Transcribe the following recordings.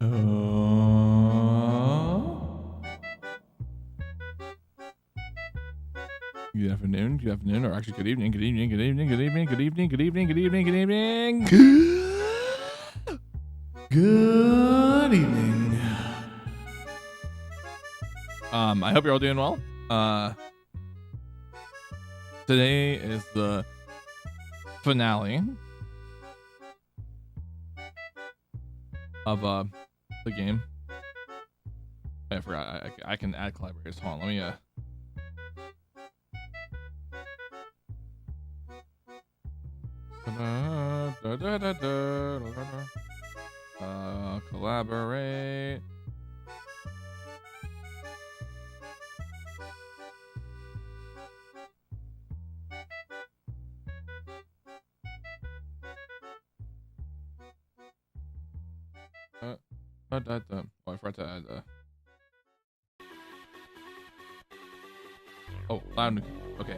Good afternoon, or actually good evening, good evening, good evening, good evening, good evening, good evening, good evening, good evening. Good evening. I hope you're all doing well. Today is the finale of the game. I forgot I can add collaborators. Hold on, let me collaborate. Oh, I forgot to add oh, loud. Okay.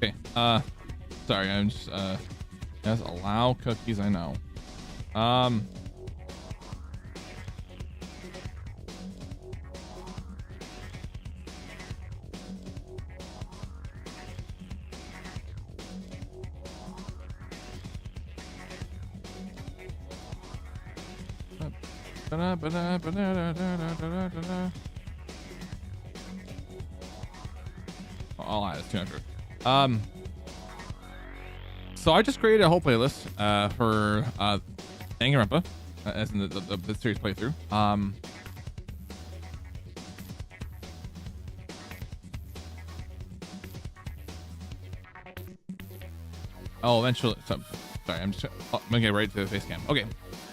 Okay. Sorry, I'm just yes, allow cookies, I know. I'll add 200. So I just created a whole playlist for Danganronpa, as in the series playthrough. Oh, eventually. Sorry, I'm gonna get right to the face cam. Okay.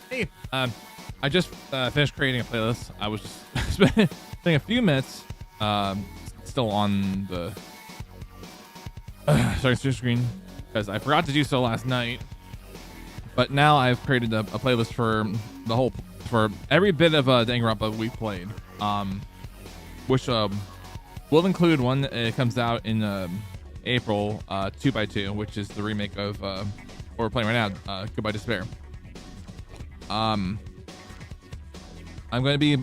Hey, I just finished creating a playlist. I was just spending a few minutes, still on the sorry, screen, because I forgot to do so last night. But now I've created a playlist for for every bit of Danganronpa we played, which will include one that comes out in April, 2x2, which is the remake of what we're playing right now, Goodbye Despair. I'm going to be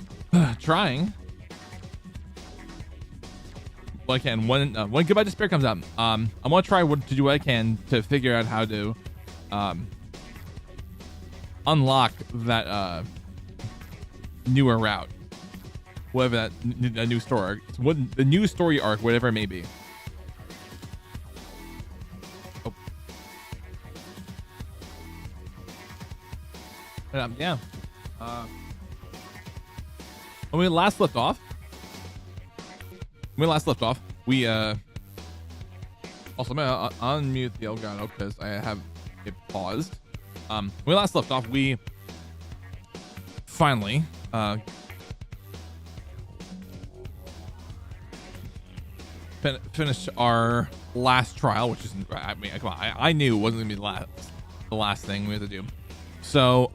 trying. Well, I can when Goodbye Despair comes out. I'm gonna try to do what I can to figure out how to unlock that newer route, whatever that new story arc, the new story arc, whatever it may be. Oh. Yeah. When we last left off, we also I'm gonna unmute the Elgato because I have it paused. When we last left off, we finally finished our last trial, which is, I mean, come on, I knew it wasn't gonna be the last thing we had to do. So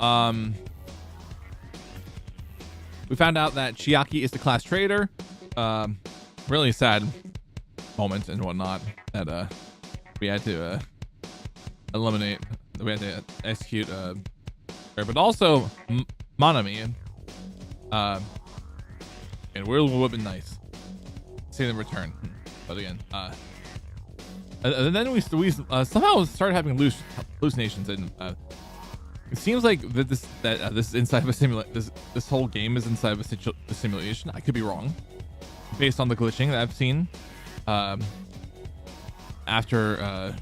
we found out that Chiaki is the class traitor. Really sad moment and whatnot that we had to eliminate. We had to execute but also Manami, and it would have been nice seeing them return, but again, and then we somehow started having hallucinations, and it seems like this is inside of a simulation. This whole game is inside of a simulation. I could be wrong, based on the glitching that I've seen after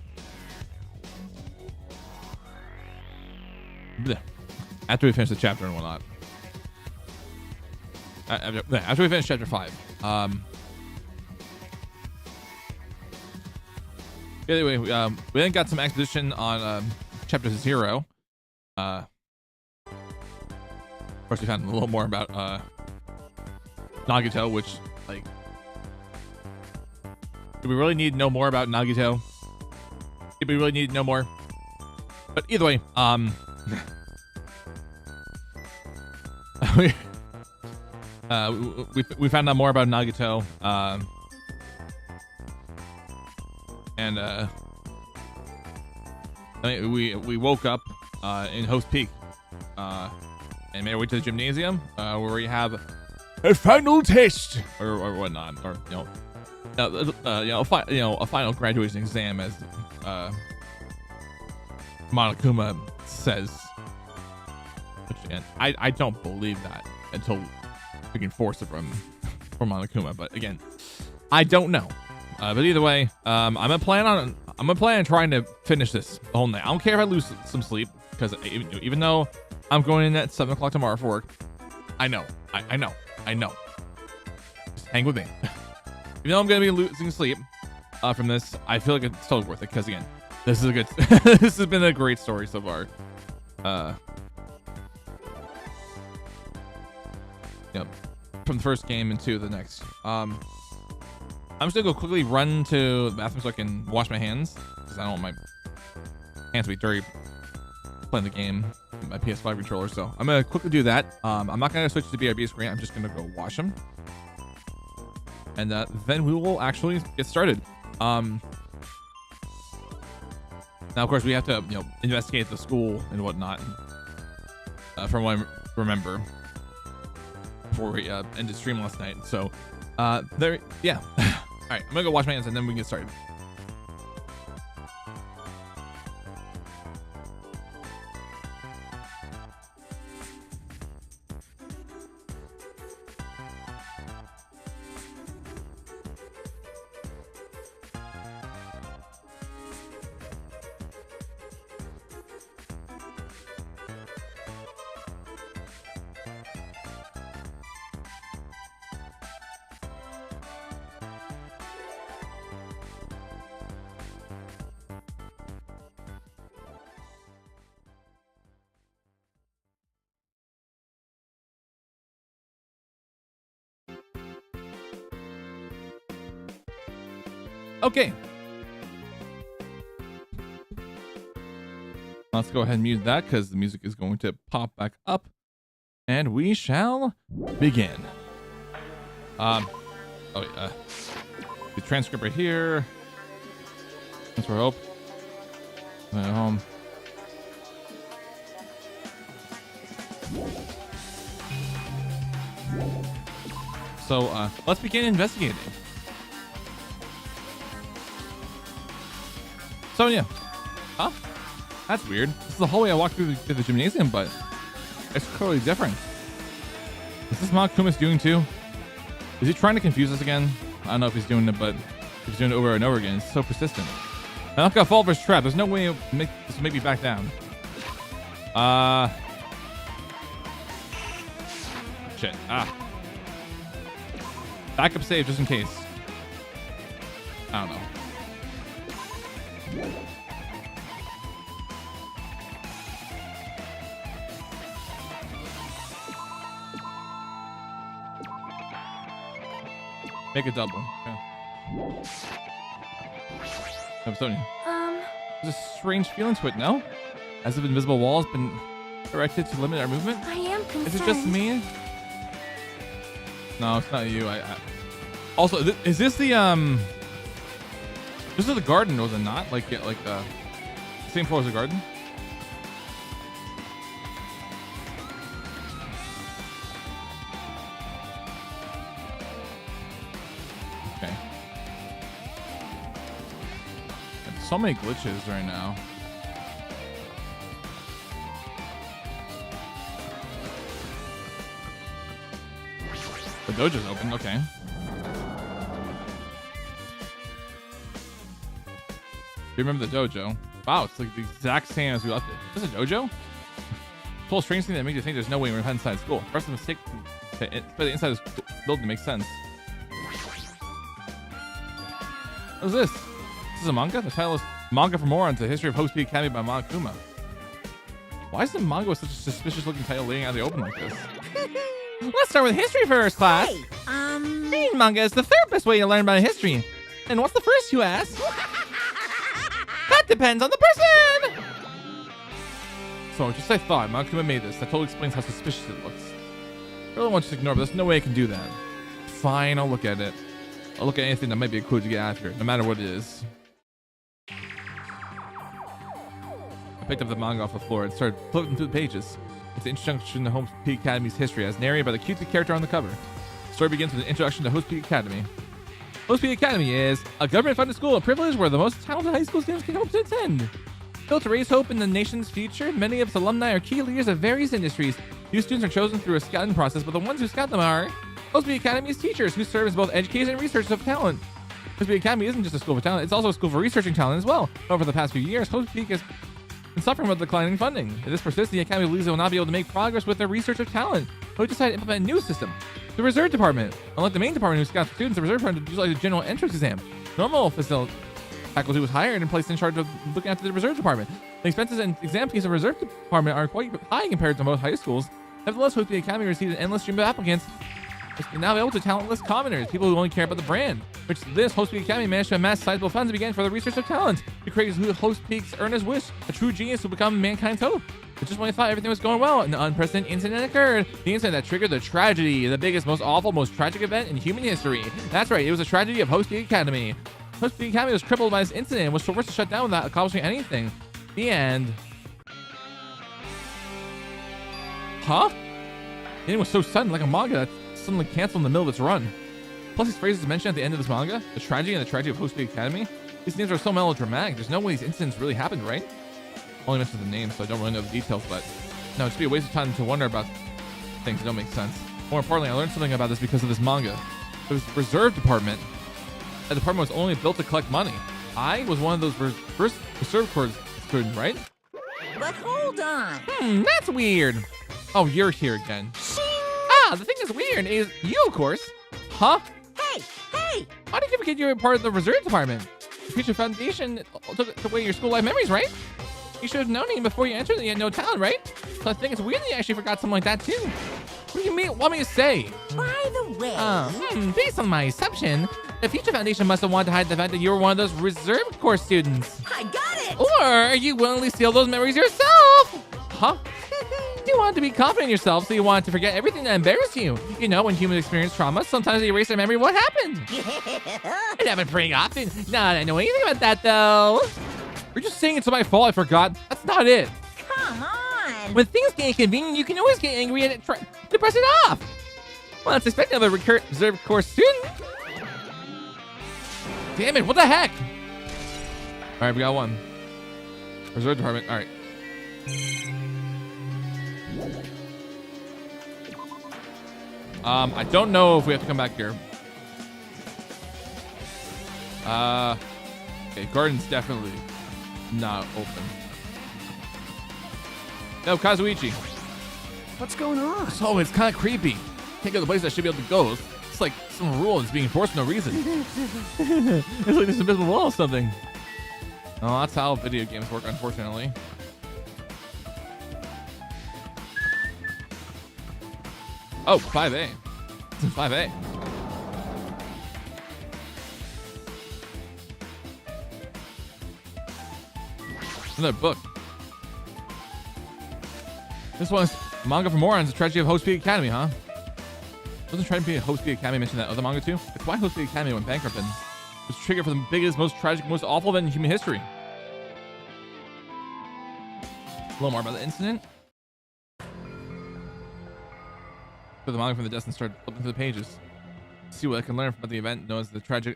we finish the chapter and whatnot. After we finish chapter 5. Anyway, we then got some exposition on chapter 0. Of course, we found a little more about Nagito, which, like, do we really need to know more about Nagito? Do we really need to know more? But either way, we found out more about Nagato, and we woke up in Host Peak, and made our way to the gymnasium, where we have a final test or whatnot, or a final graduation exam, as Monokuma says. Which again, I don't believe that until we can force it from Monokuma. But again, I don't know. But either way, I'm gonna plan on trying to finish this the whole night. I don't care if I lose some sleep, because even though I'm going in at 7 o'clock tomorrow for work, I know. Just hang with me. Even though I'm gonna be losing sleep from this, I feel like it's totally worth it, because again, this is a good this has been a great story so far. Yep, from the first game into the next. I'm just gonna go quickly run to the bathroom so I can wash my hands, because I don't want my hands to be dirty playing the game with my PS5 controller. So I'm gonna quickly do that. I'm not gonna switch to BRB screen. I'm just gonna go wash them, and then we will actually get started. Now, of course, we have to investigate the school and whatnot, from what I remember, before we ended stream last night. So there, yeah. All right, I'm gonna go wash my hands and then we can get started. Okay. Let's go ahead and mute that, because the music is going to pop back up, and we shall begin. The transcript right here. That's where I hope. Home. So let's begin investigating. So yeah, huh? That's weird. This is the hallway I walked through to the gymnasium, but it's clearly different. Is this Monokuma's doing too? Is he trying to confuse us again? I don't know if he's doing it, but he's doing it over and over again. It's so persistent. I'm not gonna fall for his trap. There's no way this will make me back down. Shit. Backup save just in case. I don't know. Make a double. Okay. Sonia. There's a strange feeling to it, no? As if invisible walls been erected to limit our movement? I am concerned. Is it just me? No, it's not you. Also, is this the this is the garden, or was it not? Like same floor as the garden? Okay. So many glitches right now. The dojo's open, okay. You remember the dojo? Wow, it's like the exact same as we left it. Is this a dojo? It's a whole strange thing that makes you think there's no way we're inside school. First, the mistake for the inside of this building makes sense. What is this? This is a manga? The title is Manga for Morons, The History of Host Peak Academy by Monokuma. Why is the manga with such a suspicious looking title laying out of the open like this? Let's start with history first, class. Hey, Reading manga is the third best way to learn about history. And what's the first, you ask? That depends on the person! So, just I thought, Monokuma made this. That totally explains how suspicious it looks. really want you to ignore, but there's no way I can do that. Fine, I'll look at it. I'll look at anything that might be a clue to get after it, no matter what it is. I picked up the manga off the floor and started flipping through the pages. It's the introduction to Host Peak Academy's history, as narrated by the cutesy character on the cover. The story begins with an introduction to Host Peak Academy. Host Peak Academy is a government-funded school and privilege where the most talented high school students can hope to attend. Built to raise hope in the nation's future, many of its alumni are key leaders of various industries. These students are chosen through a scouting process, but the ones who scout them are Host Peak Academy's teachers, who serve as both educators and researchers of talent. Host Peak Academy isn't just a school for talent, it's also a school for researching talent as well. Over the past few years, Host Peak has been suffering with declining funding. If this persists, the Academy believes it will not be able to make progress with their research of talent. So we decided to implement a new system. The Reserve Department. Unlike the main department who scouts students, the Reserve Department utilizes a general entrance exam. Normal faculty was hired and placed in charge of looking after the Reserve Department. The expenses and exam fees of the Reserve Department are quite high compared to most high schools. Nevertheless, Host Peak Academy received an endless stream of applicants. It's now available to talentless commoners, people who only care about the brand. Which this Host Peak Academy managed to amass sizable funds and began for the research of talent to create Host Peak's earnest wish, a true genius who become mankind's hope. But just when they thought everything was going well, an unprecedented incident occurred. The incident that triggered the tragedy, the biggest, most awful, most tragic event in human history. That's right, it was a tragedy of Host Peak Academy. Host Peak Academy was crippled by this incident and was forced to shut down without accomplishing anything. The end. Huh? The ending was so sudden, like a manga that suddenly canceled in the middle of its run. Plus, these phrases mentioned at the end of this manga, the tragedy and the tragedy of Host Peak Academy, these names are so melodramatic. There's no way these incidents really happened, right? Only mentioned the names, so I don't really know the details, but no, it'd be a waste of time to wonder about things that don't make sense. More importantly, I learned something about this because of this manga. It was the Reserve Department. That department was only built to collect money. I was one of those first Reserve Corps students, right? But hold on. That's weird. Oh, you're here again. Shing! Ah, the thing that's weird is you, of course. Huh? Hey! Why did you forget you were part of the Reserve Department? The Future Foundation took away your school life memories, right? You should have known him before you entered. You had no talent, right? So I think it's weird that you actually forgot something like that too. What do you want me to say? By the way, Based on my assumption, the Future Foundation must have wanted to hide the fact that you were one of those Reserve Corps students. I got it! Or are you willingly steal those memories yourself? Huh? You wanted to be confident in yourself, so you wanted to forget everything that embarrassed you. You know, when humans experience trauma, sometimes they erase their memory of what happened. It happens pretty often. Not that I know anything about that, though. You're just saying it's my fault I forgot. That's not it. Come on! When things get inconvenient, you can always get angry and try to press it off. Well, that's expected of a Reserve Corps student. Damn it, what the heck? All right, we got one. Reserve Department, all right. I don't know if we have to come back here. Okay, garden's definitely not open. No, Kazuichi. What's going on? So it's kind of creepy. Can't go to the place I should be able to go. It's like some rule is being enforced for no reason. It's like this invisible wall or something. Oh, that's how video games work, unfortunately. Oh, 5A. It's in 5A. Another book. This one's Manga for Morons, The Tragedy of Host Peak Academy, huh? Wasn't Tragedy of Host Peak Academy mentioned that other manga too? It's why Host Peak Academy went bankrupt and was triggered for the biggest, most tragic, most awful event in human history. A little more about the incident. Put the manga from the desk and started flipping through the pages. See what I can learn from the event known as the tragedy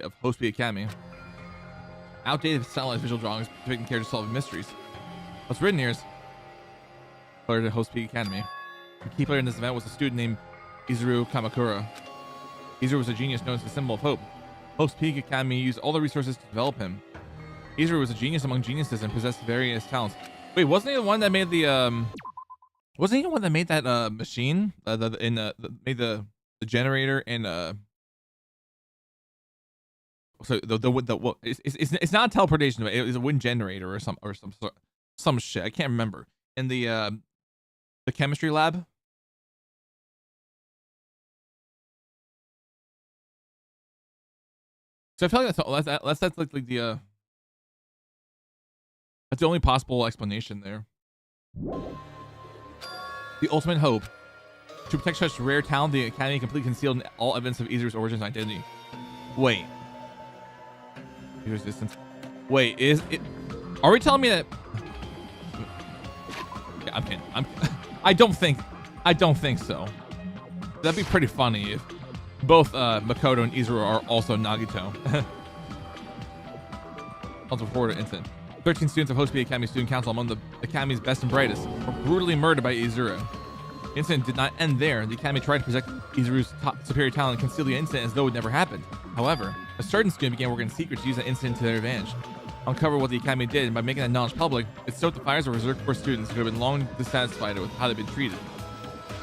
of Host Peak Academy. Outdated stylized visual drawings depicting characters solving mysteries. What's written here is player to Host Peak Academy. The key player in this event was a student named Izuru Kamakura. Izuru was a genius known as the symbol of hope. Host Peak Academy used all the resources to develop him. Izuru was a genius among geniuses and possessed various talents. Wait, wasn't he the one that made the wasn't he the one that made that machine? Made the generator and so it's not teleportation, but it was a wind generator or some shit. I can't remember. In the chemistry lab. So I feel like that's like the that's the only possible explanation there. The ultimate hope. To protect such rare talent, the Academy completely concealed all evidence of Izuru's origins and identity. Wait. Wait, is it? Are we telling me that? Yeah, I'm kidding. I don't think so. That'd be pretty funny if both Makoto and Izuru are also Nagito. Also reported incident. 13 students of Homophobia Academy Student Council, among the Academy's best and brightest, were brutally murdered by Izuru. The incident did not end there. The Academy tried to protect Izuru's superior talent and conceal the incident as though it never happened. However, a certain student began working in secret to use that incident to their advantage. Uncover what the Academy did, and by making that knowledge public, it stoked the fires of reserved for students who had been long dissatisfied with how they'd been treated.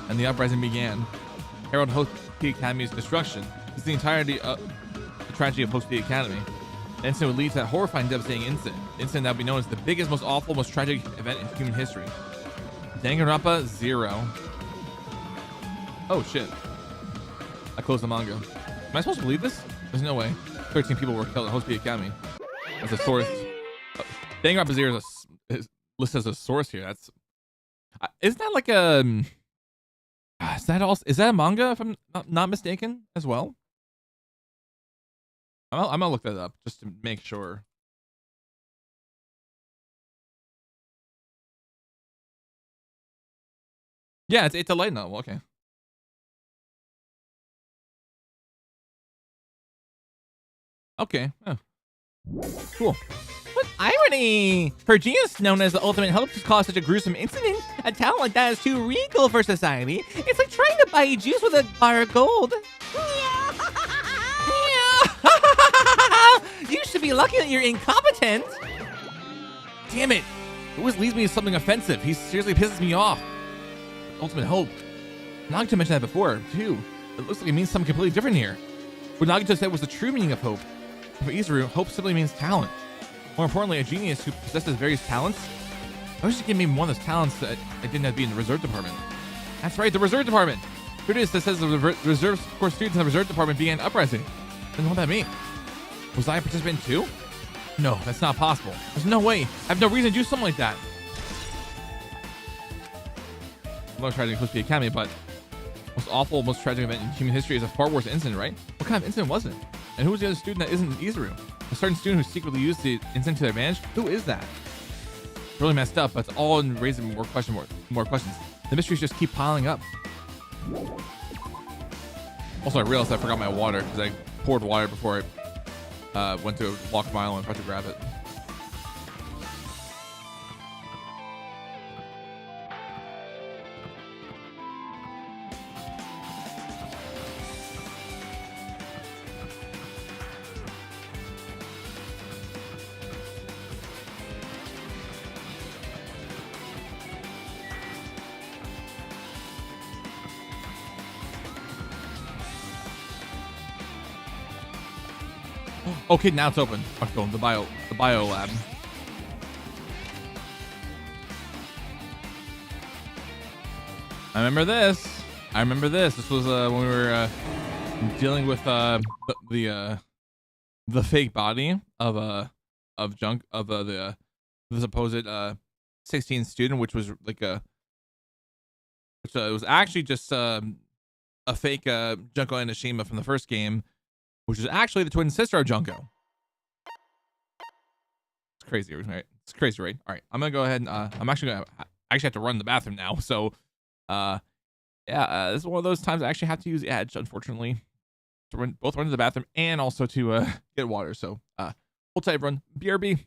And the uprising began. Herald Homophobia Academy's destruction. This is the entirety of the tragedy of Homophobia Academy. The incident would lead to that horrifying, devastating incident. The incident that would be known as the biggest, most awful, most tragic event in human history. Danganronpa 0. Oh shit. I closed the manga. Am I supposed to believe this? There's no way. 13 people were killed at Homophobia Academy. That's a source. Danganronpa 0 is listed as a source here. That's isn't that like a is that a manga if I'm not mistaken as well? I'm gonna look that up just to make sure. Yeah, it's a light novel. Okay. Okay. Oh. Cool. What irony! For a genius known as the ultimate hope to cause such a gruesome incident, a talent like that is too regal for society. It's like trying to buy juice with a bar of gold. You should be lucky that you're incompetent. Damn it. It always leads me to something offensive. He seriously pisses me off. Ultimate hope. Nagito mentioned that before, too. It looks like it means something completely different here. What Nagito said was the true meaning of hope. For Izuru, hope simply means talent. More importantly, a genius who possesses various talents. I wish you could give me one of those talents that I didn't have to be in the reserve department. That's right, the reserve department. Here it is that says the reserve corps students in the reserve department began uprising. Then what that mean? Was I a participant too? No, that's not possible. There's no way. I have no reason to do something like that. I'm not trying to include the Academy, but most awful, most tragic event in human history is a far worse incident, right? What kind of incident was it? And who was the other student that isn't Izuru? A certain student who secretly used the incident to their advantage? Who is that? It's really messed up, but it's all in raising more questions. The mysteries just keep piling up. Also, I realized I forgot my water because I poured water before I went to walk mile and tried to grab it. Okay, now it's open. Let's go. The bio lab. I remember this. This was when we were dealing with the fake body of the supposed 16 student, which was like it was actually just a fake Junko and Ashima from the first game, which is actually the twin sister of Junko. It's crazy, right? It's crazy, right? All right, I'm gonna go ahead and I'm actually gonna have to run the bathroom now. So, this is one of those times I actually have to use Edge, unfortunately, to both run to the bathroom and also to get water. So, hold tight, everyone. BRB.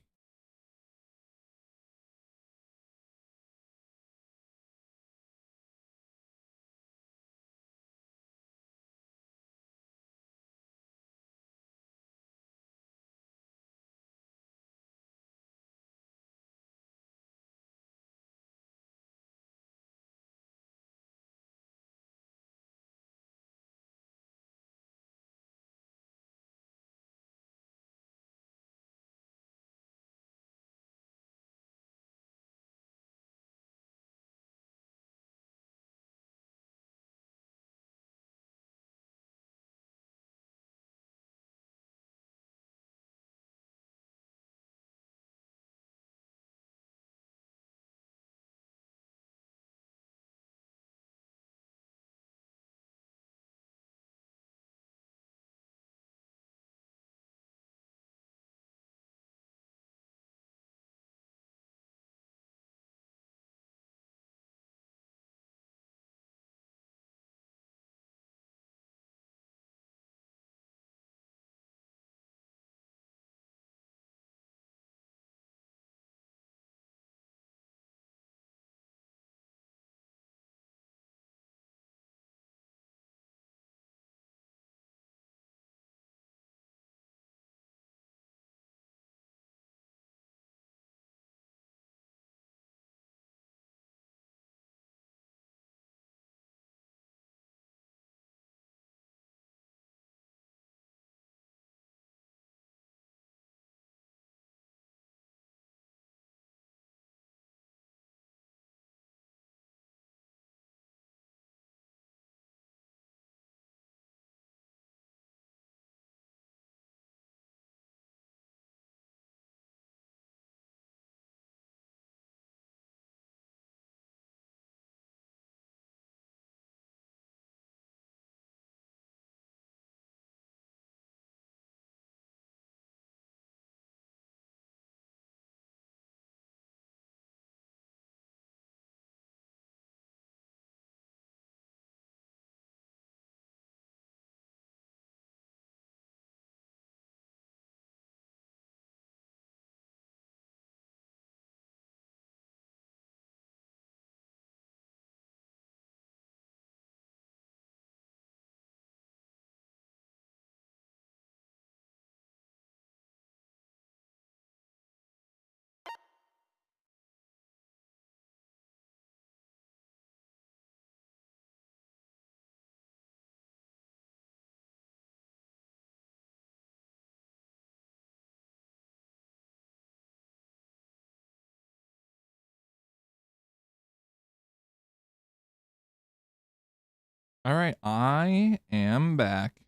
All right, I am back.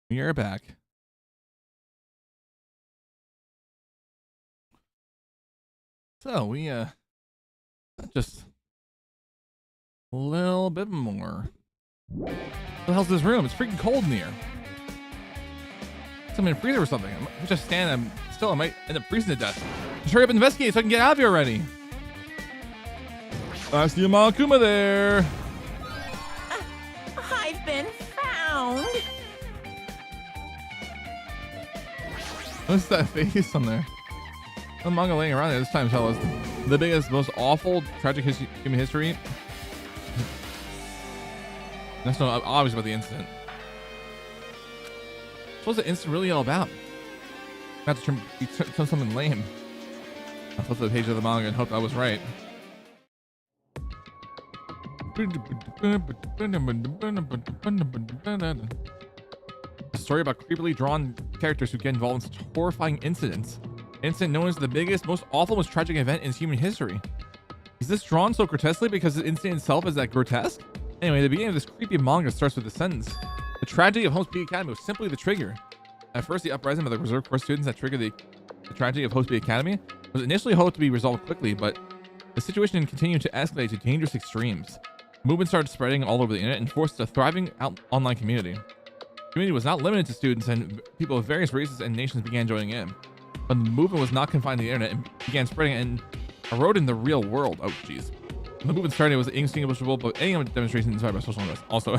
We are back. So we just a little bit more. What the hell's this room? It's freaking cold in here. I'm in a freezer or something. I'm just standing. I'm still. I might end up freezing to death. Just hurry up and investigate so I can get out of here already. I see a Malakuma there. I've been found. What's that face on there? The manga laying around there this time tell us the biggest, most awful, tragic human history. That's not obvious about the incident. What's the incident really all about? Not to turn something lame. I flipped to the page of the manga and hoped I was right. A story about creepily drawn characters who get involved in such horrifying incidents. An incident known as the biggest, most awful, most tragic event in human history. Is this drawn so grotesquely because the incident itself is that grotesque? Anyway, the beginning of this creepy manga starts with the sentence: the tragedy of Host Peak Academy was simply the trigger. At first, the uprising of the reserve corps students that triggered the tragedy of Host Peak Academy was initially hoped to be resolved quickly, but the situation continued to escalate to dangerous extremes. The movement started spreading all over the internet and forced a thriving online community. The community was not limited to students, and people of various races and nations began joining in. But the movement was not confined to the internet and began spreading and eroding the real world. Oh, jeez. When the movement started, it was indistinguishable, but any demonstration inspired by social unrest. Also,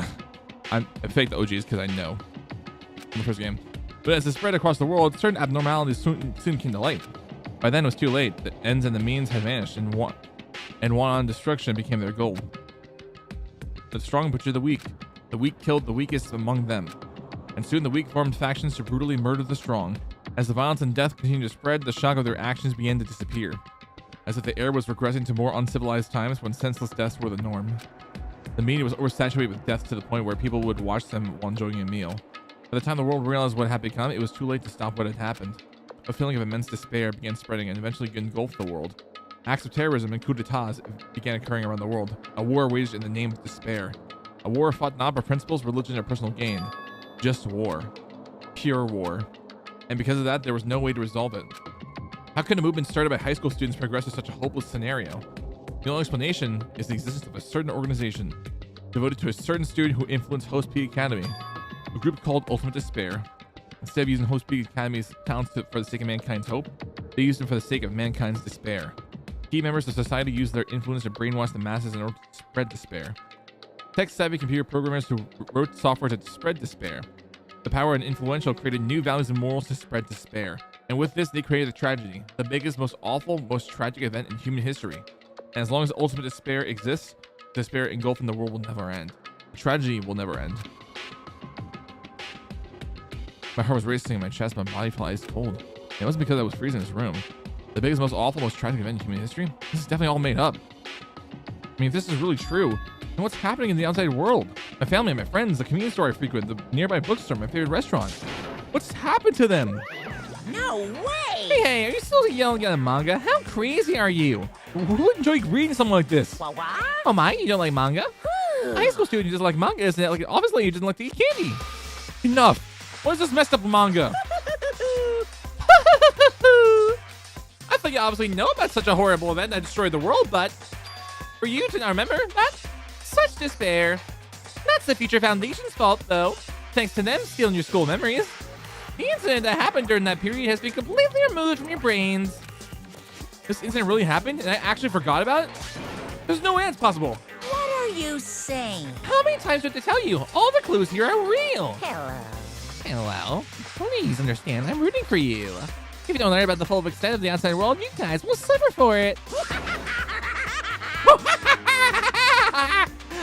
I faked the OGs because I know in the first game. But as it spread across the world, certain abnormalities soon came to light. By then, it was too late. The ends and the means had vanished, and one-on destruction became their goal. The strong butchered the weak. The weak killed the weakest among them. And soon the weak formed factions to brutally murder the strong. As the violence and death continued to spread, the shock of their actions began to disappear. As if the air was regressing to more uncivilized times when senseless deaths were the norm. The media was oversaturated with death to the point where people would watch them while enjoying a meal. By the time the world realized what had become, it was too late to stop what had happened. A feeling of immense despair began spreading and eventually engulfed the world. Acts of terrorism and coups d'etats began occurring around the world. A war waged in the name of despair. A war fought not by principles, religion, or personal gain. Just war. Pure war. And because of that, there was no way to resolve it. How could a movement started by high school students progress to such a hopeless scenario? The only explanation is the existence of a certain organization devoted to a certain student who influenced Host Peak Academy, a group called Ultimate Despair. Instead of using Host Peak Academy's talents for the sake of mankind's hope, they used them for the sake of mankind's despair. Key members of society used their influence to brainwash the masses in order to spread despair. Tech-savvy computer programmers who wrote software to spread despair. The power and influential created new values and morals to spread despair. And with this, they created a tragedy, the biggest, most awful, most tragic event in human history. And as long as ultimate despair exists, despair engulfing the world will never end. The tragedy will never end. My heart was racing in my chest, my body felt ice cold. It wasn't because I was freezing in this room. The biggest, most awful, most tragic event in human history? This is definitely all made up. I mean, if this is really true, then what's happening in the outside world? My family, my friends, the convenience store I frequent, the nearby bookstore, my favorite restaurant. What's happened to them? No way! Hey, are you still yelling at a manga? How crazy are you? Who would enjoy reading something like this? What? Oh my, you don't like manga? High school student, you just like manga, isn't it? Like, obviously you didn't like to eat candy. Enough. What is this messed up manga? I thought you obviously know about such a horrible event that destroyed the world, but for you to not remember that? Such despair. That's the Future Foundation's fault, though. Thanks to them stealing your school memories. The incident that happened during that period has been completely removed from your brains. This incident really happened and I actually forgot about it? There's no way it's possible. What are you saying? How many times do I have to tell you? All the clues here are real. Hello. Hello. Please understand, I'm rooting for you. If you don't learn about the full extent of the outside world, you guys will suffer for it.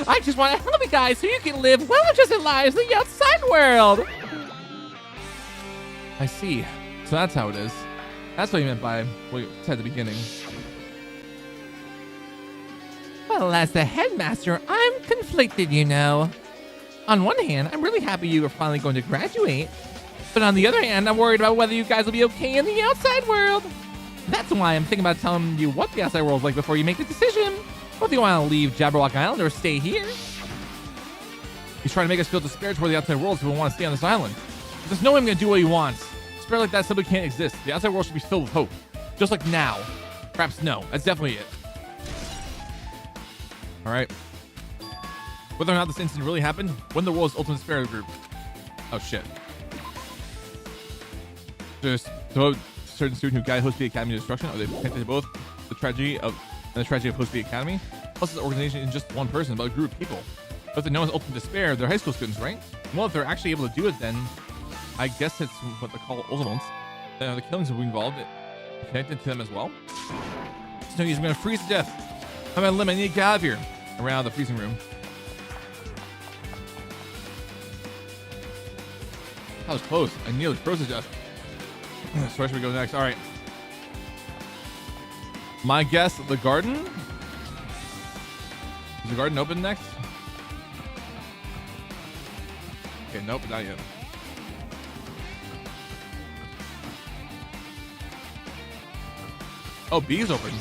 I just want to help you guys so you can live well-adjusted lives in the outside world. I see. So that's how it is. That's what you meant by what you said at the beginning. Well, as the headmaster, I'm conflicted, you know. On one hand, I'm really happy you are finally going to graduate. But on the other hand, I'm worried about whether you guys will be okay in the outside world. That's why I'm thinking about telling you what the outside world is like before you make the decision. Whether you want to leave Jabberwock Island or stay here. He's trying to make us feel despair toward the outside world so we want to stay on this island. There's no way I'm going to do what he wants. Despair like that simply can't exist. The outside world should be filled with hope. Just like now. Perhaps no. That's definitely it. Alright. Whether or not this incident really happened, when the world's ultimate despair group. Oh shit. There's a certain student who guided Host B Academy to destruction. Are they connected to both the tragedy of Host B Academy? Plus, this organization isn't just one person, but a group of people. But if they're known as ultimate despair, they're high school students, right? Well, if they're actually able to do it, then I guess it's what they call ultimates. The killings will be involved, connected to them as well. It's no use. I'm gonna freeze to death. I'm at a limit. I need to get out of here. Around the freezing room. That was close. I nearly froze to death. So where should we go next? All right. My guess, the garden. Is the garden open next? Okay, nope, not yet. Oh, B's open.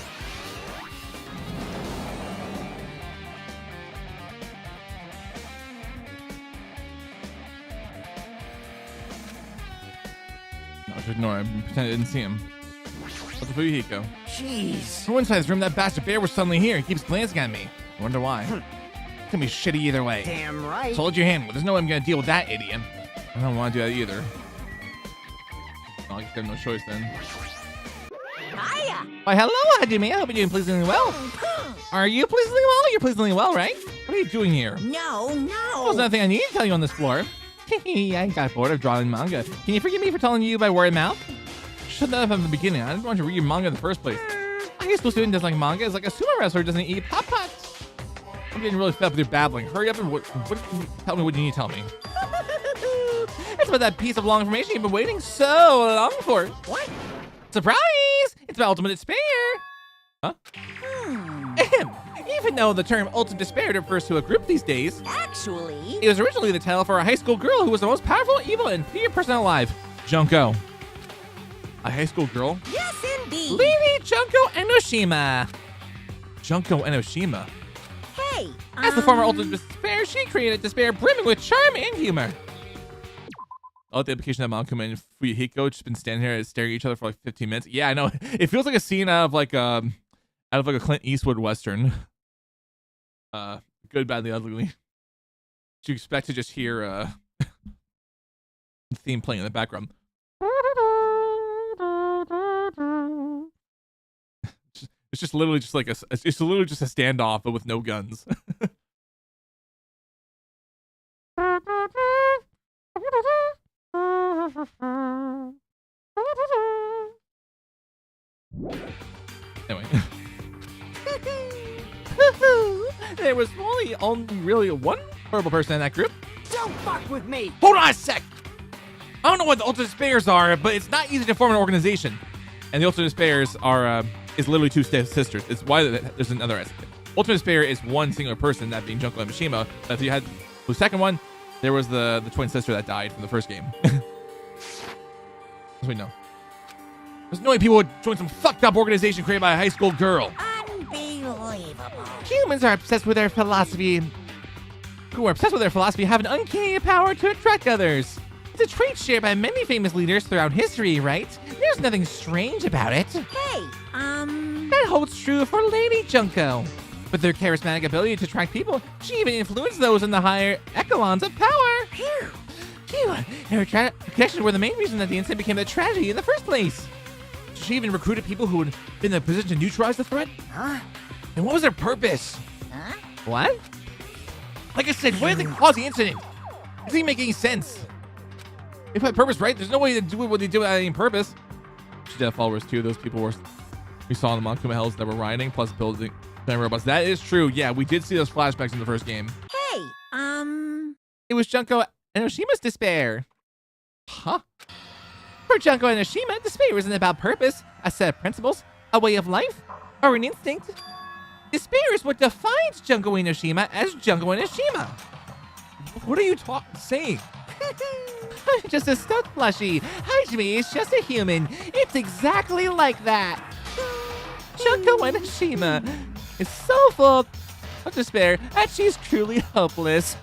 No, just ignore him. Pretend I didn't see him. What's the Fuyuhiko? Jeez. From inside this room, that bastard bear was suddenly here. He keeps glancing at me. I wonder why. It's gonna be shitty either way. Damn right. So hold your hand. There's no way I'm gonna deal with that idiot. I don't want to do that either. I'll just have no choice then. Hiya. Why, hello, Hajime. I hope you're doing pleasingly well. Are you pleasingly well? You're pleasingly well, right? What are you doing here? No. There's nothing I need to tell you on this floor. I got bored of drawing manga. Can you forgive me for telling you by word of mouth? Shut that up from the beginning. I didn't want you to read your manga in the first place. A high school student doesn't like manga. It's like a sumo wrestler doesn't eat Pop Pots. I'm getting really fed up with your babbling. Hurry up and tell me what you need to tell me. It's about that piece of long information you've been waiting so long for. What? Surprise! It's about ultimate despair. Huh? Even though the term ultimate despair refers to a group these days, Actually, it was originally the title for a high school girl who was the most powerful, evil, and feared person alive. Junko. A high school girl? yes, indeed. Lady Junko Enoshima. Junko Enoshima. Hey, As the former ultimate despair, she created despair brimming with charm and humor. I like the implication that Malcolm and Fuyuhiko just been standing here staring at each other for like 15 minutes. Yeah, I know. It feels like a scene out of like a Clint Eastwood Western. Good, badly, ugly. You expect to just hear the theme playing in the background. It's just literally just like it's literally just a standoff, but with no guns. Anyway. There was only really one horrible person in that group. Don't fuck with me. Hold on a sec. I don't know what the Ultimate Despairs are, but it's not easy to form an organization. And the Ultimate Despairs are is literally two sisters. It's why there's another aspect. Ultimate Despair is one singular person, that being Junko and Mishima. If you had the second one, there was the twin sister that died from the first game. As we know. There's no way people would join some fucked up organization created by a high school girl. unbelievable. Humans are obsessed with their philosophy. Who are obsessed with their philosophy have an uncanny power to attract others. It's a trait shared by many famous leaders throughout history, right? There's nothing strange about it. Hey, That holds true for Lady Junko. With their charismatic ability to attract people, she even influenced those in the higher echelons of power. Phew. Her connections were the main reason that the incident became a tragedy in the first place. She even recruited people who would be in a position to neutralize the threat. huh? And what was their purpose? Huh? What? Like I said, what did they cause the incident? It doesn't even make any sense. If had purpose, right? There's no way to do what they do without any purpose. She did have followers too. Those people we saw in the Monkuma Hells that were rioting, plus building robots. That is true. Yeah, we did see those flashbacks in the first game. Hey, It was Junko Enoshima's despair. Huh? For Junko Enoshima, despair isn't about purpose, a set of principles, a way of life, or an instinct. Despair is what defines Junko Enoshima as Junko Enoshima. What are you saying? Just a stunt plushie. Hajime is just a human. It's exactly like that. Junko Enoshima is so full of despair that she's truly hopeless.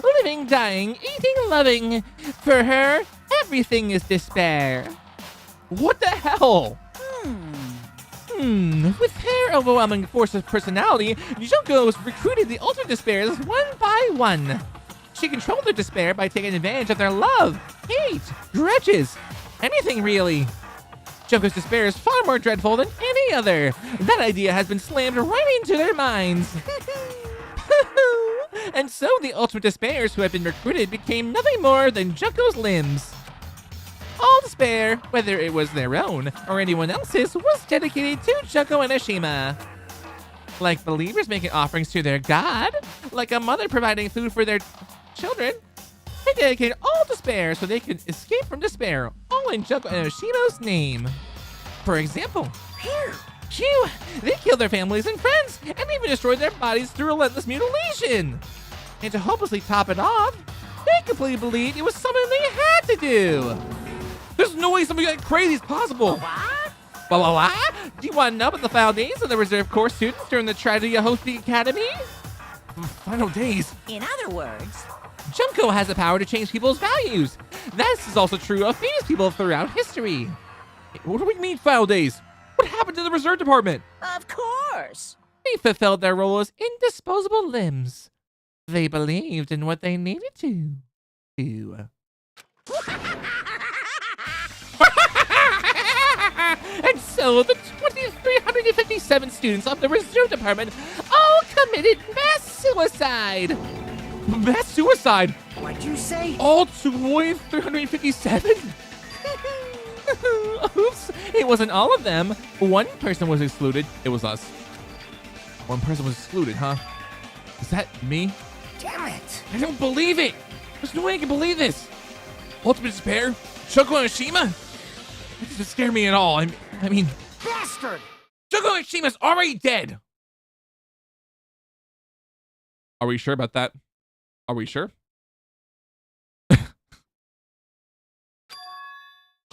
Living, dying, eating, loving. For her, everything is despair. What the hell? With her overwhelming force of personality, Junko recruited the ultimate despairs one by one. She controlled their despair by taking advantage of their love, hate, grudges, anything really. Junko's despair is far more dreadful than any other. That idea has been slammed right into their minds. And so the ultimate despairs who have been recruited became nothing more than Junko's limbs. All despair, whether it was their own or anyone else's, was dedicated to Junko and Ashima. Like believers making offerings to their god, like a mother providing food for their children, they dedicated all despair so they could escape from despair, all in Junko and Ashima's name. For example, they killed their families and friends, and even destroyed their bodies through relentless mutilation. And to hopelessly top it off, they completely believed it was something they had to do. There's no way something that crazy is possible. What? Blah, blah, blah. Do you want to know about the final days of the reserve corps students during the tragedy of Host the Academy? Final days? In other words, Junko has the power to change people's values. This is also true of famous people throughout history. What do we mean final days? What happened to the reserve department? of course. They fulfilled their role as indisposable limbs. They believed in what they needed to. And so the 2,357 students of the reserve department all committed mass suicide. Mass suicide? What'd you say? All 2,357? Oops, it wasn't all of them. One person was excluded. It was us. One person was excluded, huh? Is that me? Damn it! I don't believe it. There's no way I can believe this. Ultimate despair? Junko and Ashima? That doesn't scare me at all. I mean, Bastard! Junko and Ashima's already dead. Are we sure about that? Are we sure?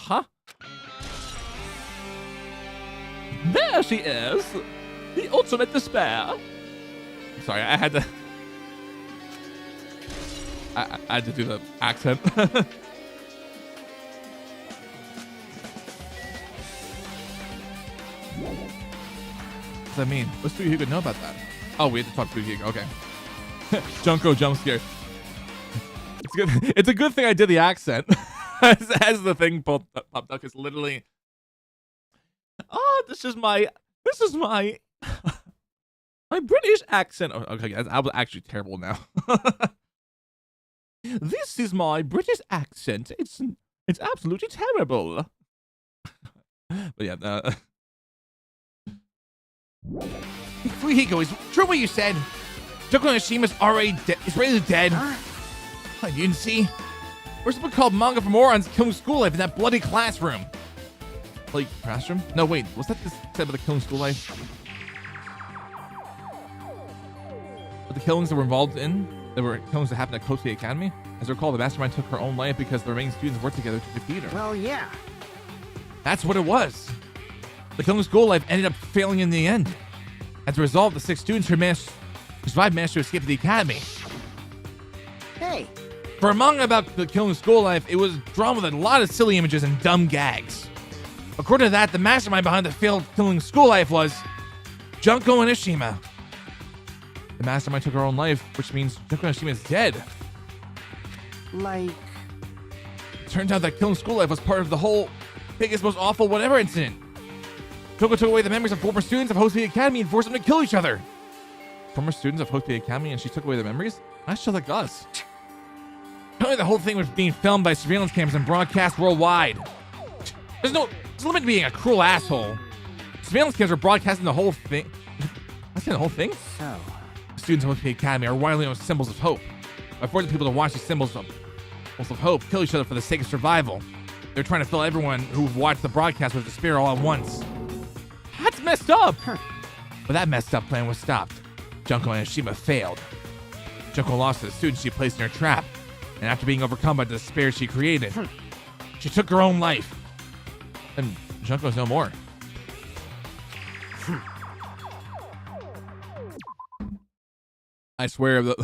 Huh? There she is. The ultimate despair. Sorry, I had to... I had to do the accent. What does that mean? What's Tsuyu could know about that? Oh, we had to talk to Tsuyu. Okay. Junko jump scare. It's good. It's a good thing I did the accent. as the thing popped up. It's literally. Oh, this is my my British accent. Oh, okay, I was actually terrible now. This is my British accent. It's absolutely terrible. But yeah, Fuhiko, is true what you said? Junko Ashima's already dead. Is really dead. Huh? Oh, you didn't see? There's a book called Manga for Morons Killing School Life in that bloody classroom. Like, classroom? No, wait. Was that the said about the Killing School Life? But the killings that were involved in? There were killings that happened at Kosei Academy? As I recall, the mastermind took her own life because the remaining students worked together to defeat her. Well, yeah. That's what it was. The Killing School Life ended up failing in the end. As a result, the 6 students who survived managed to escape to the academy. Hey, For a manga about the Killing School Life, it was drawn with a lot of silly images and dumb gags. According to that, the mastermind behind the failed Killing School Life was Junko and Ashima. The mastermind took her own life, which means Junko and Ashima is dead. like, Turns out that Killing School Life was part of the whole biggest, most awful whatever incident. Junko took away the memories of former students of Host Academy and forced them to kill each other. Former students of Host Academy and she took away their memories? That's just like us. Apparently the whole thing was being filmed by surveillance cameras and broadcast worldwide. There's no limit to being a cruel asshole. Surveillance cameras are broadcasting the whole thing. That's the whole thing? so. Students of Host Academy are widely known as symbols of hope. By forcing people to watch these symbols of hope kill each other for the sake of survival. They're trying to fill everyone who watched the broadcast with despair all at once. That's messed up! But that messed up plan was stopped. Junko and Ashima failed. Junko lost to the students she placed in her trap, and after being overcome by the despair she created, she took her own life. And Junko's no more. I swear the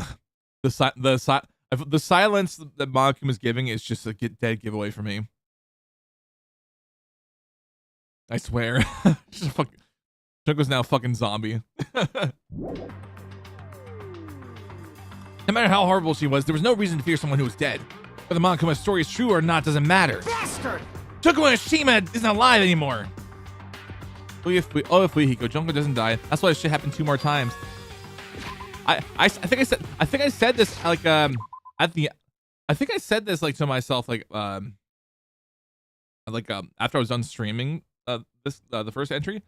silence that Monokuma is giving is just a dead giveaway for me. I swear. Just a fucking Junko's now a fucking zombie. No matter how horrible she was, there was no reason to fear someone who was dead. Whether Monokuma's story is true or not doesn't matter. Bastard! Junko Ashima isn't alive anymore. If Hiko, Junko doesn't die. That's why this shit happened 2 more times. I think I said this like I think I said this like to myself like after I was done streaming the first entry.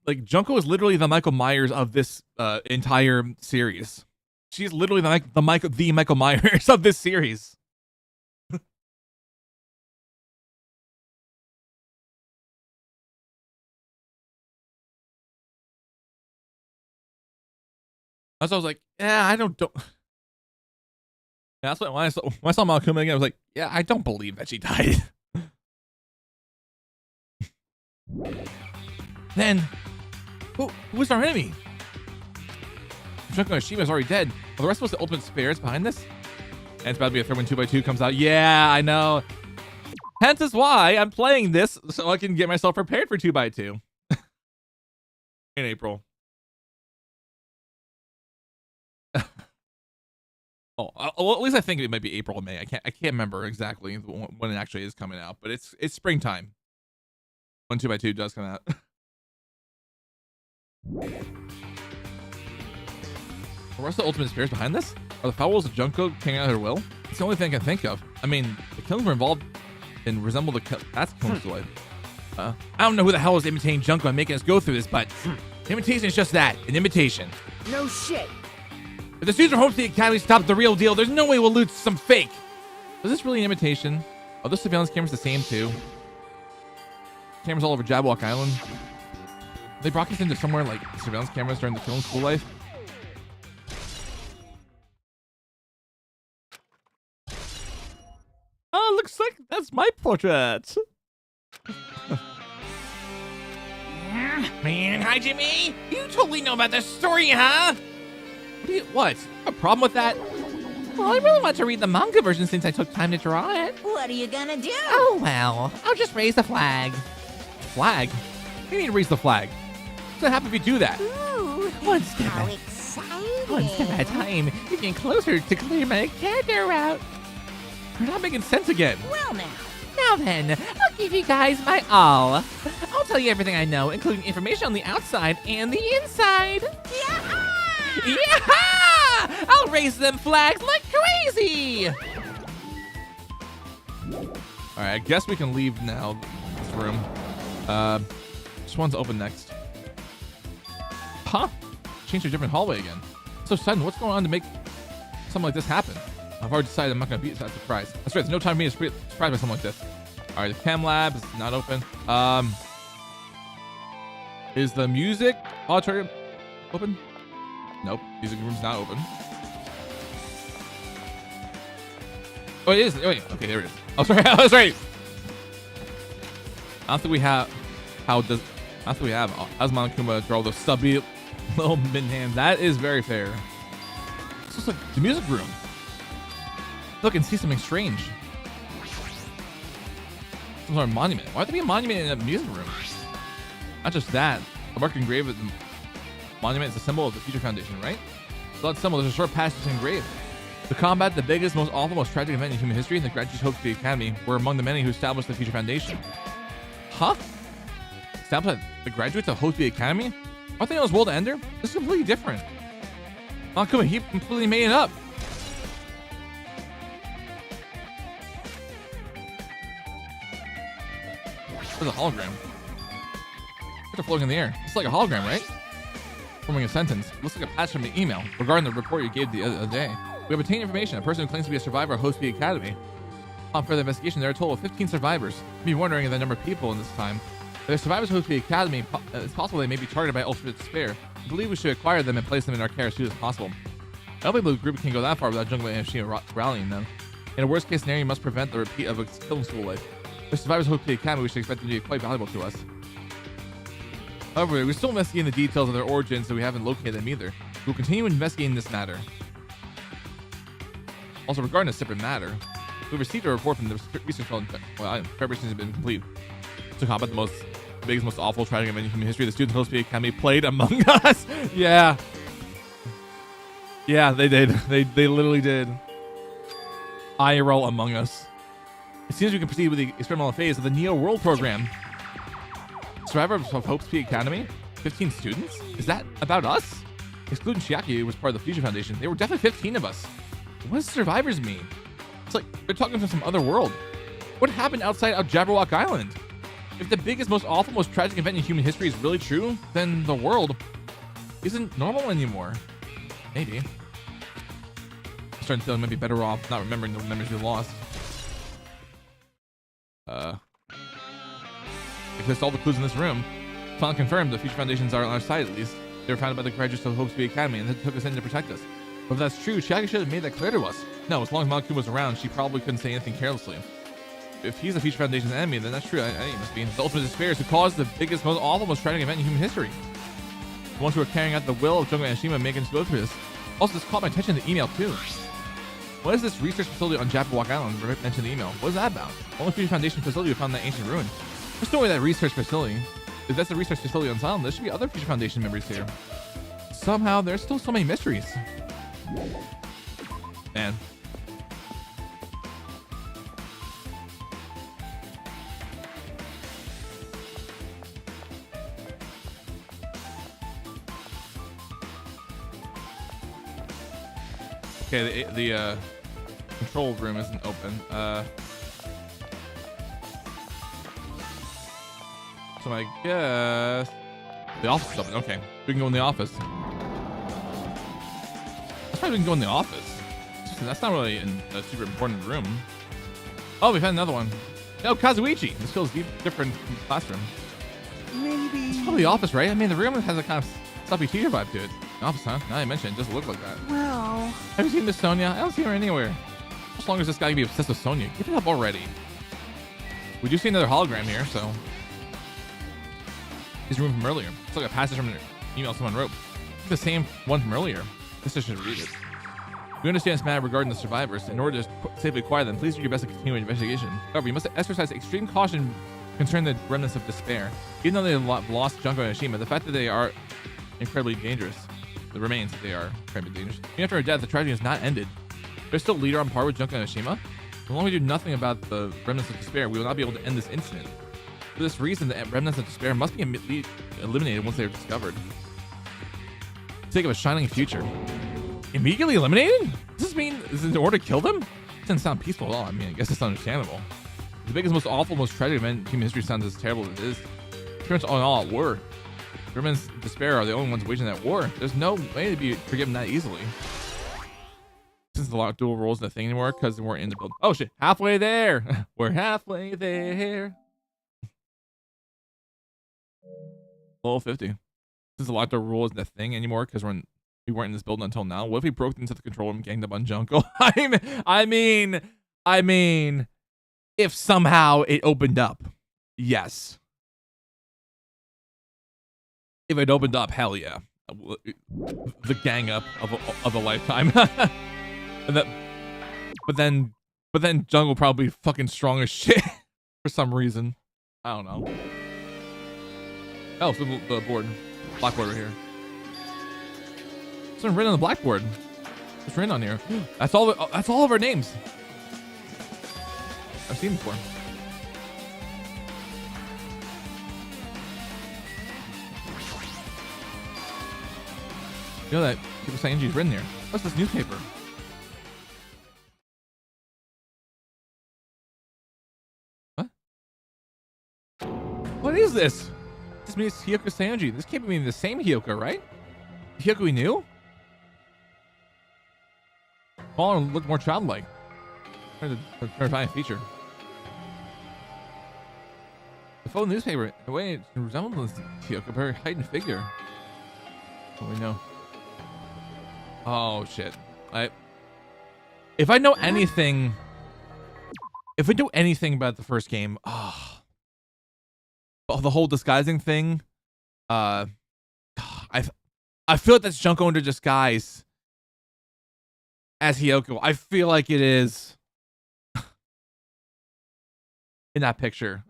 Like Junko is literally the Michael Myers of this entire series. She's literally the Michael Myers of this series. So I was like, yeah, I don't. Yeah, that's what when I saw Monokuma again, I was like, yeah, I don't believe that she died. Then, who was our enemy? Junko Ashima's already dead. Are the rest of us the ultimate spares behind this? And it's about to be a third when 2x2 comes out. Yeah, I know. Hence is why I'm playing this so I can get myself prepared for 2x2 in April. Well, at least I think it might be April or May. I can't remember exactly when it actually is coming out, but it's springtime when 2x2 does come out. The rest of the ultimate spares behind this? Are the foul wolves of Junko carrying out her will? It's the only thing I can think of. I mean, the killings were involved and resemble that's killings to life. I don't know who the hell is imitating Junko and making us go through this, but imitation is just that, an imitation. No shit. If the students from Hope the Academy stop the real deal, there's no way we'll loot some fake. Is this really an imitation? Are those surveillance cameras the same too? Cameras all over Jabberwock Island. They broadcast into somewhere like surveillance cameras during the film school life. Oh, looks like that's my portrait. Man, hi Jimmy. You totally know about this story, huh? What? A problem with that? Well, I really want to read the manga version since I took time to draw it. What are you gonna do? Oh, well, I'll just raise the flag. Flag? You need to raise the flag. What's gonna happen if you do that? Ooh, One step how at- exciting. One step at a time, getting closer to clear my character route. You're not making sense again. Well now. Now then, I'll give you guys my all. I'll tell you everything I know, including information on the outside and the inside. Yeah! Yeah! I'll raise them flags like crazy! Alright, I guess we can leave now. This room. This one's open next. Huh? Changed to a different hallway again. So sudden, what's going on to make something like this happen? I've already decided I'm not gonna be that surprised. That's right, there's no time for me to be surprised by something like this. Alright, the chem lab is not open. Is the music auditorium open? Nope, music room's not open. Oh, it is. Oh, yeah. Okay, there it is. I was right. I was right. I don't think we have. How's Monokuma draw those stubby little mitten hands? That is very fair. It's just like the music room. Look and see something strange. Some sort of monument. Why would there be a monument in a music room? Not just that. A mark engraved with the monument is a symbol of the Future Foundation, right? So that symbol, there's a short passage engraved. The combat, the biggest, most awful, most tragic event in human history, and the graduates hoped to the Academy were among the many who established the Future Foundation. Huh? Established the graduates of Hope the Academy? Aren't they on his World Ender? This is completely different. Oh, come on, he completely made it up. There's a hologram. It's floating in the air. It's like a hologram, right? Forming a sentence. Looks like a patch from the email regarding the report you gave the other day. We have obtained information. A person who claims to be a survivor of Host B Academy. On further investigation, there are a total of 15 survivors. You'd be wondering the number of people in this time. If they're survivors of Host B Academy, it's possible they may be targeted by ultimate despair. I believe we should acquire them and place them in our care as soon as possible. I don't believe the group can go that far without Junko and Ashima rallying them. In a worst case scenario, you must prevent the repeat of a killing school life. If they're survivors of Host B Academy, we should expect them to be quite valuable to us. However, we're still investigating the details of their origins, so we haven't located them either. We'll continue investigating this matter. Also, regarding a separate matter, we received a report from the research called, well, preparations have been complete to combat the biggest, most awful, tragic event in human history. The students of the Academy played Among Us. Yeah. Yeah, they did. They literally did. IRL Among Us. It seems we can proceed with the experimental phase of the Neo World program. Survivor of Hope's Peak Academy? 15 students? Is that about us? Excluding Chiaki, who was part of the Future Foundation, there were definitely 15 of us. What does survivors mean? It's like they're talking from some other world. What happened outside of Jabberwock Island? If the biggest, most awful, most tragic event in human history is really true, then the world isn't normal anymore. Maybe. I'm starting to feel I might be better off not remembering the memories we lost. If there's all the clues in this room, Clown confirmed the Future Foundations are on our side at least. They were founded by the graduates of Hope's Peak Academy and they took us in to protect us. But if that's true, Chiaki should have made that clear to us. No, as long as Malakun was around, she probably couldn't say anything carelessly. If he's the Future Foundation's enemy, then that's true. I think he must be. The ultimate despairs who caused the biggest, most awful, most tragic event in human history. The ones who are carrying out the will of Junko and Ashima making us go through this. Also, this caught my attention in the email too. What is this research facility on Jabberwock Island mentioned in the email? What is that about? Only Future Foundation facility we found in that ancient ruin. There's no way that research facility. If that's the research facility on Silent, there should be other Future Foundation members here. Somehow, there's still so many mysteries. Man. Okay, the control room isn't open. So I guess the office is open. Okay, we can go in the office. That's why we can go in the office. That's not really a super important room. Oh, we found another one. No, Kazuichi. This feels different from the classroom. Maybe. It's probably the office, right? I mean, the room has a kind of stuffy teacher vibe to it. The office, huh? Now I mentioned it doesn't look like that. Well. Have you seen Miss Sonia? I don't see her anywhere. As long as this guy can be obsessed with Sonia, give it up already. We do see another hologram here, so. His room from earlier. It's like a passage from an email someone wrote. It's the same one from earlier. This should read it. We understand this matter regarding the survivors. In order to safely acquire them, please do your best to continue an investigation. However, you must exercise extreme caution concerning the remnants of despair. Even though they have lost Junko and Ashima, the fact that they are incredibly dangerous. The remains that they are incredibly dangerous. Even after her death, the tragedy has not ended. There's still a leader on par with Junko and Ashima. As long as we do nothing about the remnants of despair, we will not be able to end this incident. For this reason, the remnants of despair must be immediately eliminated once they are discovered. For the sake of a shining future. Immediately eliminated? Does this mean is it in order to kill them? It doesn't sound peaceful at all. I mean, I guess it's understandable. The biggest, most awful, most tragic event in human history sounds as terrible as it is. It turns all at war. The remnants of despair are the only ones waging that war. There's no way to be forgiven that easily. Since the locked dual roles in the thing anymore, because they weren't in the build. Oh shit, halfway there. We're halfway there. Level 50. Since the locked door rule isn't a thing anymore because we weren't in this building until now. What if we broke into the control room and ganged up on Junko? I mean, if somehow it opened up, yes. If it opened up, hell yeah, the gang up of a lifetime. but then Junko probably fucking strong as shit for some reason. I don't know. Oh, so the board. Blackboard right here. It's written on the blackboard. It's written on here. That's all of our names. I've seen before. You know that people saying Angie's written here. What's this newspaper? What? What is this? This means Hiyoko Sanji. This can't be the same Hiyoko, right? Hiyoko we knew? Smaller and look more childlike. Terrifying feature. The photo newspaper, in a way, it resembles Hiyoko, a very heightened figure. What do we know? Oh shit! If I know anything about the first game, the whole disguising thing, I feel like that's Junko under disguise as Hiyoko. I feel like it is in that picture.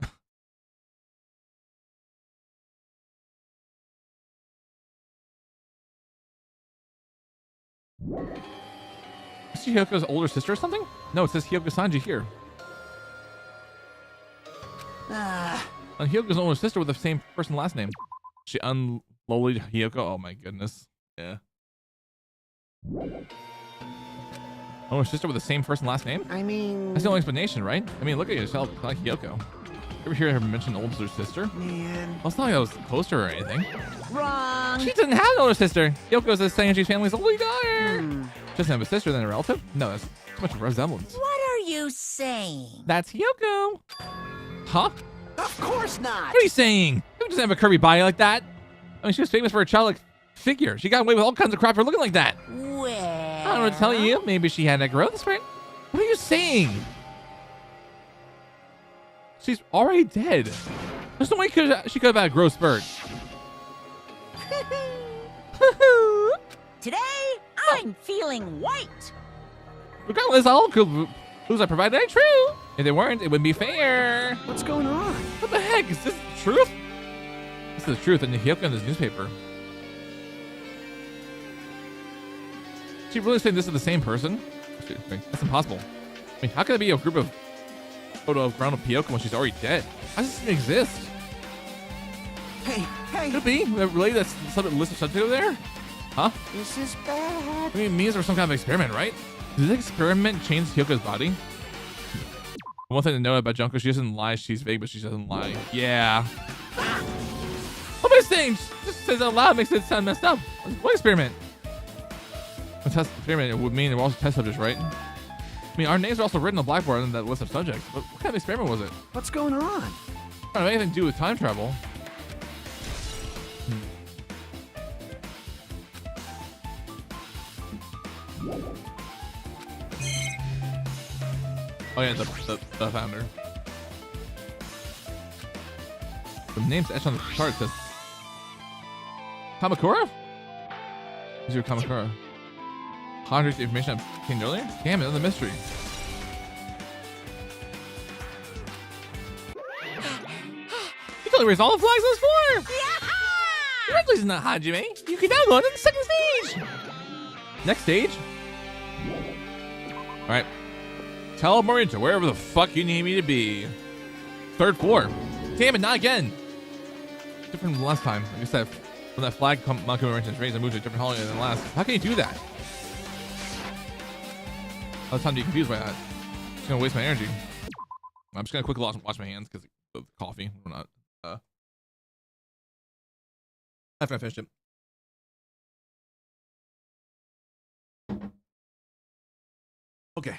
Is she Hiyoko's older sister or something? No, it says Hiyoko Sanji here. Hiyoko's older sister with the same first and last name. She unlowly Hiyoko. Oh my goodness. Yeah. Older sister with the same first and last name? I mean, That's the only explanation, right? I mean, look at yourself. It's not like Hiyoko. Ever hear her mention older sister? man. Well, it's not like I was close to her or anything. Wrong. She doesn't have an older sister. Hyoko's the Sanji's family's only daughter. She doesn't have a sister than a relative? No, that's too much resemblance. What are you saying? That's Hiyoko. Huh? Of course not. What are you saying? Who doesn't have a curvy body like that? I mean, she was famous for her childlike figure. She got away with all kinds of crap for looking like that. Well, I don't know what to tell you. Maybe she had a growth spurt. What are you saying? She's already dead. There's no way she could have had a growth spurt. Today, I'm feeling white. Regardless, all clues I provided are true. If they weren't, it wouldn't be fair. What's going on? What the heck? Is this the truth? This is the truth, and Hiyoko in this newspaper. She really saying this is the same person? That's impossible. I mean, how can it be a group of photo of ground of Hiyoko when she's already dead? How does this even exist? Hey, Could it be? Really? That's some list of subject over there? Huh? this is bad. I mean, it means there's some kind of experiment, right? Did this experiment change Hyoko's body? One thing to know about Junko, she doesn't lie. She's vague, but she doesn't lie. Yeah. What am I saying? She just says out loud, makes it sound messed up. What experiment? A test experiment, it would mean we're also test subjects, right? I mean, our names are also written on Blackboard in that list of subjects. But what kind of experiment was it? What's going on? I don't have anything to do with time travel. Oh yeah, the founder. The name's etched on the chart says Kamakura? Is your Kamakura? Hundreds of information I obtained earlier? Damn it, another mystery. You totally raised all the flags on this floor! Congratulations, not Hajime. You can now go on to the second stage! Next stage? Alright. Teleport to wherever the fuck you need me to be. Third floor. Damn it, not again. Different from last time. I guess that when that flag commemoration is raised, I moved to a different holiday than last. How can you do that? All the time to be confused by that. It's gonna waste my energy. I'm just gonna quickly wash my hands because of coffee. We're not. After I finished it. Okay.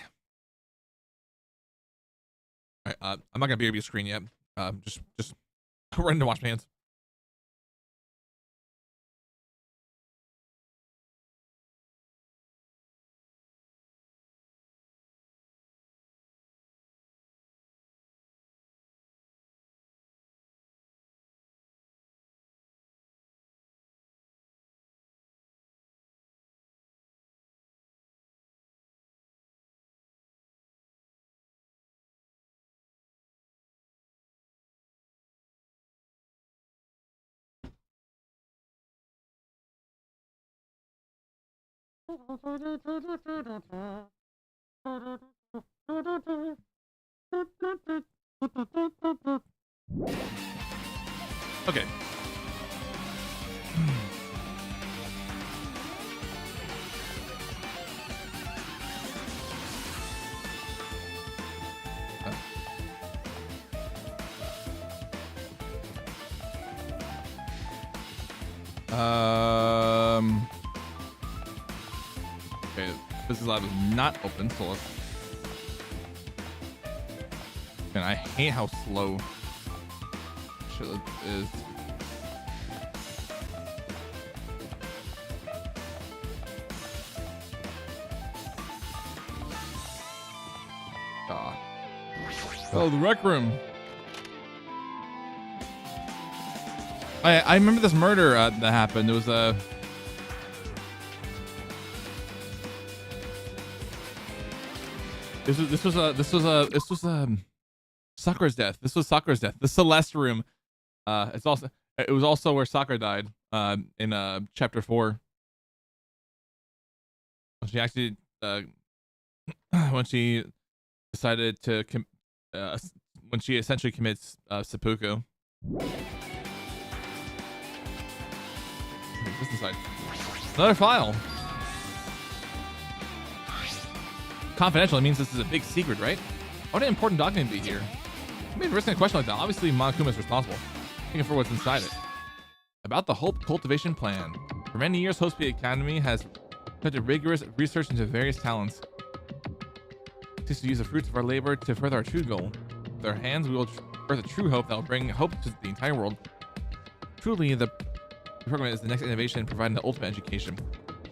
All right. I'm not gonna be able to screen yet. Just run to wash my hands. Okay. Okay, Business Lab is not open, so let's. Man, I hate how slow shit is. Ah. Oh, the rec room. I remember this murder that happened. It was This was Sakura's death. This was Sakura's death. The Celeste room. It was also where Sakura died. In chapter 4. She actually when she decided to when she essentially commits seppuku. What's inside? Another file. Confidential. It means this is a big secret, right? What an important document be here. I mean, risking a question like that. Obviously, Monokuma is responsible. Thinking for what's inside it. About the Hope Cultivation Plan. For many years, Hope Academy has conducted rigorous research into various talents. This is to use the fruits of our labor to further our true goal. With our hands, we will birth a true hope that will bring hope to the entire world. Truly, the program is the next innovation providing the ultimate education.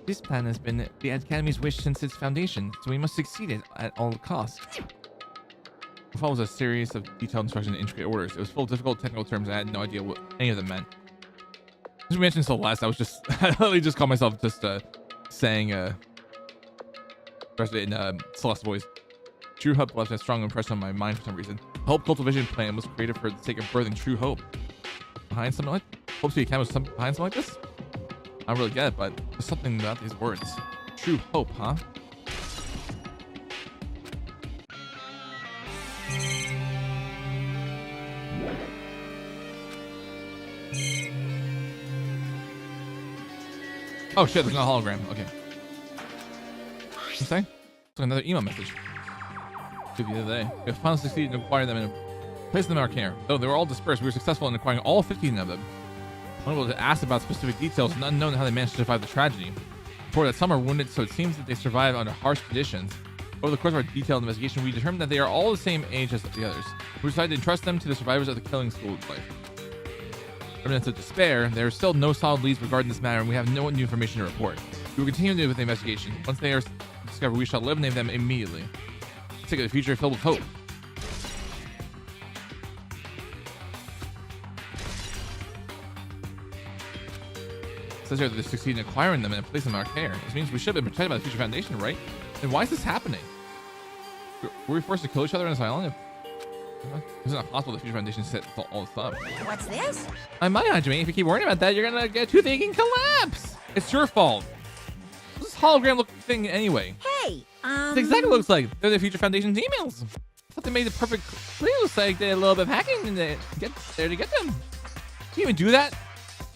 This plan has been the Academy's wish since its foundation, so we must succeed it at all costs. It follows a series of detailed instructions and intricate orders. It was full of difficult technical terms and I had no idea what any of them meant. As we mentioned Celeste, I literally just called myself just saying in Celeste voice. True hope left a strong impression on my mind for some reason. The Hope Cultivation Plan was created for the sake of birthing true hope. Behind something like Hope Academy was behind something like this? I don't really get it, but there's something about these words. True hope, huh? Oh shit, there's no hologram. Okay. What you saying? It's like another email message. The other day. We have finally succeeded in acquiring them and placing them in our care. Though they were all dispersed, we were successful in acquiring all 15 of them. Unable to ask about specific details and unknown how they managed to survive the tragedy. Before that, some are wounded, so it seems that they survived under harsh conditions. Over the course of our detailed investigation, we determined that they are all the same age as the others. We decided to entrust them to the survivors of the killing school life. Remnants of despair, there are still no solid leads regarding this matter, and we have no new information to report. We will continue with the investigation. Once they are discovered, we shall eliminate them immediately. Let's take a future filled with hope. It says here that they succeed in acquiring them and placing them in our care. This means we should have been protected by the Future Foundation, right? Then why is this happening? Were we forced to kill each other on this island? It's not possible the Future Foundation set all this up. What's this? I might, Hajime. If you keep worrying about that, you're gonna get toothache and collapse. It's your fault. What's this hologram looking thing anyway? Hey, It's exactly what it looks like. They're the Future Foundation's emails. I thought they made the perfect clear. Looks like they did a little bit of hacking and they get there to get them. Can you even do that?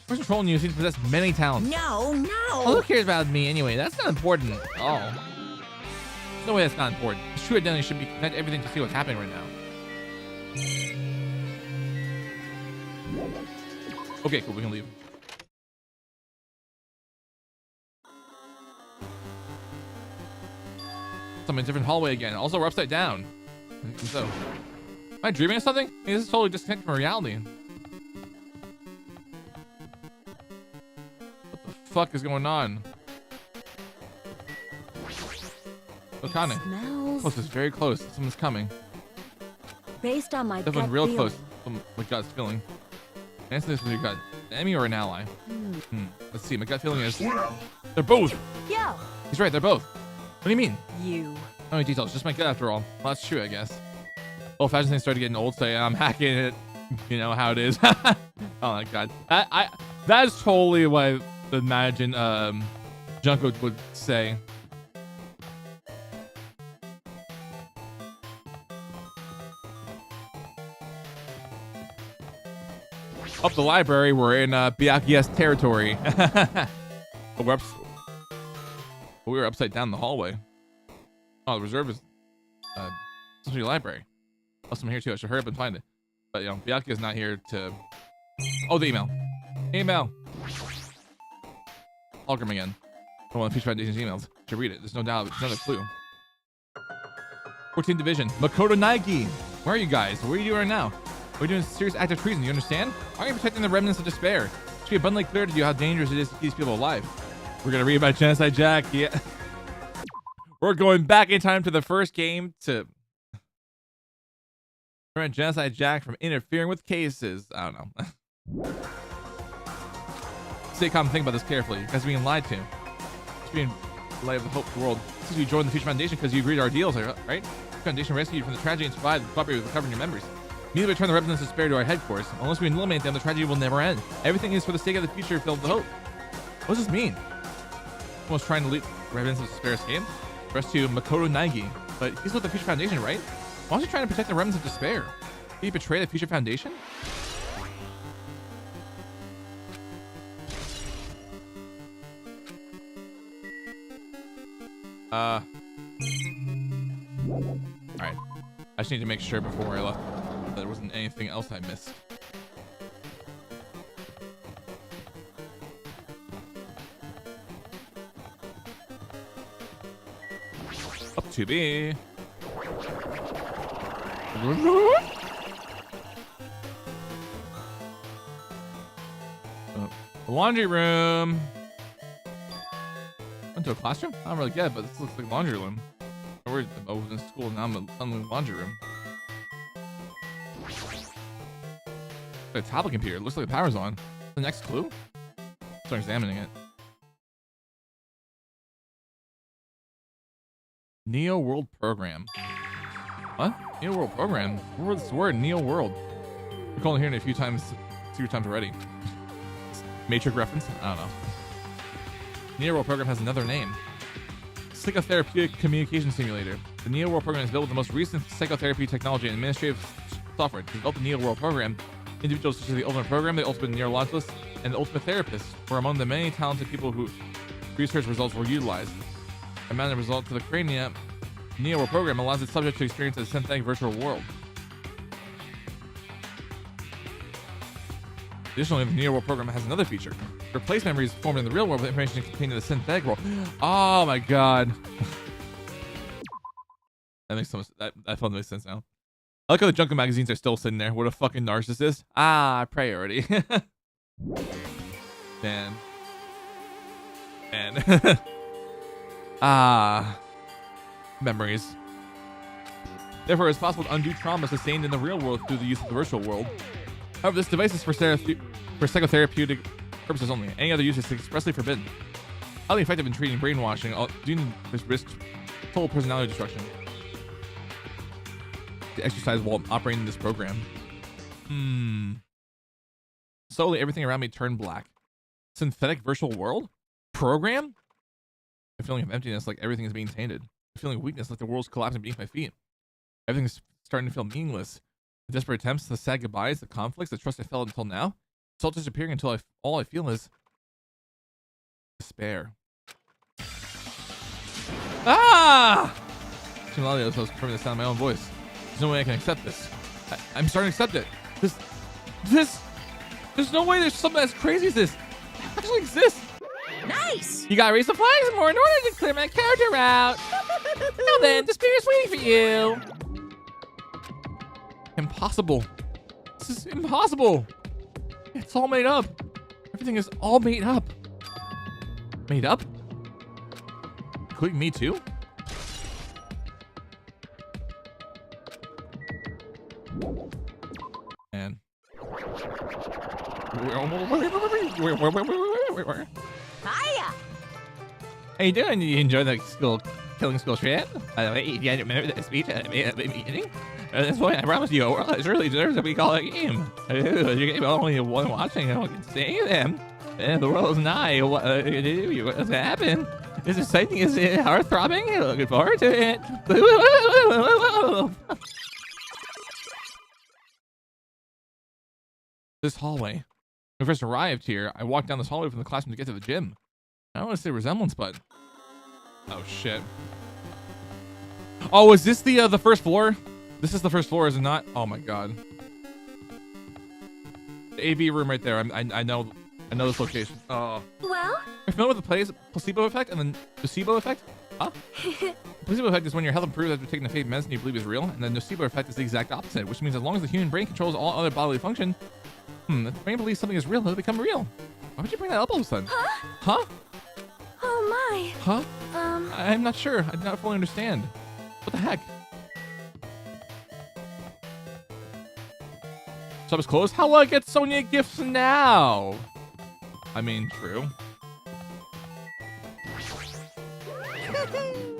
Who's controlling you seems to possess many talents. no. Well, who cares about me anyway? That's not important at all. No way that's not important. Its true identity should be connect everything to see what's happening right now. Okay, cool. We can leave. I'm in a different hallway again. Also, we're upside down. I think so. Am I dreaming of something? Hey, this is totally disconnected from reality. What the fuck is going on? Okane. Smells. Close. It's very close. Someone's coming. Based on my Definitely gut real feeling. close. My gut's feeling. Answer this with your gut. An enemy or an ally? Let's see. My gut feeling is they're both. Yo, He's right. They're both. What do you mean? you. No details. Just my gut after all. Well, that's true, I guess. Old-fashioned things started getting old, so yeah, I'm hacking it. You know how it is. Oh my god. That's totally what I imagine Junko would say. Up the library, we're in Byakuya's territory. We were upside down the hallway. Oh, the reserve is essentially a library. Plus, I'm here too. I should hurry up and find it. But you know, Byakuya's not here to. Oh, the email. Email. Hologram again. One of the Future Foundation's emails. Should read it. There's no doubt. It's another clue. 14th Division. Makoto Naiki. Where are you guys? What are you doing right now? We're doing serious act of treason. You understand? Why are you protecting the remnants of despair? It should be abundantly clear to you how dangerous it is to keep these people alive. We're gonna read about Genocide Jack. Yeah. We're going back in time to the first game to prevent Genocide Jack from interfering with cases. I don't know. Stay calm and think about this carefully. You guys are being lied to. It's being light of the hope world. Since you joined the Future Foundation because you agreed to our deals, right? The Foundation rescued you from the tragedy and survived and cooperated with recovering your members. Immediately return the residents of despair to our headquarters. Unless we eliminate them, the tragedy will never end. Everything is for the sake of the future filled with hope. What does this mean? Someone's trying to lead residents of despair escape? Rescue Makoto Naigi. But he's with the Future Foundation, right? Why was he trying to protect the remnants of despair? Did he betray the Future Foundation? Alright. I just need to make sure before I left that there wasn't anything else I missed. Up to be. The laundry room. Went to a classroom? I don't really get it, but this looks like a laundry room. I was in school, now I'm in the laundry room. A tablet computer. It looks like the power's on. The next clue? Start examining it. Neo World Program. What? Neo World Program? What's this word? Neo World. We're calling here in a few times already. Matrix reference? I don't know. Neo World Program has another name. Psychotherapeutic Communication Simulator. The Neo World Program is built with the most recent psychotherapy technology and administrative software. To develop the Neo World Program, individuals such as the Ultimate Program, the Ultimate Neurologist, and the Ultimate Therapist were among the many talented people who research results were utilized. A matter result to the Crania, Neo World Program allows its subject to experience a synthetic virtual world. Additionally, the Neo World Program has another feature. Replace memories formed in the real world with information contained in the synthetic world. Oh my god. That makes so much, that finally makes sense now. I like how the junk magazines are still sitting there. What a fucking narcissist. Ah, priority. Man. Ah. Memories. Therefore, it's possible to undo trauma sustained in the real world through the use of the virtual world. However, this device is for psychotherapeutic purposes only. Any other use is expressly forbidden. Highly effective in treating brainwashing, due to this risk total personality destruction. To exercise while operating this program. Slowly, everything around me turned black. Synthetic virtual world? Program? A feeling of emptiness, like everything is being tainted. A feeling of weakness, like the world's collapsing beneath my feet. Everything's starting to feel meaningless. The desperate attempts, the sad goodbyes, the conflicts, the trust I felt until now. It's all disappearing until all I feel is despair. Ah! I was confirming the sound of my own voice. There's no way I can accept this. I'm starting to accept it. There's no way there's something as crazy as this actually exists. Nice! You gotta raise the flags more in order to clear my character route. Now then, despair is waiting for you. Impossible. This is impossible. It's all made up. Everything is all made up. Made up? Including me too? Man. Hiya! How you doing? You enjoy the killing school shit? By the way, you remember that speech at the beginning? At this point, I promise you, a world that really deserves what we call a game. Your game only one watching, no one can say them. And the world is nigh. What's gonna happen? This exciting, is it heart-throbbing? Looking forward to it. This hallway. When I first arrived here, I walked down this hallway from the classroom to get to the gym. I don't want to say resemblance, but... Oh, shit. Oh, is this the first floor? This is the first floor, is it not? Oh, my God. The AV room right there. I know this location. Oh. Well? You're familiar with the placebo effect and the nocebo effect? Huh? Placebo effect is when your health improves after taking a fake medicine you believe is real, and the nocebo effect is the exact opposite, which means as long as the human brain controls all other bodily function, if the brain believes something is real, it'll become real. Why would you bring that up all of a sudden? Huh? Huh? Oh my. Huh? I'm not sure. I do not fully understand. What the heck? Shop is closed? How will I get Sonia gifts now? I mean, true.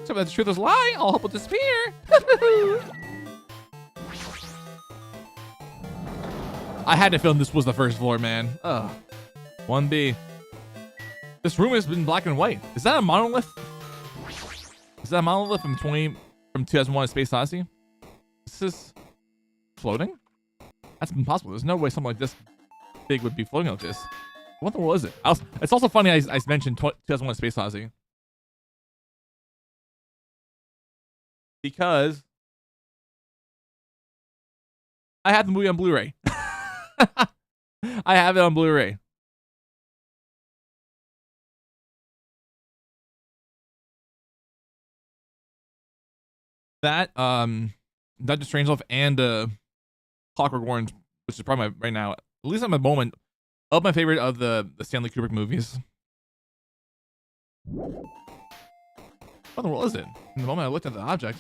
So if the truth is a lie, all hope will disappear. I had to film this was the first floor, man. Ugh. 1B. This room has been black and white. Is that a monolith? Is that a monolith from 2001: A Space Odyssey? Is this floating? That's impossible. There's no way something like this big would be floating like this. What the world is it? It's also funny I mentioned 2001: A Space Odyssey because I have the movie on Blu-ray. I have it on Blu-ray. That Doctor Strangelove and Clockwork Orange, which is probably right now, at least at my moment, of my favorite of the Stanley Kubrick movies. What in the world is it? In the moment I looked at the object.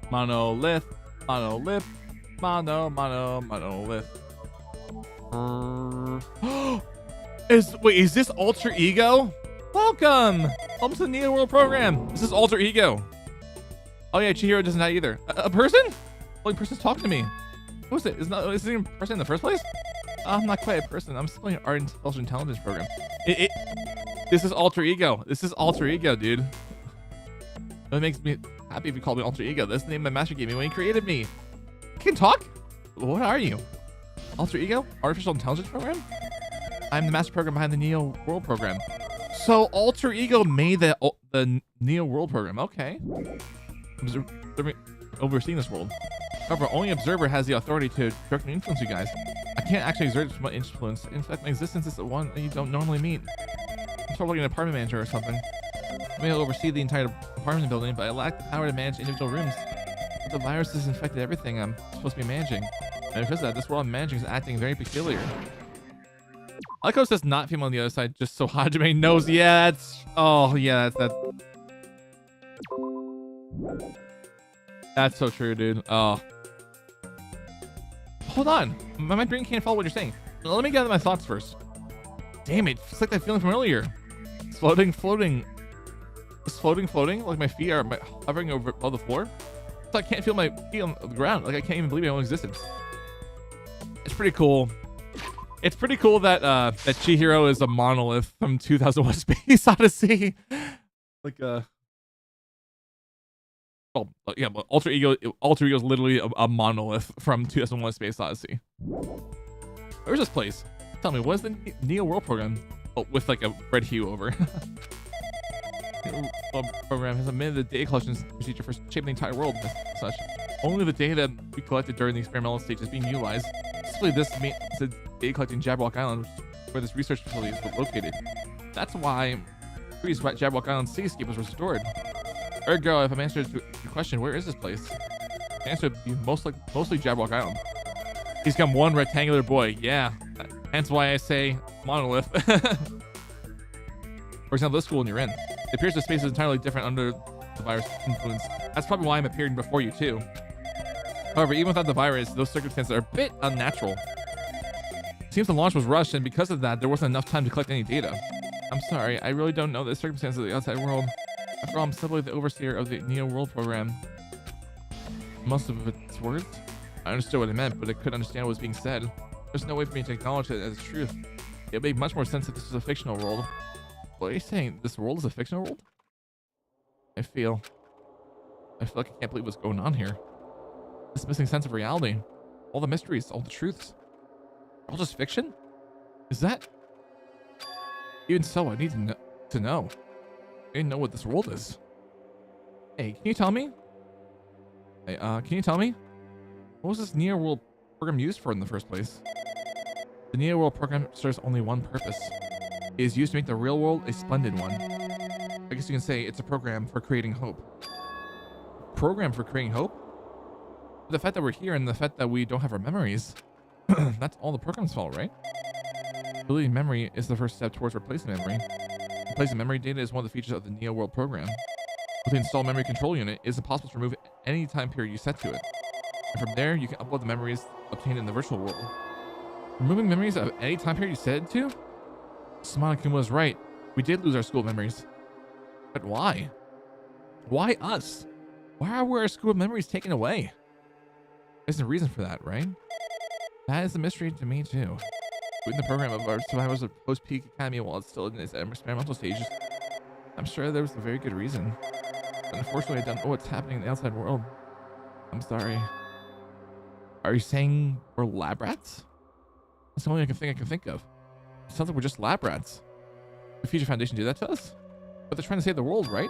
Monolith, monolith, monolith. Is this alter ego? Welcome to the Neo World program. This is alter ego. Oh yeah, Chihiro doesn't die either. A person? Only person's talking to me. Who is it? Is it even a person in the first place? I'm not quite a person. I'm still in art and social intelligence program. This is alter ego. This is alter ego, dude. It makes me happy if you call me alter ego. That's the name my master gave me when he created me. I can talk? What are you? Alter ego? Artificial intelligence program? I'm the master program behind the Neo World program. So alter ego made the Neo World program. Okay. Overseeing this world. However, only observer has the authority to directly influence you guys. I can't actually exert much influence. In fact, my existence is the one that you don't normally meet. I'm sort of like an apartment manager or something. I may oversee the entire apartment building, but I lack the power to manage individual rooms. But the virus has infected everything I'm supposed to be managing. And because of that, this world I'm managing is acting very peculiar. I like how it says not female on the other side, just so Hajime knows. Yeah, that's... Oh, yeah, that's that. That's so true, dude. Oh. Hold on. My brain can't follow what you're saying. Let me gather my thoughts first. Damn it. It's like that feeling from earlier. It's floating. It's floating. Like my feet are hovering over the floor. So I can't feel my feet on the ground. Like I can't even believe my own existence. It's pretty cool. It's pretty cool that that Chihiro is a monolith from 2001: Space Odyssey. Like oh yeah, but alter ego is literally a monolith from 2001: Space Odyssey. Where's this place? Tell me, what is the Neo World program? Oh, with like a red hue over. Program has amended the data collection procedure for shaping the entire world as such. Only the data we collected during the experimental stage is being utilized. Specifically, this the data collecting Jabberwock Island, where this research facility is located. That's why previous Jabberwock Island cityscape was restored. Ergo, if I'm answering your question, where is this place? The answer would be mostly Jabberwock Island. He's become one rectangular boy. Yeah, hence why I say monolith. For example, this school you're in. It appears the space is entirely different under the virus influence. That's probably why I'm appearing before you too. However, even without the virus, those circumstances are a bit unnatural. It seems the launch was rushed, and because of that, there wasn't enough time to collect any data. I'm sorry, I really don't know the circumstances of the outside world. After all, I'm simply the overseer of the Neo World program. Most of its words? I understood what it meant, but I couldn't understand what was being said. There's no way for me to acknowledge it as truth. It would make much more sense if this was a fictional world. What are you saying? This world is a fictional world? I feel like I can't believe what's going on here. This missing sense of reality. All the mysteries, all the truths. All just fiction? Is that? Even so, I need to know. I need to know what this world is. Hey, can you tell me? Hey, can you tell me? What was this Neo World program used for in the first place? The Neo World program serves only one purpose. It is used to make the real world a splendid one. I guess you can say it's a program for creating hope. Program for creating hope? The fact that we're here and the fact that we don't have our memories, that's all the program's fault, right? Deleting memory is the first step towards replacing memory. Replacing memory data is one of the features of the Neo World program. With the installed memory control unit, it is possible to remove any time period you set to it. And from there, you can upload the memories obtained in the virtual world. Removing memories of any time period you set it to? Monokuma was right. We did lose our school memories. But why? Why us? Why were our school memories taken away? There's a reason for that, right? That is a mystery to me too. In the program of our survivors of post-peak academy while it's still in its experimental stages, I'm sure there was a very good reason. But unfortunately, I don't know what's happening in the outside world. I'm sorry. Are you saying we're lab rats? That's the only thing I can think of. It sounds like we're just lab rats. Did Future Foundation do that to us? But they're trying to save the world, right?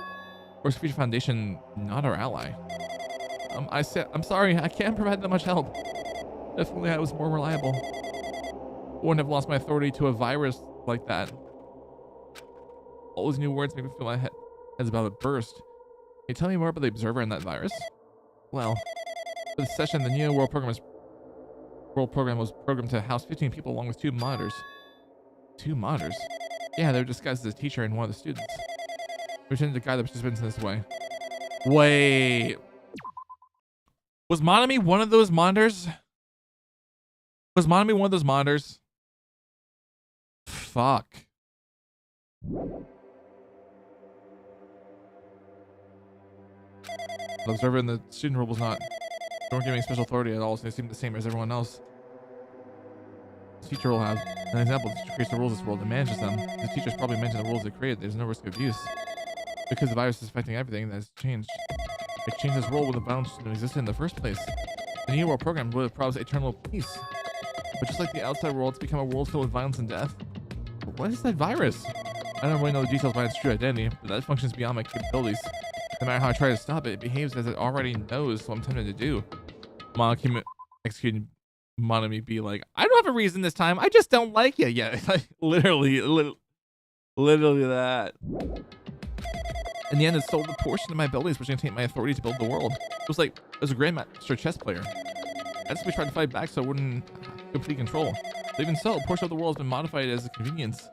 Or is Future Foundation not our ally? I'm sorry, I can't provide that much help. If only I was more reliable. I wouldn't have lost my authority to a virus like that. All those new words make me feel my head's about to burst. Can you tell me more about the observer and that virus? Well, for this session, the Neo World program was programmed to house 15 people along with 2 monitors. 2 monitors? Yeah, they were disguised as a teacher and one of the students. We intended to guide the participants in this way. Wait. Was Monami one of those monitors? Was Monami one of those monitors? Fuck. The observer in the student role was not. They weren't giving special authority at all, so they seemed the same as everyone else. The teacher will have an example. The teacher creates the rules of this world and manages them. The teachers probably mentioned the rules they created. There's no risk of abuse. Because the virus is affecting everything that has changed. It changed this world when the violence didn't exist in the first place. The New World program would have promised eternal peace. But just like the outside world, it's become a world filled with violence and death. But what is that virus? I don't really know the details behind its true identity, but that functions beyond my capabilities. No matter how I try to stop it, it behaves as it already knows what I'm tempted to do. Monokuma executing Monami be like, I don't have a reason this time. I just don't like you. Yeah, literally that. In the end, it stole the portion of my abilities which contained my authority to build the world. It was like I was a grandmaster chess player. As we tried to fight back so it wouldn't complete control. But even so, a portion of the world has been modified as a convenience.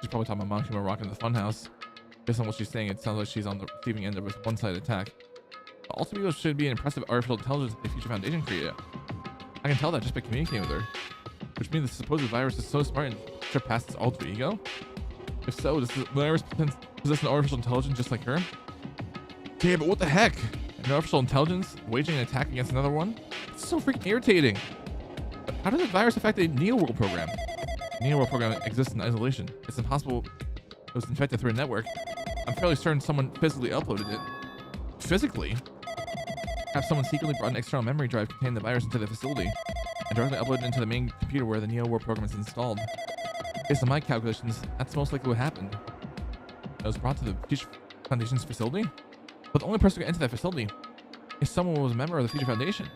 She's probably talking about Monokuma rocking the funhouse. Based on what she's saying, it sounds like she's on the receiving end of a one-sided attack. Also, people should be an impressive artificial intelligence that the Future Foundation created. I can tell that just by communicating with her. Which means the supposed virus is so smart and surpasses its alter ego? If so, does the virus possess an artificial intelligence just like her? Okay, but what the heck? An artificial intelligence waging an attack against another one? It's so freaking irritating. But how does the virus affect the Neo World program? The Neo World program exists in isolation. It's impossible it was infected through a network. I'm fairly certain someone physically uploaded it. Physically? Perhaps someone secretly brought an external memory drive containing the virus into the facility and directly uploaded it into the main computer where the Neo World program is installed. Based on my calculations, that's most likely what happened. It was brought to the Future Foundation's facility? But the only person who could enter that facility is someone who was a member of the Future Foundation.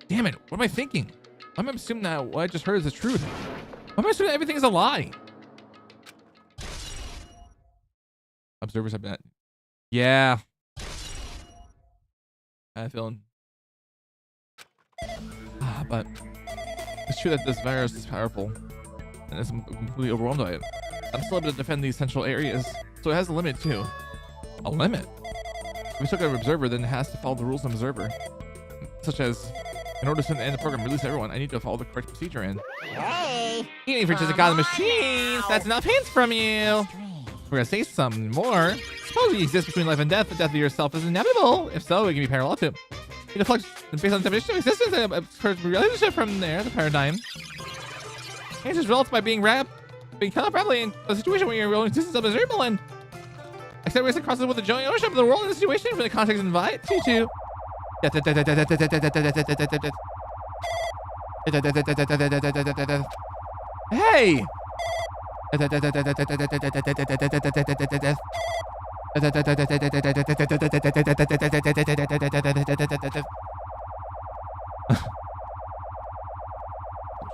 Damn it, what am I thinking? I'm assuming that what I just heard is the truth. Why am I assuming everything is a lie? Observers have been... Yeah. I have a feeling. But it's true that this virus is powerful. And it's completely overwhelmed by it. I'm still able to defend these central areas. So it has a limit too. A limit? If we took an observer, then it has to follow the rules of observer. Such as, in order to end the program, release everyone, I need to follow the correct procedure and... Hey! Eating for just a god of machines! That's enough hints from you! We're gonna say something more. Suppose you exist between life and death. The death of yourself is inevitable. If so, it can be parallel to. It deflects based on the definition of existence and a relationship from there, the paradigm. It just results by being cut off rapidly in a situation where your own existence is observable and except race crosses with the joint ownership of the world in the situation for the context invite to. Hey!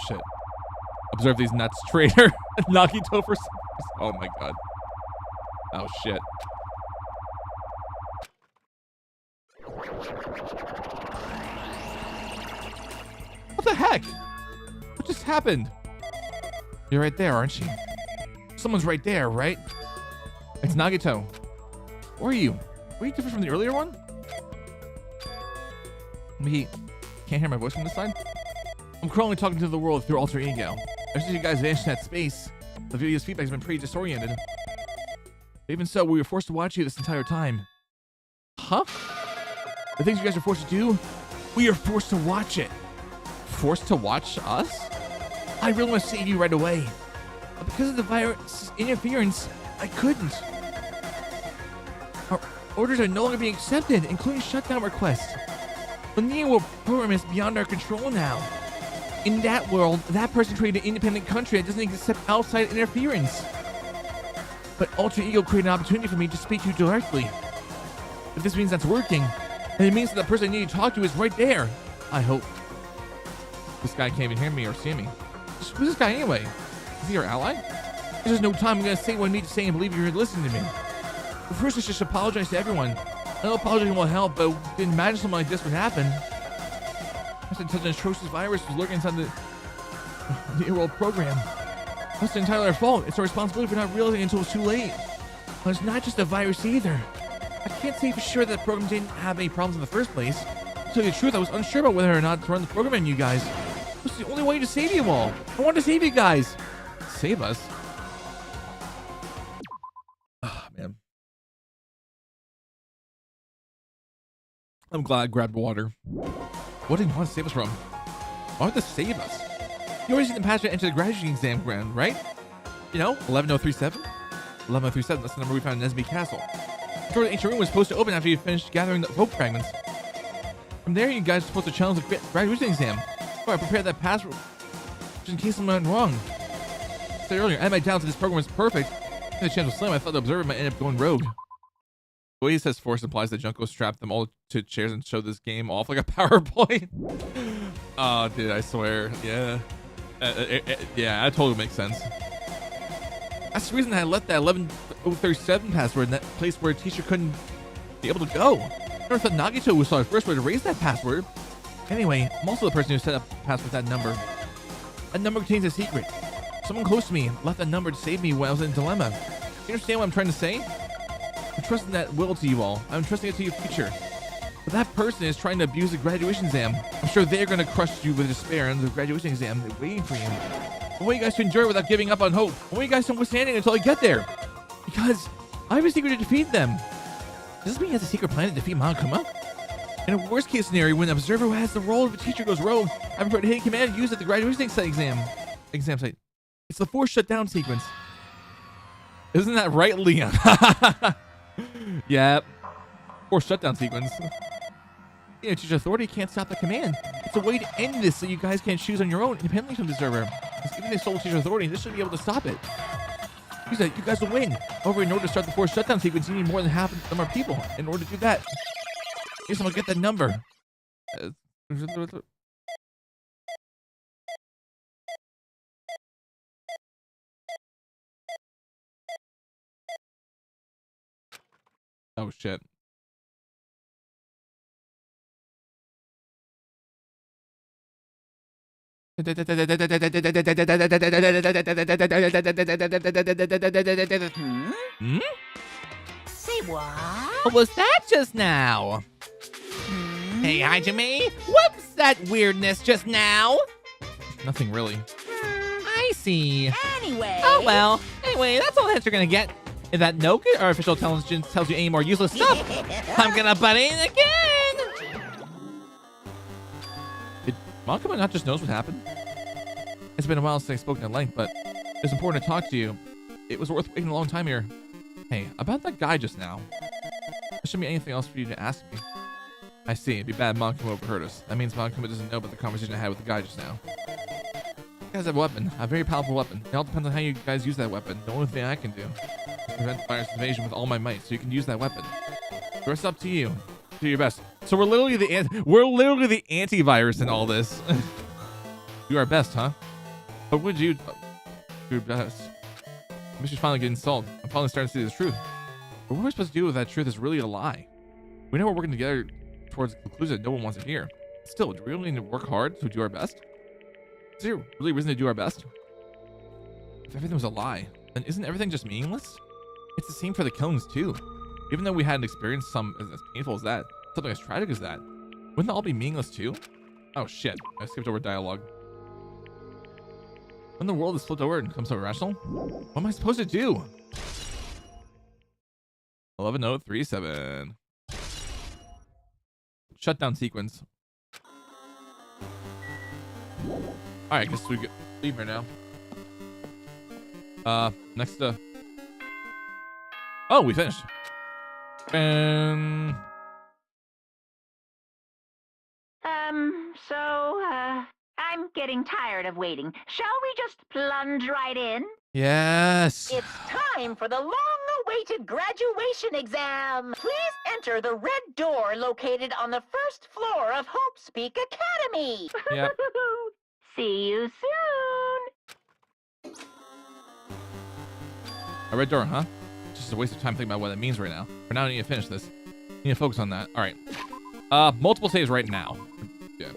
Shit. Observe these nuts, traitor. Nagito for some reason. Oh my god. Oh shit. What the heck? What just happened? You're right there, aren't you? Someone's right there, right? It's Nagito. Who are you? Were you different from the earlier one? Me. Can't hear my voice from this side? I'm currently talking to the world through alter ego. Ever since you guys vanished in that space, The video's feedback has been pretty disoriented. Even so, we were forced to watch you this entire time. Huh? The things you guys are forced to do, we are forced to watch it. Forced to watch us? I really want to save you right away. But because of the virus interference, I couldn't. Our orders are no longer being accepted, including shutdown requests. The new world program is beyond our control now. In that world, that person created an independent country that doesn't accept outside interference. But Alter Ego created an opportunity for me to speak to you directly. If this means that's working, then it means that the person I need to talk to is right there. I hope. This guy can't even hear me or see me. Who's this guy anyway? Is he your ally? There's no time. I'm going to say what I need to say and believe you're listening to me. But first, let's just apologize to everyone. I know apologizing won't help, but didn't imagine something like this would happen. Such an atrocious virus was lurking inside the world program. That's entirely our fault. It's our responsibility for not realizing it until it's too late. But it's not just a virus either. I can't say for sure that the program didn't have any problems in the first place. To tell you the truth, I was unsure about whether or not to run the program on you guys. This is the only way to save you all. I want to save you guys. Save us? Ah, man. I'm glad I grabbed water. What did you want to save us from? Why would this save us? You already seen the password to enter the graduating exam ground, right? You know, 11037? 11037, that's the number we found in Nesby Castle. The door to the ancient room was supposed to open after you finished gathering the rope fragments. From there, you guys are supposed to challenge the graduation exam. Oh, I prepared that password just in case something went wrong. I said earlier, I had my doubts that this program was perfect. The chance was slim. I thought the observer might end up going rogue. The way he says force implies that Junko strapped them all to chairs and showed this game off like a PowerPoint. Oh, dude, I swear. Yeah. Yeah, that totally makes sense. That's the reason I left that 11037 password in that place where a teacher couldn't be able to go. I never thought Nagito was the first way to raise that password. Anyway, I'm also the person who set up the password with that number. That number contains a secret. Someone close to me left that number to save me when I was in a dilemma. You understand what I'm trying to say? I'm trusting that will to you all. I'm trusting it to your future. But that person is trying to abuse the graduation exam. I'm sure they're going to crush you with despair in the graduation exam. They're waiting for you. I want you guys to endure without giving up on hope. I want you guys to withstand it until I get there. Because I have a secret to defeat them. Does this mean he has a secret plan to defeat Monokuma? In a worst case scenario, when an observer who has the role of a teacher goes rogue, I've prepared a hidden command to use at the graduation exam site. It's the forced shutdown sequence. Isn't that right, Leon? Yep. Forced shutdown sequence. You know, teacher authority can't stop the command. It's a way to end this so you guys can choose on your own independently from the observer. Even if they stole teacher authority, this should be able to stop it. You said you guys will win. However, in order to start the forced shutdown sequence, you need more than half of them are people. In order to do that, here's someone get that number. Oh, shit. Hmm? Say what? What was that just now? Hmm? Hey, Hajime, what's that weirdness just now? Nothing really. I see. Anyway. Oh well. Anyway, that's all that you're gonna get. If that no good artificial intelligence tells you any more useless stuff, I'm gonna butt in again. Did Monokuma not just knows what happened? It's been a while since I've spoken at length, but it's important to talk to you. It was worth waiting a long time here. Hey, about that guy just now. There shouldn't be anything else for you to ask me. I see. It'd be bad Monokuma overheard us. That means Monokuma doesn't know about the conversation I had with the guy just now. You guys have a weapon. A very powerful weapon. It all depends on how you guys use that weapon. The only thing I can do is prevent the virus invasion with all my might, so you can use that weapon. The rest up to you. Do your best. So we're literally the antivirus in all this. Do our best, huh? What would you do your best? The mission's finally getting solved. I'm finally starting to see the truth. But what are we supposed to do if that truth is really a lie? We know we're working together towards a conclusion that no one wants to hear. Still, do we really need to work hard to do our best? Is there really reason to do our best? If everything was a lie, then isn't everything just meaningless? It's the same for the killings too. Even though we hadn't experienced some as painful as that, something as tragic as that, wouldn't that all be meaningless too? Oh shit, I skipped over dialogue. When the world is flipped over and becomes so irrational, what am I supposed to do? 11037. Shutdown sequence. Alright, guess we leave her now. Next oh, we finished. And I'm getting tired of waiting. Shall we just plunge right in? yes. It's time for the long-awaited graduation exam. Please enter the red door located on the first floor of Hope Speak Academy. Yep. See you soon. A red door, huh? Just a waste of time thinking about what that means right now. For now, I need to finish this. I need to focus on that. All right. Multiple saves right now. Yeah.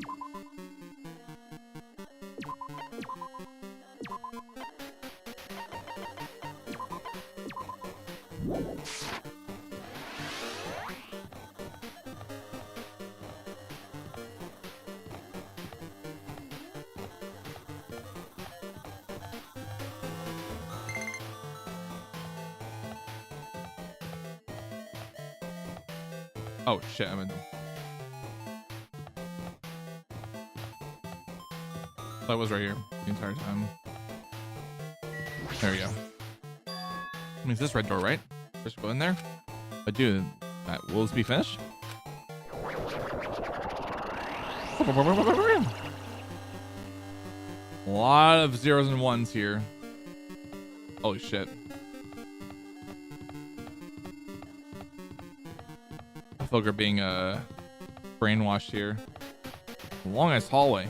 Oh shit, I'm in. That was right here the entire time. There we go. I mean, it's this red door, right? Just go in there. But dude, will this be finished? A lot of zeros and ones here. Holy shit. I feel like we're being brainwashed here. Long ass hallway.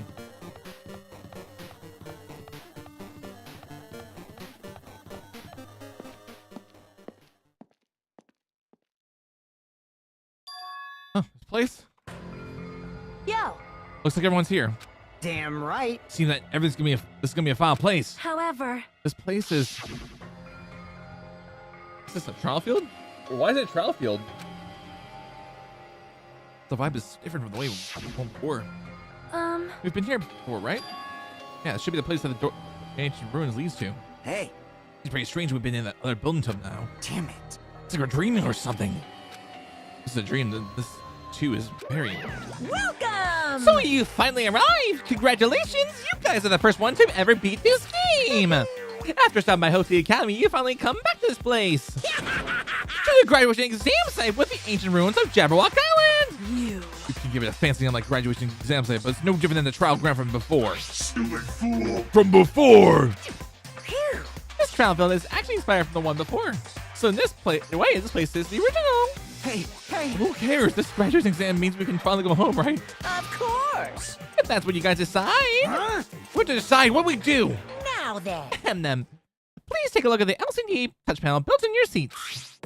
Huh, this place? Yo. Looks like everyone's here. Damn right. Seems that everything's gonna be this is gonna be a final place. However, This place is this a trial field? Or why is it a trial field? The vibe is different from the way we've been before. We've been here before, right? Yeah, this should be the place that the door ancient ruins leads to. Hey, It's pretty strange we've been in that other building till now. damn it. It's like we're dreaming or something. This is a dream. This too is very. Welcome. So you finally arrived. Congratulations. You guys are the first one to ever beat this game. After stopping by Hope the Academy, you finally come back to this place. To the graduation exam site with the ancient ruins of Jabberwock Island. you. You can give it a fancy name like graduation exam site, but it's no different than the trial ground from before. From before. Phew. This trial field is actually inspired from the one before. So in this place, this place is the original. Hey. Who cares? This graduation exam means we can finally go home, right? Of course. If that's what you guys decide. What to decide? What we do? Now then. Them. Please take a look at the LCD touch panel built in your seats.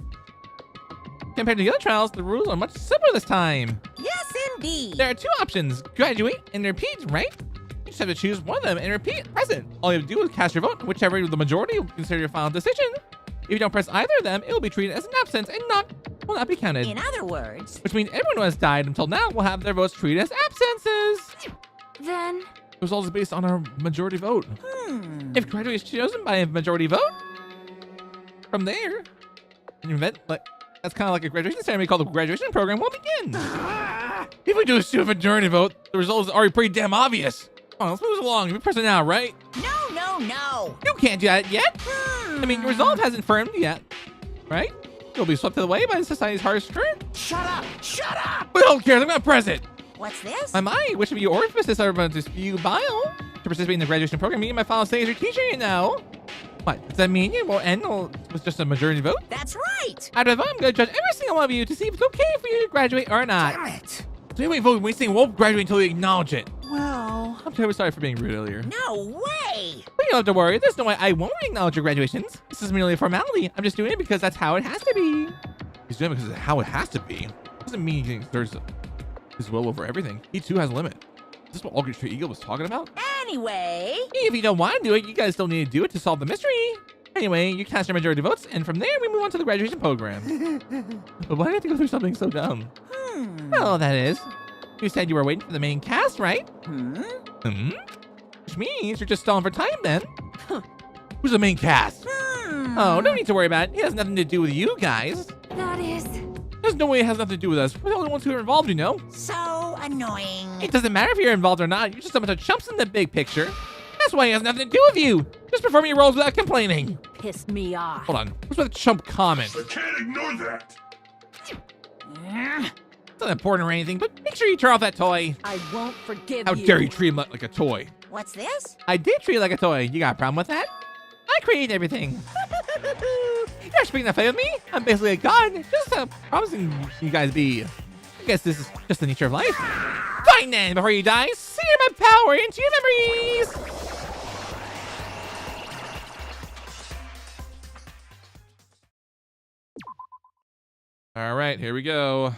Compared to the other trials, the rules are much simpler this time. Yes, indeed. There are two options, graduate and repeat, right? You just have to choose one of them and repeat present. All you have to do is cast your vote, whichever the majority will consider your final decision. If you don't press either of them, it will be treated as an absence and will not be counted. In other words, Which means everyone who has died until now will have their votes treated as absences. Then, It was all based on our majority vote. If graduate is chosen by a majority vote, from there, an event like that's kind of like a graduation ceremony called the graduation program will begin. If we do a stupid majority vote, the result is already pretty damn obvious. Come on, let's move along. We press it now, right? no. You can't do that yet. I mean, your resolve hasn't firmed yet, right? You'll be swept away by society's hardest current. Shut up. We don't care. I'm gonna press it. What's this? Which of you orifices are about to spew bile to participate in the graduation program? Me and my final say as your teacher, you know. What, does that mean you will end with just a majority vote? That's right. Out of the vote, I'm going to judge every single one of you to see if it's okay for you to graduate or not. Damn it. So anyway, vote. We saying won't graduate until we acknowledge it. Well, I'm terribly sorry for being rude earlier. no way. But you don't have to worry. There's no way I won't acknowledge your graduations. This is merely a formality. I'm just doing it because that's how it has to be. He's doing it because of how it has to be. Doesn't mean he exerts his will over everything. He too has a limit. Is this what All Great Tree Eagle was talking about? Anyway, If you don't want to do it, you guys still need to do it to solve the mystery. Anyway, you cast your majority votes, and from there we move on to the graduation program. But why do I have to go through something so dumb? Well, that is. You said you were waiting for the main cast, right? Which means you're just stalling for time then. Who's the main cast? Oh, no need to worry about it. It has nothing to do with you guys. That is There's no way it has nothing to do with us. We're the only ones who are involved, you know? So annoying. It doesn't matter if you're involved or not. You're just a bunch of chumps in the big picture. That's why it has nothing to do with you. Just perform your roles without complaining. pissed me off. Hold on. What's with the chump comment? I can't ignore that. It's not important or anything, but make sure you turn off that toy. I won't forgive How you. dare you treat him like a toy? What's this? I did treat it like a toy. You got a problem with that? I created everything. You're speaking that with me? I'm basically a god. Just promising you guys be. I guess this is just the nature of life. Fine then, before you die, sear my power into your memories. All right, here we go.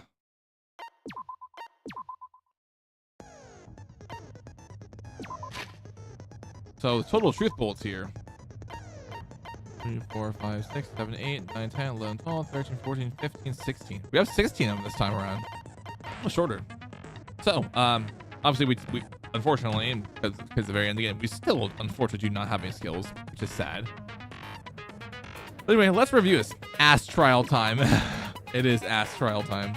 So the total truth bullets here. 3, 4, 5, 6, 7, 8, 9, 10, 11, 12, 13, 14, 15, 16. We have 16 of them this time around. A little shorter. So, obviously we unfortunately, because at the very end of the game, we still unfortunately do not have any skills, which is sad. But anyway, let's review this. Ass trial time. It is ass trial time.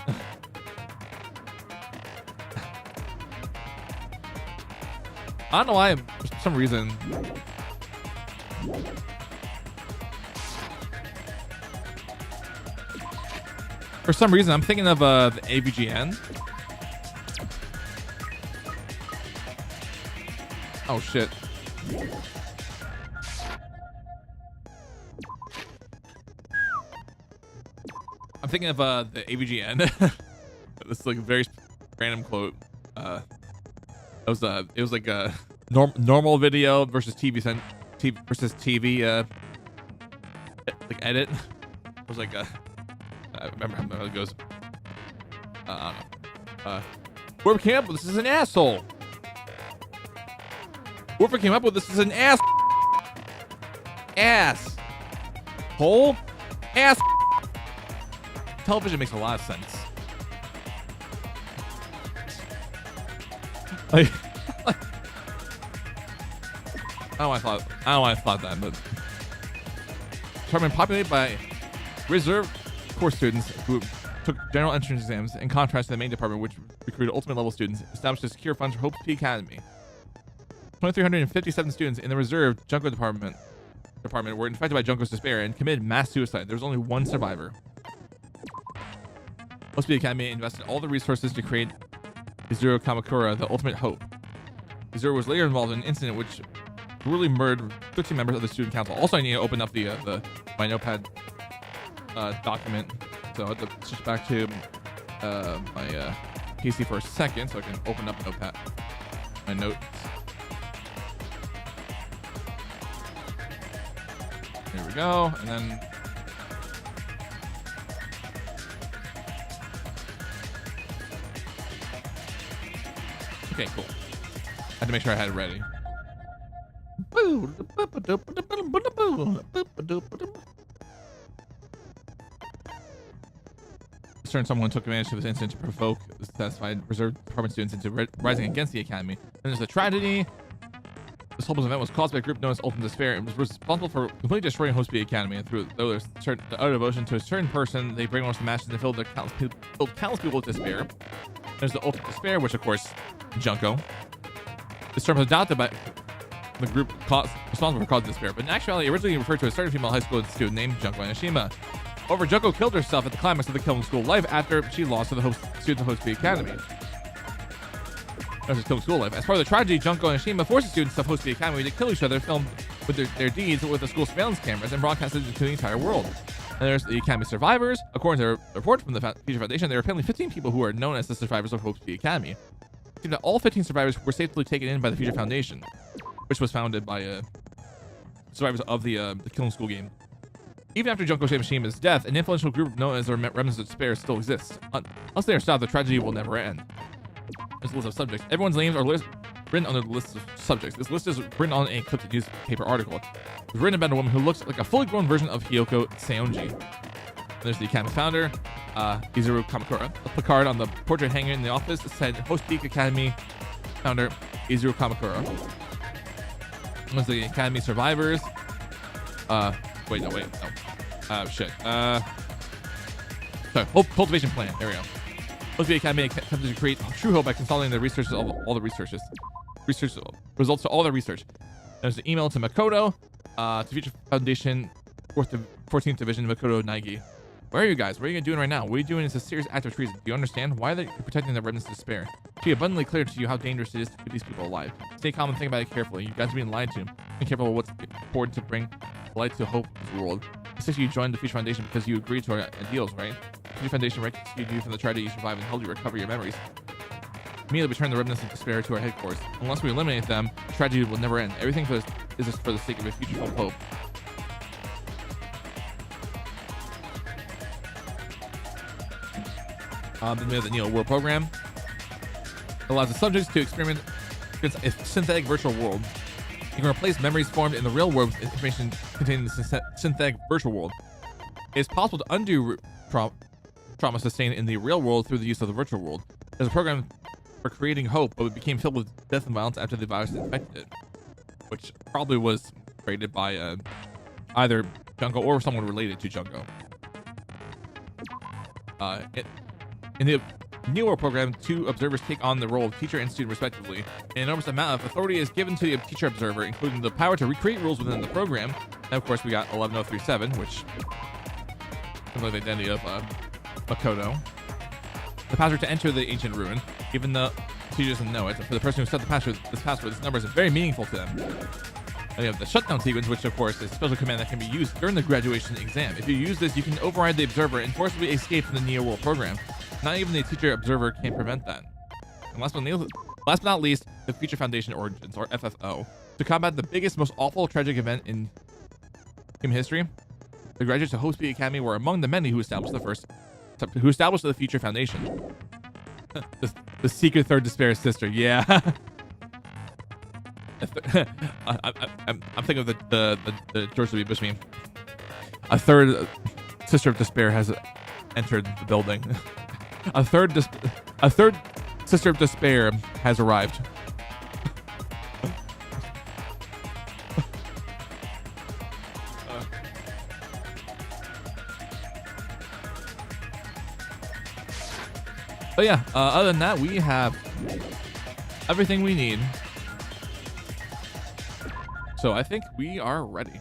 I don't know why, for some reason. For some reason, I'm thinking of the AVGN. Oh shit. I'm thinking of the AVGN. This is like a very random quote. It was like a normal video versus TV like edit. It was like I remember how it goes. I don't know. Whoever came up with this is an asshole. Whoever came up with this is an ass. Hole. Ass. Television makes a lot of sense. Like, I don't know why I thought that, but department populated by reserve course students who took general entrance exams, in contrast to the main department, which recruited ultimate level students, established a secure funds for Hope P Academy. 2,357 students in the reserve Junko department were infected by Junko's despair and committed mass suicide. There was only one survivor. Hope P Academy invested all the resources to create Izuru Kamakura, the ultimate hope. Izuru was later involved in an incident which brutally murdered 13 members of the student council. Also, I need to open up my notepad document, so I have to switch back to my PC for a second so I can open up notepad, my notes. There we go, and then okay, cool. I had to make sure I had it ready. Certain someone took advantage of this incident to provoke the satisfied reserve department students into rising against the academy. Then there's a tragedy. This hopeless event was caused by a group known as Ultimate Despair and was responsible for completely destroying Host B Academy. And through their utter devotion to a certain person, they brainwashed the masses and filled countless people with despair. There's the Ultimate Despair, which of course, Junko. This term was adopted by the group responsible for causing despair, but in actuality, originally referred to a certain female high school student named Junko Anashima. However, Junko killed herself at the climax of the Killing School life after she lost to the students of Host B Academy. Killing School life. As part of the tragedy, Junko and Ashima forced the students of Host B Academy to kill each other, filmed with their deeds with the school surveillance cameras, and broadcasted it to the entire world. And there's the Academy survivors. According to a report from the Future Foundation, there are apparently 15 people who are known as the survivors of Host B Academy. It seems that all 15 survivors were safely taken in by the Future Foundation, which was founded by survivors of the Killing School game. Even after Junko Shimashima's death, an influential group known as the Remnants of Despair still exists. Unless they are stopped, the tragedy will never end. There's a list of subjects. Everyone's names are written on the list of subjects. This list is written on a clipped newspaper article. It's written about a woman who looks like a fully grown version of Hiyoko Seonji. There's the Academy founder, Izuru Kamakura. A placard on the portrait hanging in the office said Host Peak Academy founder Izuru Kamakura. was the Academy survivors. Wait, no. Shit. Sorry, cultivation plan. There we go. SwaggBae Academy attempted to create true hope by consolidating the research of all the research results to all their research. There's an email to Makoto, to Future Foundation, 14th Division, Makoto Naigi. Where are you guys? What are you doing right now? What are you doing is a serious act of treason. Do you understand? Why are they protecting the remnants of despair? It should be abundantly clear to you how dangerous it is to keep these people alive. Stay calm and think about it carefully. You guys are being lied to. Be careful of what's important to bring light to hope to the world. Essentially, you joined the Future Foundation because you agreed to our ideals, right? The Future Foundation rescued you from the tragedy you survived and helped you recover your memories. Immediately return the remnants of despair to our headquarters. Unless we eliminate them, tragedy will never end. Everything is for the sake of a future full of hope. The Neo World program allows the subjects to experiment against a synthetic virtual world. You can replace memories formed in the real world with information contained in the synthetic virtual world. It is possible to undo trauma sustained in the real world through the use of the virtual world. There's a program for creating hope, but it became filled with death and violence after the virus infected it, which probably was created by either Junko or someone related to Junko. In the Neo World program, 2 observers take on the role of teacher and student respectively. An enormous amount of authority is given to the teacher observer, including the power to recreate rules within the program. And of course, we got 11037, which is like the identity of Makoto. The password to enter the ancient ruin, even though the teacher doesn't know it. For the person who set the password, this number is very meaningful to them. And we have the shutdown sequence, which of course is a special command that can be used during the graduation exam. If you use this, you can override the observer and forcibly escape from the Neo World program. Not even the teacher observer can prevent that. And last but not least, the Future Foundation Origins, or FFO. To combat the biggest, most awful, tragic event in human history, the graduates of SwaggBae Academy were among the many who established the Future Foundation. the secret third despair sister, yeah. I'm thinking of the George W. Bush meme. A third sister of despair has entered the building. A third sister of despair has arrived. But yeah, other than that, we have everything we need. So I think we are ready.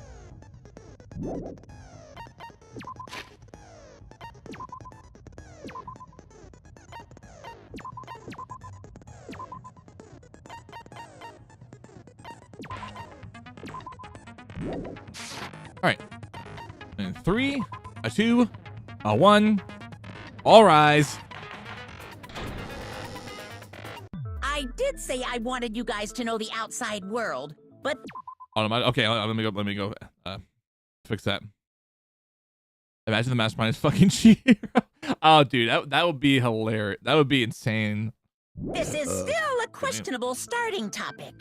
All right. And 3, a 2, a 1. All rise. I did say I wanted you guys to know the outside world, but Okay, let me go. Fix that. Imagine the mastermind is fucking Chihiro. Oh, dude, that would be hilarious. That would be insane. this is still a questionable starting topic.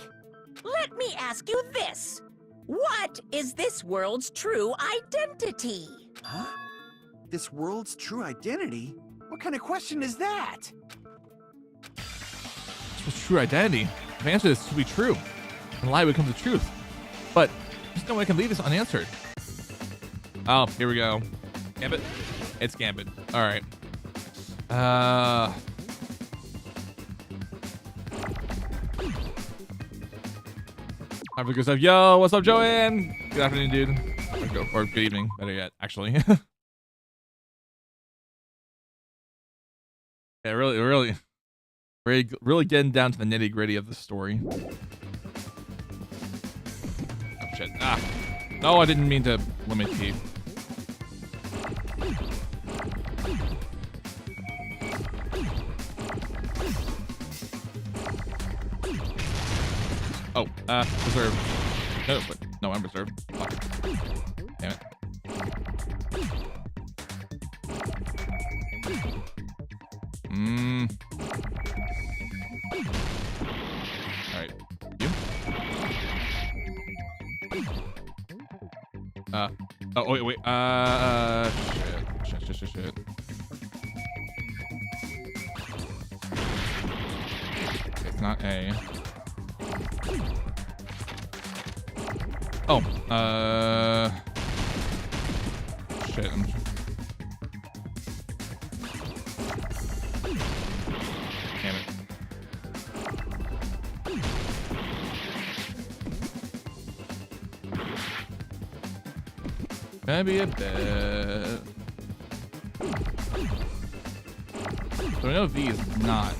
Let me ask you this. What is this world's true identity? Huh? This world's true identity? What kind of question is that? What's true identity? If I answer this to be true, and lie becomes the truth. But there's no way I can leave this unanswered. Oh, here we go. Gambit? It's Gambit. All right. Have a good stuff. Yo, what's up, Joanne? Good afternoon, dude. Or good evening, better yet, actually. Yeah, really getting down to the nitty gritty of the story. Oh shit! Ah, no, I didn't mean to limit Keith. Oh, reserve. No, I'm reserved. Fuck. Damn it. Alright. You? Oh, wait. Shit. It's not A. Oh, shit. Damn it. Maybe a bit. So I know V is not.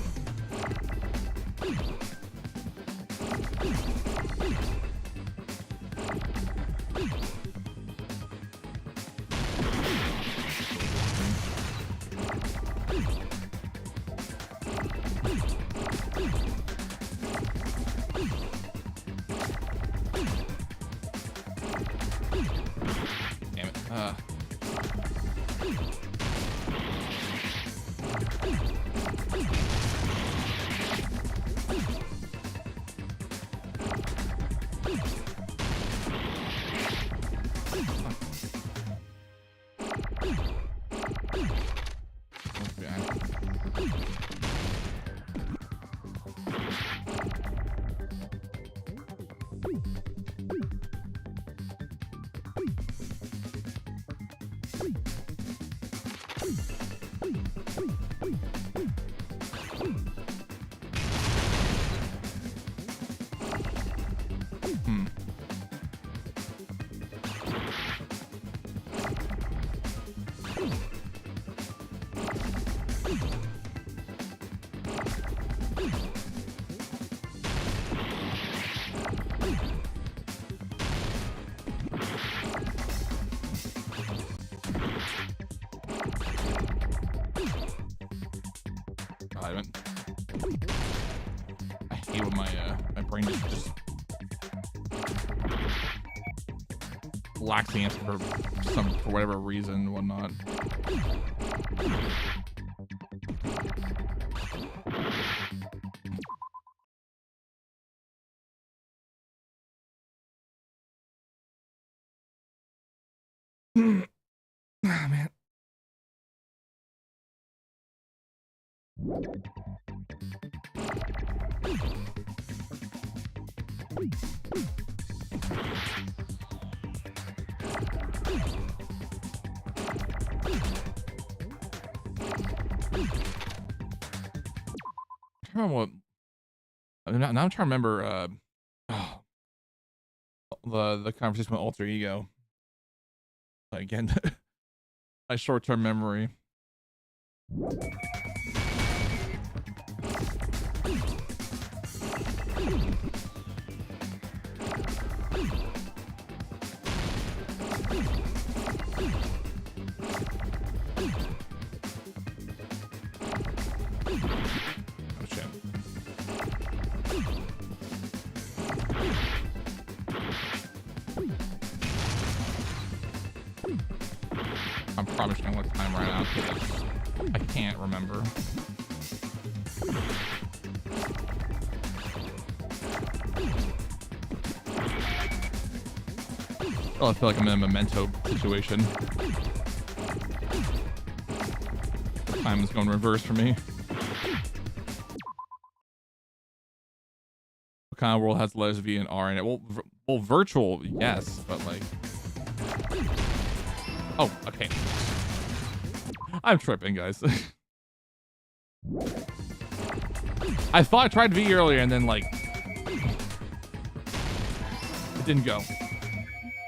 Damn it. I hate when my brain is just lacks the answer for whatever reason and whatnot. Ah, man. I remember what. Now I'm trying to remember the conversation with Alter Ego. Again, my short-term memory. Oh shit. I'm probably just gonna let time right out because I can't remember. Oh, I feel like I'm in a memento situation. The time is going reverse for me. What kind of world has letters V and R in it? Well, virtual, yes, but like. Oh, okay. I'm tripping, guys. I thought I tried V earlier and then like it didn't go.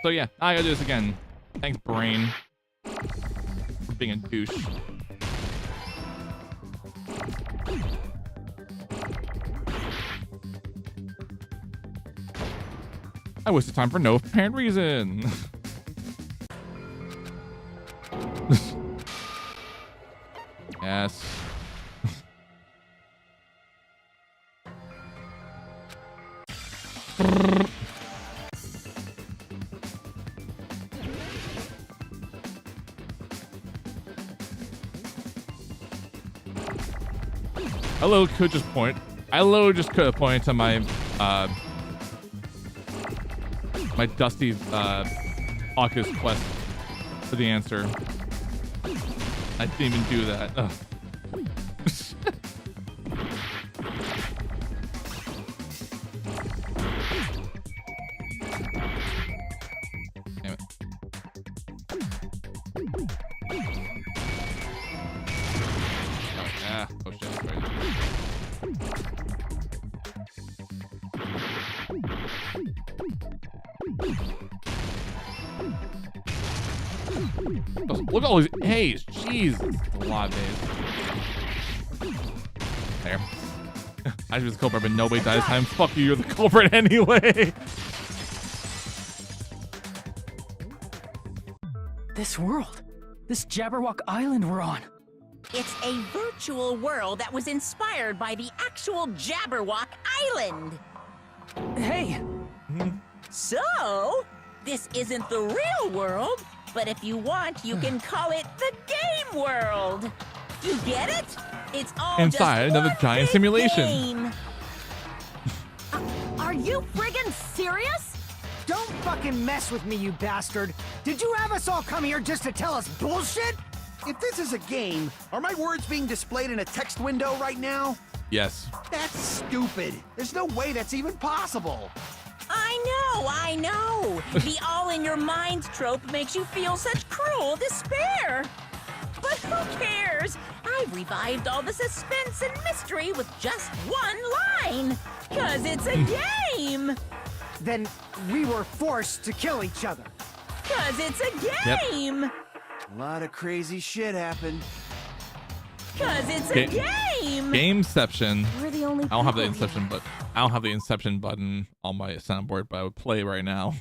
So yeah, I gotta do this again. Thanks, brain, for being a douche. I wasted time for no apparent reason. Yes. I literally could just point. I literally just could have pointed to my my dusty Oculus Quest for the answer. I didn't even do that. Ugh. Look at all these A's. Jeez. That's a lot of A's. There. I was the culprit, but nobody dies this time. Fuck you, you're the culprit anyway. This world. This Jabberwock Island we're on. It's a virtual world that was inspired by the actual Jabberwock Island. Hey, So, this isn't the real world, but if you want, you can call it the game world. You get it? It's all Inside just another one giant big simulation. game. Are you friggin' serious? Don't fucking mess with me, you bastard! Did you have us all come here just to tell us bullshit? If this is a game, are my words being displayed in a text window right now? Yes. That's stupid. There's no way that's even possible. I know. The all-in-your-mind trope makes you feel such cruel despair. But who cares? I've revived all the suspense and mystery with just one line. 'Cause it's a game. Then we were forced to kill each other. 'Cause it's a game. A lot of crazy shit happened. 'Cause it's a game. Gameception. We're the only I don't have the people Inception, but I don't have the Inception button on my soundboard, but I would play right now.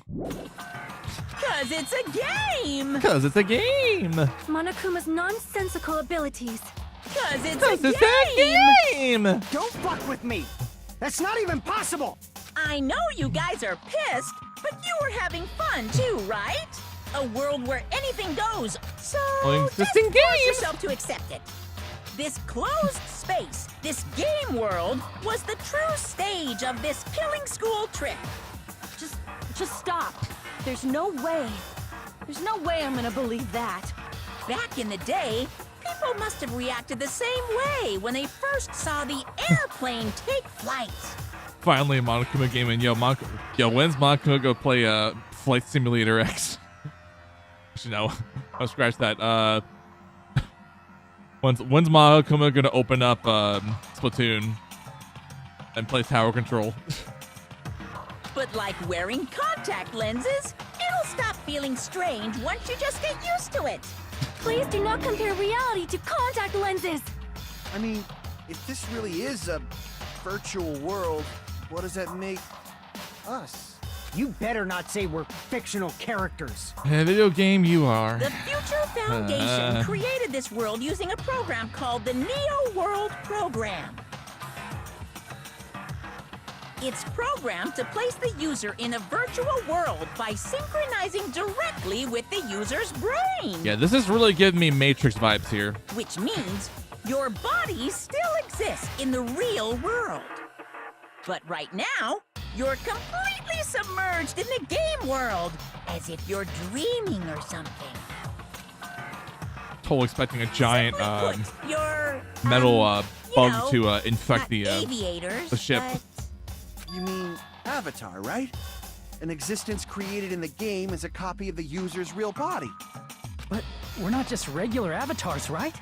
'Cause it's a game. Because it's a game. here. Monokuma's nonsensical abilities. 'Cause it's Because a it's game. a game. Don't fuck with me! That's not even possible! I know you guys are pissed, but you were having fun too, right? A world where anything goes. So Well, just existing force games. yourself to accept it. This closed space, this game world, was the true stage of this killing school trip. Just stop. There's no way. There's no way I'm gonna believe that. Back in the day, people must have reacted the same way when they first saw the airplane take flight. Finally, a Monokuma game, and yo, when's Monokuma go play Flight Simulator X? Actually, no. I'll scratch that. When's Monokuma gonna open up Splatoon and play Tower Control? But like wearing contact lenses, it'll stop feeling strange once you just get used to it. Please do not compare reality to contact lenses. I mean, if this really is a virtual world, what does that make us? You better not say we're fictional characters. A video game you are. The Future Foundation created this world using a program called the Neo World Program. It's programmed to place the user in a virtual world by synchronizing directly with the user's brain. Yeah, this is really giving me Matrix vibes here. Which means your body still exists in the real world. But right now, you're completely submerged in the game world, as if you're dreaming or something. Totally expecting a giant Simply put, you're, metal you bug know, to infect not the aviators, ship. but You mean Avatar, right? An existence created in the game as a copy of the user's real body. but we're not just regular avatars, right?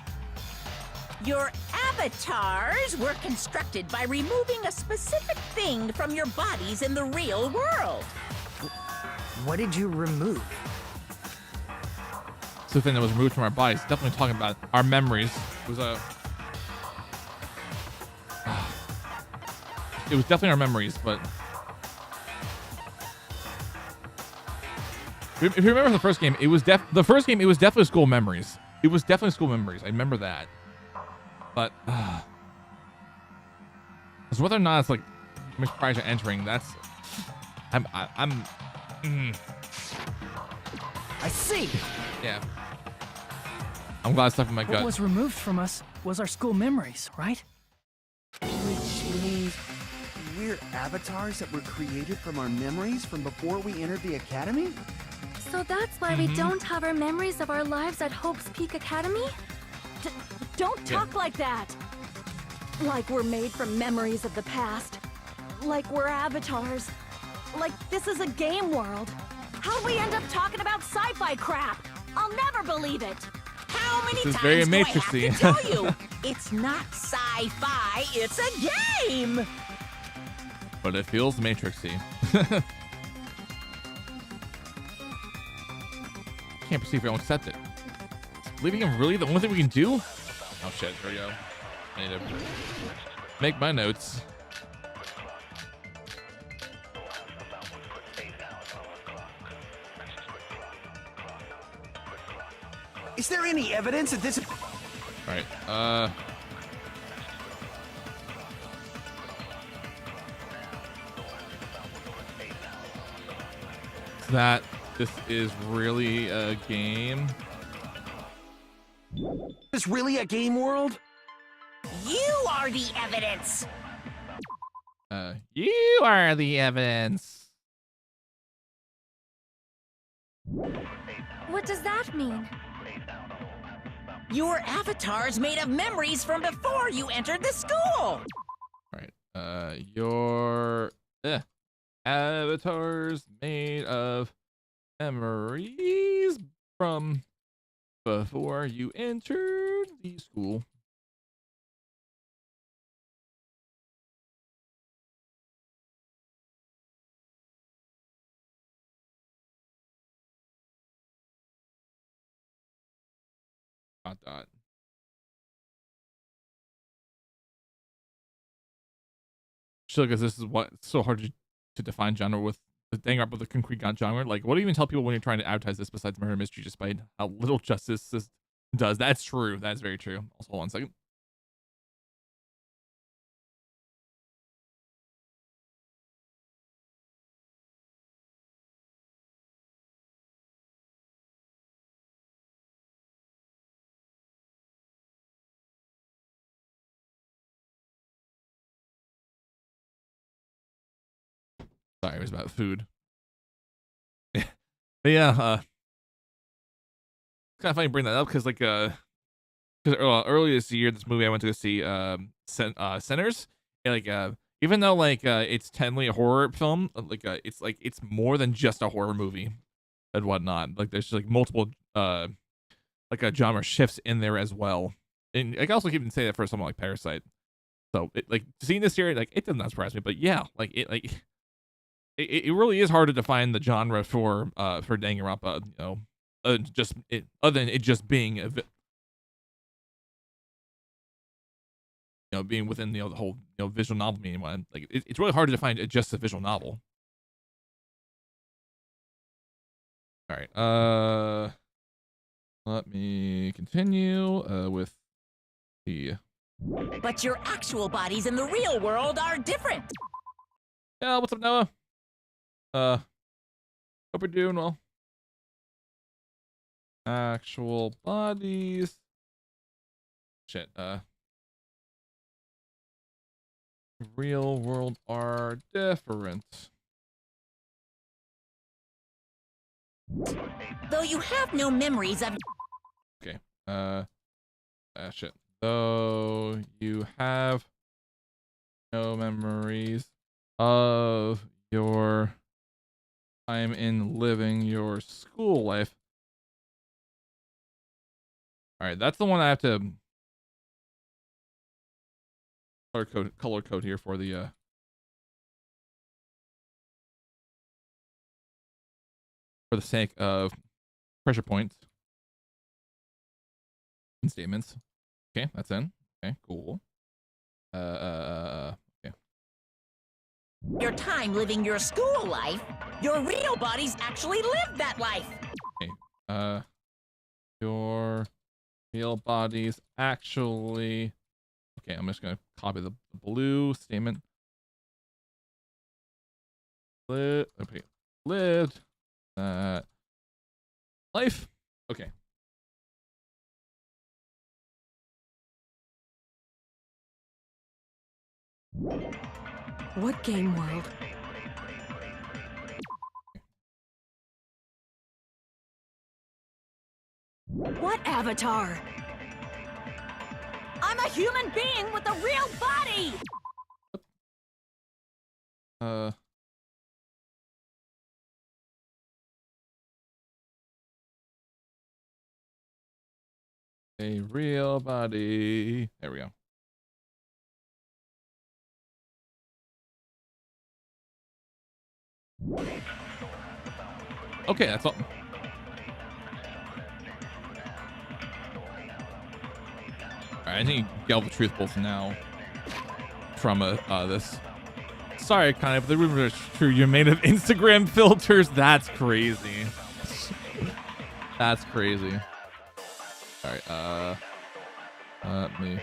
your avatars were constructed by removing a specific thing from your bodies in the real world. What did you remove? So the thing that was removed from our bodies. Definitely talking about our memories. It was it was definitely our memories, but if you remember the first game, it was definitely school memories. It was definitely school memories. I remember that. But as whether or not it's like how much prior to entering, that's I see. Yeah. I'm glad stuff in my What gut. was removed from us was our school memories, right? Which means we're avatars that were created from our memories from before we entered the academy? So that's why we don't have our memories of our lives at Hope's Peak Academy? Don't talk like that! Like we're made from memories of the past. Like we're avatars. Like this is a game world. How'd we end up talking about sci-fi crap? I'll never believe it! How many This is times very do I have Matrixy. to tell you? It's not sci-fi, it's a game! But it feels Matrixy. Can't perceive if I don't accept it. leaving him really the only thing we can do? Oh shit, here we go. I need to make my notes. Is there any evidence that this? Alright, that this is really a game. Is this really a game world? You are the evidence. You are the evidence. What does that mean? Your avatar's made of memories from before you entered the school. Alright, your avatars made of memories from before you entered the school. Dot. Sure, because this is what it's so hard to define genre with the thing up with the concrete genre. Like, what do you even tell people when you're trying to advertise this besides murder mystery, despite how little justice this does? That's true. That's very true. Also, hold on a second. Sorry, it was about food. But yeah, it's kind of funny to bring that up because, like, because earlier this year, this movie I went to go see, Sinners, and like, even though like it's technically a horror film, it's more than just a horror movie and whatnot. Like, there's like multiple like a genre shifts in there as well, and I can also even say that for someone like Parasite. So, like seeing this here, like it does not surprise me, but yeah, it really is hard to define the genre for Danganronpa, you know, other than it just being being within the whole visual novel meaning one. Like it's really hard to define it just a visual novel. All right, let me continue with the. But your actual bodies in the real world are different. Yeah, what's up, Noah? Hope we're doing well. Actual bodies. Shit, real world are different. Though you have no memories of. Okay, shit. Though you have no memories of your time in living your school life. All right, that's the one I have to color code here for the for the sake of pressure points and statements. Okay, that's in. Okay, cool. Okay. Your time living your school life, your real bodies actually lived that life. Okay. Your real bodies actually. Okay, I'm just gonna copy the blue statement. Okay, lived that life. Okay. What game world? What avatar? I'm a human being with a real body! A real body. There we go. Okay, that's all. All right, I think you get all the truth bolts now from this. Sorry, kind of, but the rumor is true. You're made of Instagram filters. That's crazy. That's crazy. All right, let me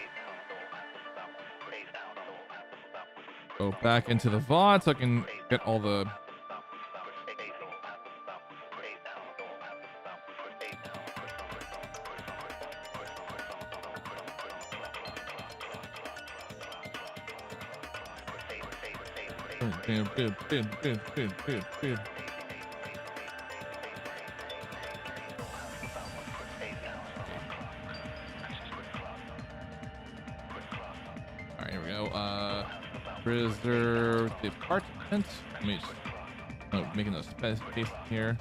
go back into the VOD so I can get all the. Alright, here we go. Reserve department. Let me just making a space here.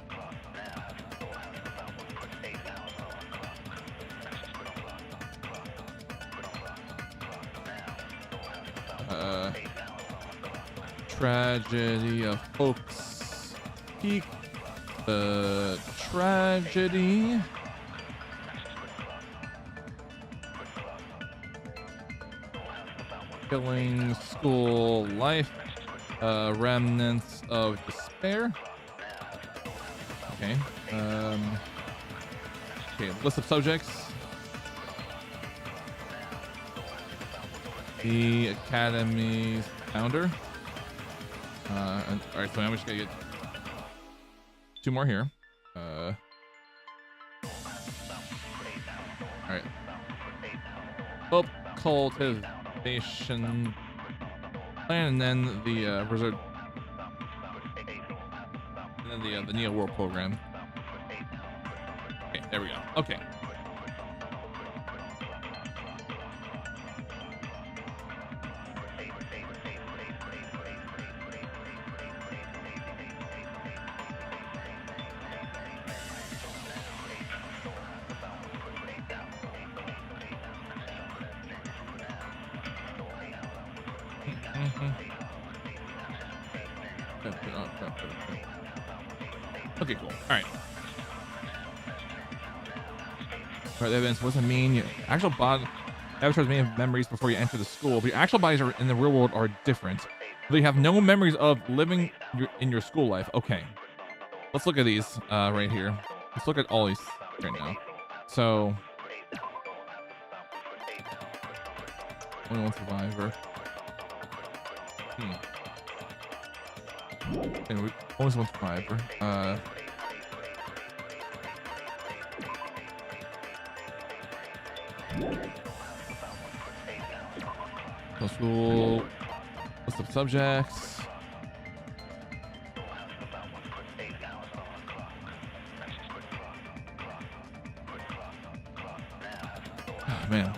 Tragedy of Hope's Peak. The tragedy. Killing school life. Remnants of despair. Okay. Okay, list of subjects. The Academy's founder. And, all right, so I'm just gonna get 2 more here. All right. Hope cultivation plan, and then the reserve, and then the Neo World program. Okay, there we go. Okay. Okay, cool. All right. All right, evidence. What does it mean? Your actual body, avatars may have memories before you enter the school, but your actual bodies are in the real world are different. They have no memories of living in your school life. Okay. Let's look at these right here. Let's look at all these right now. So, only one survivor. Anyway, always one survivor. School list of subjects. Oh, man.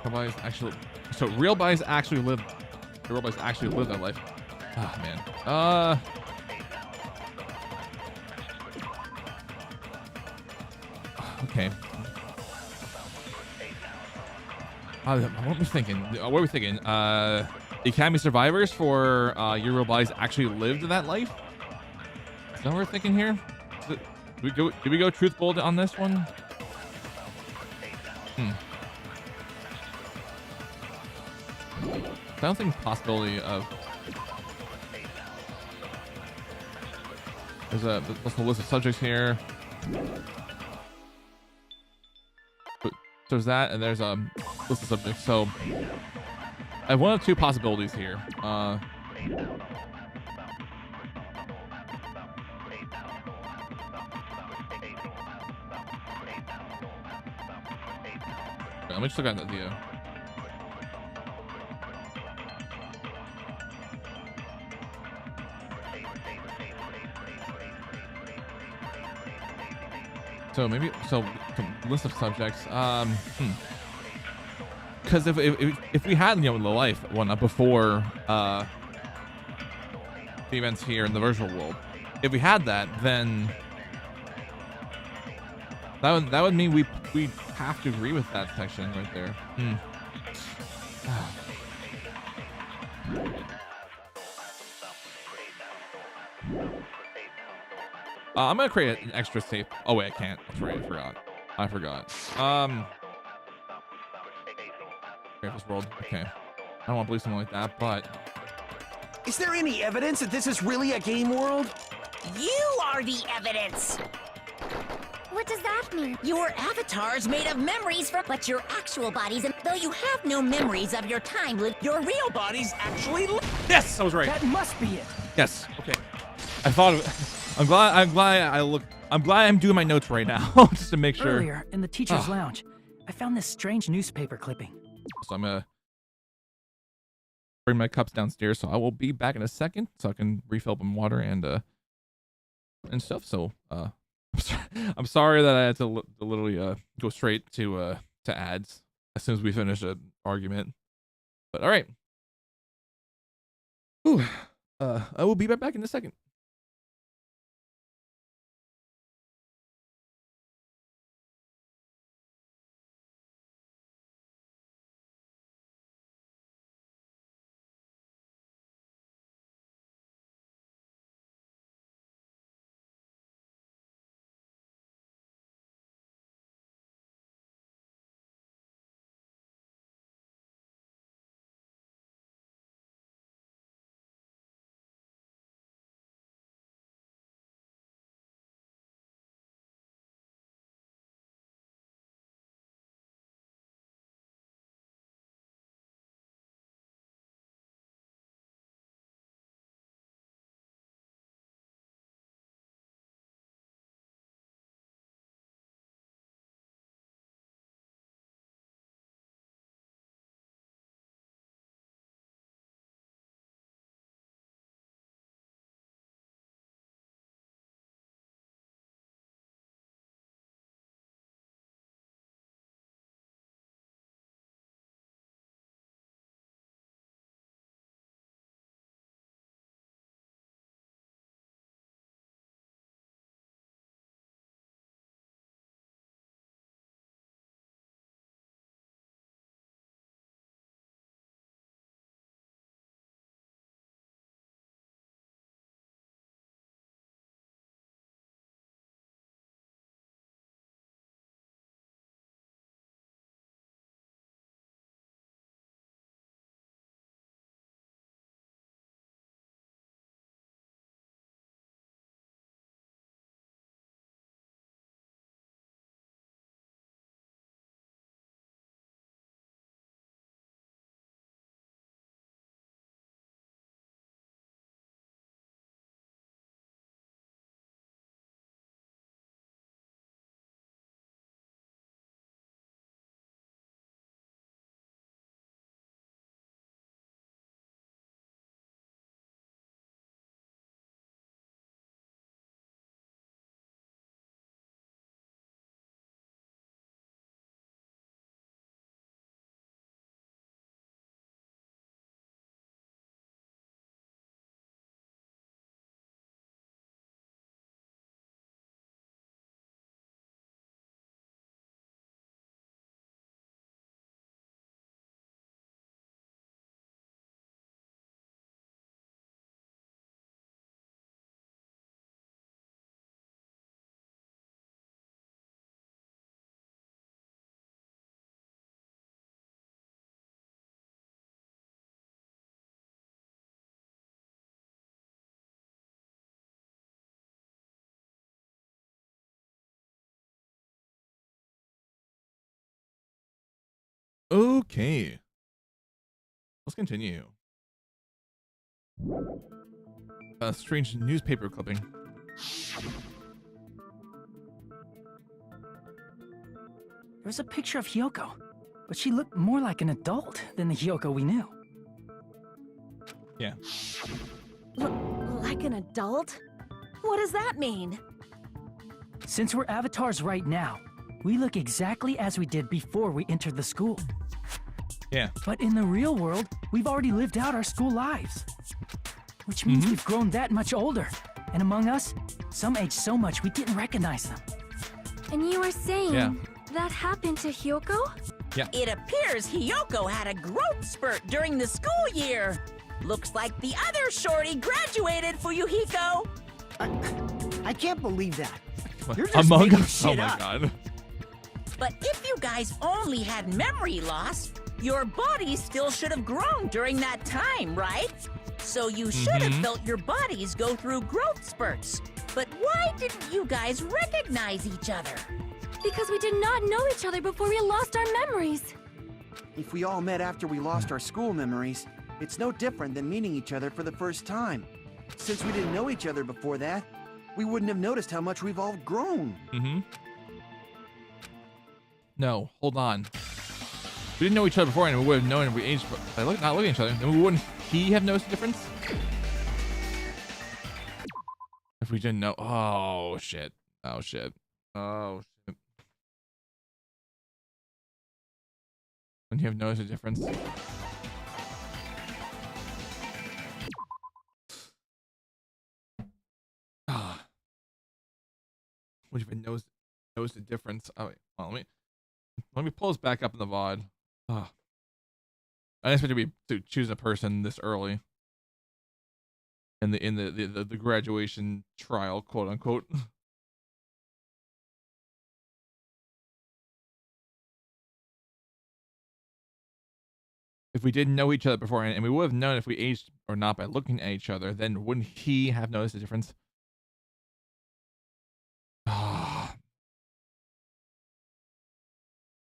Real bodies actually. So real bodies actually live. The real bodies actually live that life. Oh man. Okay. What were we thinking? What were we thinking? The Academy survivors for your real bodies actually lived that life? Is that what we're thinking here? Did we go truth bold on this one? I don't think possibility of. There's a list of subjects here. There's that, and there's a list of subjects. So I have one of 2 possibilities here. Let me just look at that video. So maybe list of subjects. Because if we had the life one before the events here in the virtual world, if we had that, then that would mean we have to agree with that section right there. I'm gonna create an extra safe. Oh wait, I can't. That's right. I forgot. This world. Okay. I don't want to believe something like that, but Is there any evidence that this is really a game world? You are the evidence. What does that mean? Your avatar's made of memories from, but your actual bodies, and though you have no memories of your time lived, your real bodies actually live. yes, I was right. That must be it. Yes. Okay. I thought of it. I'm glad I'm doing my notes right now just to make sure. Earlier, in the teacher's lounge, I found this strange newspaper clipping. So I'm gonna bring my cups downstairs. So I will be back in a second, so I can refill up on water and stuff. So I'm sorry that I had to literally go straight to ads as soon as we finish an argument. But all right. Ooh, I will be right back in a second. Okay. Let's continue. A strange newspaper clipping. There was a picture of Hyoko, but she looked more like an adult than the Hyoko we knew. Yeah. Like an adult? What does that mean? Since we're avatars right now, we look exactly as we did before we entered the school. Yeah. But in the real world, we've already lived out our school lives. Which means we've grown that much older. And among us, some age so much we didn't recognize them. And you were saying Yeah. that happened to Hyoko? It appears Hiyoko had a growth spurt during the school year. Looks like the other shorty graduated, Fuyuhiko. I can't believe that. What? You're just Among making Us. Oh shit my up. god. But if you guys only had memory loss, Your body still should have grown during that time, right? So you should have felt your bodies go through growth spurts. But why didn't you guys recognize each other? Because we did not know each other before we lost our memories. If we all met after we lost our school memories, it's no different than meeting each other for the first time. Since we didn't know each other before that, we wouldn't have noticed how much we've all grown. No, hold on. We didn't know each other before, and we would have known if we aged by not looking at each other. Then wouldn't he have noticed the difference? If we didn't know. Oh, shit. Oh, shit. Oh, shit. Wouldn't he have noticed the difference? Would you even notice the difference? Oh, wait. Well, let me pull this back up in the VOD. Oh. I didn't expect to choose a person this early in the graduation trial, quote unquote. If we didn't know each other before, and we would have known if we aged or not by looking at each other, then wouldn't he have noticed the difference?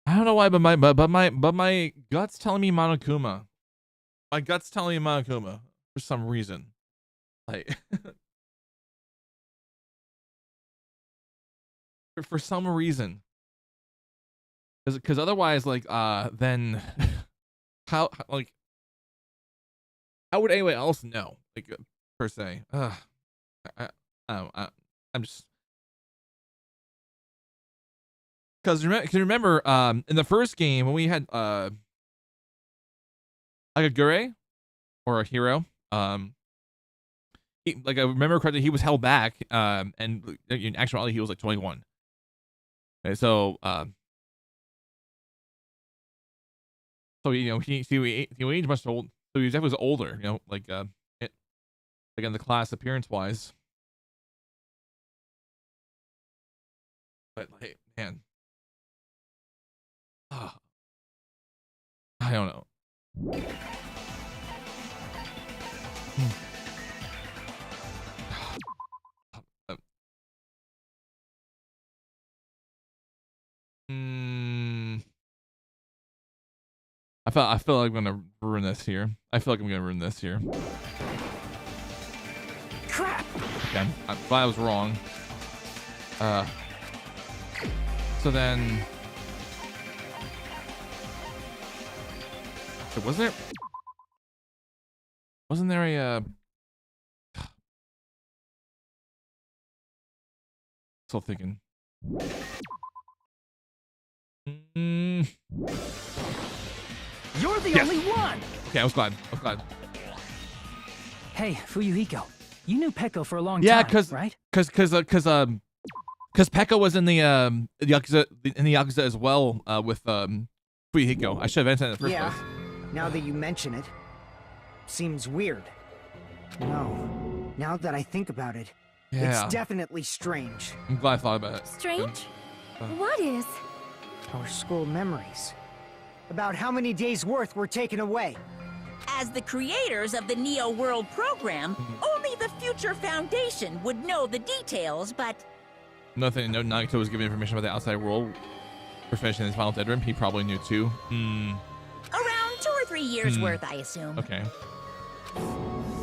I don't know why, but my gut's telling me Monokuma. My gut's telling me Monokuma for some reason. Like for some reason. Because otherwise, like then how would anyone else know? Like per se. I'm just. Because remember, in the first game when we had like a Gure or a hero, like I remember correctly, he was held back, and in actuality he was like 21. Okay, so you know he aged much old, so he definitely was older. You know, like in the class appearance wise. But like, man. I don't know. I feel like I'm gonna ruin this here. Crap! Okay, I'm glad I was wrong. So then. So wasn't there a still thinking. You're the only one! Okay, I was glad. Hey, Fuyuhiko, you knew Peko for a long Yeah, time, right? Because Peko was in the Yakuza as well with Fuyuhiko. I should have answered that in the first place. Now that you mention it, seems weird. No, now that I think about it, Yeah. it's definitely strange. I'm glad I thought about it. Strange? What is? Our school memories. About how many days' worth were taken away. As the creators of the Neo World program, only the Future Foundation would know the details, but... Nothing. No, Nagito was giving information about the outside world for finishing his final dead rim. He probably knew too. Around 2 or 3 years worth, I assume. Okay.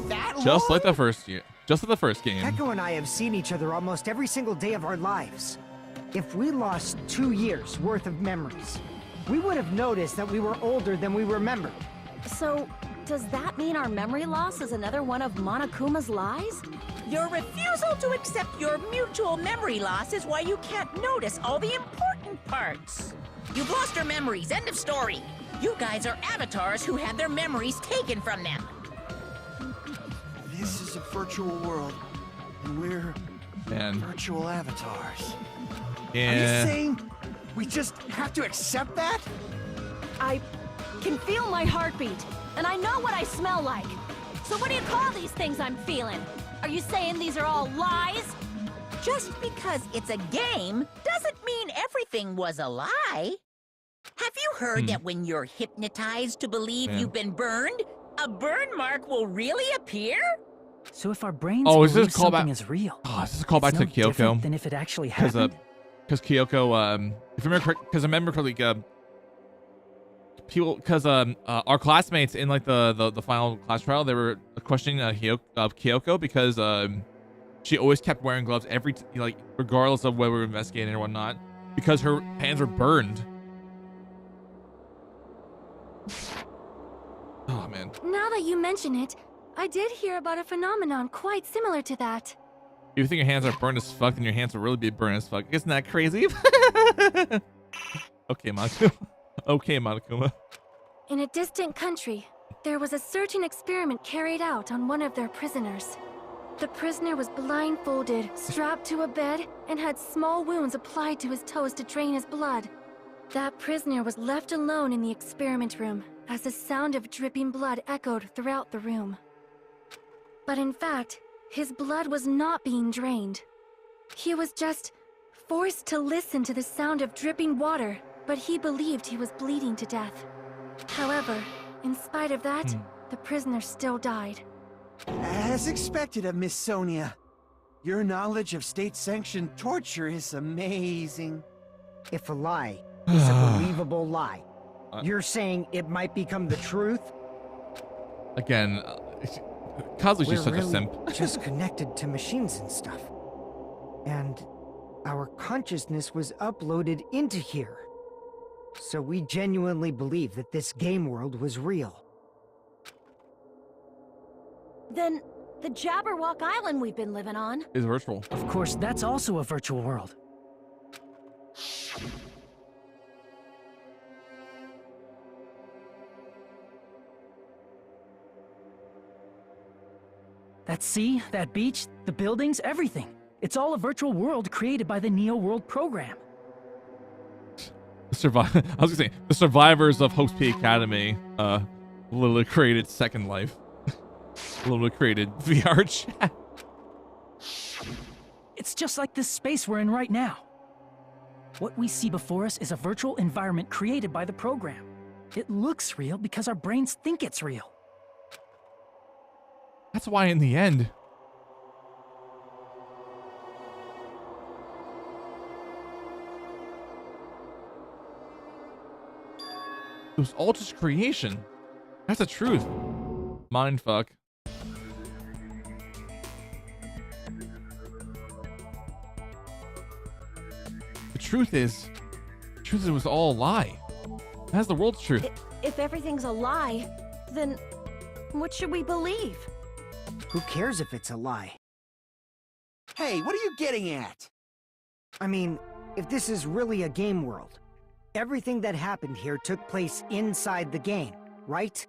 That Just long? like the first year. Just like the first game. Peko and I have seen each other almost every single day of our lives. If we lost 2 years worth of memories, we would have noticed that we were older than we remembered. So, does that mean our memory loss is another one of Monokuma's lies? Your refusal to accept your mutual memory loss is why you can't notice all the important parts. You've lost your memories, end of story. You guys are avatars who had their memories taken from them. This is a virtual world, and we're Man. virtual avatars. Are you Yeah. saying we just have to accept that? I can feel my heartbeat, and I know what I smell like. So what do you call these things I'm feeling? Are you saying these are all lies? Just because it's a game doesn't mean everything was a lie. Have you heard that when you're hypnotized to believe you've been burned, a burn mark will really appear? So if our brains is believe this something callback? is real, Oh, is this a callback it's to no different Kyoko? than if it actually happened. Because Kyoko, if you remember correct, because I remember correctly, people, because our classmates in like the final class trial, they were questioning Kyoko because she always kept wearing gloves like regardless of whether we were investigating or whatnot, because her hands were burned. Oh man. Now that you mention it, I did hear about a phenomenon quite similar to that. If you think your hands are burned as fuck, then your hands will really be burned as fuck. Isn't that crazy? Okay, Monokuma. Okay, Monokuma. In a distant country, there was a certain experiment carried out on one of their prisoners. The prisoner was blindfolded, strapped to a bed, and had small wounds applied to his toes to drain his blood. That prisoner was left alone in the experiment room, as the sound of dripping blood echoed throughout the room. But in fact, his blood was not being drained. He was just forced to listen to the sound of dripping water, but he believed he was bleeding to death. However, in spite of that, the prisoner still died. As expected of Miss Sonia. Your knowledge of state-sanctioned torture is amazing. If a lie is a believable lie, you're saying it might become the truth? Again, Kazu's We're just such really a simp. just connected to machines and stuff. And our consciousness was uploaded into here. So we genuinely believe that this game world was real. Then the Jabberwock Island we've been living on Is virtual. Of course, that's also a virtual world. That sea, that beach, the buildings, everything. It's all a virtual world created by the Neo World program. I was gonna say the survivors of Hope's Peak Academy literally created Second Life. Literally created VR chat. It's just like this space we're in right now. What we see before us is a virtual environment created by the program. It looks real because our brains think it's real. That's why in the end, it was all just creation. That's the truth. Mindfuck. The truth is it was all a lie. That's the world's truth. If everything's a lie, then what should we believe? Who cares if it's a lie? Hey, what are you getting at? I mean, if this is really a game world, everything that happened here took place inside the game, right?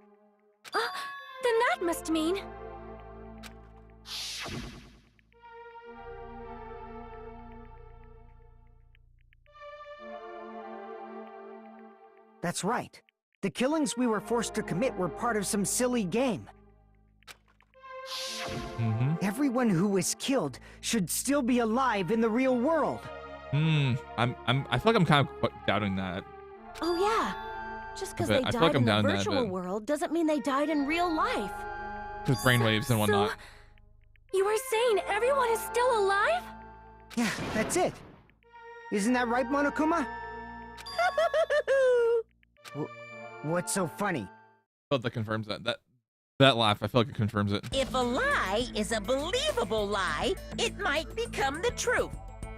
Then that must mean... That's right. The killings we were forced to commit were part of some silly game. Everyone who was killed should still be alive in the real world. I feel like I'm kind of doubting that. Oh yeah. Just because I they feel like died I'm in the down that, virtual but- world doesn't mean they died in real life. Because brainwaves and whatnot. So, you were saying everyone is still alive? Yeah, that's it. Isn't that right, Monokuma? What's so funny? I feel like that confirms that laugh. I feel like it confirms it. If a lie is a believable lie, it might become the truth.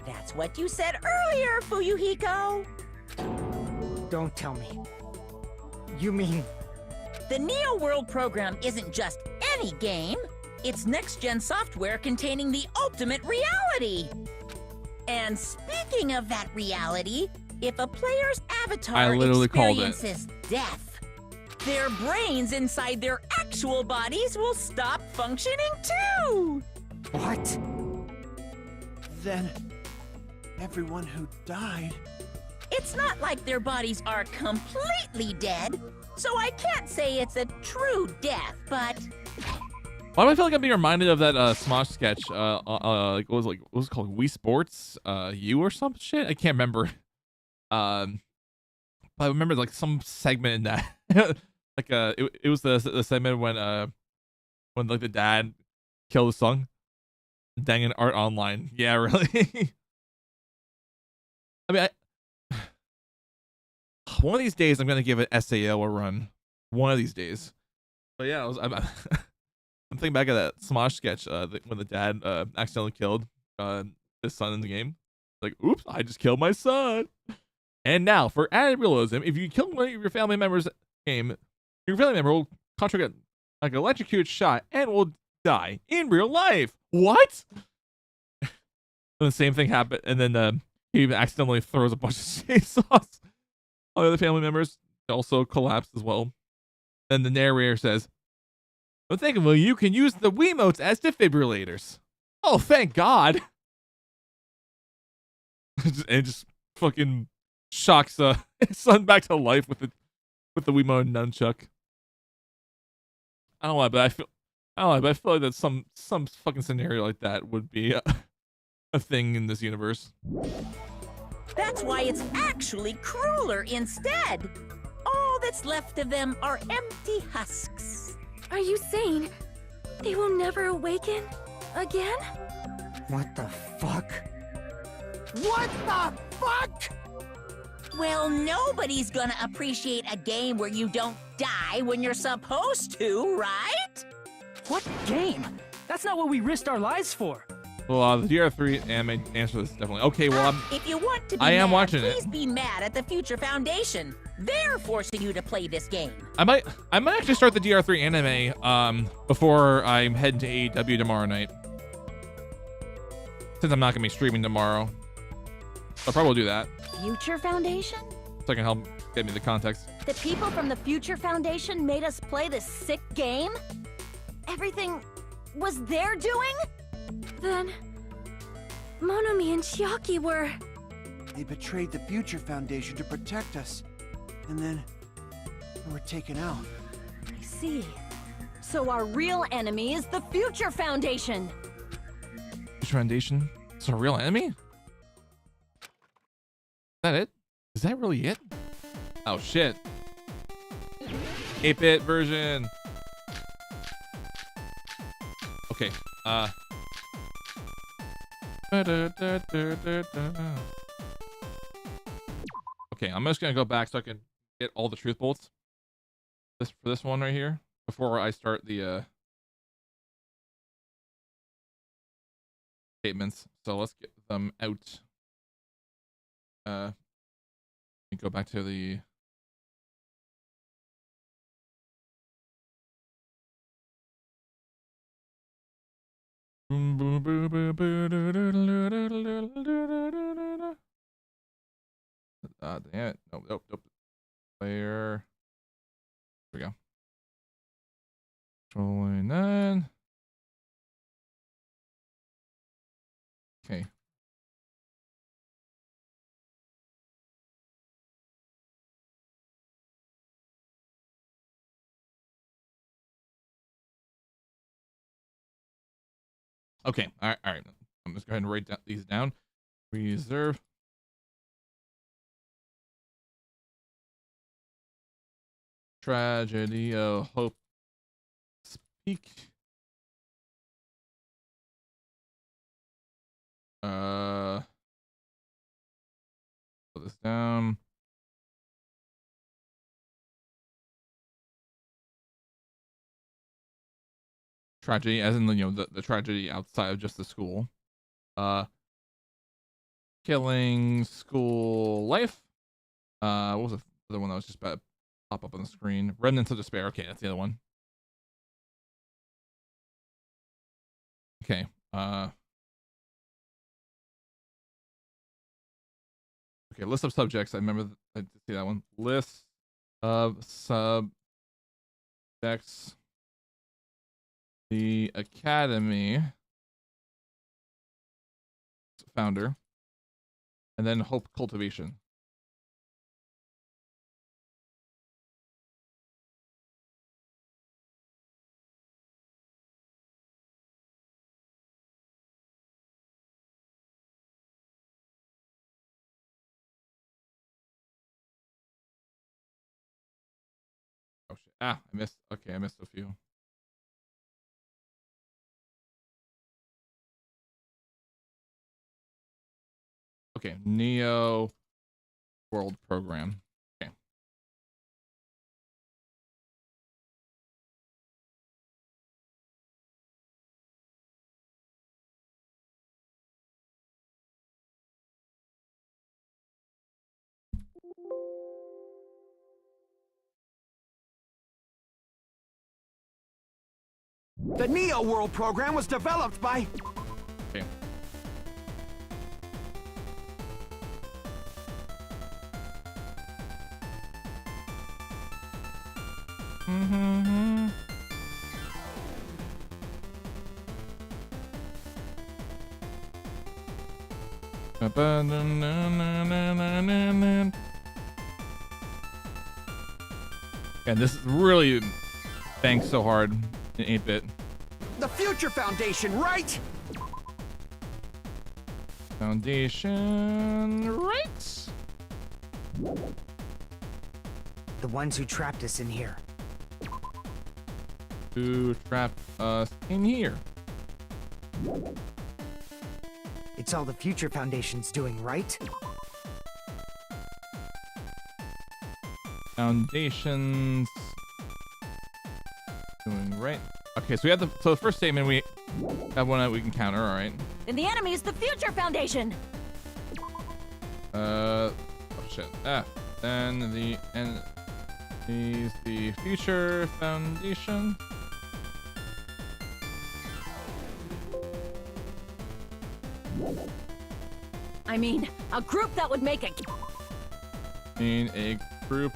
That's what you said earlier, Fuyuhiko. Don't tell me. You mean... The Neo World program isn't just any game. It's next-gen software containing the ultimate reality. And speaking of that reality, if a player's avatar I literally called it. experiences death, their brains inside their actual bodies will stop functioning too. What? Then, everyone who died... It's not like their bodies are completely dead, so I can't say it's a true death, but... Why do I feel like I'm being reminded of that Smosh sketch? What was it called? Wii Sports U or some shit? I can't remember. but I remember like some segment in that, like it was the segment when like the dad killed his son, dang an art online. Yeah, really. I mean, one of these days I'm gonna give it SAO a run. One of these days. But yeah, I'm thinking back at that Smosh sketch when the dad accidentally killed his son in the game. Like, oops, I just killed my son. And now, for added realism, if you kill one of your family members in the game, your family member will contract like an electrocuted shot and will die in real life. What? And the same thing happened, and then he even accidentally throws a bunch of soy sauce. All the other family members also collapse as well. Then the narrator says, "But thankfully, you can use the Wiimotes as defibrillators." Oh, thank God! And just fucking shocks his son back to life with the Wiimote nunchuck. I don't know why, but I feel like that some fucking scenario like that would be a thing in this universe. That's why it's actually crueler instead. All that's left of them are empty husks. Are you saying they will never awaken again? What the fuck? What the fuck? Well, nobody's gonna appreciate a game where you don't die when you're supposed to, right? What game? That's not what we risked our lives for. Well, the DR3 anime answer this definitely. Okay, well, if you want to be I am mad, watching it. please be mad at the Future Foundation. They're forcing you to play this game. I might actually start the DR3 anime before I'm heading to AEW tomorrow night. Since I'm not gonna be streaming tomorrow, I'll probably do that Future Foundation? so I can help get me the context. The people from the Future Foundation made us play this sick game? Everything was their doing? Then Monomi and Chiaki were... They betrayed the Future Foundation to protect us. And then we were taken out. I see. So our real enemy is the Future Foundation. Future Foundation? It's a real enemy? Is that it? Is that really it? Oh shit. 8-bit version. Okay. Okay, I'm just gonna go back so I can get all the truth bolts. For this one right here before I start the statements. So let's get them out. Let me go back to the damn it. Nope. Player. Here we go. Controlling that. Okay. Okay. All right. I'm just going to write these down. Reserve. Tragedy of Hope. Speak. Put this down. Tragedy, as in the tragedy outside of just the school. Killing school life. What was the other one that was just about to pop up on the screen? Remnants of Despair. Okay, that's the other one. Okay. Okay, list of subjects. I remember I did see that one. List of subjects. The Academy founder. And then Hope Cultivation. Oh shit. Ah, I missed. Okay, I missed a few. Okay, Neo World Program. Okay. The Neo World program was developed by... Okay. And this really bangs so hard in 8-bit. The Future Foundation, right? Foundation, right? The ones who trapped us in here. Who trapped us in here? It's all the Future Foundation's doing, right? Foundations doing right. Okay, so we have the first statement, we have one that we can counter. All right. Then the enemy is the Future Foundation. Oh shit. Then the is the Future Foundation. I mean, a group that would make a... In a group.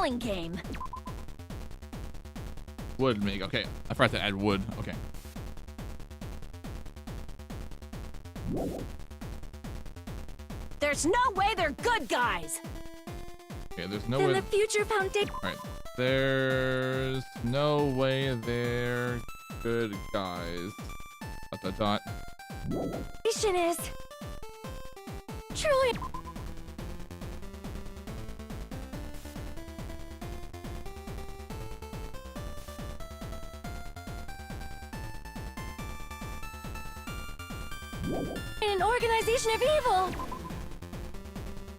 killing game. Would make. Okay, I forgot to add wood. Okay. There's no way they're good guys. Okay, there's no Then way. the Future Foundation. All right. There's no way they're good guys. Dot dot dot. Is truly. An organization of evil.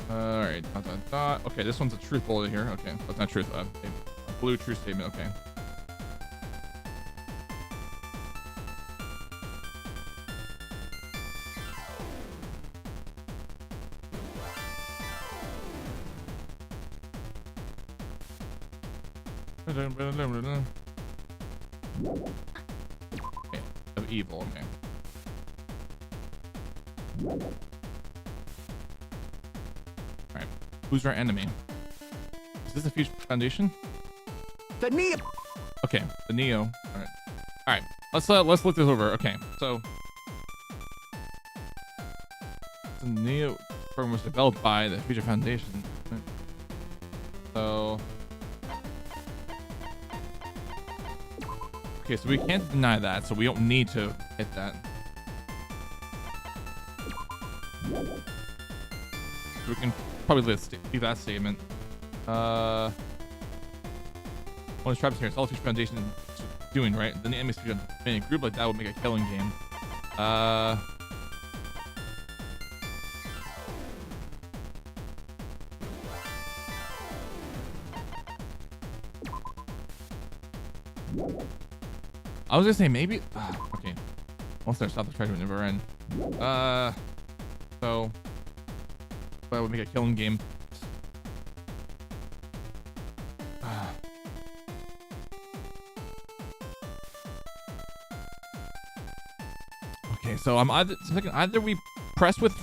All right. Dot dot dot. Okay, this one's a truth bullet here. Okay, that's not truth. A blue true statement. Okay. Okay, of evil. Okay. Alright. Who's our enemy? Is this the Future Foundation? The Neo. Okay, the Neo. Alright. Alright. Let's look this over. Okay, so the Neo program was developed by the Future Foundation. So okay, so we can't deny that, so we don't need to hit that. We can probably leave that statement. One of the traps here, it's all the Future Foundation is doing, right? Then the enemy's in a group like that would make a killing game. I was gonna say maybe. Okay, once I stop the treasure never end. So that would make a killing game. Okay, so I'm either we press with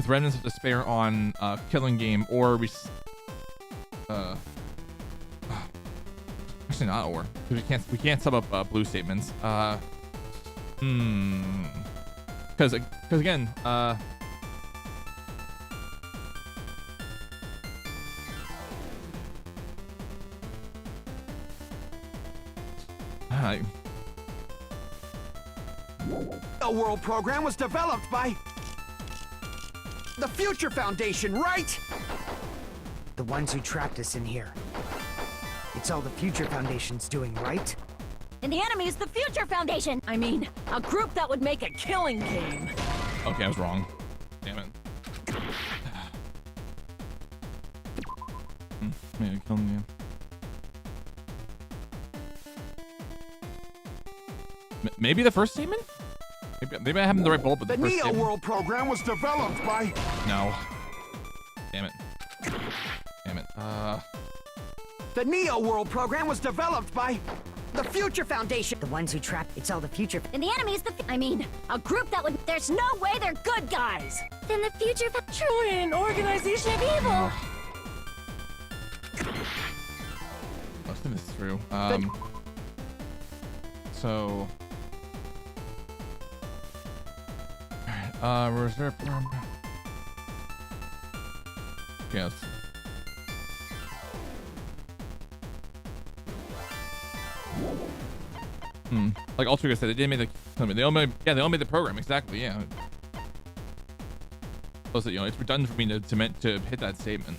Remnants of Despair on killing game, or we actually not or, because we can't sub up blue statements. Because again, A world program was developed by the Future Foundation, right? The ones who trapped us in here. It's all the Future Foundation's doing, right? And the enemy's the Future Foundation. I mean, a group that would make a killing game. Okay, I was wrong. Damn it. Maybe killing you. Maybe the first statement? Maybe I haven't the right bullet, but the first Neo statement. World program was developed by... No. Damn it. Damn it. The Neo World program was developed by the Future Foundation. The ones who trapped. It's all the Future. And the enemy's the... I mean, a group that would... There's no way they're good guys. Then the Future Trillion Organization of Evil. Let's think this through. So... Alright, reserve... Yes. Like Ultra said, they didn't make the... They all made the program, exactly, yeah. So, you know, it's redundant for me to hit that statement.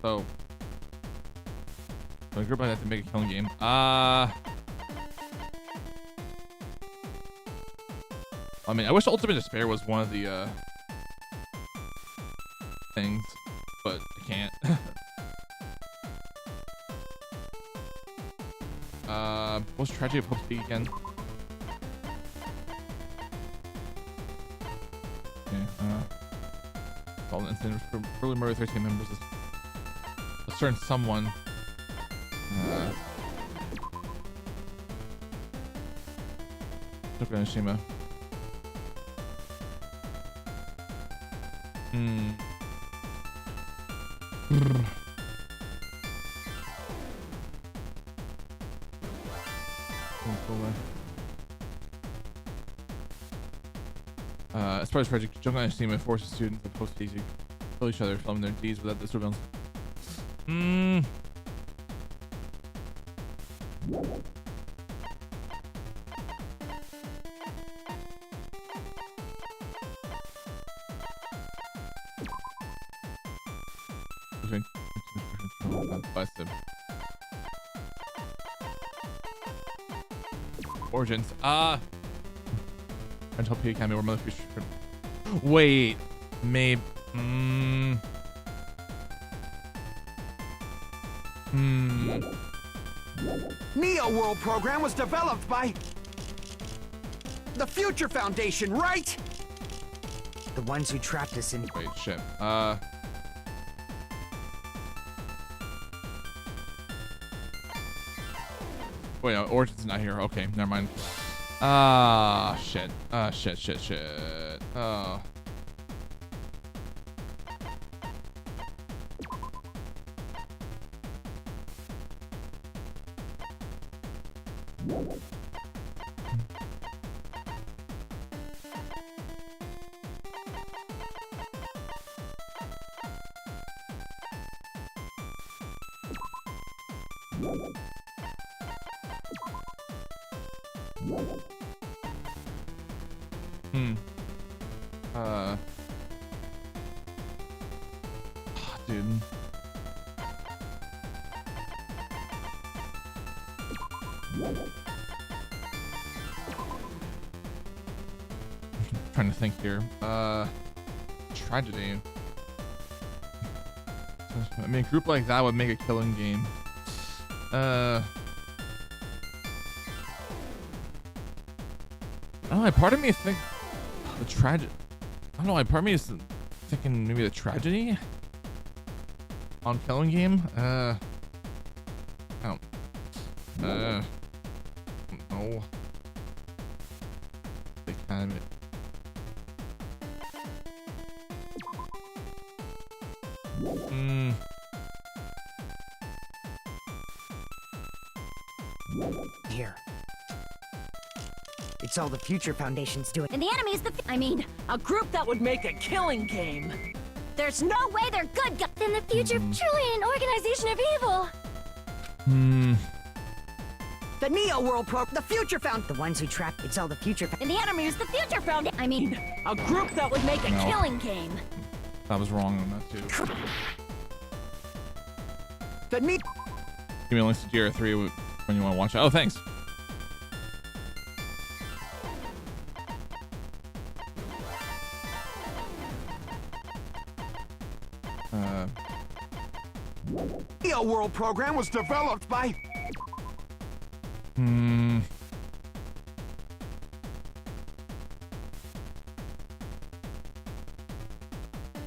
So... a group like that to make a killing game. I mean, I wish Ultimate Despair was one of the things, but I can't. What's Tragedy of Hope Peak again? Okay, all an incident for early murder 13 members. A certain someone. Tokunoshima. As part of this project, Tokunoshima forces students to post these to kill each other, filming their deeds without the surveillance. Origins. Rental P Academy or Mother Future. Wait, maybe. Neo World program was developed by the Future Foundation, right? The ones who trapped us in... Wait, shit. Wait, no, Origin's not here. Okay, never mind. Shit. Shit. Oh. Dude. Trying to think here. Tragedy. I mean, a group like that would make a killing game. I don't know. Part of me think the tragedy. I don't know. Part of me is thinking maybe the tragedy on killing game. I don't. No. They kind of. Here. It's all the Future Foundation's doing. And the enemy's the... I mean, a group that would make a killing game. There's no way they're good guys. Then the Future Trillion Organization of Evil. The Neo World the Future Found. The ones who trap. It's all the future. And the enemy is the Future Foundation. I mean, a group that would make a No. killing game. I was wrong on that too. The Give me a link to GR3 when you want to watch it. Oh, thanks. Neo World program was developed by.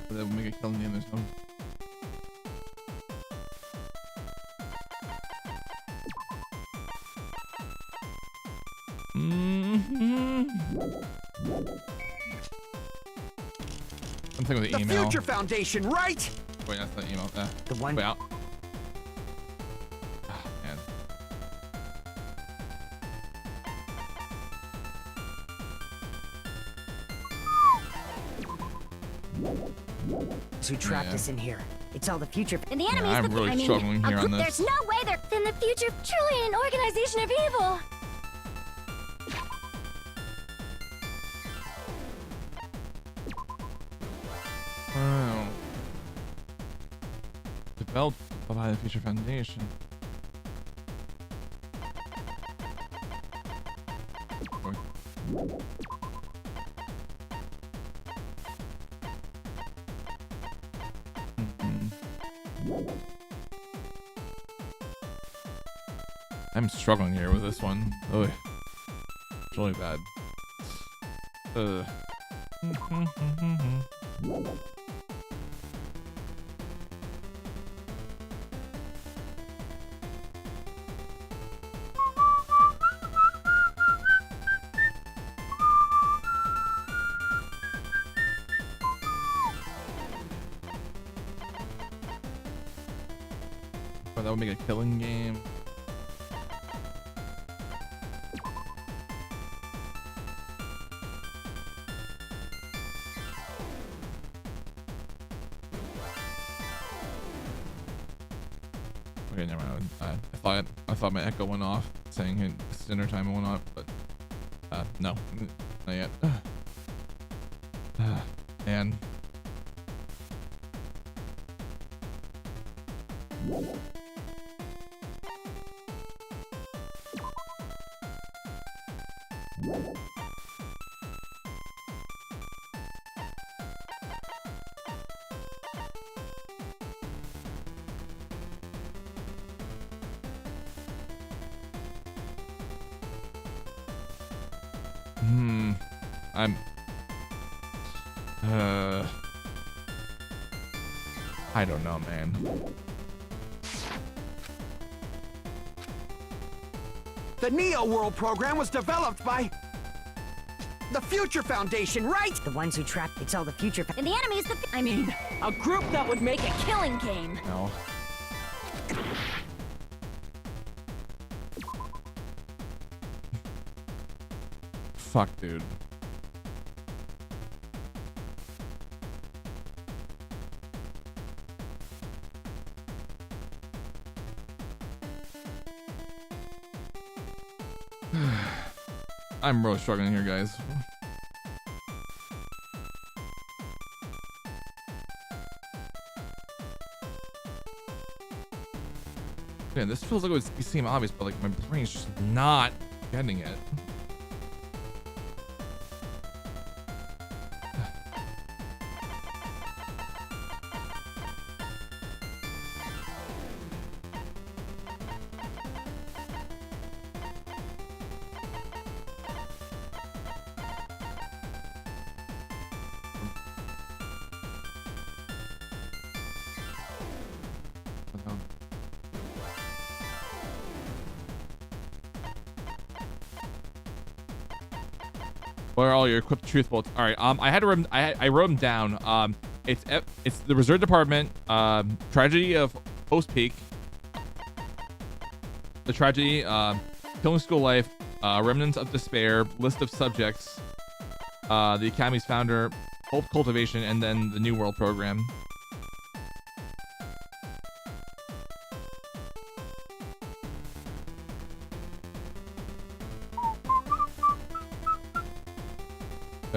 That would make a killing game. There's no. Something with the The email. Future Foundation, right? Wait, that's the email. The one. Wait out. Oh, man. Who trapped Yeah. us in here? It's all the future. And the enemy is I'm the really I mean, struggling a here on group- this. There's no way they're Then the future truly an organization of evil. Oh. Developed by the Future Foundation. I'm struggling here with this one. Oh, it's really bad. Oh, that would make a killing game. Okay, never mind. I thought my echo went off, saying hey, it's dinner time and whatnot, but no, not yet. And I'm I don't know, man. The Neo World program was developed by. The Future Foundation, right? The ones who trap. It's all the future. and the enemy is the I mean, a group that would make a killing game. No. Fuck, dude. I'm really struggling here, guys. Man, this feels like it would seem obvious, but like my brain's just not getting it. What are all your equipped truth bolts? All right. I had to I wrote them down. It's the Reserve Department. Tragedy of Post Peak. The tragedy. Killing School Life. Remnants of Despair. List of subjects. The Academy's founder. Hope Cultivation, and then the New World program.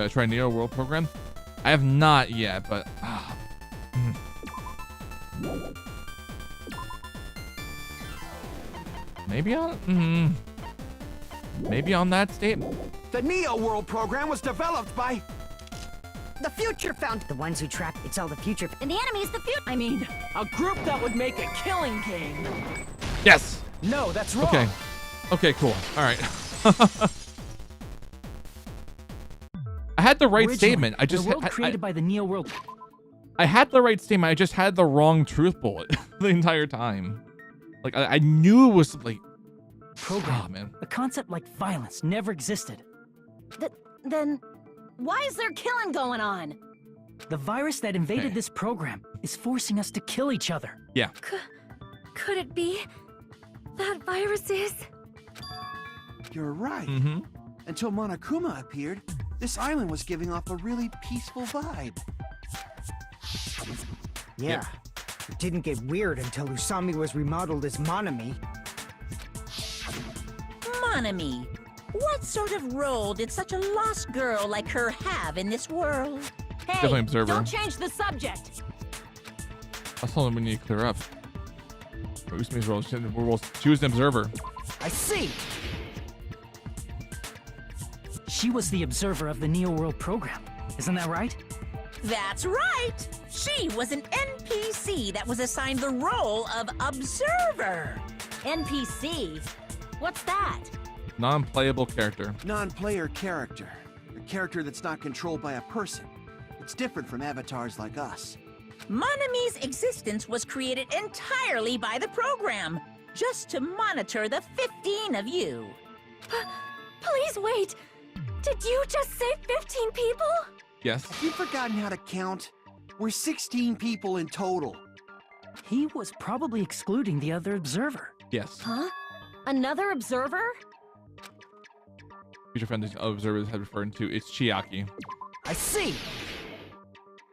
try Neo World program? I have not yet, but maybe on that statement. The Neo World program was developed by... The future found the ones who trap. It's all the future. And the enemy's the future. I mean, a group that would make a killing game. Yes. No, that's wrong. Okay. Okay, cool. All right. I had the right Originally, statement. I just the world created by the Neo World. I had the right statement. I just had the wrong truth bullet the entire time. Like I knew it was like Program. oh, man. A concept like violence never existed. Then, why is there killing going on? The virus that invaded Okay. this program is forcing us to kill each other. Yeah. Could it be that virus is? You're right. Mm-hmm. Until Monokuma appeared, this island was giving off a really peaceful vibe. Yeah. It didn't get weird until Usami was remodeled as Monami. Monami, what sort of role did such a lost girl like her have in this world? Hey, Definitely observer. don't change the subject. That's something we need to clear up. Usumi's role. She was an observer. I see. She was the observer of the Neo World program. Isn't that right? That's right! She was an NPC that was assigned the role of observer. NPC? What's that? Non-playable character. Non-player character. A character that's not controlled by a person. It's different from avatars like us. Monami's existence was created entirely by the program, just to monitor the 15 of you. Please wait. Did you just say 15 people? Yes. Have you forgotten how to count? We're 16 people in total. He was probably excluding the other observer. Yes. Huh? Another observer? Future Foundation observers had referred to it's Chiaki. I see.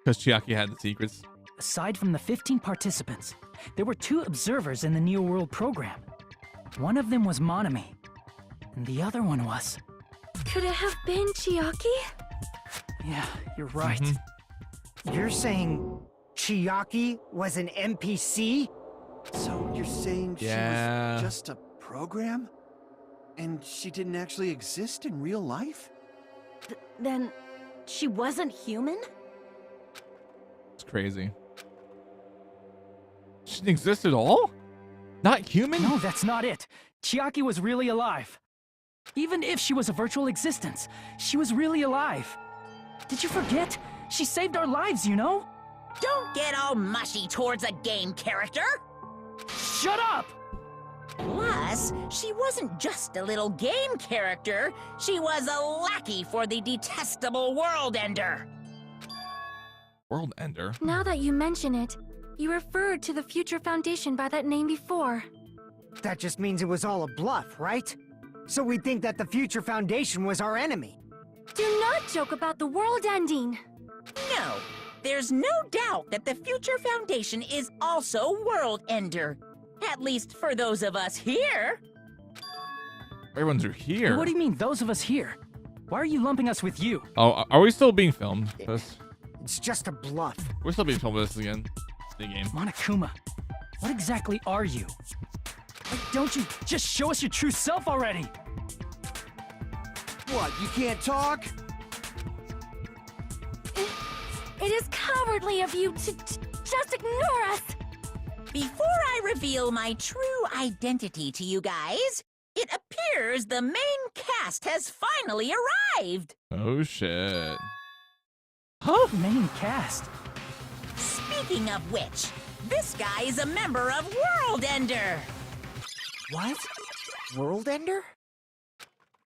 Because Chiaki had the secrets. Aside from the 15 participants, there were 2 observers in the Neo World program. One of them was Monami, and the other one was... Could it have been Chiaki? Yeah, you're right. You're saying Chiaki was an NPC? So you're saying Yeah. she was just a program? And she didn't actually exist in real life? Then, she wasn't human? It's crazy. She didn't exist at all? Not human? No, that's not it. Chiaki was really alive. Even if she was a virtual existence, she was really alive. Did you forget? She saved our lives, you know? Don't get all mushy towards a game character! Shut up! Plus, she wasn't just a little game character, she was a lackey for the detestable World Ender. World Ender. Now that you mention it, you referred to the Future Foundation by that name before. That just means it was all a bluff, right? So we think that the Future Foundation was our enemy. Do not joke about the world ending. No, there's no doubt that the Future Foundation is also World Ender. At least for those of us here. Everyone's here. What do you mean, those of us here? Why are you lumping us with you? Oh, are we still being filmed? It's just a bluff. We're still being filmed with this again. The game. Monokuma, what exactly are you? Why don't you just show us your true self already? What, you can't talk? It is cowardly of you to just ignore us. Before I reveal my true identity to you guys, it appears the main cast has finally arrived. Oh shit. Huh? Main cast. Speaking of which, this guy is a member of World Ender. What? World Ender?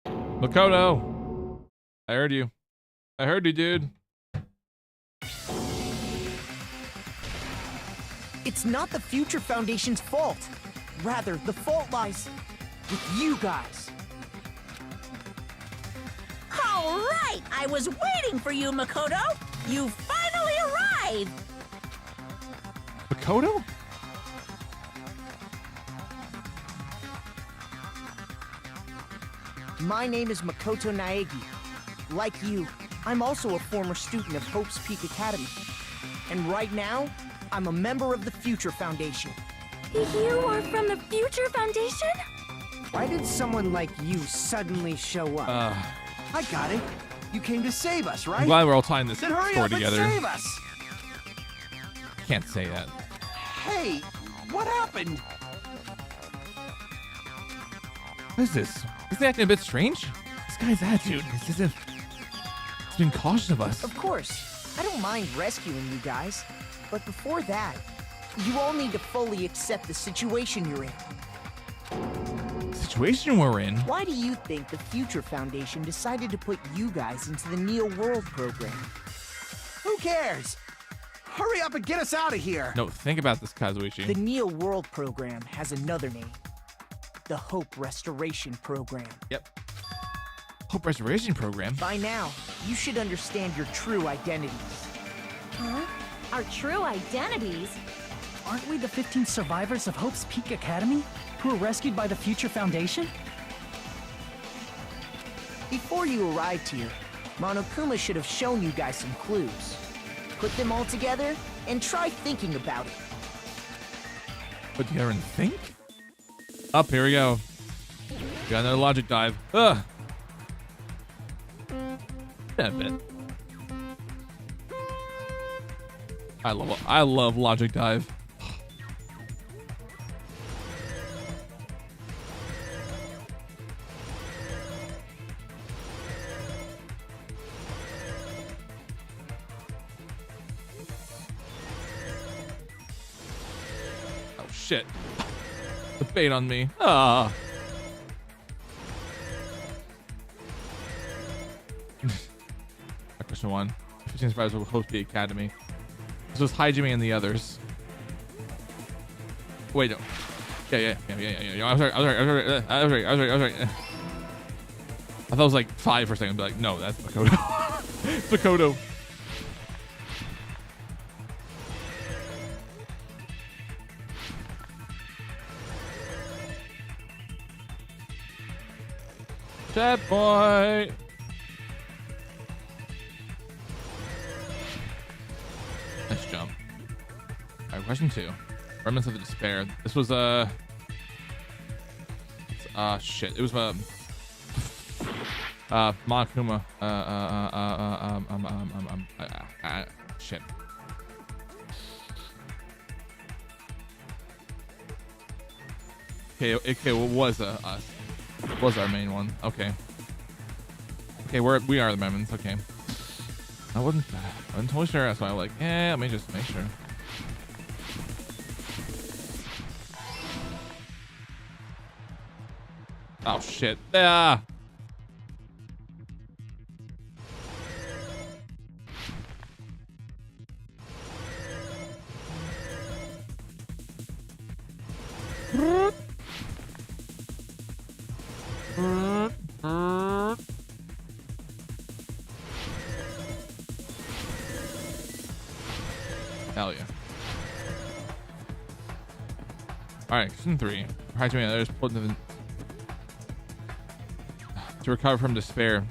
Makoto. I heard you. I heard you, dude. It's not the Future Foundation's fault. Rather, the fault lies with you guys. All right, I was waiting for you, Makoto. You finally arrived. Makoto? My name is Makoto Naegi. Like you, I'm also a former student of Hope's Peak Academy. And right now, I'm a member of the Future Foundation. You are from the Future Foundation? Why did someone like you suddenly show up? I got it. You came to save us, right? I'm glad we're all tying this Then hurry story up and together. save us! Can't say that. Hey, what happened? What is this? Is he acting a bit strange? This guy's attitude is as if he's been cautious of us. Of course, I don't mind rescuing you guys. But before that, you all need to fully accept the situation you're in. The situation we're in. Why do you think the Future Foundation decided to put you guys into the Neo World program? Who cares? Hurry up and get us out of here! No, think about this, Kazuichi. The Neo World program has another name. The Hope Restoration Program. Yep. Hope Restoration Program. By now, you should understand your true identities. Huh? Our true identities? Aren't we the 15 survivors of Hope's Peak Academy who were rescued by the Future Foundation? Before you arrived here, Monokuma should have shown you guys some clues. Put them all together and try thinking about it. Put together and think? Up, here we go. Got another logic dive. Ugh. Yeah, a bit. I love logic dive. Oh shit. The bait on me. Ah. Question 1. 15 survivors will host the academy. This was Hajime and the others. Wait, no. Yeah. I'm sorry. I was right. I thought it was like 5 for a second, but like, no, that's Makoto. Makoto. Chat boy. Nice jump. All right, question 2. Remnants of the Despair. This was shit. It was Monokuma. Shit. Okay. What was us? What was our main one? Okay. Okay, we are the Memons. Okay. I wasn't totally sure. That's why I'm like, let me just make sure. Oh shit. Ah. Hell yeah. Alright, question 3. Hajime and others pulled into the to recover from despair.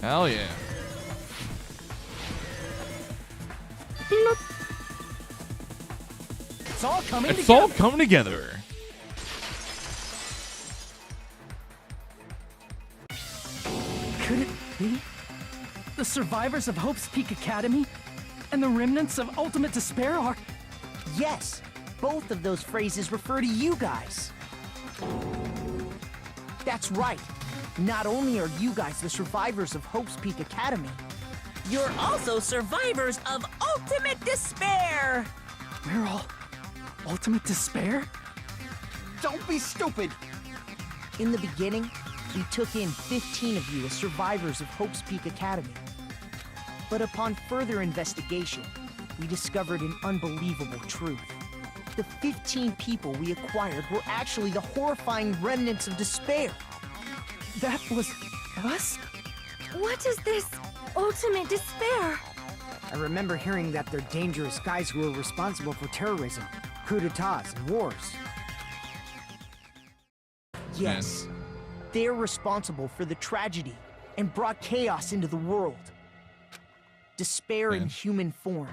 Hell yeah. It's all coming It's together. all coming together. Could it be? The survivors of Hope's Peak Academy and the remnants of Ultimate Despair are... Yes, both of those phrases refer to you guys. That's right. Not only are you guys the survivors of Hope's Peak Academy, You're also survivors of Ultimate Despair! We're all Ultimate Despair? Don't be stupid! in the beginning, we took in 15 of you as survivors of Hope's Peak Academy. But upon further investigation, we discovered an unbelievable truth. The 15 people we acquired were actually the horrifying remnants of despair. That was us? What is this ultimate despair? I remember hearing that they're dangerous guys who are responsible for terrorism, coups d'etats, and wars. Yes, they're responsible for the tragedy and brought chaos into the world. Despair in human form,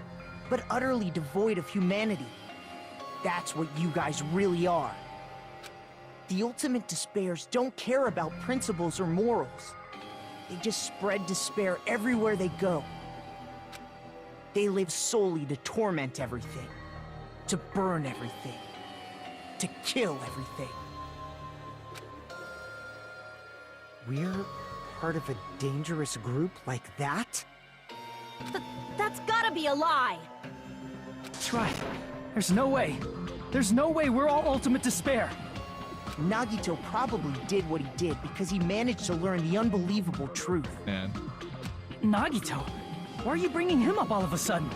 but utterly devoid of humanity. That's what you guys really are. The ultimate despairs don't care about principles or morals. They just spread despair everywhere they go. They live solely to torment everything, to burn everything, to kill everything. We're part of a dangerous group like that? That's gotta be a lie! That's right. There's no way. There's no way we're all ultimate despair. Nagito probably did what he did because he managed to learn the unbelievable truth. Man. Nagito? Why are you bringing him up all of a sudden?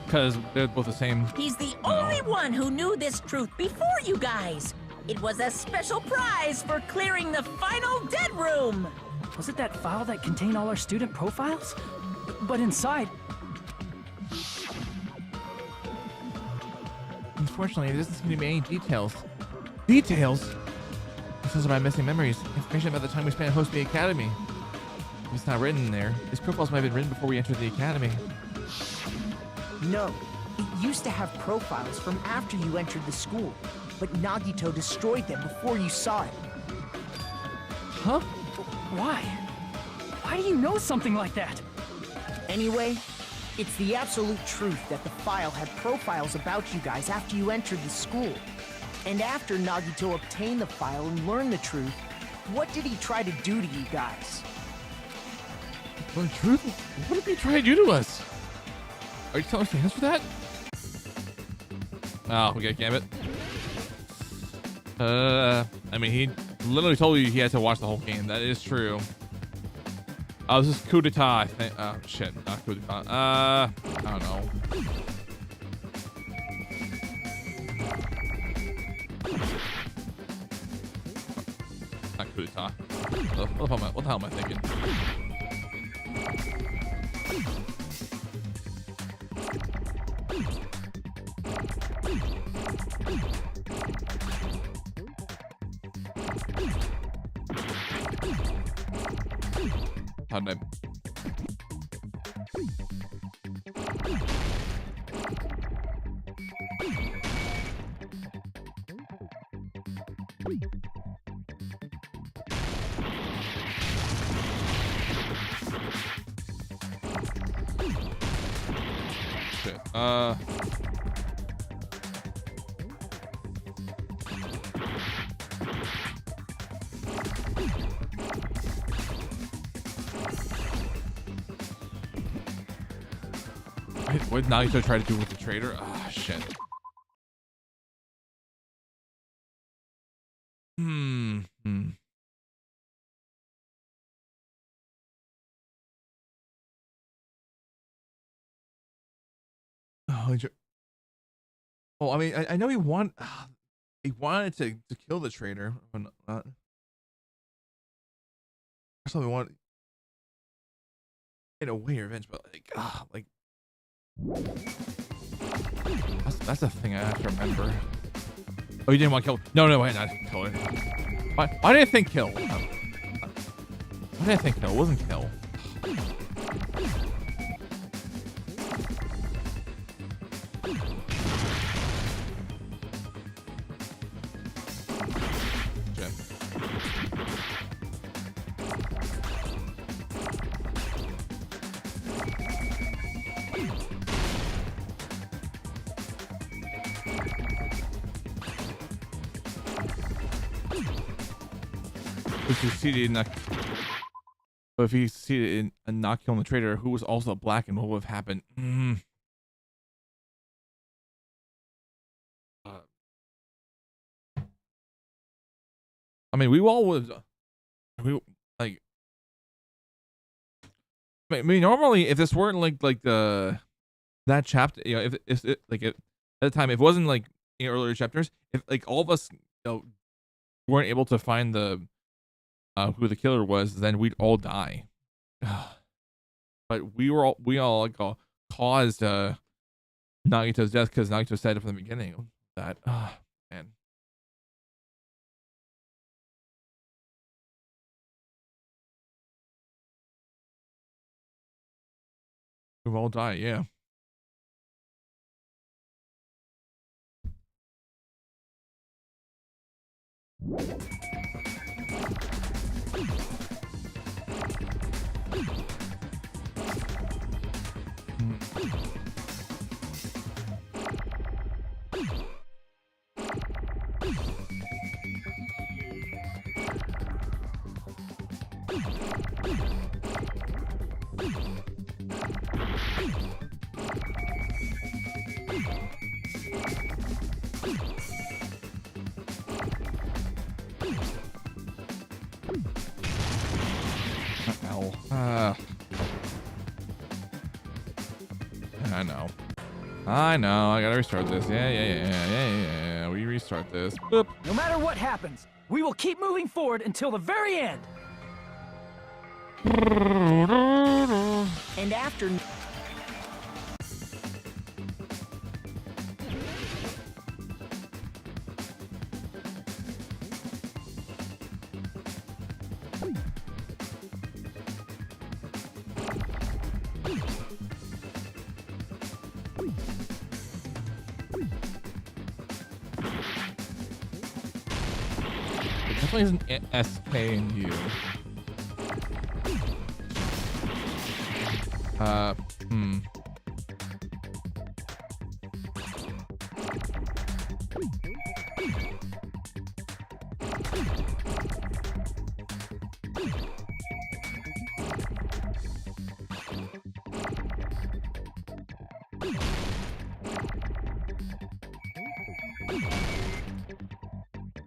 Because they're both the same. He's the only one who knew this truth before you guys. It was a special prize for clearing the final dead room. Was it that file that contained all our student profiles? But inside... Unfortunately, this isn't going to be any details. Details? This is about missing memories. Information about the time we spent at Host-B Academy. If it's not written in there, these profiles might have been written before we entered the academy. No, it used to have profiles from after you entered the school, but Nagito destroyed them before you saw it. Huh? Why? Why do you know something like that? Anyway, it's the absolute truth that the file had profiles about you guys after you entered the school. And after Nagito obtained the file and learned the truth, what did he try to do to you guys? The truth? What did he try to do to us? Are you telling us the answer to that? Oh, okay, Gambit. I mean, he literally told you he had to watch the whole game. That is true. Oh, this is coup d'etat, I think. Oh, shit. Not coup d'etat. I don't know. Not coup d'etat. What the hell am I thinking? How did I... Shit. What did Nagito try to do with the trader? Ah, shit. Oh, I mean, I know he wanted to kill the trader, but not. So we want in a way revenge, but like that's the thing I have to remember. Oh, you didn't want to kill? No, wait, not kill her. Why did I think kill? Why did I think kill? It wasn't kill. If he succeeded in not killing the traitor, who was also black, and what would have happened? I mean, we all would. We like. I mean, normally, if this weren't like that chapter, you know, if it like at the time, if it wasn't like earlier chapters, if like all of us, weren't able to find the who the killer was, then we'd all die. But we all like caused Nagito's death because Nagito said it from the beginning that man. We've all died, yeah. I know. I gotta restart this. Yeah. We restart this. Boop. No matter what happens, we will keep moving forward until the very end. And after... Definitely isn't SK and U.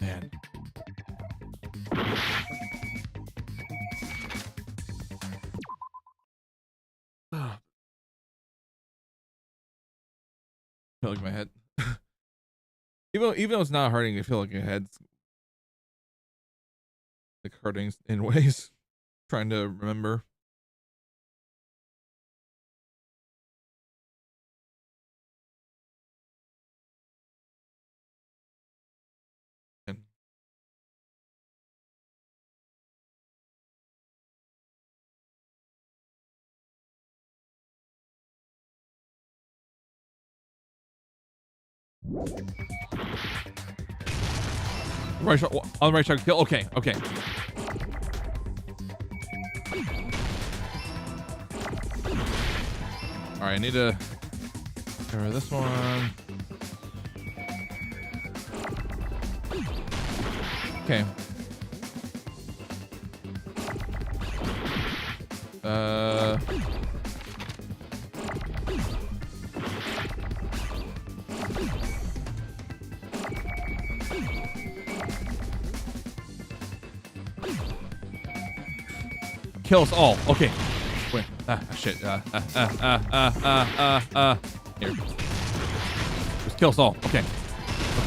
Man. I feel like my head, even though it's not hurting, I feel like my head's like hurting in ways. Trying to remember. Right shot, on the right shot kill. Okay. All right, I need to cover this one. Okay. Kills all. Okay. Wait. Shit. Here. Just kills all. Okay.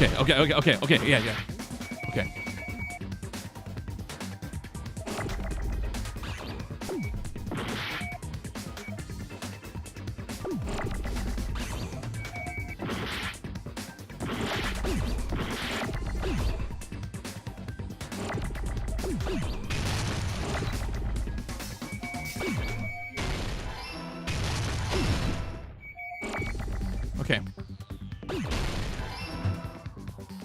Yeah. Okay. Okay.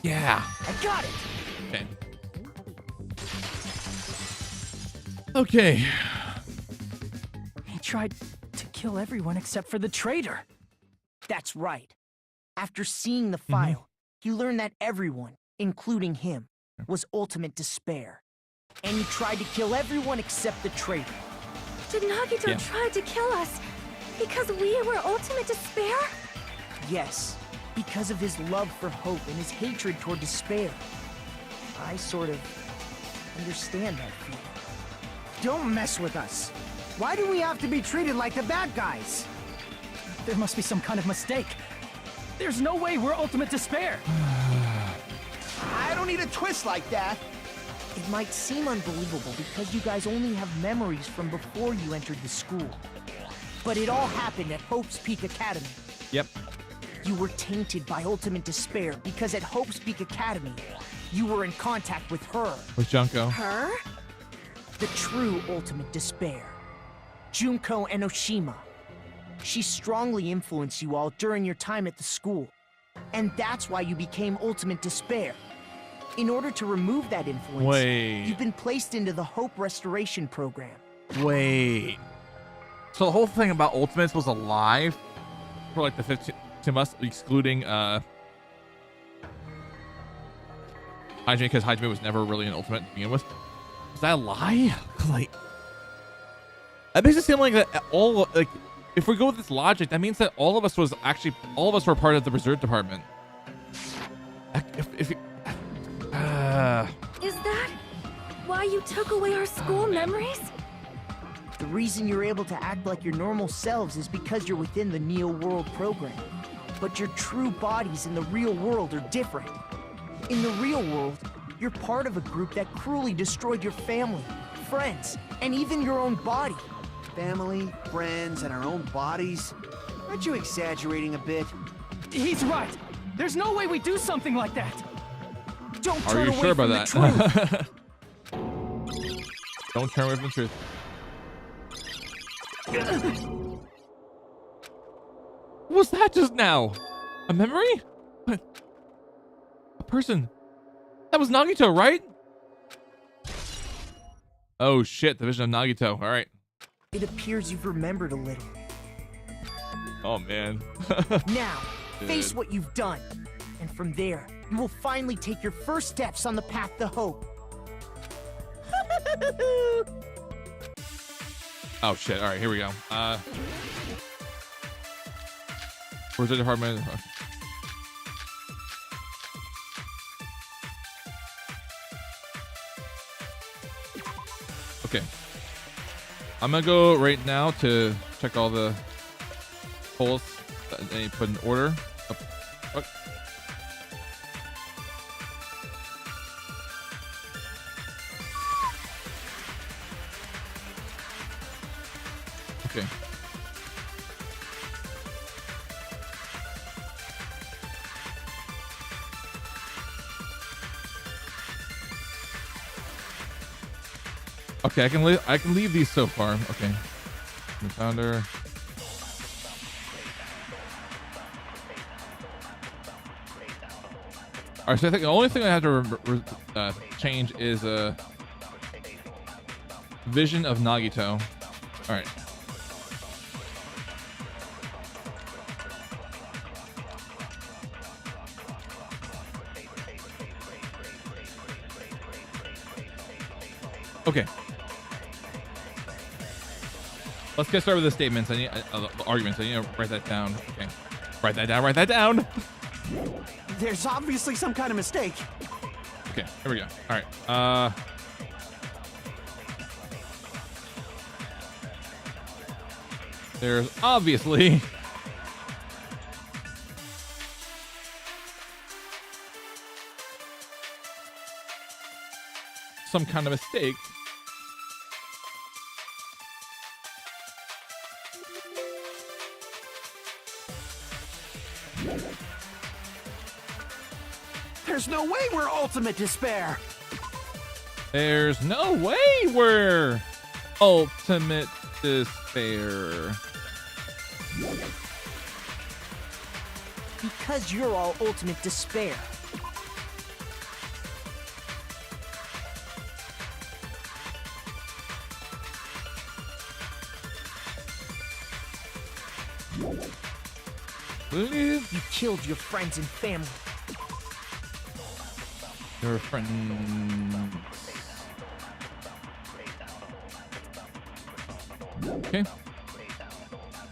Yeah. I got it. Okay. He tried to kill everyone except for the traitor. That's right. After seeing the file, he learned that everyone, including him, was ultimate despair. And he tried to kill everyone except the traitor. Did Nagito try to kill us because we were ultimate despair? Yes, because of his love for hope and his hatred toward despair. I sort of understand that feeling. Don't mess with us. Why do we have to be treated like the bad guys? There must be some kind of mistake. There's no way we're ultimate despair. I don't need a twist like that. It might seem unbelievable because you guys only have memories from before you entered the school. But it all happened at Hope's Peak Academy. Yep. You were tainted by ultimate despair because at Hope's Peak Academy, you were in contact with her. With Junko. Her? The true ultimate despair. Junko Enoshima. She strongly influenced you all during your time at the school. And that's why you became Ultimate Despair. In order to remove that influence, Wait. you've been placed into the Hope Restoration Program. Wait. So the whole thing about Ultimates was a lie for like the 15 months, excluding Hajime, because Hajime was never really an Ultimate to begin with. Is that a lie? Like, that makes it seem like that all, like, if we go with this logic, that means that all of us were part of the reserve department. Is that why you took away our school memories? The reason you're able to act like your normal selves is because you're within the Neo World program. But your true bodies in the real world are different. In the real world, you're part of a group that cruelly destroyed your family, friends, and even your own body. Family, friends, and our own bodies? Aren't you exaggerating a bit? He's right. There's no way we do something like that. Don't Are turn you away sure from about the that? truth. Don't turn away from the truth. What was that just now? A memory? What? A person? That was Nagito, right? Oh shit, the vision of Nagito. All right. It appears you've remembered a little. Oh man. Now, face Dude. what you've done. And from there, you will finally take your first steps on the path to hope. Oh shit. All right, here we go. Where's the department? Okay. I'm gonna go right now to check all the polls that they put in order. Oh, fuck. Okay. Okay, I can leave these so far. Okay. The founder. Alright, so I think the only thing I have to change is vision of Nagito. Alright. Okay. Let's get started with the statements. I need the arguments. I need to write that down. Okay. Write that down. Write that down. There's obviously some kind of mistake. Okay. Here we go. All right. There's obviously some kind of mistake. There's no way we're Ultimate Despair. There's no way we're Ultimate Despair. Because you're all Ultimate Despair. You killed your friends and family. Your friends. Okay.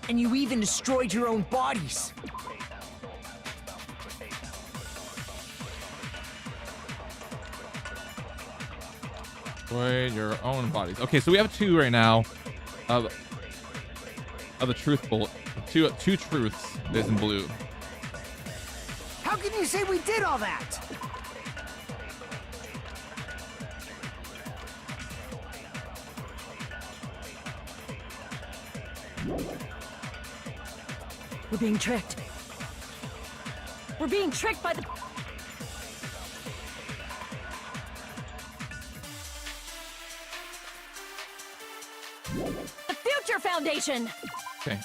And you even destroyed your own bodies. Destroy your own bodies. Okay, so we have two right now of the truth bullet. Two truths is in blue. How can you say we did all that? We're being tricked. We're being tricked by the... The Future Foundation! Okay,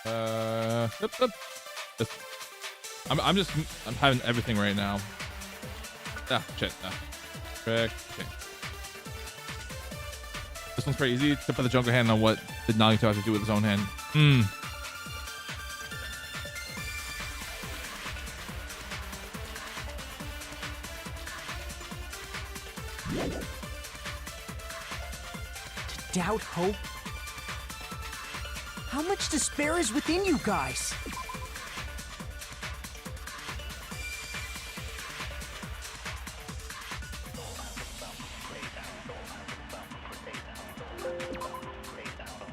Yep. I'm having everything right now. Ah, shit. Okay. This one's pretty easy. To put the Junker hand on what did Nagito have to do with his own hand. To doubt hope? How much despair is within you guys?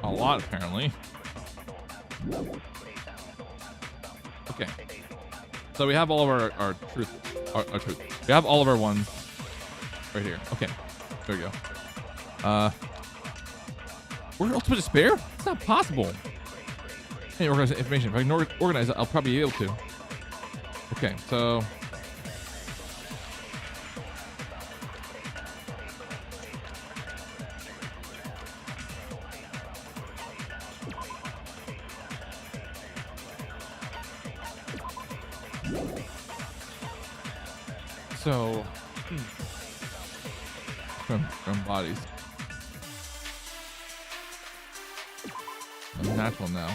A lot, apparently. Okay. So we have all of our truth. Our truth. We have all of our ones right here. Okay. There we go. We're ultimate despair? It's not possible. Hey, organize information. If I can organize it, I'll probably be able to. Okay, so. From bodies. Unnatural now.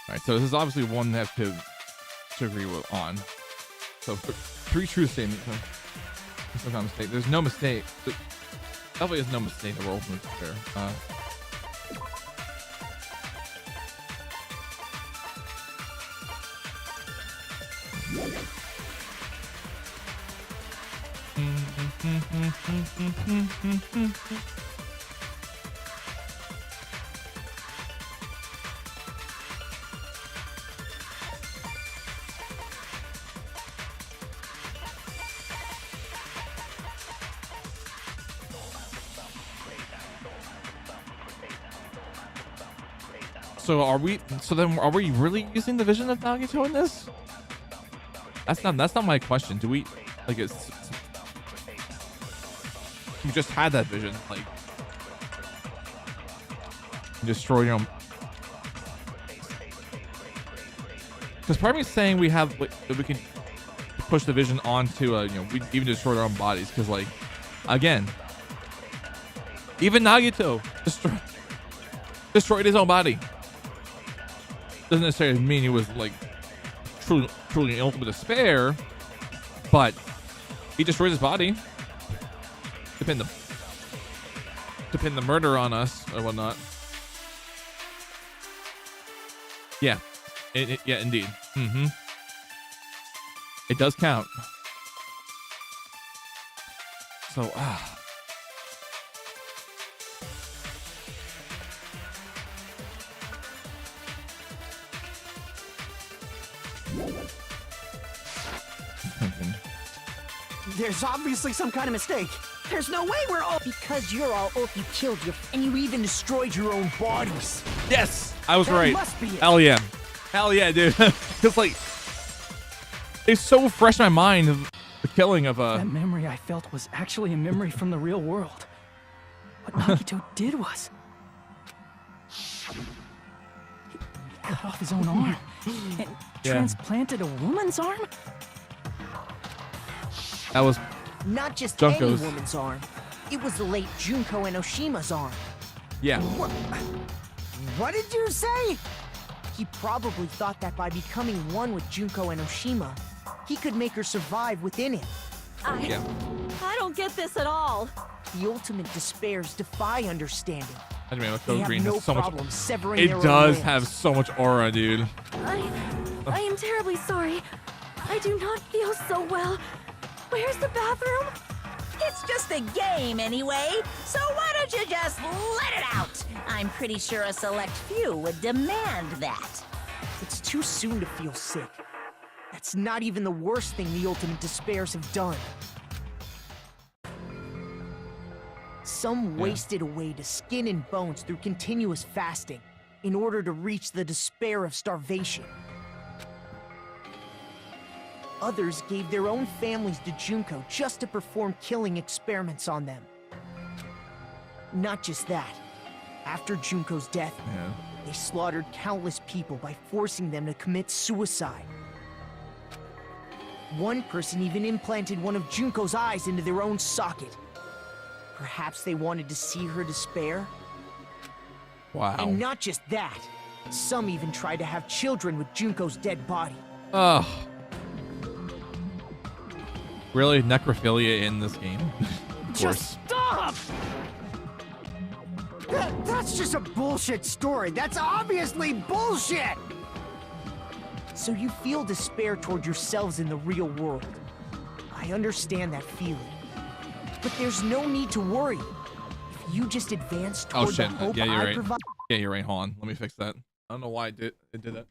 Alright, so this is obviously one that to agree with on. So 3 truth statements. There's no mistake. There's no mistake. Definitely is no mistake that we're ultimate despair. So are we? So then, are we really using the vision of Nagito in this? That's not my question. Do we like it's? You just had that vision, like destroy your own. Because part of me is saying we have that we can push the vision onto we even destroyed our own bodies. Because like again, even Nagito destroyed his own body. Doesn't necessarily mean he was like truly in ultimate despair, but he destroys his body to pin the murder on us or whatnot. Yeah, yeah, indeed. It does count. So There's obviously some kind of mistake. There's no way we're all— Because you're all you killed your— and you even destroyed your own bodies. yes, I was That right. must be it. Hell yeah, dude. Because like it's so fresh in my mind of the killing of That memory I felt was actually a memory from the real world. What Nagito did was he cut off his own arm and transplanted a woman's arm. that was Not just Junko's. any woman's arm. It was the late Junko Enoshima's arm. yeah. What did you say? He probably thought that by becoming one with Junko Enoshima, he could make her survive within him. I don't get this at all. The ultimate despairs defy understanding. I mean, They those have green no has so much. problem severing It their own does limbs. have so much aura, dude. I am terribly sorry. I do not feel so well. Where's the bathroom? It's just a game anyway, so why don't you just let it out? I'm pretty sure a select few would demand that. It's too soon to feel sick. That's not even the worst thing the ultimate despairs have done. Some wasted away to skin and bones through continuous fasting in order to reach the despair of starvation. Others gave their own families to Junko just to perform killing experiments on them. Not just that. After Junko's death, Yeah. they slaughtered countless people by forcing them to commit suicide. One person even implanted one of Junko's eyes into their own socket. Perhaps they wanted to see her despair? Wow. And not just that. Some even tried to have children with Junko's dead body. Ugh. Really? Necrophilia in this game? Of course. Just stop! That's just a bullshit story. That's obviously bullshit! So you feel despair toward yourselves in the real world. I understand that feeling. But there's no need to worry. If you just advance Oh toward the shit. hope Yeah, you're I right. provide. Yeah, you're right. Hold on. Let me fix that. I don't know why it did that.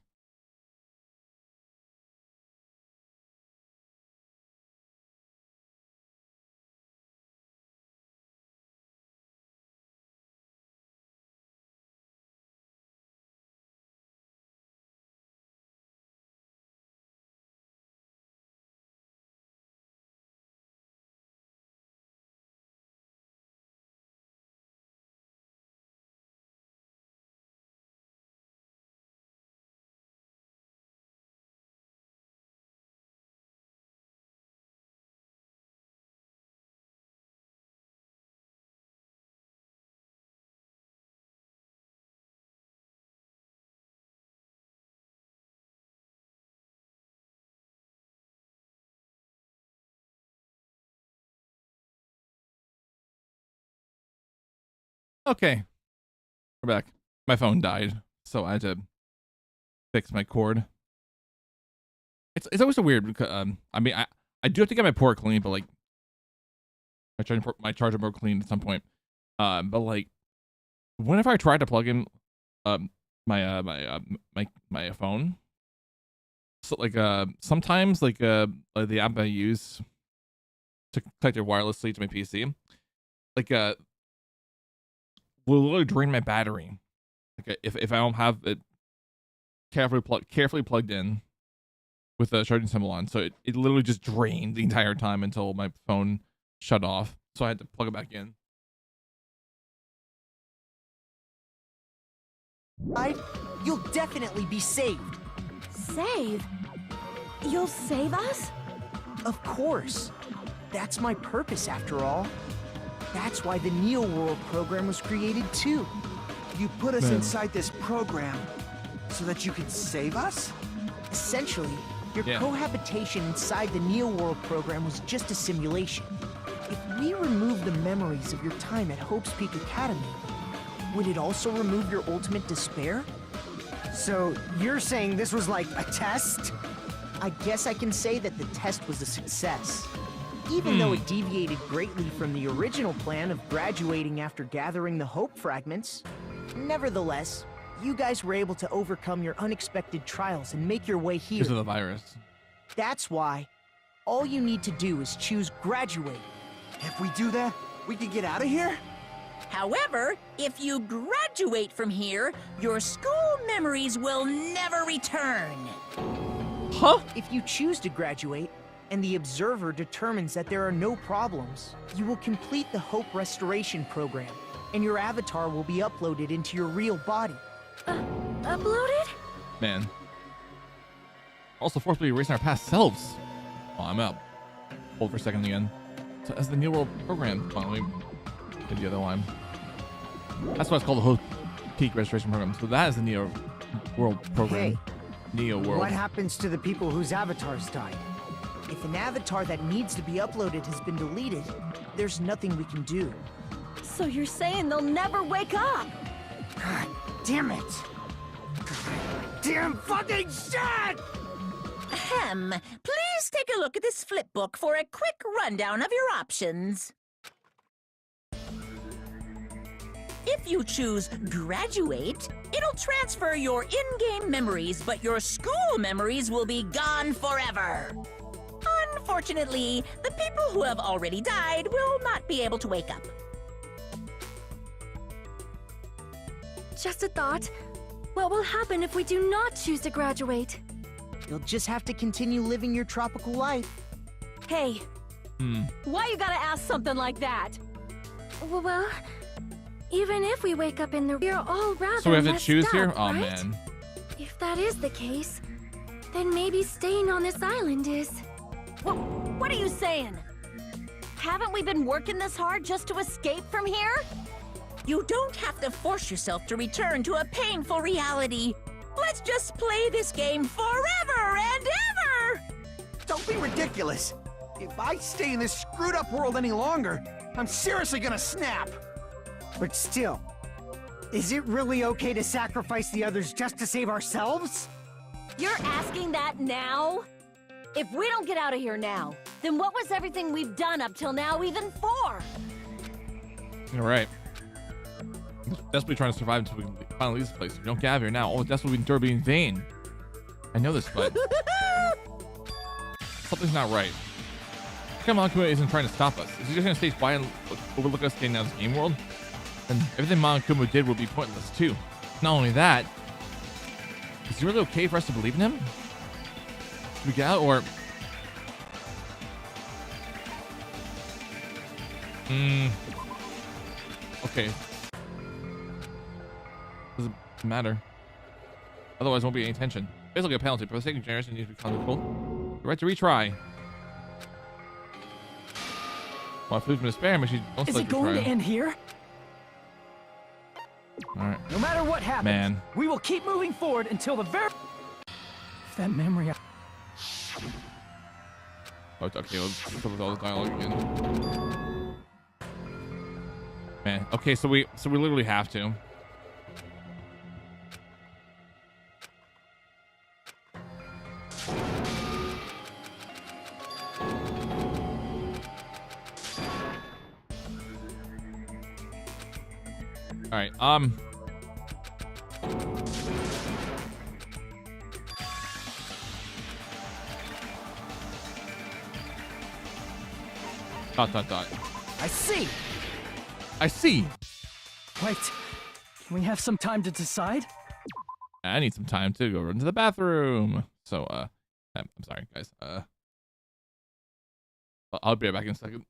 Okay. We're back. My phone died, so I had to fix my cord. It's always a weird because I mean I do have to get my port clean, but like my charger port cleaned at some point. But like whenever I tried to plug in my phone, so like sometimes like the app I use to connect it wirelessly to my PC, like will literally drain my battery. Like if I don't have it carefully plugged in with a charging symbol on, so it literally just drained the entire time until my phone shut off. So I had to plug it back in. You'll definitely be saved. Save? You'll save us? Of course. That's my purpose, after all. That's why the Neo World program was created, too. You put us Man. inside this program so that you could save us? Essentially, your Yeah. cohabitation inside the Neo World program was just a simulation. If we remove the memories of your time at Hope's Peak Academy, would it also remove your ultimate despair? So you're saying this was like a test? I guess I can say that the test was a success. Even though it deviated greatly from the original plan of graduating after gathering the Hope fragments, nevertheless, you guys were able to overcome your unexpected trials and make your way here. Because of the virus. That's why all you need to do is choose graduate. If we do that, we can get out of here? However, if you graduate from here, your school memories will never return. Huh? If you choose to graduate, and the observer determines that there are no problems, you will complete the Hope Restoration Program, and your avatar will be uploaded into your real body. Uploaded? Man. Also forcibly erasing our past selves. Oh, I'm up. Hold for a second again. So as the New World program. Oh, let me get the other line. That's why it's called the Hope Peak Restoration Program. So that is the Neo World program. Hey, Neo World. what happens to the people whose avatars died? If an avatar that needs to be uploaded has been deleted, there's nothing we can do. So you're saying they'll never wake up? God damn it! Damn fucking shit! Ahem. Please take a look at this flip book for a quick rundown of your options. If you choose graduate, it'll transfer your in-game memories, but your school memories will be gone forever. Unfortunately, the people who have already died will not be able to wake up. Just a thought. What will happen if we do not choose to graduate? You'll just have to continue living your tropical life. Hey, why you gotta ask something like that? Well, Even if we wake up in the we're all rather So we have to messed choose up, here? Oh, right? man. If that is the case, then maybe staying on this island is... What are you saying? Haven't we been working this hard just to escape from here? You don't have to force yourself to return to a painful reality. Let's just play this game forever and ever! Don't be ridiculous. If I stay in this screwed up world any longer, I'm seriously gonna snap. But still, is it really okay to sacrifice the others just to save ourselves? You're asking that now? If we don't get out of here now, then what was everything we've done up till now even for? You're right. Desperately trying to survive until we can finally leave this place. If we don't get out of here now, all the desperate we endure be in vain. I know this, but something's not right. Come on, Kuma isn't trying to stop us. Is he just gonna stay quiet and overlook us getting out of this game world? And everything Monokuma did would be pointless too. Not only that, is it really okay for us to believe in him? Should we get out or... Okay. Doesn't matter. Otherwise, won't be any tension. Basically a penalty. For the sake of generation, needs to be cool. The right to retry. Well, if losing despair, but she don't Is like it going to retry. end here? Alright. No matter what happens, Man. we will keep moving forward until the very... That memory... Oh, okay, let's start with all the dialogue again. Man. Okay, so we literally have to. All right. Dot. I see! I see. Wait, can we have some time to decide? I need some time to go run to the bathroom. So, I'm sorry, guys. I'll be right back in a second.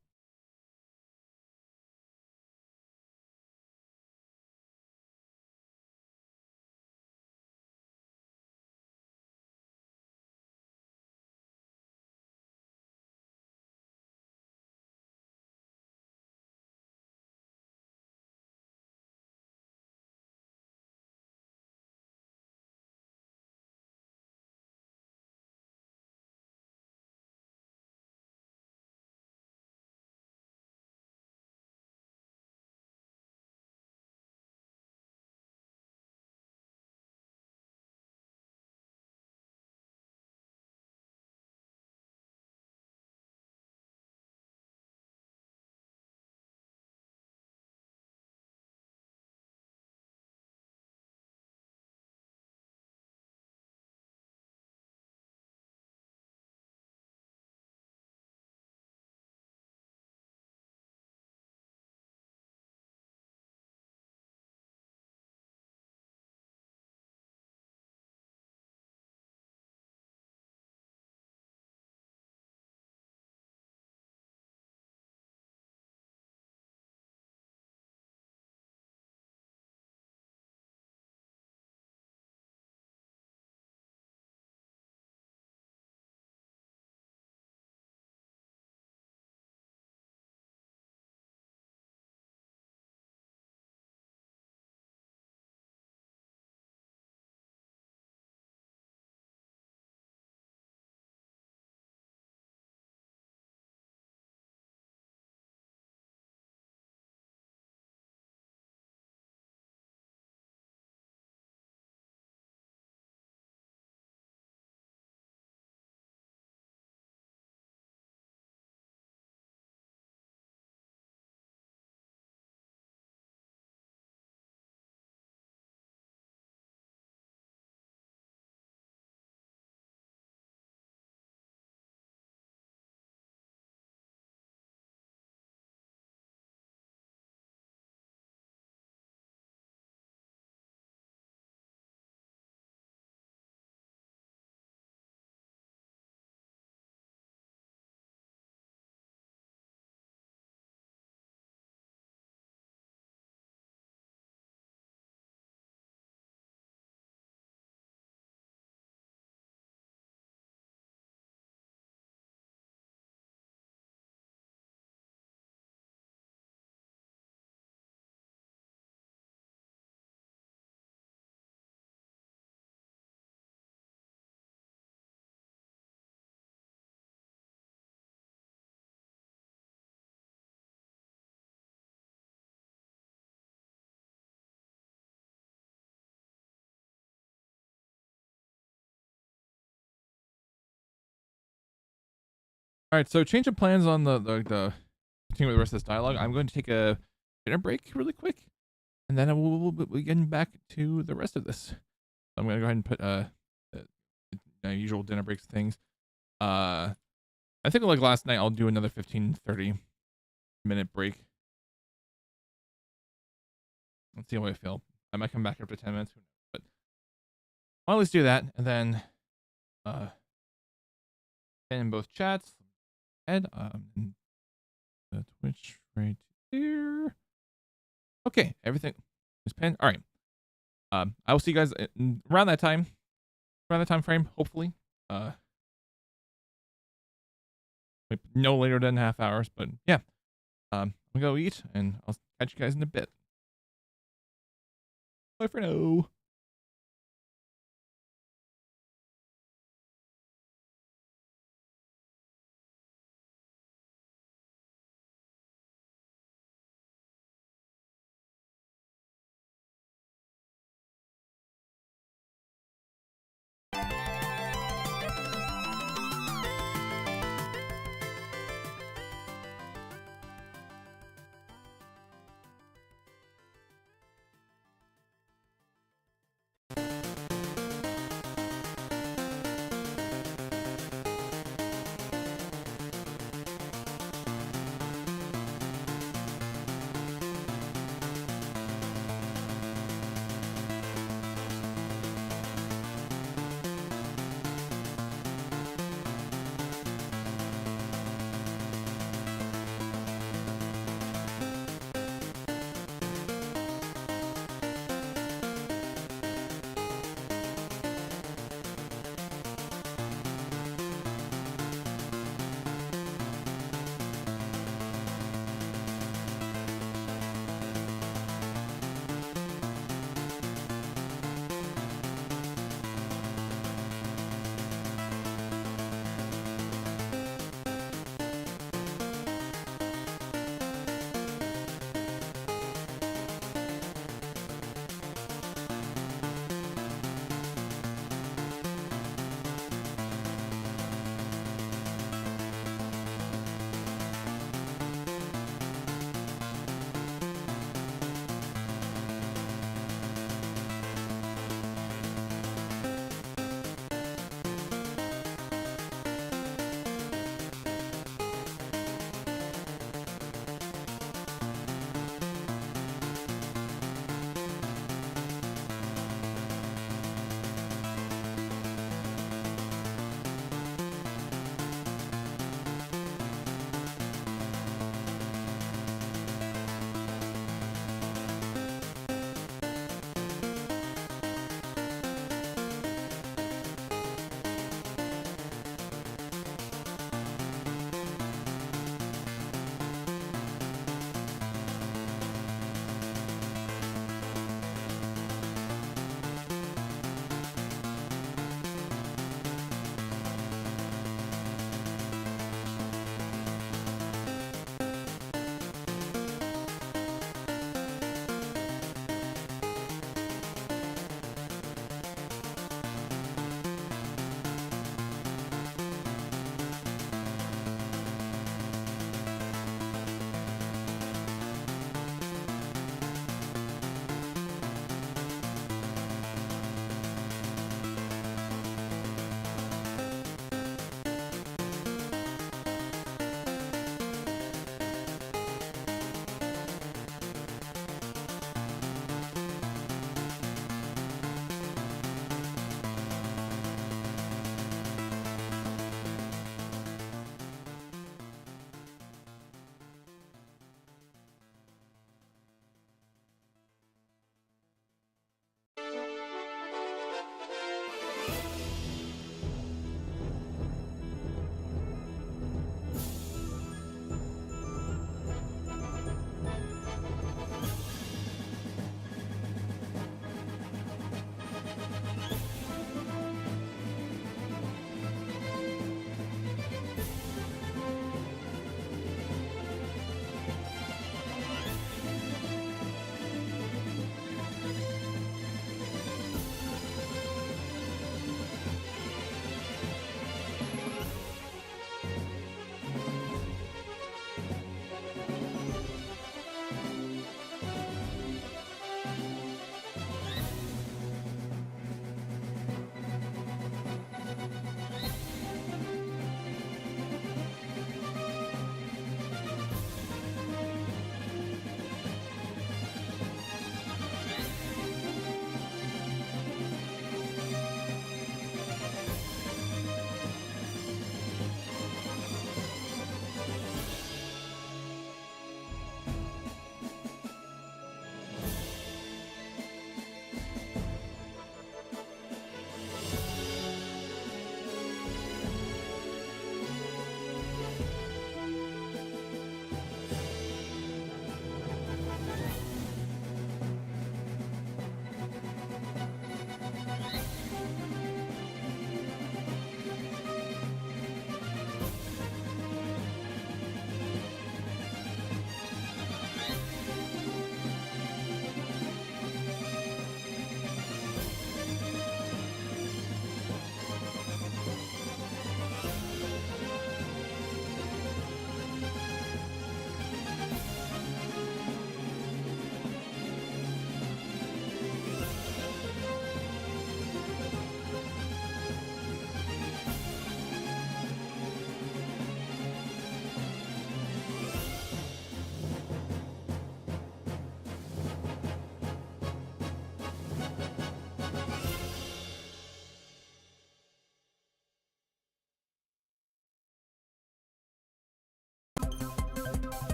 All right, so change of plans on the continue with the rest of this dialogue. I'm going to take a dinner break really quick, and then we'll begin back to the rest of this. I'm going to go ahead and put usual dinner breaks things. I think like last night, I'll do another 15-30 minute break. Let's see how I feel. I might come back after 10 minutes, but I'll at least do that, and then in both chats. And the Twitch right here. Okay, everything is pinned. All right. I will see you guys around that time frame, hopefully. No later than half hours, but yeah. I'm gonna go eat, and I'll catch you guys in a bit. Bye for now.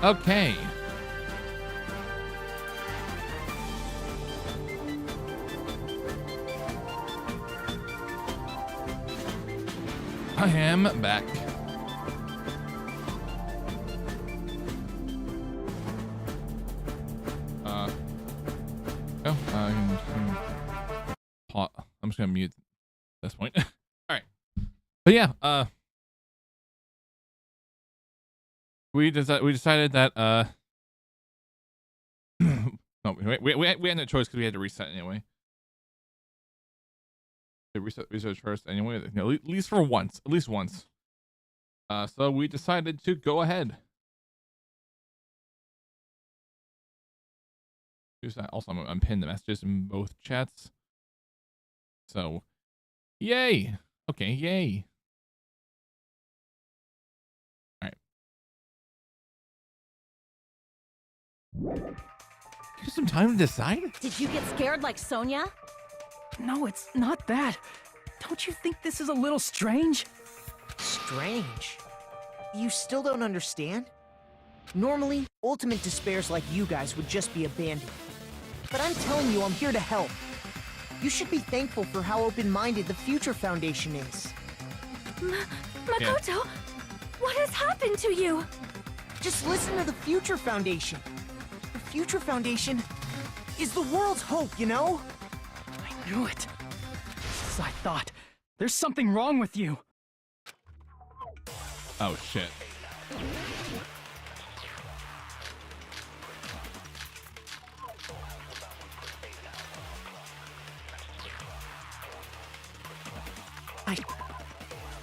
Okay. I am back. I'm just gonna mute at this point. All right. But yeah, we decided that no, we had no choice because we had to reset anyway. Research first anyway, you know, at least once. So we decided to go ahead. Also, I'm pinned the messages in both chats. So, yay! Okay, yay! All right. Give some time to decide. Did you get scared like Sonia? No, it's not that. Don't you think this is a little strange? Strange? You still don't understand? Normally, ultimate despairs like you guys would just be abandoned. But I'm telling you, I'm here to help. You should be thankful for how open-minded the Future Foundation is. Makoto, what has happened to you? Just listen to the Future Foundation. The Future Foundation is the world's hope, you know? I knew it. As I thought. There's something wrong with you. Oh shit.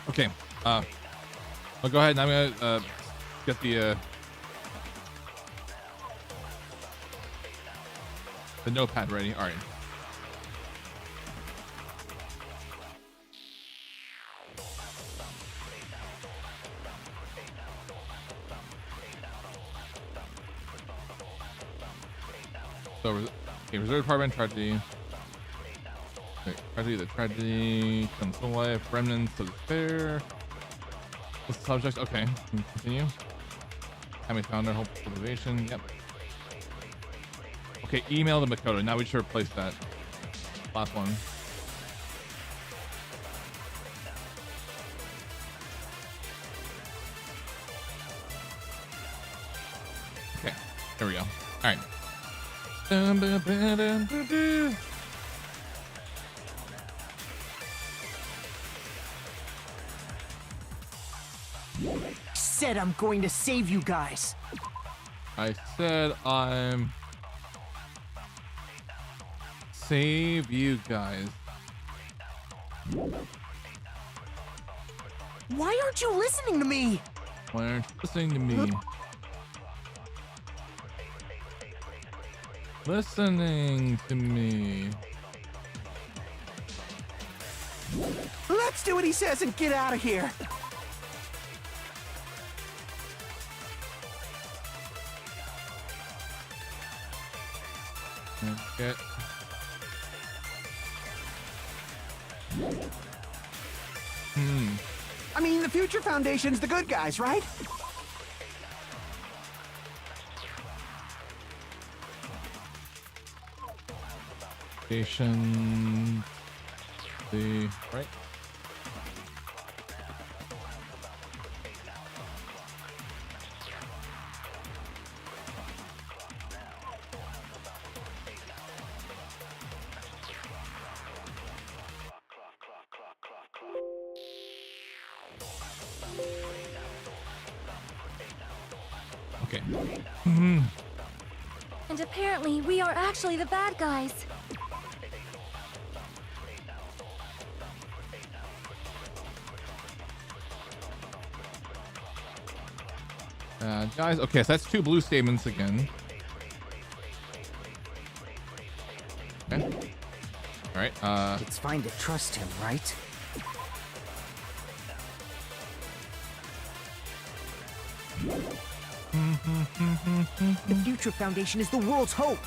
Okay. I'll go ahead and I'm gonna get the notepad ready. All right. So, okay, reserve department, tragedy. Okay, tragedy, the tragedy comes to life, remnants of despair. The subject, okay, continue. Having found our hope for motivation, yep. Okay, email to Makoto. Now we should replace that last one. Okay, there we go. All right. Said I'm going to save you guys. I said I'm save you guys. Why aren't you listening to me? Why aren't you listening to me? Listening to me. Let's do what he says and get out of here. Okay. I mean, the Future Foundation's the good guys, right? Station. The right. Okay. And apparently, we are actually the bad guys. Guys, okay, so that's 2 blue statements again. Okay. All right. It's fine to trust him, right? The Future Foundation is the world's hope.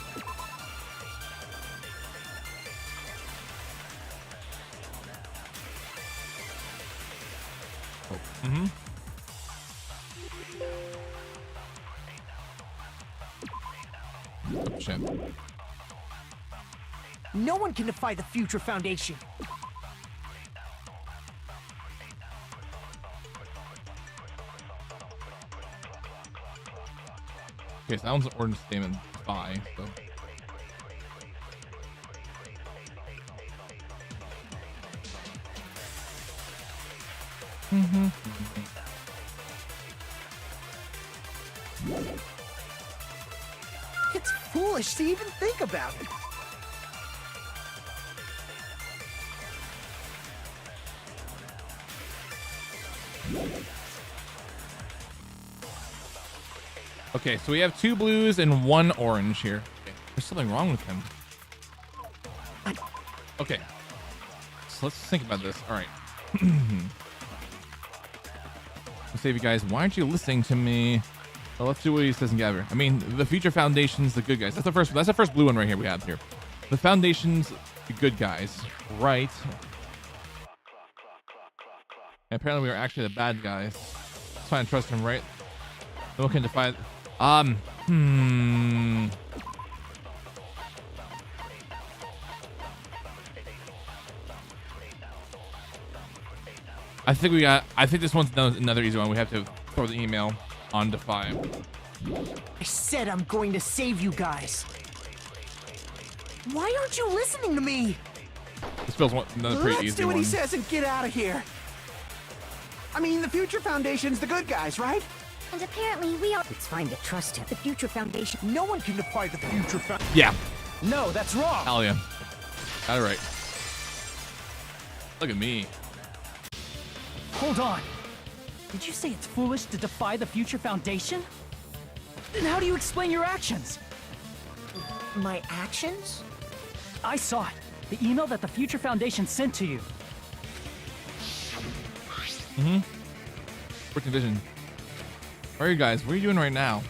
shit. No one can defy the Future Foundation. Okay, so that one's an orange statement by, so. It's foolish to even think about it. Okay, so we have 2 blues and 1 orange here. Okay. There's something wrong with him. Okay. So let's think about this. All right. I'll save you guys. Why aren't you listening to me? Well, let's do what he says and gather. I mean, the Future Foundation's the good guys. That's the first blue one right here we have here. The Foundation's the good guys, right? And apparently we are actually the bad guys. Let's try and trust him, right? No one can defy. I think this one's another easy one. We have to throw the email on Defy. I said I'm going to save you guys. Why aren't you listening to me? This feels another pretty Let's easy do what one. he says and get out of here. I mean, the Future Foundation's the good guys, right? And apparently we are. It's fine to trust him. The Future Foundation. No one can defy the Future Foundation. Yeah. No, that's wrong. Hell yeah. Got it right. Look at me. Hold on. Did you say it's foolish to defy the Future Foundation? Then how do you explain your actions? My actions? I saw it. The email that the Future Foundation sent to you. Working vision. Where are you guys? What are you doing right now?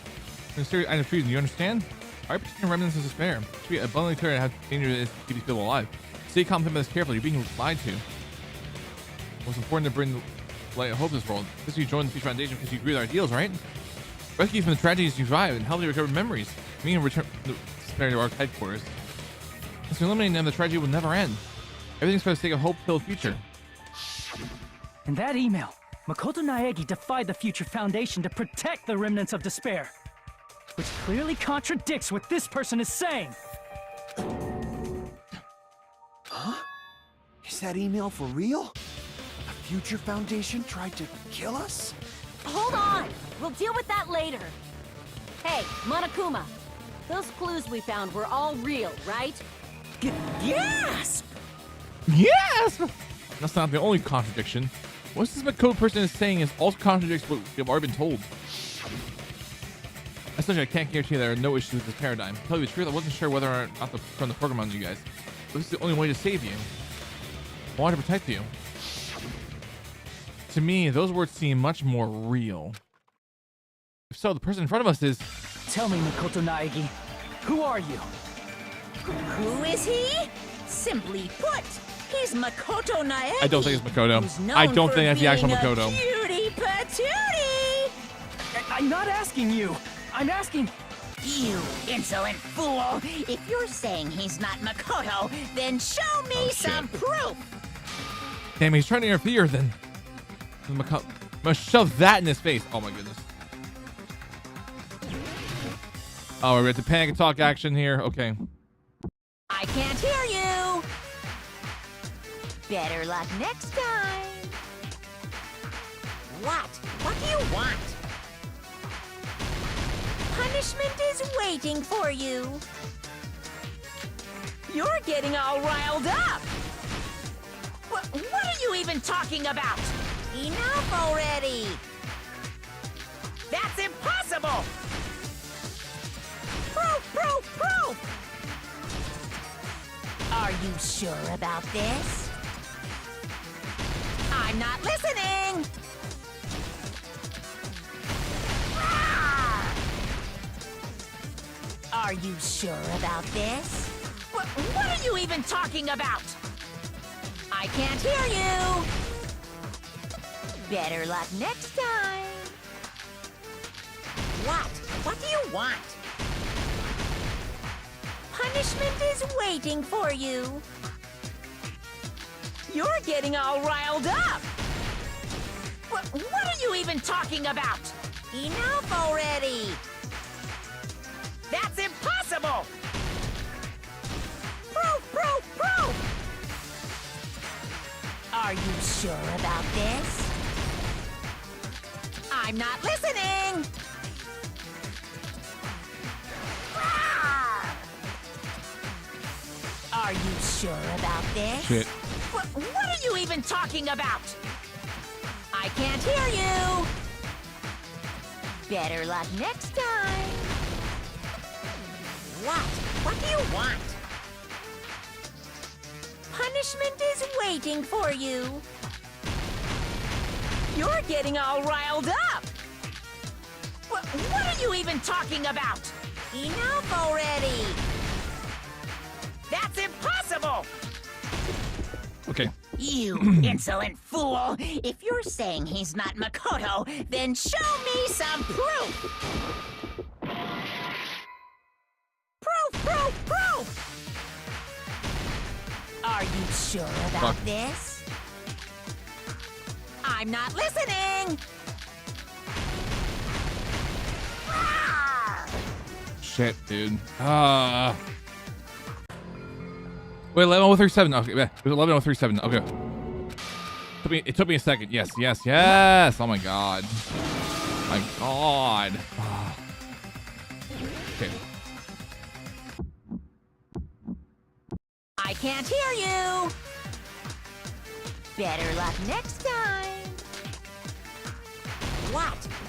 In serious item treason, you understand? Are you protecting remnants of despair? It should be abundantly clear how dangerous it is to keep these people alive. Stay calm and this carefully. You're being lied to. It's important to bring light and hope to this world. Because you joined the Future Foundation because you agree with our ideals, right? Rescue you from the tragedies you survived and help you recover memories. Me and return to our headquarters. Since eliminating them, the tragedy will never end. Everything's for the sake of hope-filled future. In that email, Makoto Naegi defied the Future Foundation to protect the remnants of despair. Which clearly contradicts what this person is saying. Huh? Is that email for real? The Future Foundation tried to kill us? Hold on! We'll deal with that later. Hey, Monokuma. Those clues we found were all real, right? Gasp! Yes! That's not the only contradiction. What this Makoto person is saying is also contradicts what we've already been told. Essentially, I can't guarantee there are no issues with this paradigm. To tell you the truth, I wasn't sure whether or not to run the program on you guys. But this is the only way to save you. I want to protect you. To me, those words seem much more real. If so, the person in front of us is... Tell me, Makoto Naegi, who are you? Who is he? Simply put, he's Makoto Naegi. I don't think it's Makoto. who's known I don't for think that's the actual being a Makoto. Cutie patootie! I'm not asking you. I'm asking... You insolent fool! If you're saying he's not Makoto, then show me some proof! Damn, he's trying to interfere then. Makoto. I'm gonna shove that in his face. Oh my goodness. Oh, we're at the panic attack action here. Okay. I can't hear you! Better luck next time! What? What do you want? Punishment is waiting for you! You're getting all riled up! What are you even talking about? Enough already! That's impossible! Proof! Are you sure about this? I'm not listening! Ah! Are you sure about this? What are you even talking about? I can't hear you! Better luck next time! What? What do you want? Punishment is waiting for you. You're getting all riled up. What are you even talking about? Enough already. That's impossible. Proof. Are you sure about this? I'm not listening. Are you sure about this? Shit. What are you even talking about? I can't hear you. Better luck next time. What do you want? Punishment is waiting for you. You're getting all riled up. What are you even talking about? Enough already. That's impossible. Okay. You insolent fool! If you're saying he's not Makoto, then show me some proof! Proof! Are you sure about this? I'm not listening! Shit, dude. Wait, 11:37. Okay, it was 11:37. Okay. It took me a second. Yes. Oh my god. My god. Okay. I can't hear you! Better luck next time!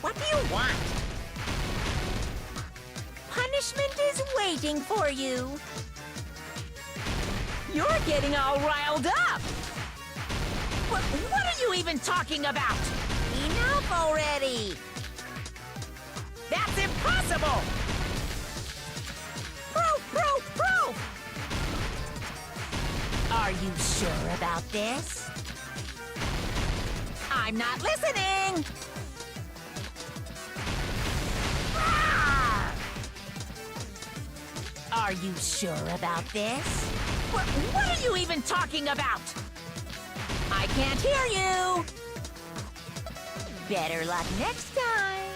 What do you want? Punishment is waiting for you! You're getting all riled up! What are you even talking about? Enough already! That's impossible! Proof! Are you sure about this? I'm not listening! Are you sure about this? What are you even talking about? I can't hear you! Better luck next time!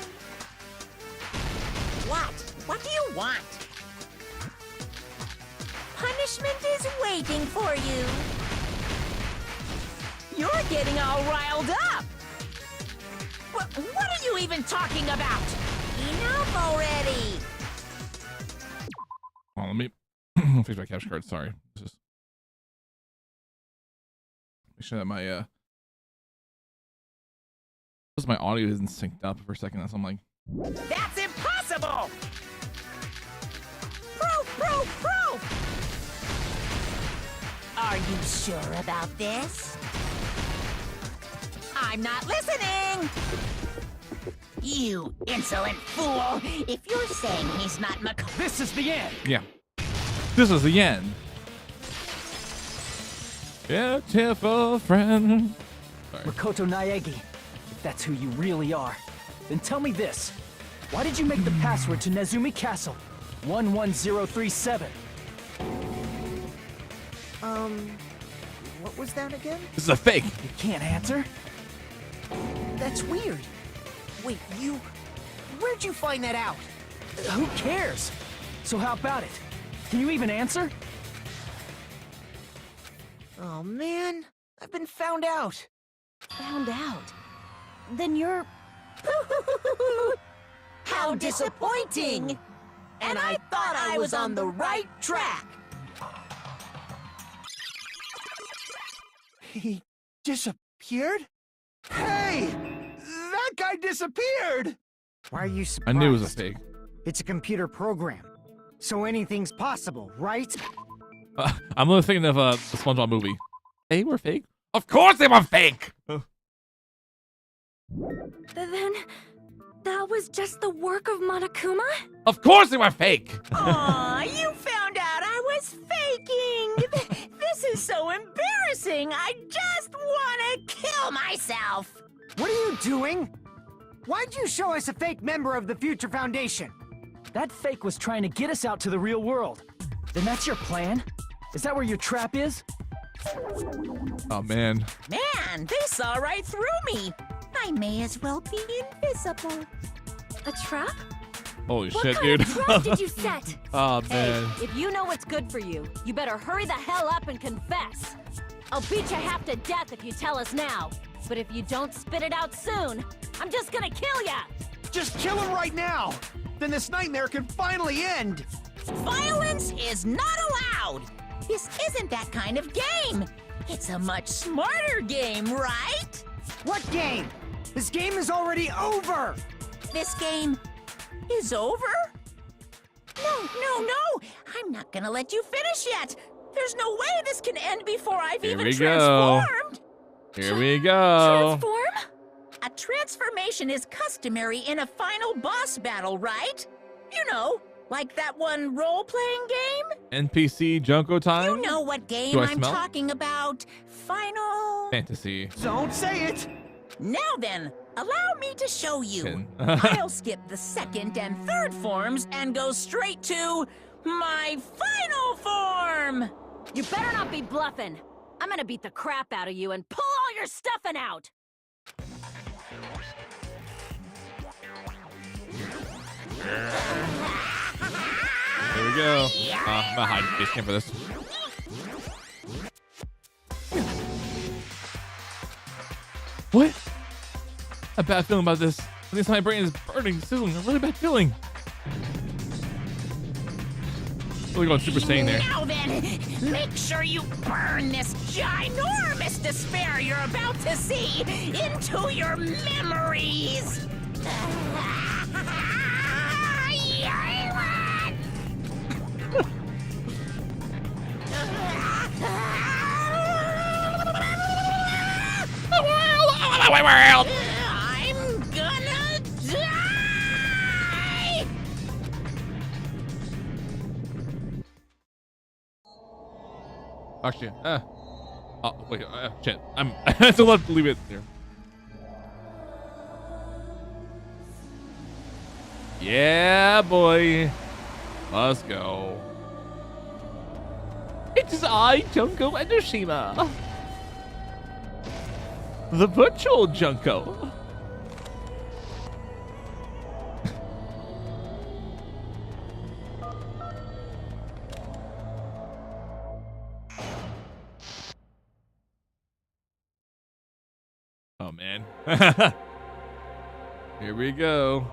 What do you want? Punishment is waiting for you! You're getting all riled up! What are you even talking about? Enough already! Hold on, let me fix my capture card. Sorry. Just make sure that my audio isn't synced up for a second. That's I'm like. That's impossible! Proof! Are you sure about this? I'm not listening! You insolent fool! If you're saying he's not Makoto... This is the end! Yeah. This is the end. Beautiful friend. Sorry. Makoto Naegi, if that's who you really are, then tell me this. Why did you make the password to Nezumi Castle 11037? What was that again? This is a fake. You can't answer? That's weird. Wait, where'd you find that out? Who cares? So how about it? Can you even answer? Oh man, I've been found out. Found out? Then you're... How disappointing! And I thought I was on the right track! He disappeared? Hey! That guy disappeared! Why are you I surprised? knew it was a fake. It's a computer program, so anything's possible, right? I'm literally thinking of the SpongeBob movie. They were fake. Of course they were fake. Then that was just the work of Monokuma? Of course they were fake. Aw, you found out I was faking! This is so embarrassing! I just wanna kill myself! What are you doing? Why'd you show us a fake member of the Future Foundation? That fake was trying to get us out to the real world. Then that's your plan? Is that where your trap is? Oh man. Man, they saw right through me. I may as well be invisible. A trap? Holy What shit, kind dude. of trap did you set? Oh Hey, man. if you know what's good for you, you better hurry the hell up and confess. I'll beat you half to death if you tell us now. But if you don't spit it out soon, I'm just gonna kill ya! Just kill him right now! Then this nightmare can finally end! Violence is not allowed. This isn't that kind of game. It's a much smarter game, right? What game? This game is already over! This game is over? No. I'm not gonna let you finish yet. There's no way this can end before I've Here even we go. transformed. Here we go. Transform? A transformation is customary in a final boss battle, right? You know, like that one role-playing game? NPC Junko time? You know what game Do I I'm smell? talking about. Final... Fantasy. Don't say it! Now then, allow me to show you. Kidding. I'll skip the second and third forms and go straight to my final form! You better not be bluffing. I'm gonna beat the crap out of you and pull all your stuffing out! Here we go. I'm gonna hide face cam for this. What? A bad feeling about this. At least my brain is burning, sizzling. A really bad feeling. Really going Super Saiyan there. Now then, make sure you burn this ginormous despair you're about to see into your memories. I'm gonna die! Actually, oh wait, shit. I'm still left to leave it there. Yeah, boy. Let's go. It's I, Junko Enoshima. The virtual Junko. Oh man. Here we go.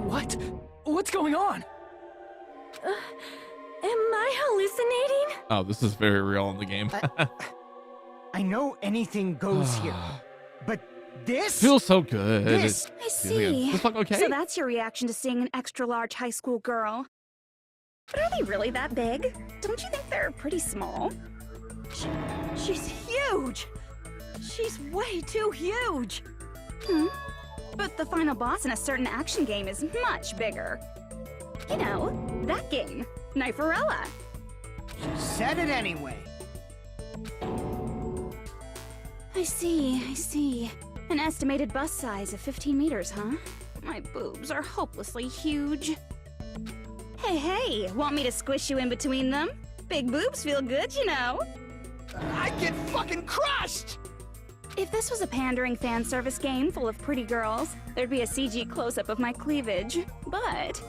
What? What's going on? Am I hallucinating? Oh, this is very real in the game. I know anything goes here, but this? Feels so good. This- I Feels see. This fuck okay? So that's your reaction to seeing an extra-large high school girl. But are they really that big? Don't you think they're pretty small? She's huge! She's way too huge! But the final boss in a certain action game is much bigger. You know, that game, Kniferella. Said it anyway. I see. An estimated bust size of 15 meters, huh? My boobs are hopelessly huge. Hey, want me to squish you in between them? Big boobs feel good, you know. I'd get fucking crushed! If this was a pandering fan service game full of pretty girls, there'd be a CG close-up of my cleavage. But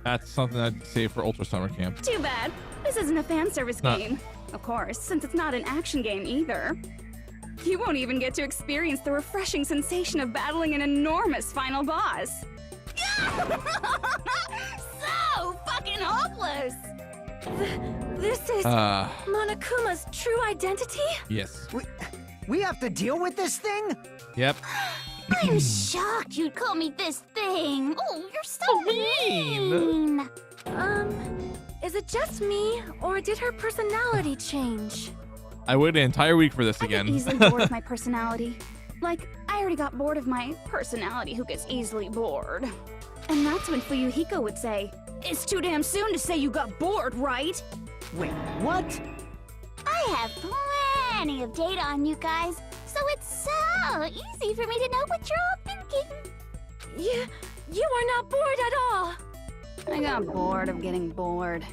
That's something I'd save for Ultra Summer Camp. too bad. This isn't a fan service Not- game. Of course, since it's not an action game either. You won't even get to experience the refreshing sensation of battling an enormous final boss. So fucking hopeless! This is Uh, Monokuma's true identity? yes. We have to deal with this thing? Yep. I'm shocked you'd call me this thing. Oh, you're so mean. Is it just me, or did her personality change? I waited an entire week for this I get again. easily bored of my personality. Like, I already got bored of my personality who gets easily bored. And that's when Fuyuhiko would say, "It's too damn soon to say you got bored, right?" Wait, what? I have plenty of data on you guys, so it's so easy for me to know what you're all thinking. You are not bored at all. I got bored of getting bored.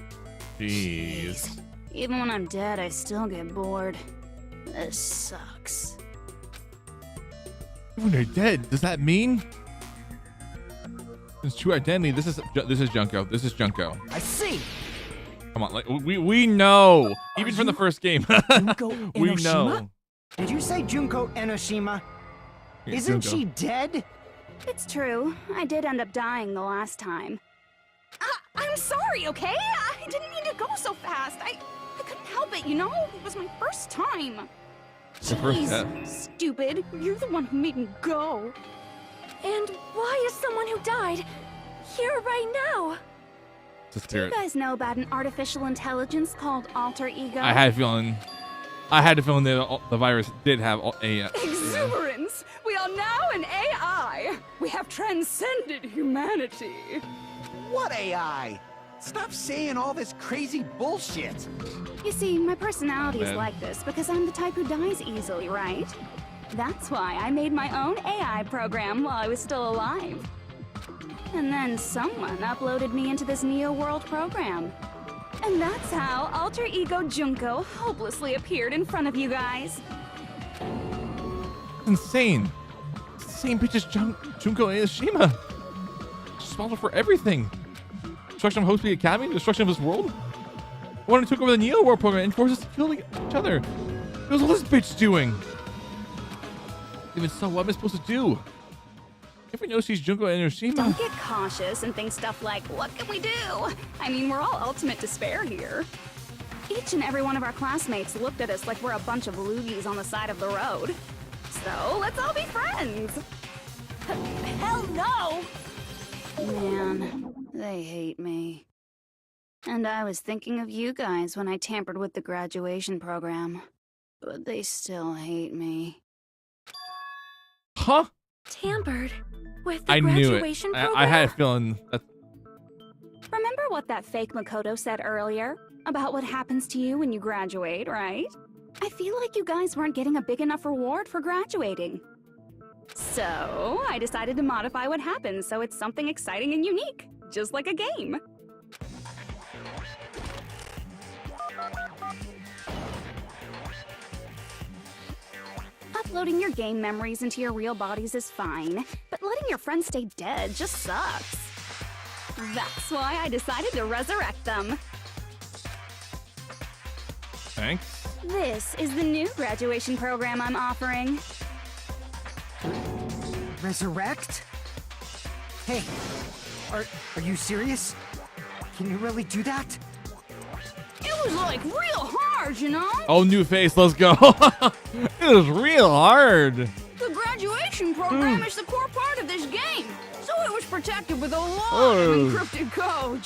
Jeez. Even when I'm dead, I still get bored. This sucks. When they're dead, does that mean? It's true identity. This is Junko. This is Junko. I see. Come on, like we know, even from the first game. Junko We Enoshima? know. Did you say Junko Enoshima? Yeah, Isn't Junko. she dead? It's true. I did end up dying the last time. I'm sorry, okay? I didn't mean to go so fast. I couldn't help it, you know? It was my first time. The first Jeez, stupid. You're the one who made me go. And why is someone who died here right now? It's a Do spirit. you guys know about an artificial intelligence called alter ego? I had a feeling that the virus did have a Exuberance! We are now an AI! We have transcended humanity! What AI? Stop saying all this crazy bullshit. You see, my personality is Man. like this because I'm the type who dies easily, right? That's why I made my own AI program while I was still alive. And then someone uploaded me into this Neo World program. And that's how Alter Ego Junko hopelessly appeared in front of you guys. insane. It's the same bitch as Junko Enoshima. She's responsible for everything. Destruction of Host Academy, destruction of this world. One who took over the Neo World program and forced us to kill each other. What was all this bitch doing? Even so, what am I supposed to do? If we know she's Junko Enoshima. Don't get cautious and think stuff like, what can we do? I mean, we're all ultimate despair here. Each and every one of our classmates looked at us like we're a bunch of loogies on the side of the road. So, let's all be friends. Hell no! Man, they hate me. And I was thinking of you guys when I tampered with the graduation program. But they still hate me. Huh? Tampered with the I knew it. graduation program? I had a feeling that. Remember what that fake Makoto said earlier? About what happens to you when you graduate, right? I feel like you guys weren't getting a big enough reward for graduating. So, I decided to modify what happens so it's something exciting and unique. Just like a game. Uploading your game memories into your real bodies is fine, but letting your friends stay dead just sucks. That's why I decided to resurrect them. Thanks. This is the new graduation program I'm offering. Resurrect? Hey, are you serious? Can you really do that? It was like real hard, you know? Oh, new face. Let's go. It was real hard. The graduation program is the core part of this game, so it was protected with a lot Oh. of encrypted code.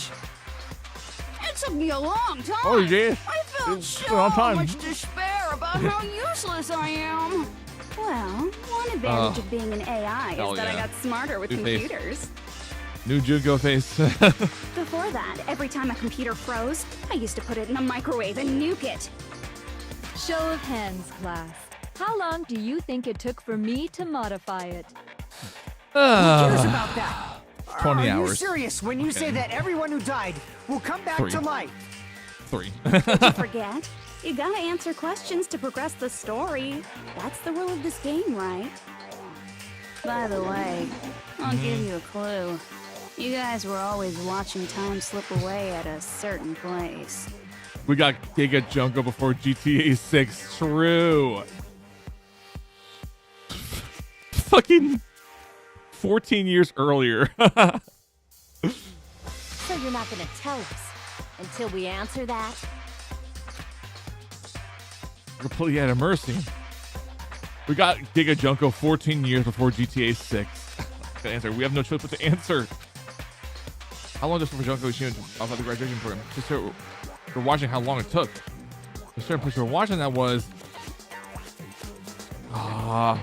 It took me a long time. Oh, yeah. I felt It's so a long time. much despair about how useless I am. Well, one advantage of being an AI Hell is that I yeah. got smarter with New face. computers. New Junko face. Before that, every time a computer froze, I used to put it in a microwave and nuke it. Show of hands, class. How long do you think it took for me to modify it? Who cares about that? 20 Are you hours. serious when you say that everyone who died will come back 3. to life? 3. Did you forget? You gotta answer questions to progress the story. That's the rule of this game, right? By the way, I'll give you a clue. You guys were always watching time slip away at a certain place. We got Giga Junko before GTA 6. True. Fucking 14 years earlier. So you're not gonna tell us until we answer that? Completely out of mercy. We got Giga Junko 14 years before GTA 6. Good answer. We have no choice but to answer. How long does for Junko Ishima outside the graduation program? Just so we're watching how long it took. The certain place we were watching that was not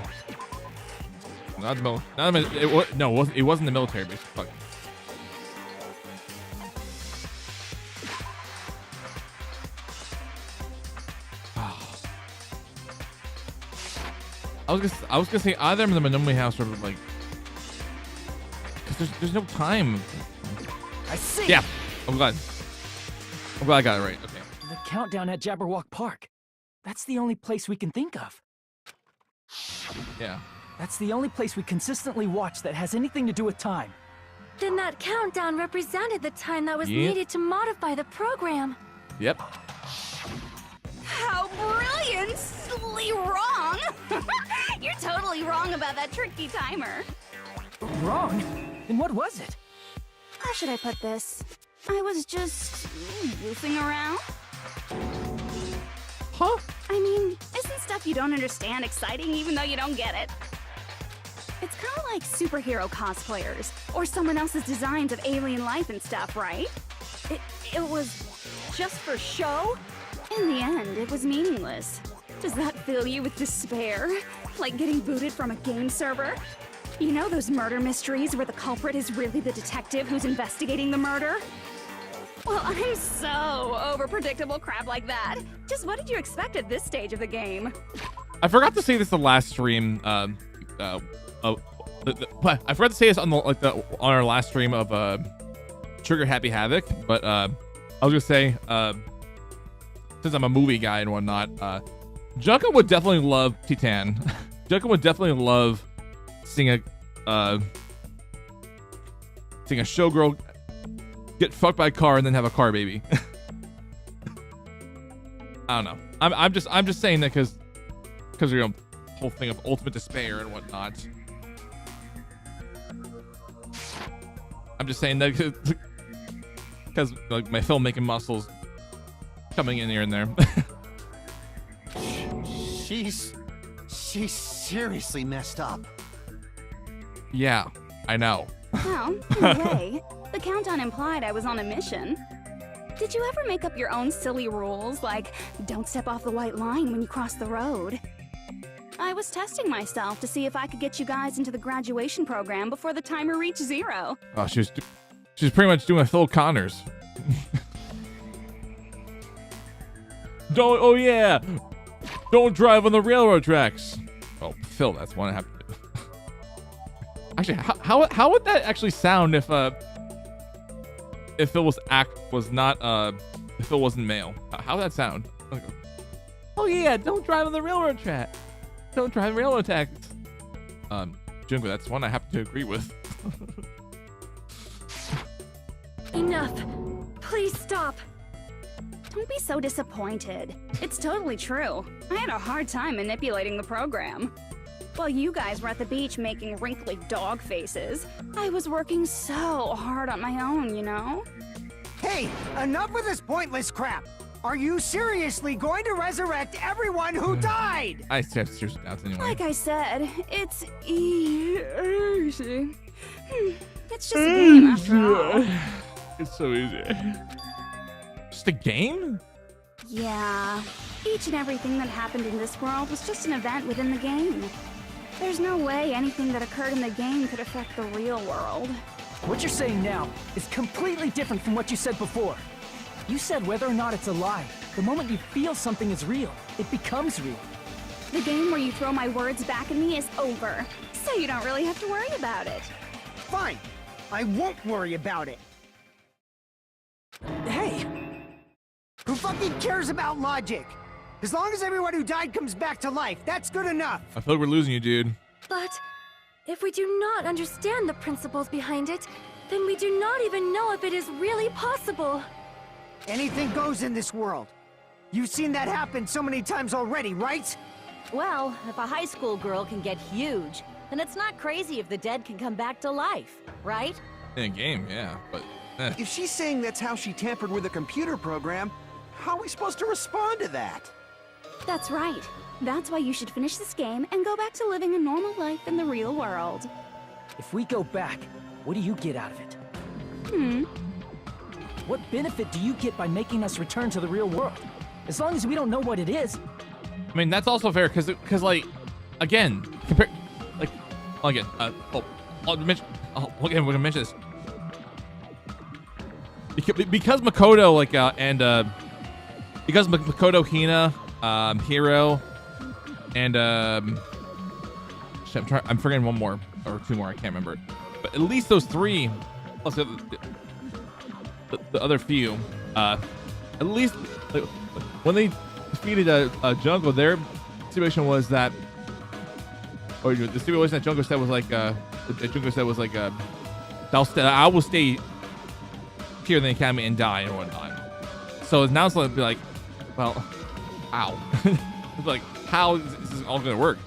the it wasn't the military base. Fuck. I was gonna say either in the Monomi house or like, because there's no time. I see. Yeah, I'm glad I got it right. Okay. The countdown at Jabberwock Park. That's the only place we can think of. Yeah. That's the only place we consistently watch that has anything to do with time. Then that countdown represented the time that was Yep. needed to modify the program. Yep. How brilliantly wrong! You're totally wrong about that tricky timer. Wrong? Then what was it? How should I put this? I was just goofing around. Huh? I mean, isn't stuff you don't understand exciting even though you don't get it? It's kind of like superhero cosplayers or someone else's designs of alien life and stuff, right? It was just for show? In the end, it was meaningless. Does that fill you with despair? Like getting booted from a game server? You know those murder mysteries where the culprit is really the detective who's investigating the murder? Well, I'm so over predictable crap like that. Just what did you expect at this stage of the game? I forgot to say this the last stream. I forgot to say this on on our last stream of Trigger Happy Havoc, but I was gonna say since I'm a movie guy and whatnot, Junko would definitely love Titan. Junko would definitely love seeing a showgirl get fucked by a car and then have a car baby. I don't know. I'm just saying that because whole thing of ultimate despair and whatnot. I'm just saying that because like my filmmaking muscles coming in here and there. She's seriously messed up. Yeah, I know. Well, in a way, the countdown implied I was on a mission. Did you ever make up your own silly rules, like don't step off the white line when you cross the road? I was testing myself to see if I could get you guys into the graduation program before the timer reached 0. Oh, she's pretty much doing a Phil Connors. Oh yeah, don't drive on the railroad tracks. Oh, Phil, that's one I have to do. Actually, how would that actually sound if Phil if Phil wasn't male? How would that sound? Oh yeah, don't drive on the railroad track. Don't drive railroad tracks. Junko, that's one I have to agree with. Enough. Please stop. Don't be so disappointed. It's totally true. I had a hard time manipulating the program. While you guys were at the beach making wrinkly dog faces, I was working so hard on my own, you know? Hey, enough with this pointless crap! Are you seriously going to resurrect everyone who died? I have serious doubts anyway. Like I said, it's easy. It's just a game after all. It's so easy. Just a game? Yeah. Each and everything that happened in this world was just an event within the game. There's no way anything that occurred in the game could affect the real world. What you're saying now is completely different from what you said before. You said whether or not it's a lie. The moment you feel something is real, it becomes real. The game where you throw my words back at me is over, so you don't really have to worry about it. Fine. I won't worry about it. Hey! Who fucking cares about logic? As long as everyone who died comes back to life, that's good enough. I feel like we're losing you, dude. But if we do not understand the principles behind it, then we do not even know if it is really possible. Anything goes in this world. You've seen that happen so many times already, right? Well, if a high school girl can get huge, then it's not crazy if the dead can come back to life, right? In a game, yeah, but If she's saying that's how she tampered with a computer program, how are we supposed to respond to that? That's right. That's why you should finish this game and go back to living a normal life in the real world. If we go back, what do you get out of it? What benefit do you get by making us return to the real world? As long as we don't know what it is. I mean that's also fair because like again compare like again we're gonna mention this because Makoto because Makoto, Hina, Hiro, and shit, I'm forgetting one more or two more. I can't remember. But at least those three, plus the other few, at least like, when they defeated a Jungle, their situation was that, or the situation that Jungle said was like, Jungle said was like, I will stay here in the academy and die and whatnot. So now it's like, well, ow. Like, how is this all gonna work?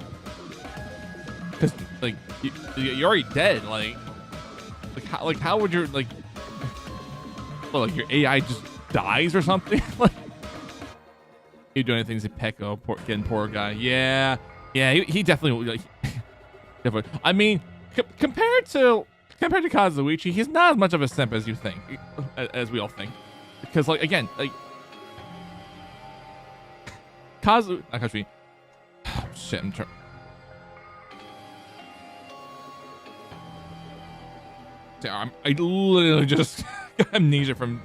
Because like you're already dead. Like how would your like your AI just dies or something? Like you doing things to Pecco, poor guy. Yeah, he definitely like definitely. I mean, compared to Kazuichi, he's not as much of a simp as you think, as we all think. Because like again, like Kazuichi. Shit, I literally just got amnesia from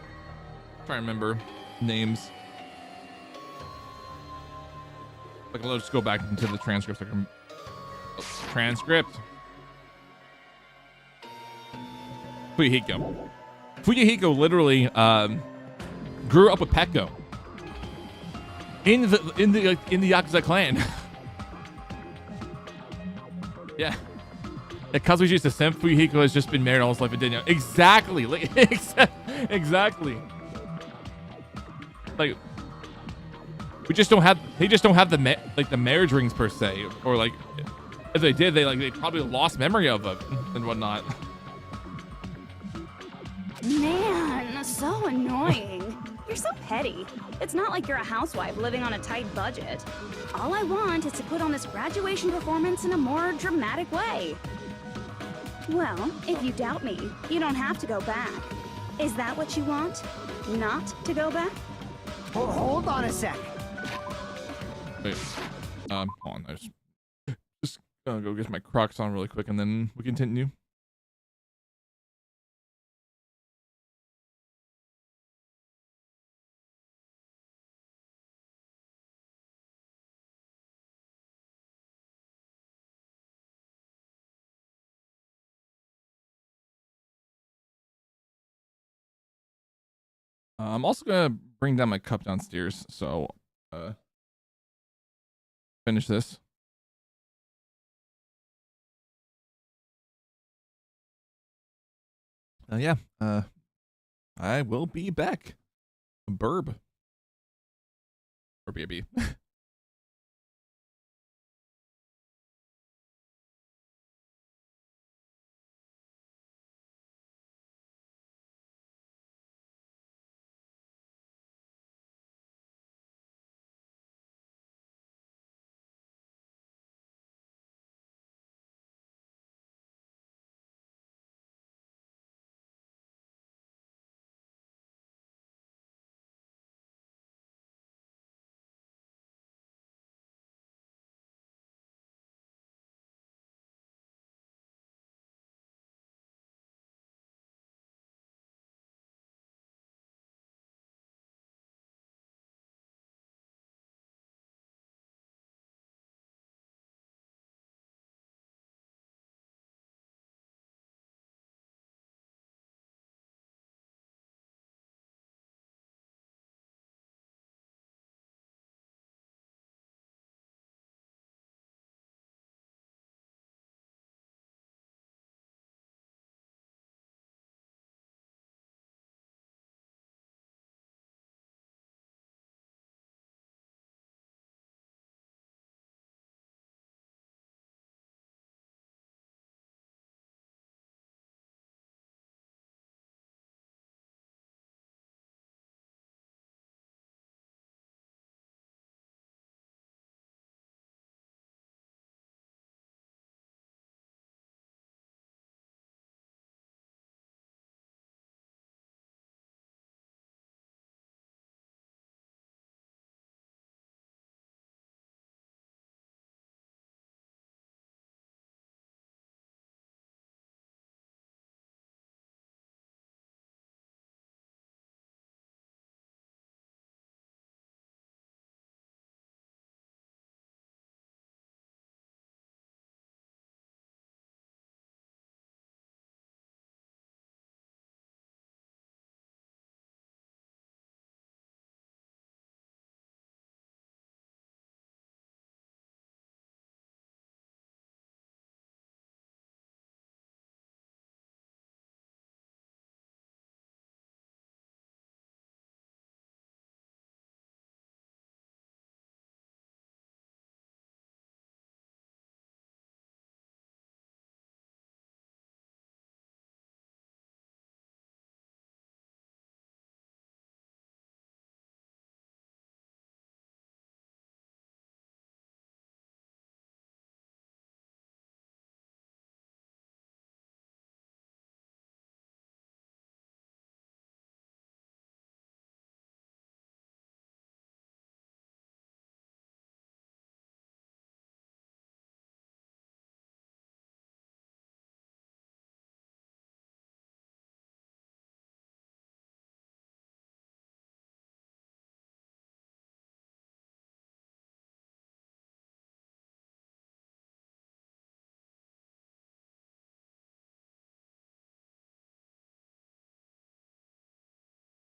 trying to remember names. Like, let's go back into the transcript. Transcript. Fuyuhiko literally grew up with Pecco in the Yakuza clan. Yeah. Kazuichi is a simp. Fuyuhiko has just been married all his life and didn't know. Exactly. Like, exactly. Like, they just don't have the marriage rings per se, or like, if they did, they probably lost memory of it and whatnot. Man, so annoying. You're so petty. It's not like you're a housewife living on a tight budget. All I want is to put on this graduation performance in a more dramatic way. Well, if you doubt me, you don't have to go back. Is that what you want? Not to go back? Hold on a sec. Wait, hold on. I just gonna go get my Crocs on really quick, and then we continue. I'm also gonna bring down my cup downstairs, so finish this. Yeah, I will be back. Burb. Or BAB.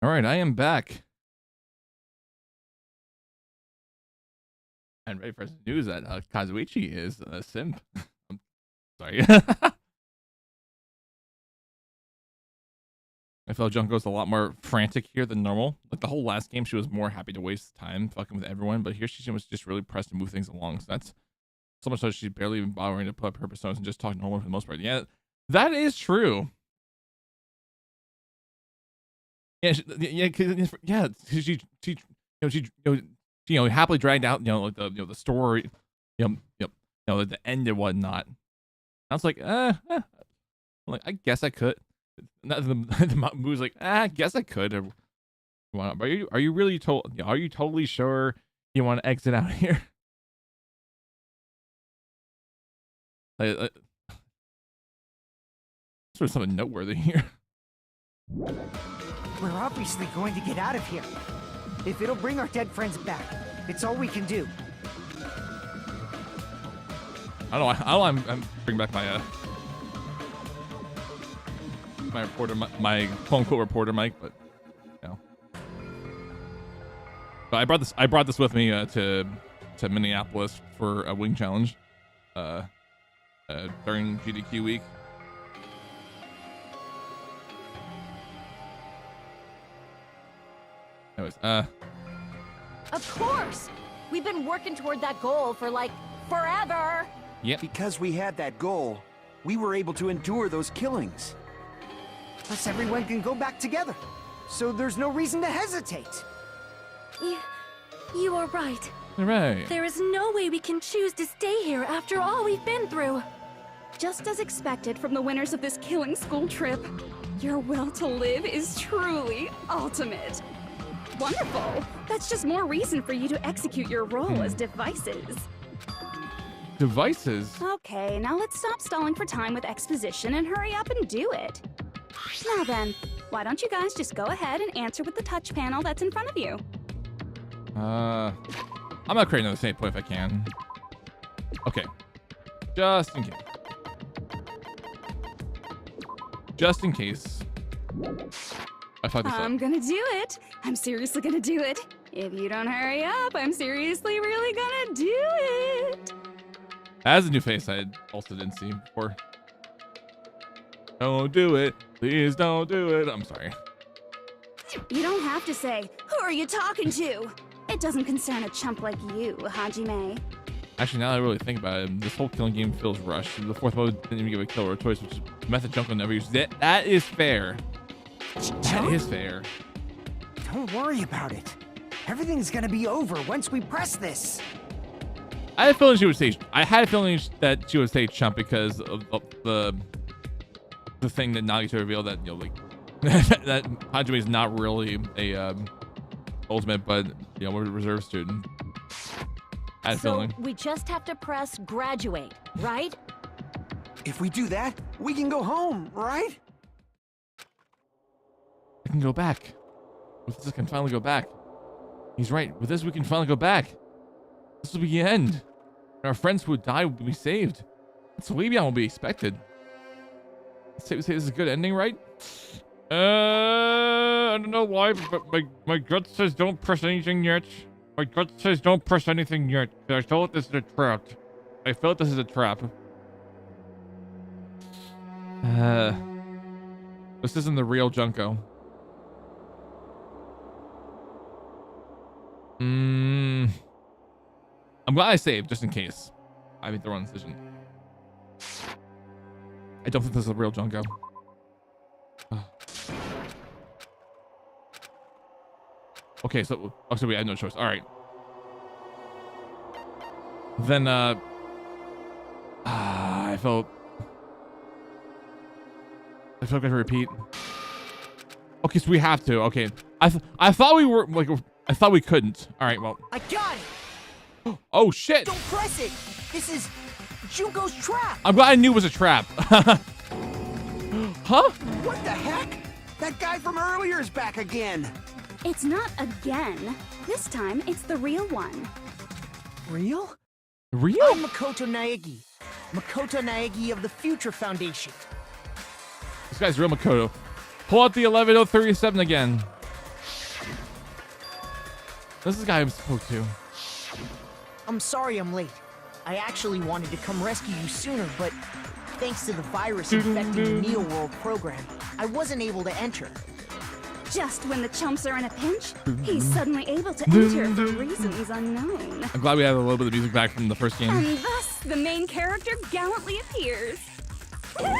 All right, I am back. And ready for some news that Kazuichi is a simp. I'm sorry. I felt Junko's a lot more frantic here than normal. Like the whole last game, she was more happy to waste time fucking with everyone, but here she was just really pressed to move things along. So that's so much so she's barely even bothering to put up her personas and just talk normal for the most part. Yeah, that is true. Yeah, she happily dragged out like the story, the end and whatnot. I was like, like I guess I could. The move's like, I guess I could. Are you really are you totally sure you want to exit out here? There's something noteworthy here. We're obviously going to get out of here. If it'll bring our dead friends back, it's all we can do. I don't know. I'm bringing back my my reporter, my quote unquote reporter mic, but But I brought this with me to Minneapolis for a wing challenge during GDQ week. Anyways, Of course! We've been working toward that goal for like forever! Yep. Because we had that goal, we were able to endure those killings. Plus everyone can go back together, so there's no reason to hesitate. You are right. Right. There is no way we can choose to stay here after all we've been through. Just as expected from the winners of this killing school trip, your will to live is truly ultimate. Wonderful. That's just more reason for you to execute your role as devices. Devices? Okay, now let's stop stalling for time with exposition and hurry up and do it. Now then, why don't you guys just go ahead and answer with the touch panel that's in front of you? I'm gonna create another save point if I can. Okay. Just in case. Just in case. I fucked this up. I'm gonna do it. I'm seriously gonna do it. If you don't hurry up, I'm seriously really gonna do it. As a new face I also didn't see before. Don't do it. Please don't do it. I'm sorry. You don't have to say, who are you talking to? It doesn't concern a chump like you, Hajime. Actually, now that I really think about it, this whole killing game feels rushed. The fourth mode didn't even give a kill or a choice, which is a method Junko never used. That is fair. That is fair. Don't worry about it. Everything's gonna be over once we press this. I had a feeling she would say. I had a feeling that she would say chump because of the thing that Nagito revealed that that Hajime is not really a ultimate, but we're a reserve student. I had a feeling. We just have to press graduate, right? If we do that, we can go home, right? I can go back. With this, I can finally go back. He's right. With this, we can finally go back. This will be the end. Our friends who would die will be saved. So Weebion will be expected. Say this is a good ending, right? I don't know why, but my gut says don't press anything yet. My gut says don't press anything yet. I felt this is a trap. I felt this is a trap. This isn't the real Junko. I'm glad I saved just in case I made the wrong decision. I don't think this is a real Junko. Okay, so we had no choice. All right. Then I felt I have to repeat. Okay, so we have to. Okay, I thought we were like I thought we couldn't. All right, well. I got it. Oh shit! Don't press it. This is Junko's trap. I'm glad I knew it was a trap. Huh? What the heck? That guy from earlier is back again. It's not again. This time, it's the real one. Real? Real? I'm Makoto Naegi. Makoto Naegi of the Future Foundation. This guy's real Makoto. Pull out the 11037 again. This is the guy I'm supposed to. I'm sorry I'm late. I actually wanted to come rescue you sooner, but thanks to the virus infecting the Neo-World program, I wasn't able to enter. Just when the chumps are in a pinch, he's suddenly able to enter for reasons unknown. I'm glad we have a little bit of music back from the first game. And thus, the main character gallantly appears. So cool!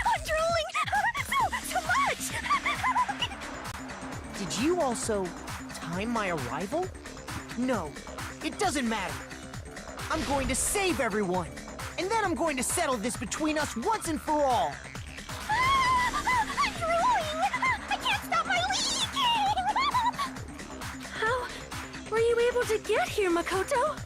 I'm drooling! So much! Did you also time my arrival? No, it doesn't matter. I'm going to save everyone, and then I'm going to settle this between us once and for all. I'm drooling! I can't stop my leaking! How were you able to get here, Makoto?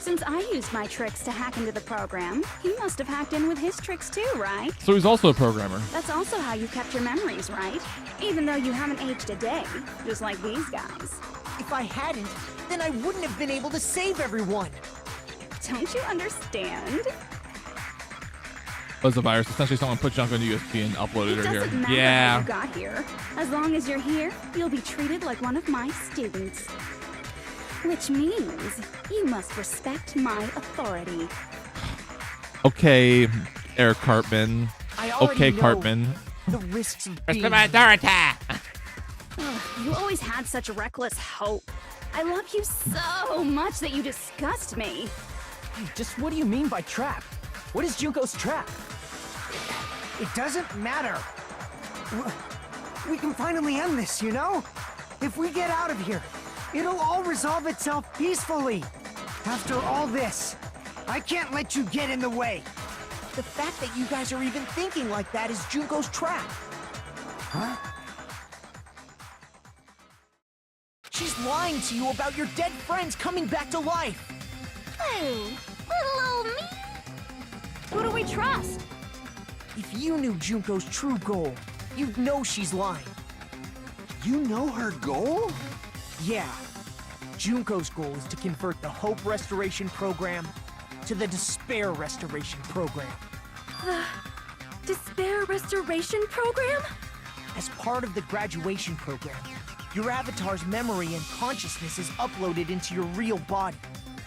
Since I used my tricks to hack into the program, he must have hacked in with his tricks too, right? So he's also a programmer. That's also how you kept your memories, right? Even though you haven't aged a day, just like these guys. If I hadn't, then I wouldn't have been able to save everyone. Don't you understand? Was the virus essentially someone put junk on USB and uploaded It her here? doesn't matter Yeah. how you got here. As long as you're here, you'll be treated like one of my students. Which means you must respect my authority. Okay, Eric Cartman. I already Okay, know Cartman. the risks of being... You always had such reckless hope. I love you so much that you disgust me. Hey, just what do you mean by trap? What is Junko's trap? It doesn't matter. We can finally end this, you know? If we get out of here, it'll all resolve itself peacefully. After all this, I can't let you get in the way. The fact that you guys are even thinking like that is Junko's trap. Huh? She's lying to you about your dead friends coming back to life. Oh, little old me. Who do we trust? If you knew Junko's true goal, you'd know she's lying. You know her goal? Yeah. Junko's goal is to convert the Hope Restoration Program to the Despair Restoration Program. Despair Restoration Program? As part of the graduation program, your avatar's memory and consciousness is uploaded into your real body.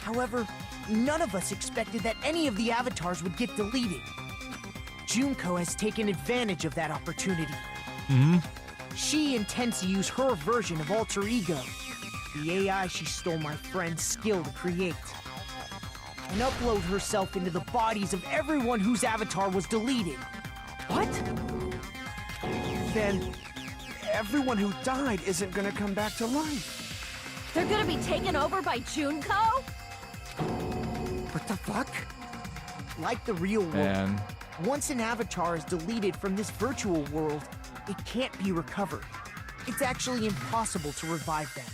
However, none of us expected that any of the avatars would get deleted. Junko has taken advantage of that opportunity. She intends to use her version of Alter Ego, the AI she stole my friend's skill to create, and upload herself into the bodies of everyone whose avatar was deleted. What? Then everyone who died isn't gonna come back to life. They're gonna be taken over by Junko? What the fuck? Like the real world, And once an avatar is deleted from this virtual world, it can't be recovered. It's actually impossible to revive them.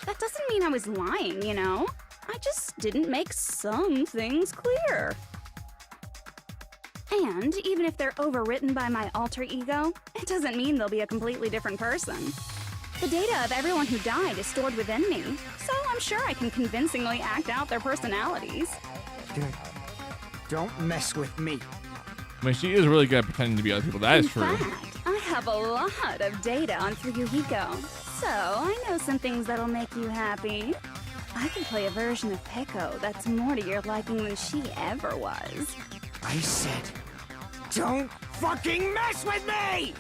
That doesn't mean I was lying, you know? I just didn't make some things clear. And even if they're overwritten by my alter ego, it doesn't mean they'll be a completely different person. The data of everyone who died is stored within me, so I'm sure I can convincingly act out their personalities. Don't mess with me. I mean, she is really good at pretending to be other people. That is true. In fact, I have a lot of data on Fuyuhiko, so I know some things that'll make you happy. I can play a version of Peko that's more to your liking than she ever was. I said, don't fucking mess with me!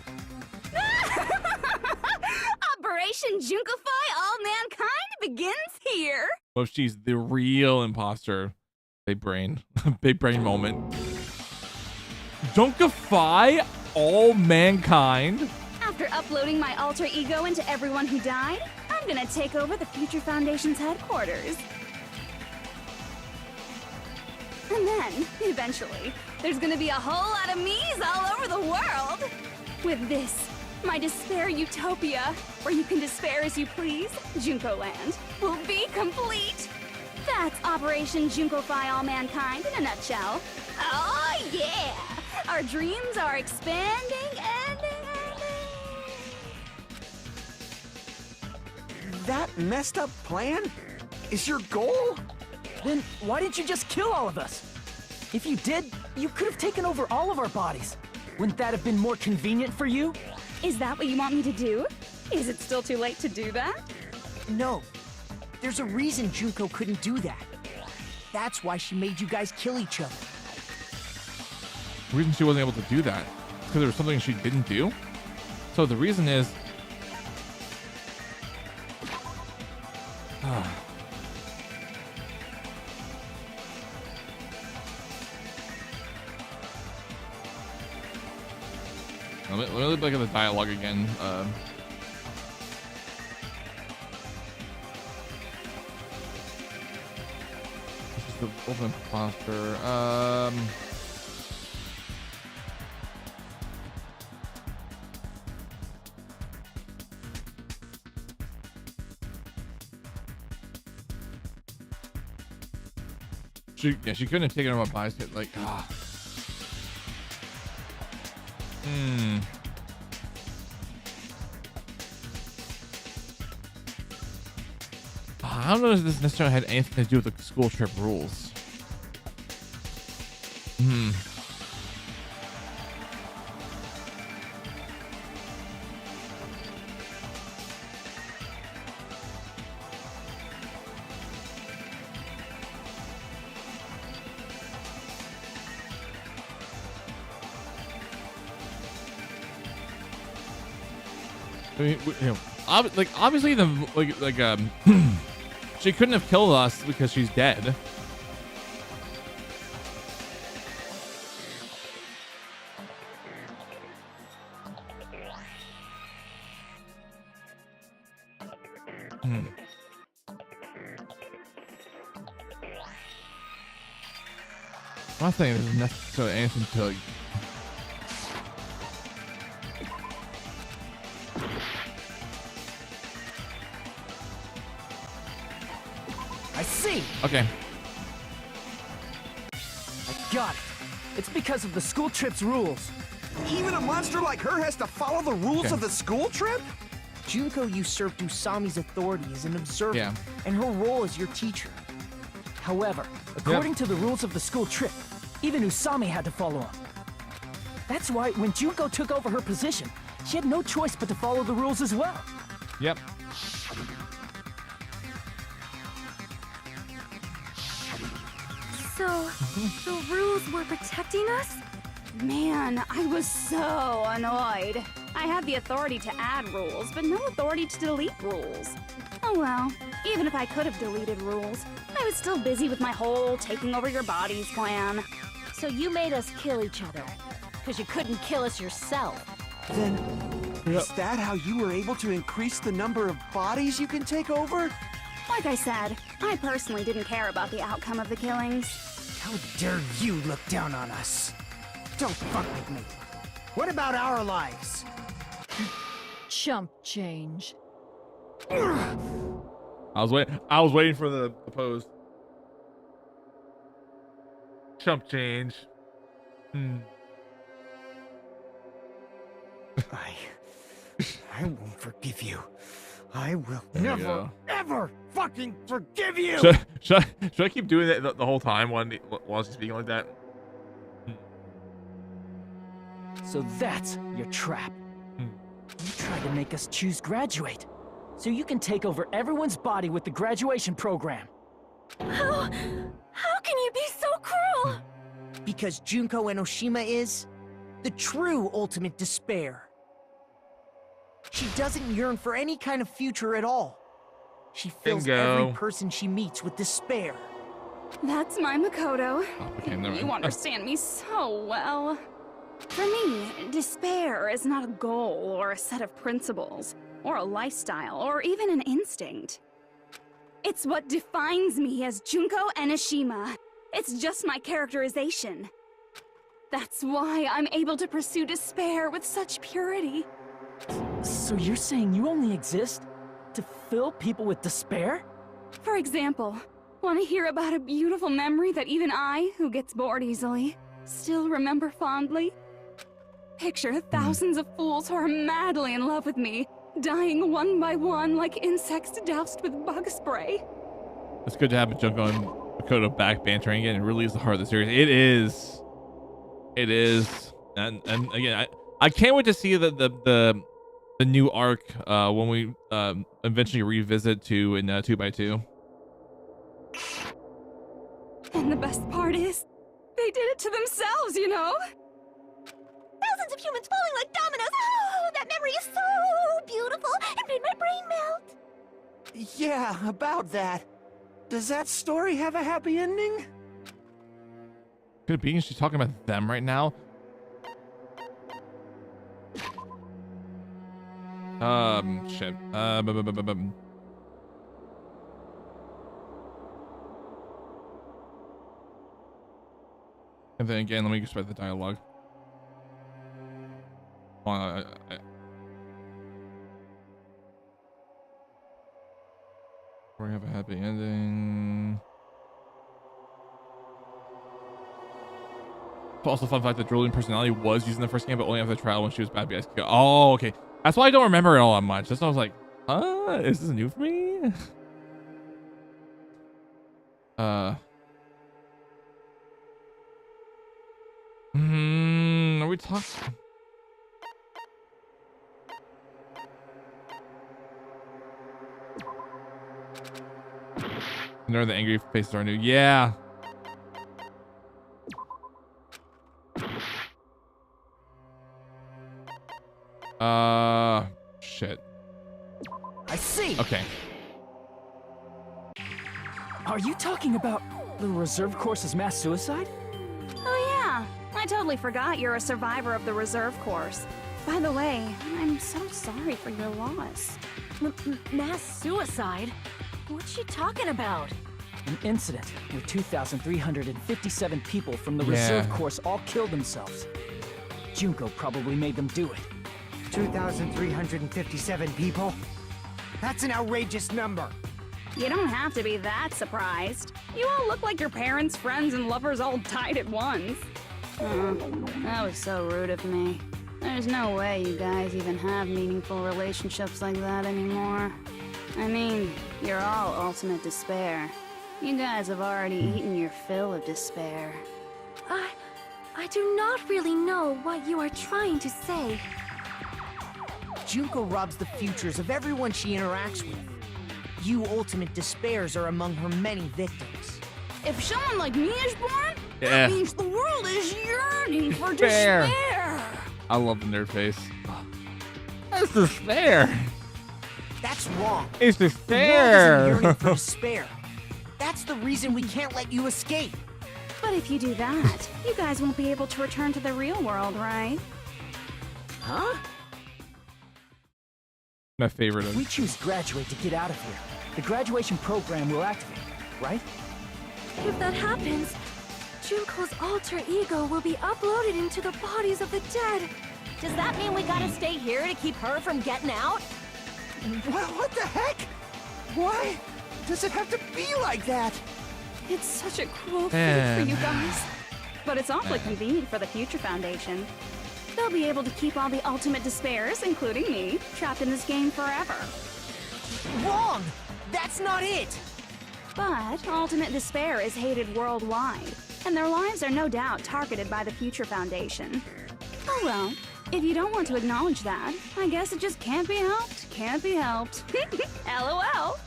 Operation Junkify All Mankind begins here. Well, if she's the real imposter. Big brain. Big brain moment. Junkify all mankind? After uploading my alter ego into everyone who died, I'm gonna take over the Future Foundation's headquarters. And then, eventually, there's gonna be a whole lot of me's all over the world. With this, my despair utopia, where you can despair as you please, Junko Land, will be complete. That's Operation Junkify All Mankind in a nutshell. Oh yeah! Our dreams are expanding and... That messed up plan is your goal? Then why didn't you just kill all of us? If you did, you could have taken over all of our bodies. Wouldn't that have been more convenient for you? Is that what you want me to do? Is it still too late to do that? No. There's a reason Junko couldn't do that. That's why she made you guys kill each other. The reason she wasn't able to do that is because there was something she didn't do. So the reason is, let me look at the dialogue again. This is the open imposter. She couldn't have taken her on bicycle. Like, I don't know if this necessarily had anything to do with the school trip rules. I mean, obviously she couldn't have killed us because she's dead. I'm not saying there's necessarily anything to like, I see. Okay. I got it. It's because of the school trip's rules. Even a monster like her has to follow the rules of the school trip? Junko usurped Usami's authority as an observer, and her role as your teacher. However, according to the rules of the school trip, even Usami had to follow them. That's why when Junko took over her position, she had no choice but to follow the rules as well. Yep. So, the rules were protecting us? Man, I was so annoyed. I had the authority to add rules, but no authority to delete rules. Oh well, even if I could have deleted rules, I was still busy with my whole taking over your bodies plan. So you made us kill each other, because you couldn't kill us yourself. Then, is that how you were able to increase the number of bodies you can take over? Like I said, I personally didn't care about the outcome of the killings. How dare you look down on us? Don't fuck with me. What about our lives? Chump change. I was waiting for the pose. Chump change. I won't forgive you. I will never, ever fucking forgive you! Should I keep doing that the whole time while she's speaking like that? So that's your trap. You tried to make us choose graduate, so you can take over everyone's body with the graduation program. How can you be so cruel? Because Junko Enoshima is the true ultimate despair. She doesn't yearn for any kind of future at all. She fills every person she meets with despair. That's my Makoto. Okay, never You mind. understand me so well. For me, despair is not a goal or a set of principles, or a lifestyle, or even an instinct. It's what defines me as Junko Enoshima. It's just my characterization. That's why I'm able to pursue despair with such purity. So you're saying you only exist to fill people with despair? For example, want to hear about a beautiful memory that even I, who gets bored easily, still remember fondly? Picture thousands of fools who are madly in love with me, dying one by one like insects doused with bug spray. It's good to have Junko and Makoto back bantering again. It really is the heart of the series. It is. It is. And again, I can't wait to see the the new arc when we eventually revisit 2 in 2x2. And the best part is, they did it to themselves, you know? Thousands of humans falling like dominoes. Oh, that memory is so beautiful. It made my brain melt. Yeah, about that. Does that story have a happy ending? Could it be she's talking about them right now? Shit. And then again, let me just write the dialogue. Hold on, we have a happy ending. Also, fun fact that Drooling personality was used in the first game, but only after the trial when she was bad BS. Oh, okay. That's why I don't remember it all that much. That's why I was like, is this new for me? Are we talking? None the angry faces are new. Yeah. Shit. I see. Okay. Are you talking about the reserve course's mass suicide? Oh yeah, I totally forgot you're a survivor of the reserve course. By the way, I'm so sorry for your loss. Mass suicide? What's she talking about? An incident where 2,357 people from the reserve course all killed themselves. Junko probably made them do it. 2,357 people? That's an outrageous number. You don't have to be that surprised. You all look like your parents, friends, and lovers all died at once. That was so rude of me. There's no way you guys even have meaningful relationships like that anymore. I mean, you're all ultimate despair. You guys have already eaten your fill of despair. I do not really know what you are trying to say. Junko robs the futures of everyone she interacts with. You ultimate despairs are among her many victims. If someone like me is born, Yeah. that means the world is yearning for despair. I love the nerd face. That's despair. That's wrong. It's The world despair. isn't yearning for despair. That's the reason we can't let you escape. But if you do that, you guys won't be able to return to the real world, right? Huh? My favorite. If we choose graduate to get out of here, the graduation program will activate, right? If that happens, Junko's alter ego will be uploaded into the bodies of the dead. Does that mean we gotta stay here to keep her from getting out? What the heck? Why does it have to be like that? It's such a cruel fate for you guys. But it's awfully convenient for the Future Foundation. They'll be able to keep all the ultimate despairs, including me, trapped in this game forever. Wrong! That's not it! But ultimate despair is hated worldwide, and their lives are no doubt targeted by the Future Foundation. Oh well, if you don't want to acknowledge that, I guess it just can't be helped. Can't be helped. LOL.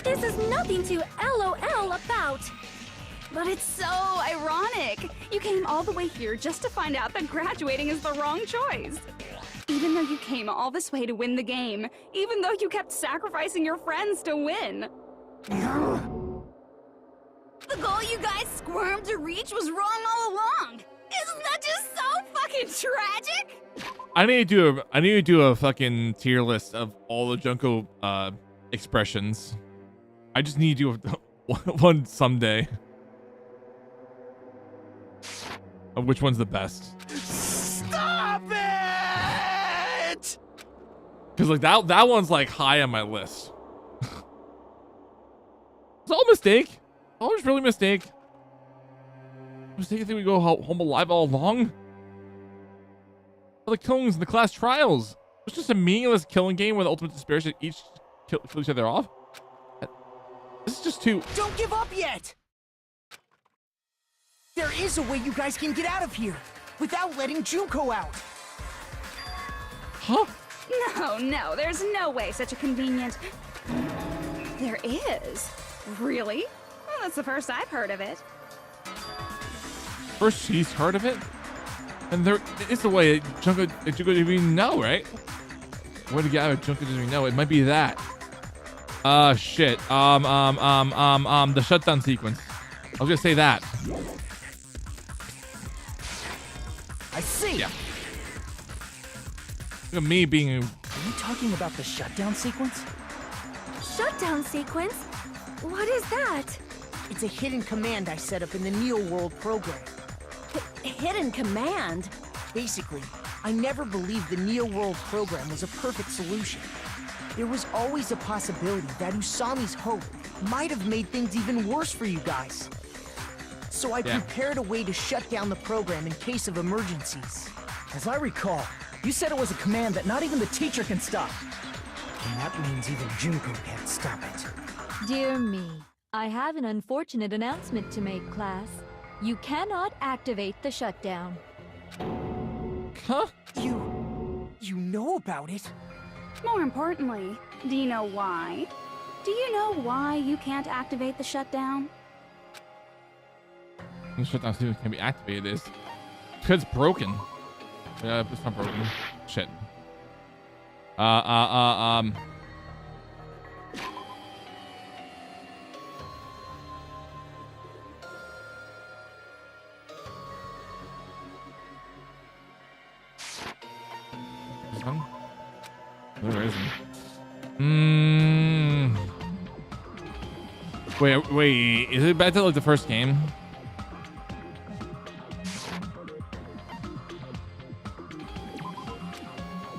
This is nothing to LOL about. But it's so ironic. You came all the way here just to find out that graduating is the wrong choice. Even though you came all this way to win the game, even though you kept sacrificing your friends to win. The goal you guys squirmed to reach was wrong all along. Isn't that just so fucking tragic? I need to do a fucking tier list of all the Junko expressions. I just need to do one someday. Of which one's the best? Stop it! Because like that one's like high on my list. It's all a mistake. Oh, it's really a mistake. Mistake. I think we go home alive all along. All the killings in the class trials. It's just a meaningless killing game where the ultimate despair should each kill each other off. This is just too. Don't give up yet! There is a way you guys can get out of here without letting Junko out. Huh? No, there's no way such a convenient... There is? Really? Well, that's the first I've heard of it. First she's heard of it? And there is a way Junko didn't even know, right? What did Junko didn't even know? It might be that. Shit. The shutdown sequence. I was gonna say that. I see. Yeah. Look at me being. Are you talking about the shutdown sequence? Shutdown sequence? What is that? It's a hidden command I set up in the Neo World program. Hidden command? Basically, I never believed the Neo World program was a perfect solution. There was always a possibility that Usami's hope might have made things even worse for you guys. So I prepared a way to shut down the program in case of emergencies. As I recall, you said it was a command that not even the teacher can stop. And that means even Junko can't stop it. Dear me, I have an unfortunate announcement to make, class. You cannot activate the shutdown. Huh? You know about it? More importantly, do you know why? Do you know why you can't activate the shutdown? The shutdown sequence can be activated. Is because it's broken. Yeah, it's not broken. Shit. This one? Where is it? Wait. Is it back to like the first game?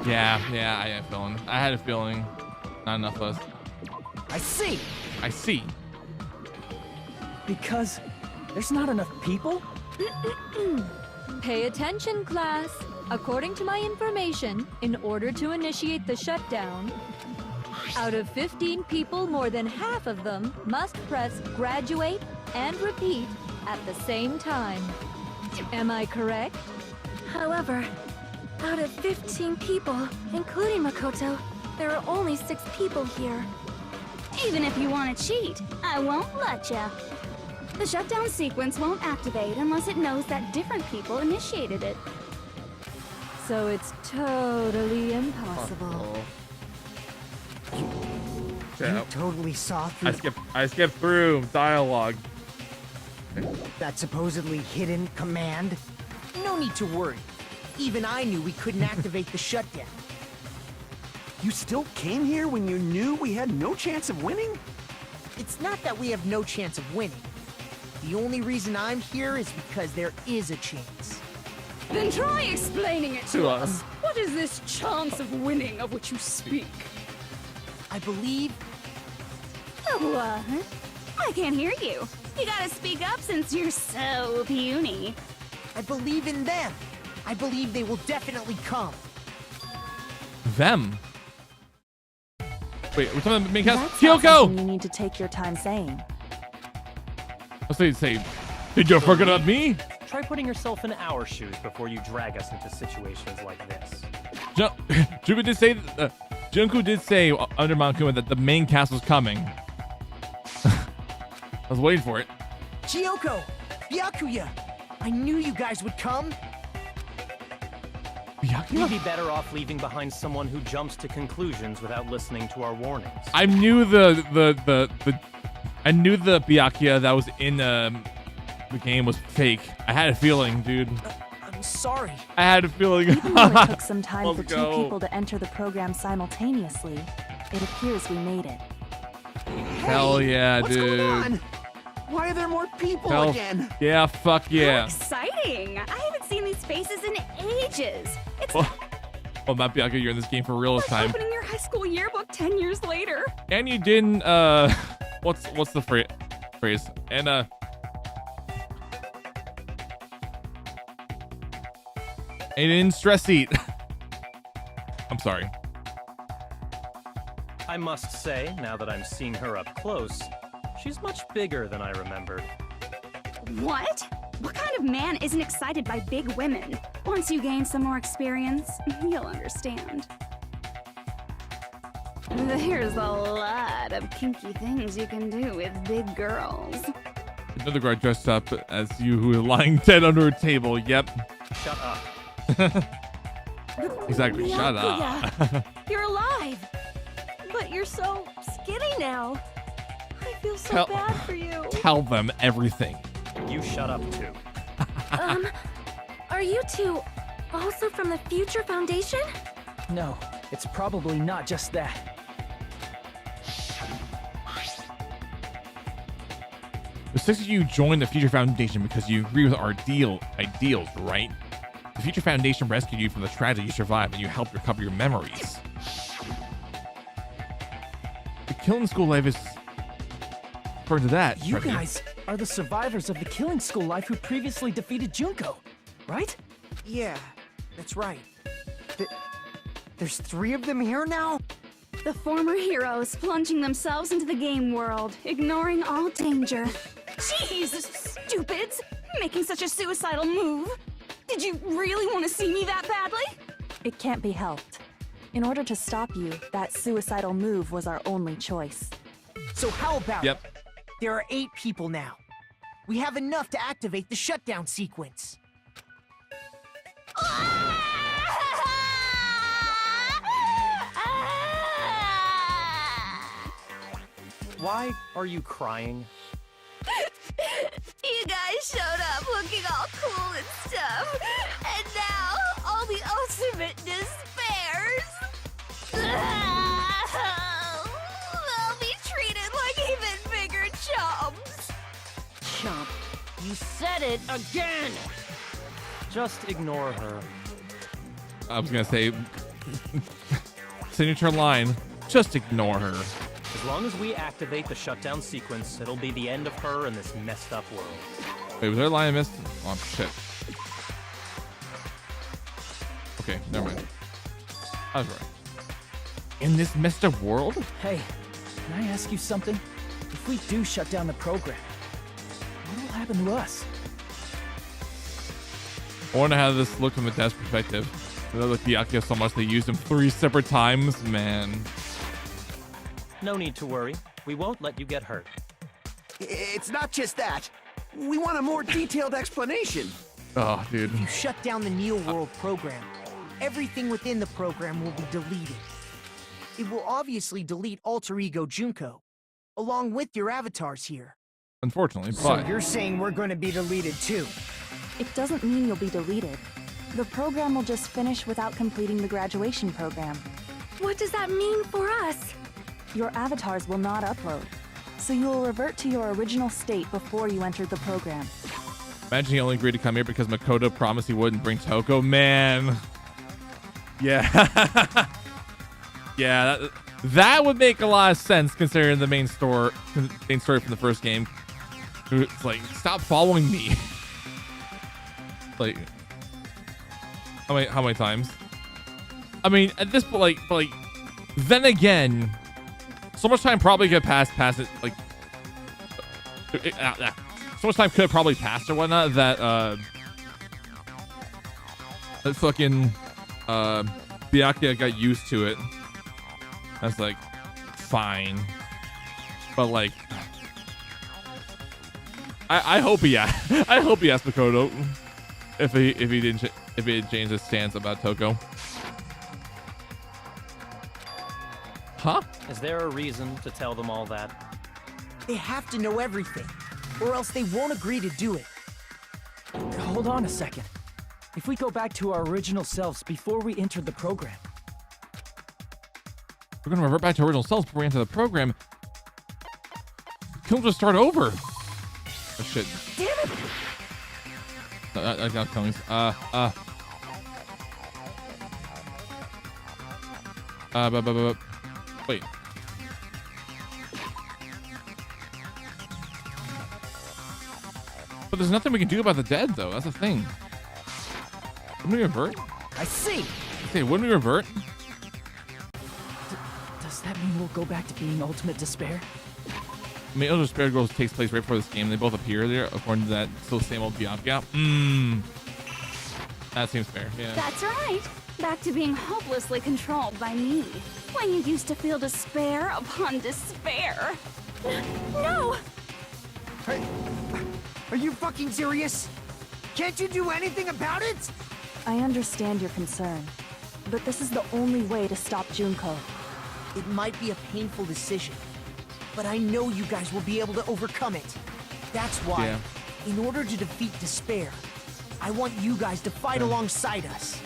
Yeah, I had a feeling. I had a feeling. Not enough of us. I see. Because there's not enough people? Pay attention, class. According to my information, in order to initiate the shutdown, out of 15 people, more than half of them must press graduate and repeat at the same time. Am I correct? However, out of 15 people, including Makoto, there are only 6 people here. Even if you want to cheat, I won't let ya. The shutdown sequence won't activate unless it knows that different people initiated it. So it's totally impossible. You totally saw through I skipped through dialogue. that supposedly hidden command? No need to worry. Even I knew we couldn't activate the shutdown. You still came here when you knew we had no chance of winning? It's not that we have no chance of winning. The only reason I'm here is because there is a chance. Then try explaining it to us. What is this chance of winning of which you speak? I believe... What? I can't hear you. You gotta speak up since you're so puny. I believe in them. I believe they will definitely come. Them? Wait, we're talking about the main cast? That's not Kyoko! something you need to take your time saying. Let's say, did you forget about me? Try putting yourself in our shoes before you drag us into situations like this. Junko did say, Junko did say under Monokuma that the main cast was coming. I was waiting for it. Kyoko! Byakuya! I knew you guys would come! You'd be better off leaving behind someone who jumps to conclusions without listening to our warnings. I knew I knew the Byakuya that was in the game was fake. I had a feeling, dude. I'm sorry. I had a feeling. Even though it took some time for Let's two go. people to enter the program simultaneously, it appears we made it. Hell yeah, What's dude. going on? Why are there more people Hell again? yeah, fuck yeah. Exciting! I haven't seen these faces in ages. It's Well, not Byakuya, you're in this game for real this like time. opening your high school yearbook 10 years later. And you didn't, what's the phrase? And, you didn't stress eat. I'm sorry. I must say, now that I'm seeing her up close, she's much bigger than I remembered. What? What kind of man isn't excited by big women? Once you gain some more experience, you'll understand. There's a lot of kinky things you can do with big girls. Another guy dressed up as you who are lying dead under a table. Yep. Shut up. Exactly. Shut up. You're alive! But you're so skinny now. I feel so bad for you. Tell them everything. You shut up too. Are you two also from the Future Foundation? No, it's probably not just that. The six of you joined the Future Foundation because you agree with our ideals, right? The Future Foundation rescued you from the tragedy you survived and you helped recover your memories. The killing school life is... According to that... You guys are the survivors of the killing school life who previously defeated Junko, right? Yeah, that's right. There's 3 of them here now? The former heroes plunging themselves into the game world, ignoring all danger. Jeez, stupids! Making such a suicidal move. Did you really want to see me that badly? It can't be helped. In order to stop you, that suicidal move was our only choice. So how about it? There are 8 people now. We have enough to activate the shutdown sequence. Why are you crying? You guys showed up looking all cool and stuff, and now all the ultimate despairs. They'll be treated like even bigger chumps. Chump, you said it again! Just ignore her. I was gonna say... signature line. Just ignore her. As long as we activate the shutdown sequence, it'll be the end of her in this messed up world. Wait, was there a line I missed? Oh, shit. Okay, never mind. I was right. In this messed up world? Hey, can I ask you something? If we do shut down the program, what will happen to us? I wonder how this looked from a dev's perspective. They look Byakuya so much they used him 3 separate times, man. No need to worry. We won't let you get hurt. It's not just that. We want a more detailed explanation. Oh, dude. If you shut down the Neo World program, everything within the program will be deleted. It will obviously delete Alter Ego Junko, along with your avatars here. Unfortunately, So but... you're saying we're going to be deleted too? It doesn't mean you'll be deleted. The program will just finish without completing the graduation program. What does that mean for us? Your avatars will not upload, so you will revert to your original state before you entered the program. Imagine he only agreed to come here because Makoto promised he wouldn't bring Toko. Man. Yeah. Yeah, that would make a lot of sense considering the main story from the first game. It's like, stop following me. Like, how many times? I mean, at this point, like, then again, so much time probably could pass it, like, so much time could have probably passed or whatnot that that fucking Byakuya got used to it. That's like fine, but like, I hope he asked Makoto if he didn't change his stance about Toko. Huh? Is there a reason to tell them all that? They have to know everything, or else they won't agree to do it. Hold on a second. If we go back to our original selves before we entered the program... We're gonna revert back to original selves before we enter the program. Kill just start over. Oh shit. Damn it! I got feelings. Wait. But there's nothing we can do about the dead, though. That's the thing. Wouldn't we revert? I see. Okay, wouldn't we revert? Does that mean we'll go back to being Ultimate Despair? I mean, Ultimate Despair Girls takes place right before this game. They both appear there, according to that still same old Byakuya. That seems fair, yeah. That's right. Back to being hopelessly controlled by me, when you used to feel despair upon despair. No! Hey, are you fucking serious? Can't you do anything about it? I understand your concern, but this is the only way to stop Junko. It might be a painful decision, but I know you guys will be able to overcome it. That's why, in order to defeat despair, I want you guys to fight alongside us.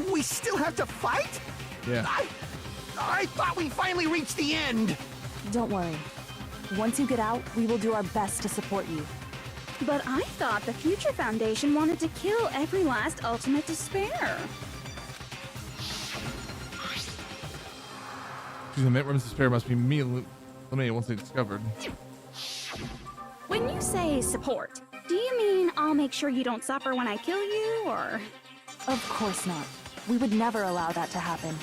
We still have to fight? Yeah. I thought we finally reached the end. Don't worry. Once you get out, we will do our best to support you. But I thought the Future Foundation wanted to kill every last ultimate despair. The Mittworm's despair must be immediately eliminated once they discovered. When you say support, do you mean I'll make sure you don't suffer when I kill you, or...? Of course not. We would never allow that to happen.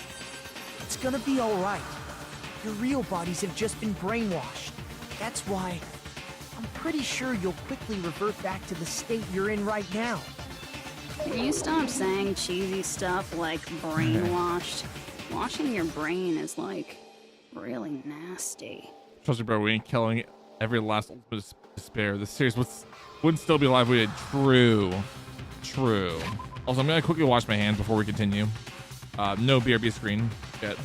It's gonna be alright. Your real bodies have just been brainwashed. That's why I'm pretty sure you'll quickly revert back to the state you're in right now. You stop saying cheesy stuff like brainwashed. Washing your brain is like really nasty. Trust me, bro, we ain't killing every last ultimate despair. This series wouldn't still be alive if we had true. Also, I'm gonna quickly wash my hands before we continue. No BRB screen yet.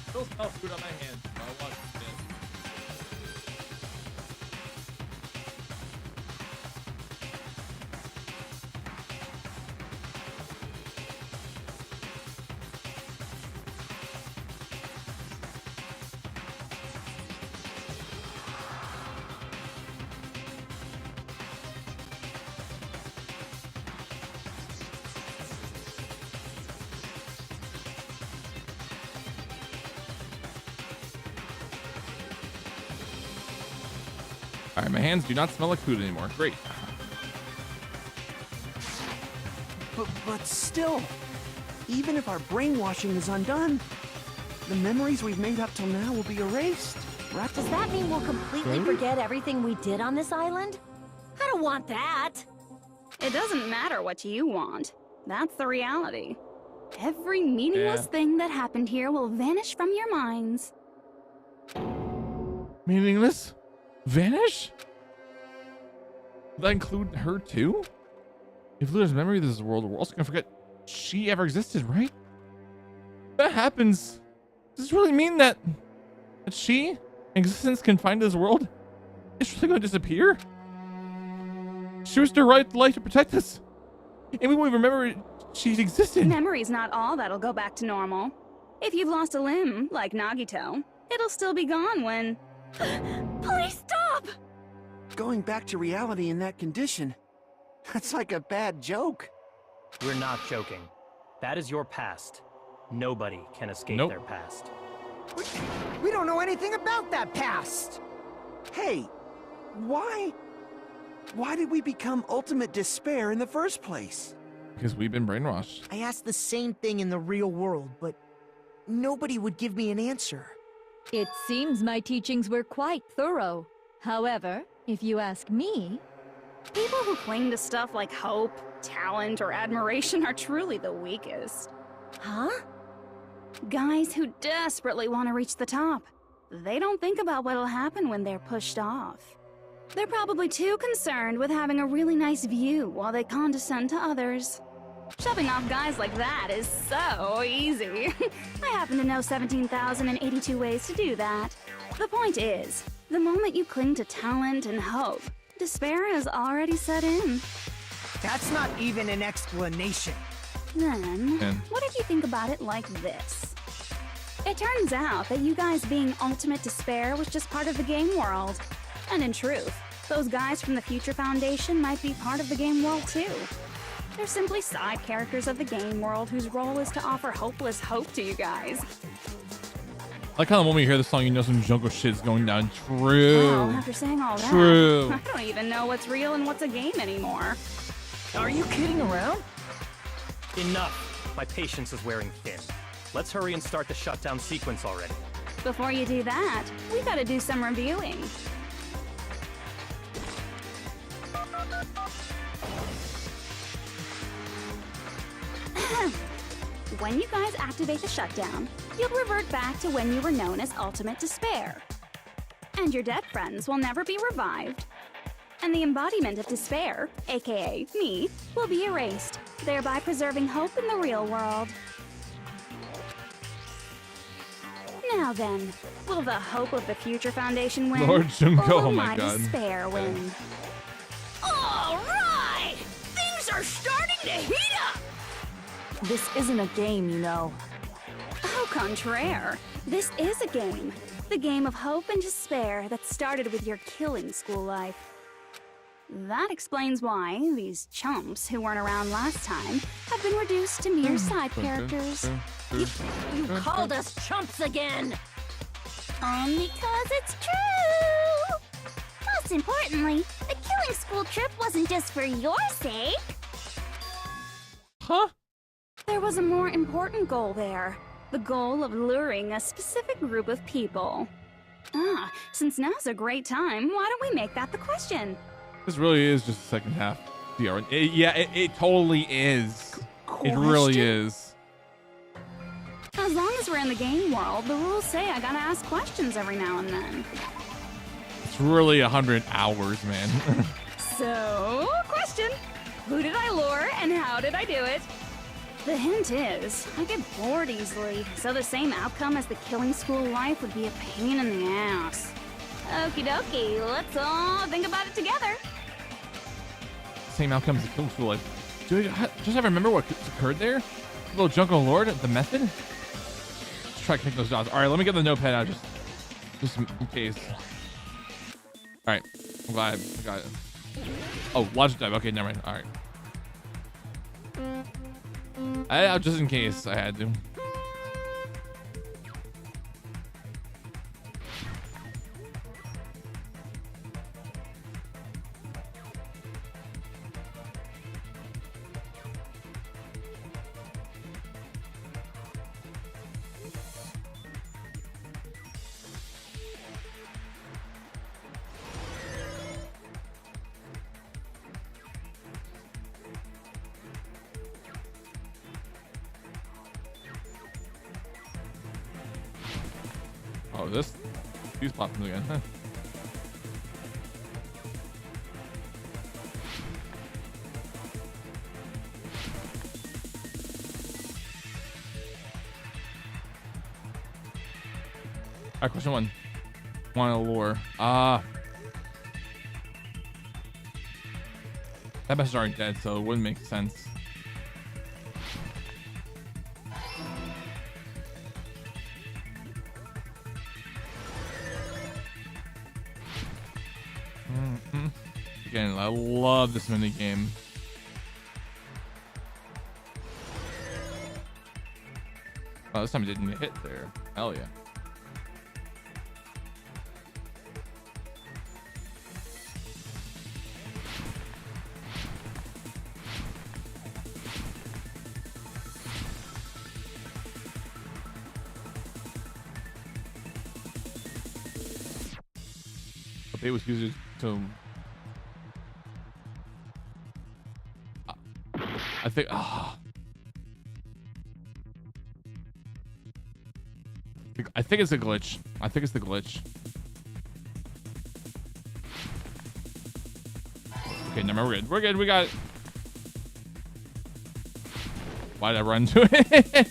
Still smell food on my hands. I want this. All right, my hands do not smell like food anymore. Great. But still, even if our brainwashing is undone, the memories we've made up till now will be erased, right? Does that mean we'll completely forget everything we did on this island? I don't want that. It doesn't matter what you want. That's the reality. Every meaningless thing that happened here will vanish from your minds. Meaningless? Vanish? Will that include her too? If we lose memory of this world, we're also gonna forget she ever existed, right? If that happens, does this really mean that she, existence confined to this world, is really gonna disappear? She was the right life to protect us, and we won't remember she existed. Memory's not all that'll go back to normal. If you've lost a limb, like Nagito, it'll still be gone when... Please stop! Going back to reality in that condition, that's like a bad joke. We're not joking. That is your past. Nobody can escape their past. We don't know anything about that past! Hey, why did we become ultimate despair in the first place? Because we've been brainwashed. I asked the same thing in the real world, but nobody would give me an answer. It seems my teachings were quite thorough. However, if you ask me... People who cling to stuff like hope, talent, or admiration are truly the weakest. Huh? Guys who desperately want to reach the top. They don't think about what'll happen when they're pushed off. They're probably too concerned with having a really nice view while they condescend to others. Shoving off guys like that is so easy. I happen to know 17,082 ways to do that. The point is, the moment you cling to talent and hope, despair has already set in. That's not even an explanation. Then, what if you think about it like this? It turns out that you guys being ultimate despair was just part of the game world. And in truth, those guys from the Future Foundation might be part of the game world too. They're simply side characters of the game world whose role is to offer hopeless hope to you guys. I like how the moment you hear the song, you know some Junko shit's going down. True. Well, after saying all that, True. I don't even know what's real and what's a game anymore. Are you kidding around? Enough. My patience is wearing thin. Let's hurry and start the shutdown sequence already. Before you do that, we gotta do some reviewing. when you guys activate the shutdown, you'll revert back to when you were known as Ultimate Despair. And your dead friends will never be revived. And the embodiment of despair, aka me, will be erased, thereby preserving hope in the real world. Now then, will the hope of the Future Foundation win? Lord Junko, or will oh my God. despair win? All right! Things are starting to heat up! This isn't a game, you know. Au contraire, this is a game. The game of hope and despair that started with your killing school life. That explains why these chumps who weren't around last time have been reduced to mere side characters. You called us chumps again! Because it's true! Most importantly, the killing school trip wasn't just for your sake. Huh? There was a more important goal there. The goal of luring a specific group of people. Since now's a great time, why don't we make that the question? This really is just the second half. It totally is. It really is. As long as we're in the game world, the rules say I gotta ask questions every now and then. It's really 100 hours, man. So, question. Who did I lure and how did I do it? The hint is, I get bored easily, so the same outcome as the killing school life would be a pain in the ass. Okie dokie, let's all think about it together. Same outcome as the killing school life. Do I just have to remember what occurred there? Little Junko Lord, the method? Let's try to kick those dots. All right, let me get the notepad out just in case. All right, I'm glad I got it. Oh, logic type. Okay, never mind. All right. Just in case I had to. Oh, these popping again, huh? Alright, question one. Want to lure. That message aren't dead, so it wouldn't make sense. Again, I love this mini game. Oh, this time it didn't hit there. Hell yeah. It was used to. I think. I think it's a glitch. I think it's the glitch. Okay, never mind. We're good. We're good. We got it. Why did I run to it?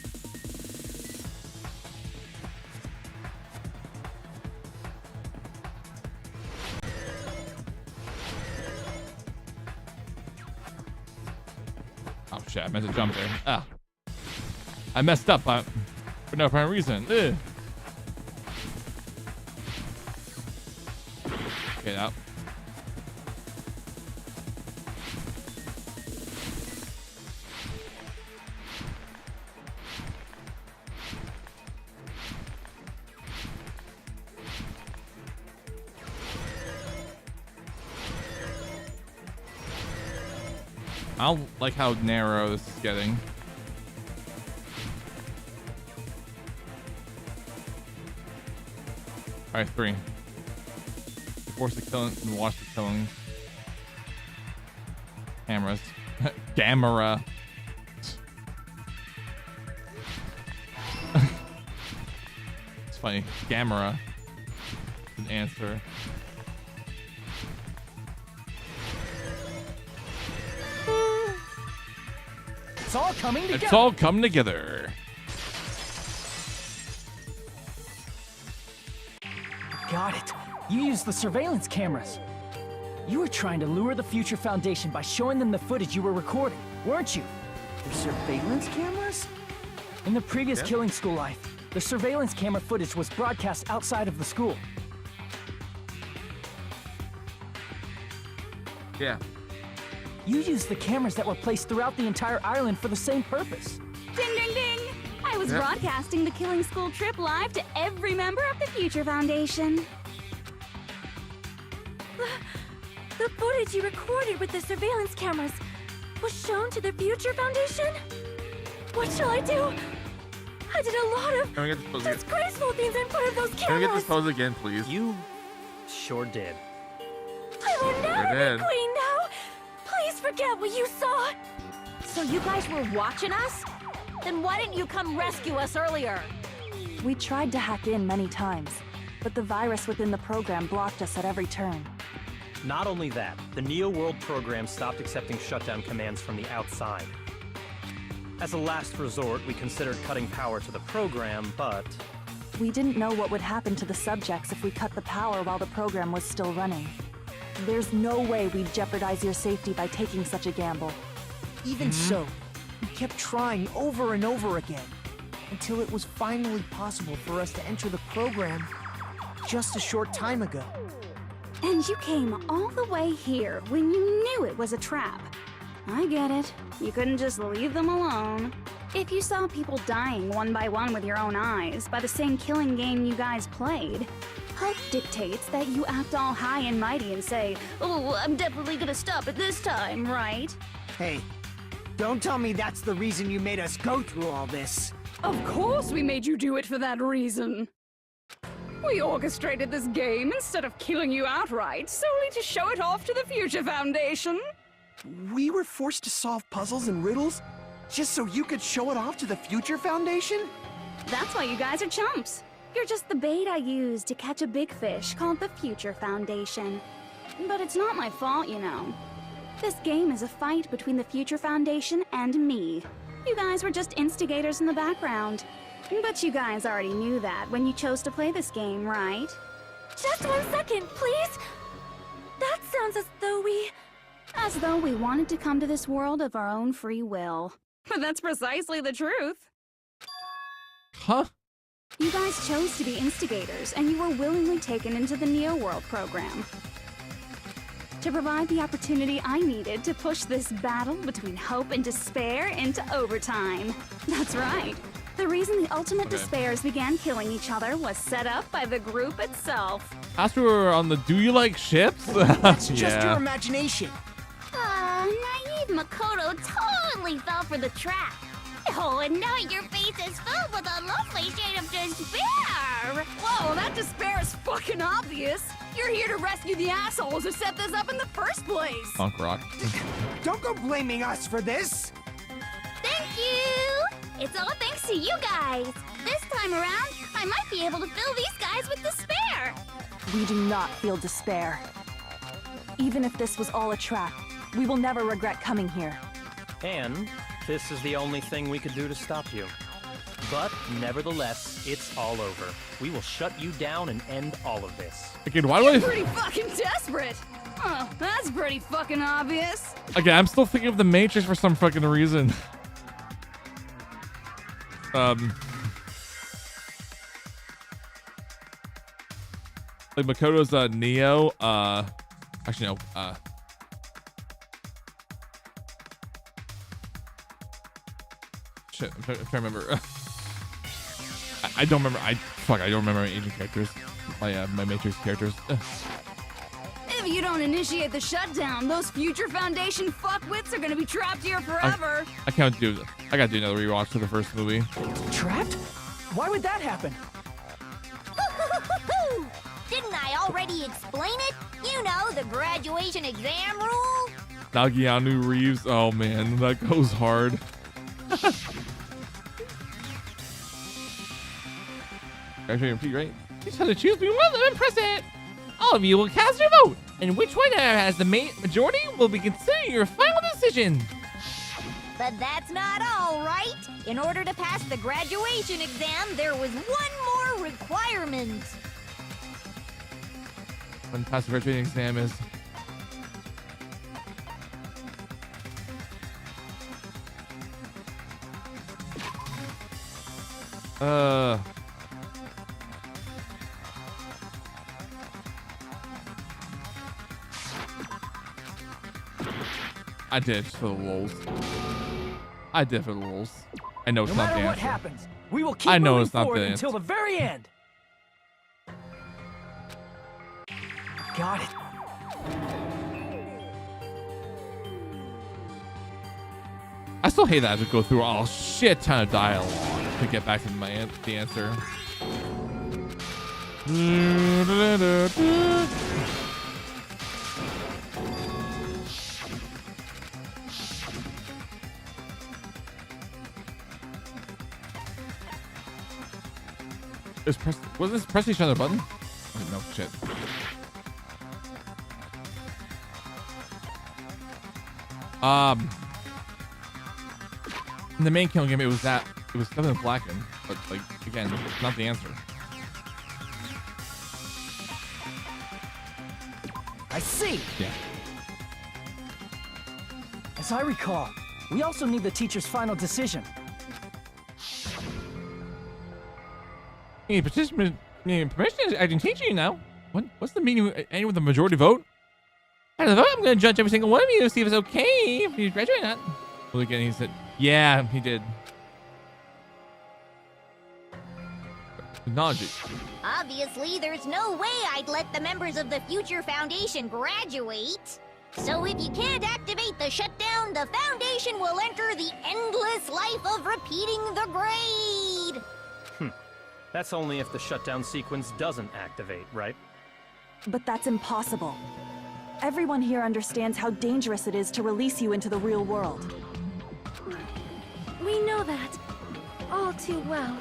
Oh shit, I meant to jump there. Ah. I messed up for no apparent reason. Ugh. Get out. I don't like how narrow this is getting. Alright, 3. Force the killing and watch the killing. Cameras. Camera. my camera didn't answer. It's all coming together. It's all come together. Got it. You used the surveillance cameras. You were trying to lure the Future Foundation by showing them the footage you were recording, weren't you? The surveillance cameras? In the previous killing school life, the surveillance camera footage was broadcast outside of the school. Yeah. You used the cameras that were placed throughout the entire island for the same purpose. Ding, ding, ding! I was broadcasting the killing school trip live to every member of the Future Foundation. The footage you recorded with the surveillance cameras was shown to the Future Foundation? What shall I do? I did a lot of Can we get this pose again? disgraceful things in front of those cameras. Can we get this pose again, please? You sure did. I will never did. be queen now. Please forget what you saw. So you guys were watching us? Then why didn't you come rescue us earlier? We tried to hack in many times, but the virus within the program blocked us at every turn. Not only that, the Neo World program stopped accepting shutdown commands from the outside. As a last resort, we considered cutting power to the program, but We didn't know what would happen to the subjects if we cut the power while the program was still running. There's no way we'd jeopardize your safety by taking such a gamble. Even so, we kept trying over and over again, until it was finally possible for us to enter the program just a short time ago. And you came all the way here when you knew it was a trap. I get it. You couldn't just leave them alone. If you saw people dying one by one with your own eyes by the same killing game you guys played, hope dictates that you act all high and mighty and say, "Oh, I'm definitely gonna stop it this time, right?" Hey, don't tell me that's the reason you made us go through all this. Of course we made you do it for that reason. We orchestrated this game instead of killing you outright, solely to show it off to the Future Foundation. We were forced to solve puzzles and riddles just so you could show it off to the Future Foundation? That's why you guys are chumps. You're just the bait I used to catch a big fish called the Future Foundation. But it's not my fault, you know. This game is a fight between the Future Foundation and me. You guys were just instigators in the background. But you guys already knew that when you chose to play this game, right? Just 1 second, please! That sounds as though we wanted to come to this world of our own free will. But that's precisely the truth. Huh? You guys chose to be instigators, and you were willingly taken into the Neo World program. To provide the opportunity I needed to push this battle between hope and despair into overtime. That's right. The reason the ultimate despairs began killing each other was set up by the group itself. After we were on the Do You Like Ships? That's just your imagination. Naive Makoto totally fell for the trap. Oh, and now your face is filled with a lovely shade of despair. Whoa, that despair is fucking obvious. You're here to rescue the assholes who set this up in the first place. Punk rock. Don't go blaming us for this. Thank you. It's all thanks to you guys. This time around, I might be able to fill these guys with despair. We do not feel despair. Even if this was all a trap, we will never regret coming here. And this is the only thing we could do to stop you. But nevertheless, it's all over. We will shut you down and end all of this. Again, why do I... You're pretty fucking desperate. Oh, that's pretty fucking obvious. Again, I'm still thinking of the Matrix for some fucking reason. Like Makoto's Neo, actually no, shit, I'm trying to remember. I don't remember. I don't remember my Asian characters. My Matrix characters. If you don't initiate the shutdown, those Future Foundation fuckwits are gonna be trapped here forever. I can't do this. I gotta do another rewatch for the first movie. Trapped? Why would that happen? Didn't I already explain it? You know, the graduation exam rule. Nagianu Reeves. Oh man, that goes hard. Graduating repeat, right? You just have to choose between one of them and press it. All of you will cast your vote, and which one has the majority will be considering your final decision. But that's not all, right? In order to pass the graduation exam, there was one more requirement. When pass the graduating exam is. I did for the lulz. I did for the lulz. I know it's no not the matter what answer. happens, we will keep I know moving it's not forward the until answer. the very end. Got it. I still hate that I have to go through a shit ton of dialogue to get back to the answer. Was this press each other button? Oh, no shit. In the main killing game, it was definitely blackened, but like again, it's not the answer. I see. Yeah. As I recall, we also need the teacher's final decision. Permission? I can teach you now. What's the meaning? Any with the majority vote? Out of the vote, I'm going to judge every single one of you to see if it's okay if you graduate or not. Well, again, he said, yeah, he did. Acknowledge it. Obviously, there's no way I'd let the members of the Future Foundation graduate. So if you can't activate the shutdown, the Foundation will enter the endless life of repeating the grade. That's only if the shutdown sequence doesn't activate, right? But that's impossible. Everyone here understands how dangerous it is to release you into the real world. We know that all too well.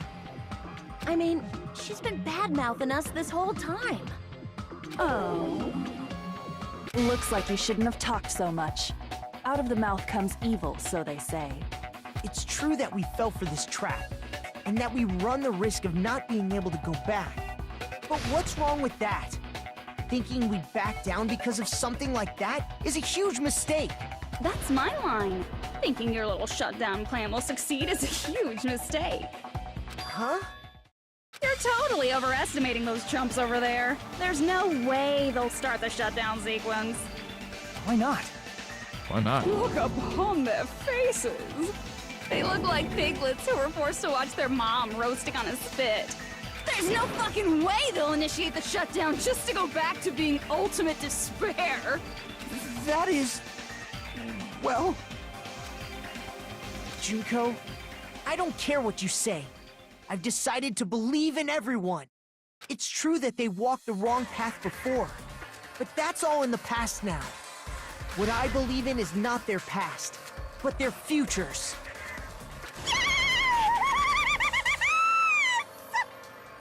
I mean, she's been bad-mouthing us this whole time. Oh. Looks like you shouldn't have talked so much. Out of the mouth comes evil, so they say. It's true that we fell for this trap, and that we run the risk of not being able to go back. But what's wrong with that? Thinking we'd back down because of something like that is a huge mistake. That's my line. Thinking your little shutdown plan will succeed is a huge mistake. Huh? You're totally overestimating those chumps over there. There's no way they'll start the shutdown sequence. Why not? Why not? Look upon their faces. They look like piglets who were forced to watch their mom roasting on a spit. There's no fucking way they'll initiate the shutdown just to go back to being ultimate despair. That is... well... Junko, I don't care what you say. I've decided to believe in everyone. It's true that they walked the wrong path before, but that's all in the past now. What I believe in is not their past, but their futures.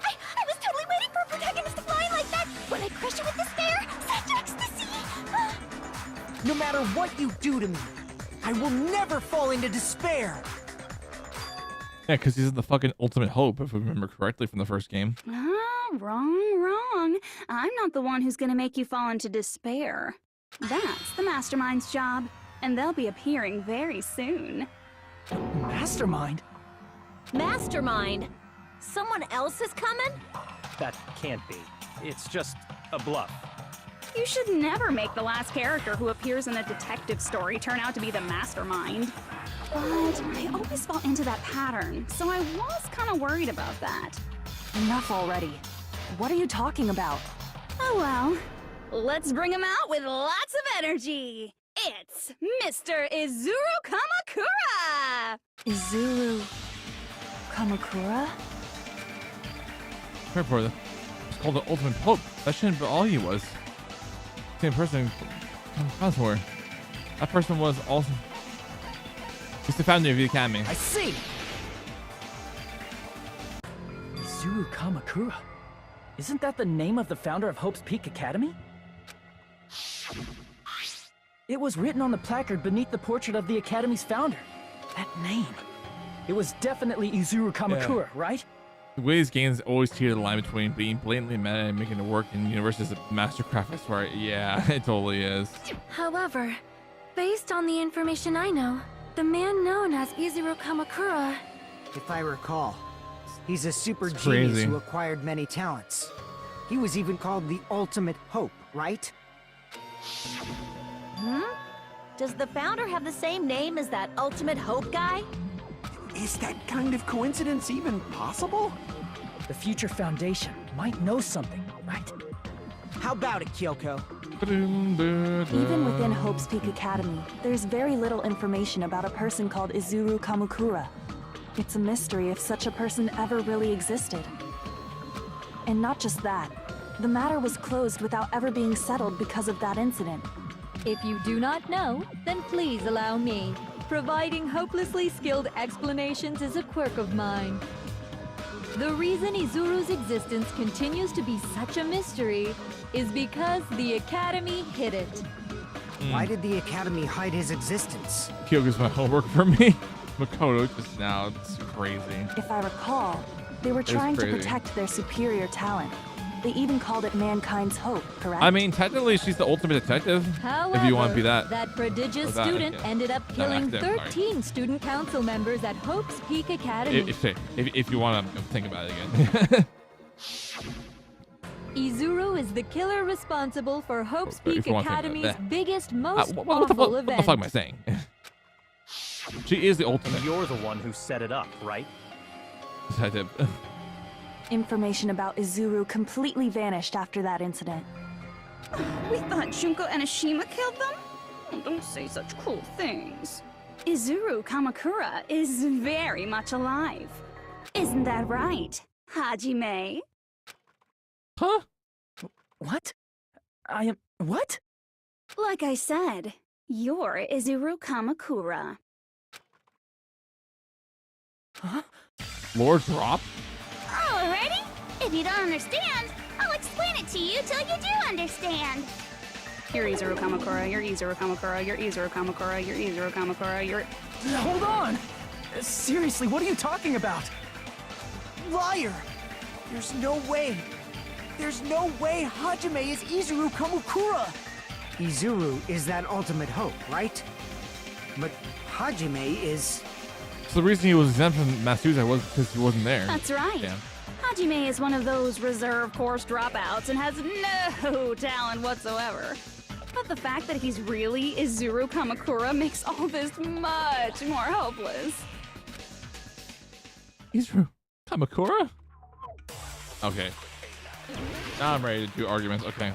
I was totally waiting for a protagonist to fly like that. When I crush you with despair, such ecstasy. No matter what you do to me, I will never fall into despair. Yeah, because he's the fucking ultimate hope, if we remember correctly from the first game. Wrong. I'm not the one who's gonna make you fall into despair. That's the Mastermind's job, and they'll be appearing very soon. Mastermind? Mastermind? Someone else is coming? That can't be. It's just a bluff. You should never make the last character who appears in a detective story turn out to be the mastermind. But I always fall into that pattern, so I was kind of worried about that. Enough already. What are you talking about? Oh well, let's bring him out with lots of energy. It's Mr. Izuru Kamakura! Izuru Kamakura? Therefore, it's called the ultimate hope. That shouldn't be all he was. Same person comes for. That person was also... He's the founder of the academy. I see. Izuru Kamakura. Isn't that the name of the founder of Hope's Peak Academy? It was written on the placard beneath the portrait of the Academy's founder. That name. It was definitely Izuru Kamakura, right? The way these games always teeter the line between being blatantly meta and making it work in universe is a mastercraft, I swear. Yeah, it totally is. However, based on the information I know, the man known as Izuru Kamakura... If I recall, he's a super It's genius crazy. who acquired many talents. He was even called the Ultimate Hope, right? Does the founder have the same name as that Ultimate Hope guy? Is that kind of coincidence even possible? The future foundation might know something, right? How about it, Kyoko? Even within Hope's Peak Academy, there's very little information about a person called Izuru Kamakura. It's a mystery if such a person ever really existed. And not just that, the matter was closed without ever being settled because of that incident. If you do not know, then please allow me. Providing hopelessly skilled explanations is a quirk of mine. The reason Izuru's existence continues to be such a mystery is because the Academy hid it. Why did the Academy hide his existence? Kyoko's my homework for me. Makoto just now, it's crazy. If I recall, they were It's trying to crazy. protect their superior talent. They even called it mankind's hope, correct? I mean, technically, she's the ultimate detective. However, if you want to be that. prodigious or that, student yeah. ended up No, killing active, sorry. 13 student council members at Hope's Peak Academy. If you want to think about it again. Izuru is the killer responsible for Hope's If Peak you want to think Academy's about that. biggest, most what awful the event. fuck am I saying? She is the ultimate You're the one who set it up, right? detective. Information about Izuru completely vanished after that incident. We thought Junko and Ashima killed them? Oh, don't say such cruel things. Izuru Kamakura is very much alive. Isn't that right, Hajime? Huh? What? I am... what? Like I said, you're Izuru Kamakura. Huh? Lord drop? Alrighty? If you don't understand, I'll explain it to you till you do understand. You're Izuru Kamakura, you're Izuru Kamakura, you're Izuru Kamakura, you're Izuru Kamakura, you're... Hold on! Seriously, what are you talking about? Liar! There's no way. There's no way Hajime is Izuru Kamakura! Izuru is that Ultimate Hope, right? But Hajime is... So the reason he was exempt from Masuza was because he wasn't there. That's right. Yeah. Hajime is one of those reserve course dropouts and has no talent whatsoever. But the fact that he's really Izuru Kamakura makes all this much more hopeless. Izuru Kamakura? Okay. Now I'm ready to do arguments. Okay.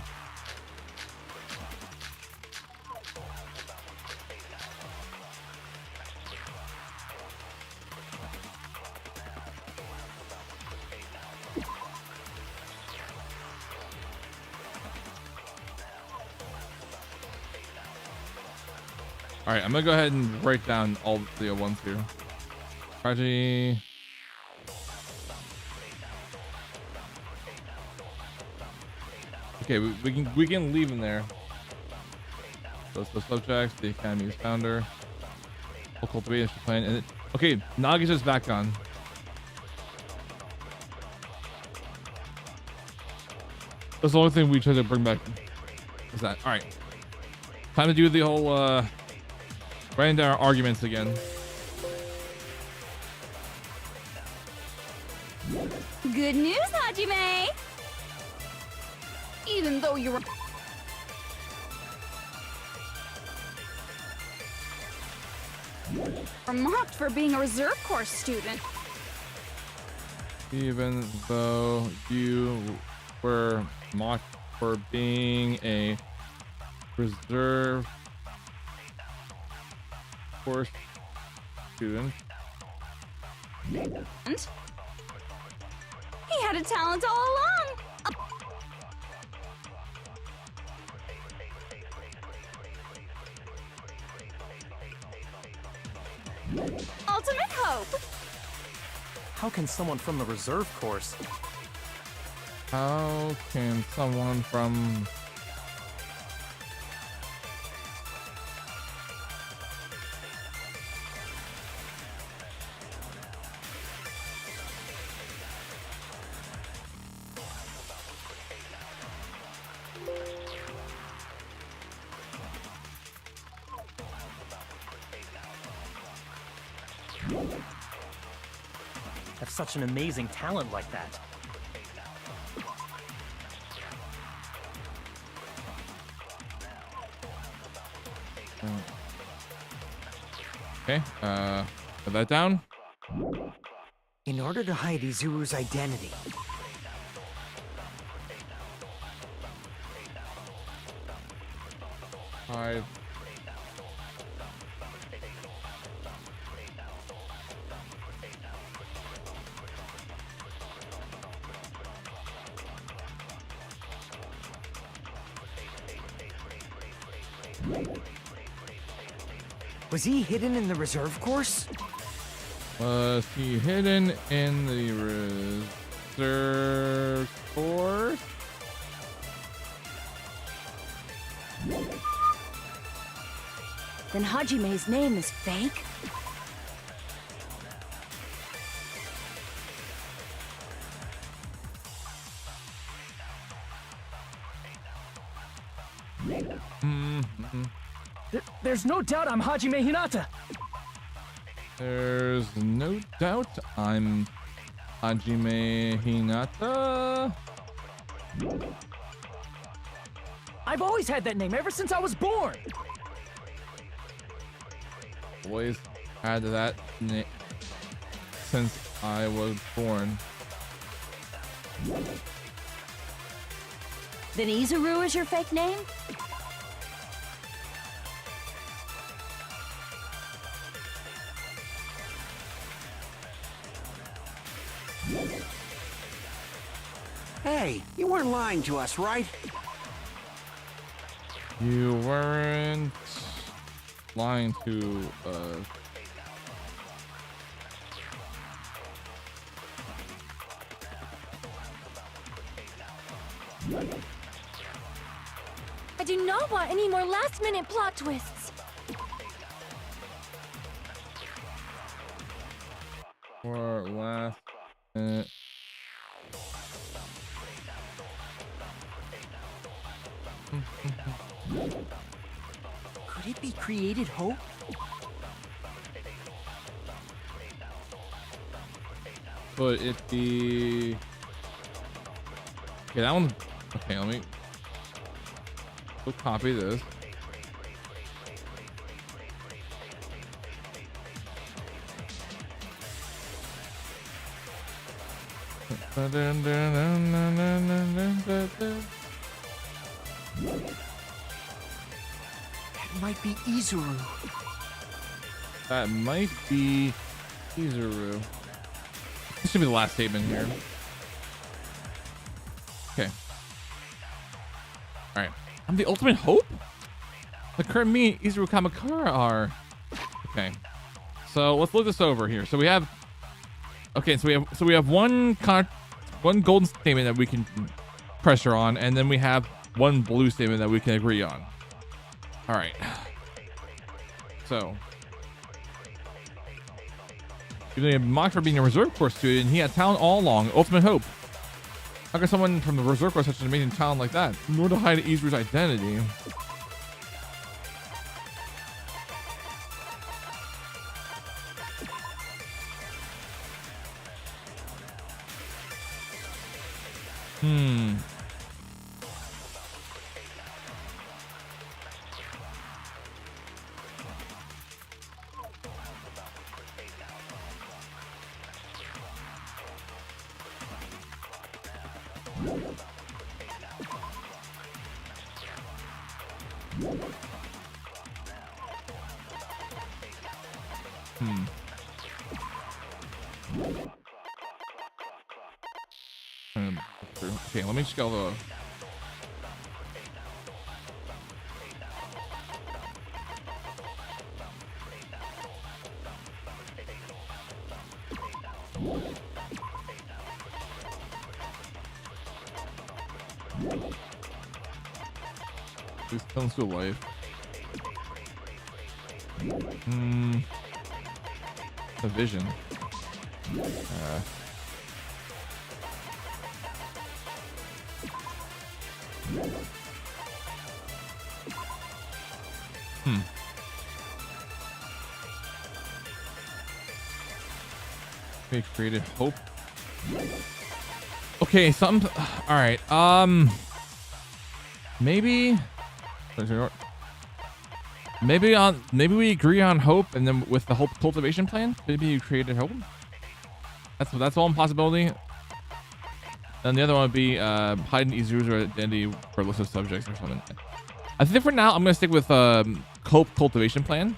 All right, I'm gonna go ahead and write down all the ones here. Raji. Okay, we can leave him there. So it's the subjects, the Academy's founder, full cultivation plan, and okay, Nagita's back on. That's the only thing we tried to bring back. Is that all right? Time to do the whole writing down our arguments again. Good news, Hajime! Even though you're... mocked for being a reserve course student. Even though you were mocked for being a reserve course student. And he had a talent all along. Ultimate hope. How can someone from the reserve course How can someone from... Have such an amazing talent like that. Okay, put that down. In order to hide Izuru's identity, Hide. was he hidden in the reserve course? Was he hidden in the reserve course? Then Hajime's name is fake? There's no doubt I'm Hajime Hinata. There's no doubt I'm Hajime Hinata. I've always had that name ever since I was born. Always had that name since I was born. Then Izuru is your fake name? Hey, you weren't lying to us, right? You weren't lying to us. I do not want any more last-minute plot twists. For last minute. Could it be created hope? But it be... Okay, that one... Okay, let me... Go copy this. That might be Izuru. That might be Izuru. This should be the last statement here. Okay. Alright. I'm the ultimate hope? The current me and Izuru Kamakura are. Okay. So let's look this over here. So we have... Okay, so we have one golden statement that we can pressure on, and then we have one blue statement that we can agree on. All right. So, even though he mocked for being a reserve course student, he had talent all along. Ultimate hope. How can someone from the reserve course have such an amazing talent like that? Nor to hide Izuru's identity. Okay, let me just go the... He's killing school life. The vision. We created hope. Okay, something. All right. Maybe we agree on hope, and then with the hope cultivation plan, maybe you created hope. That's one possibility. And the other one would be hiding Izuru's identity for a list of subjects or something. I think for now I'm gonna stick with hope cultivation plan.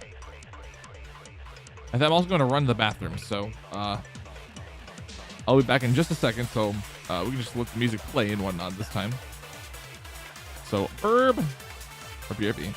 And then I'm also gonna run to the bathroom, so I'll be back in just a second, so we can just let the music play and whatnot this time. So herb or BRB.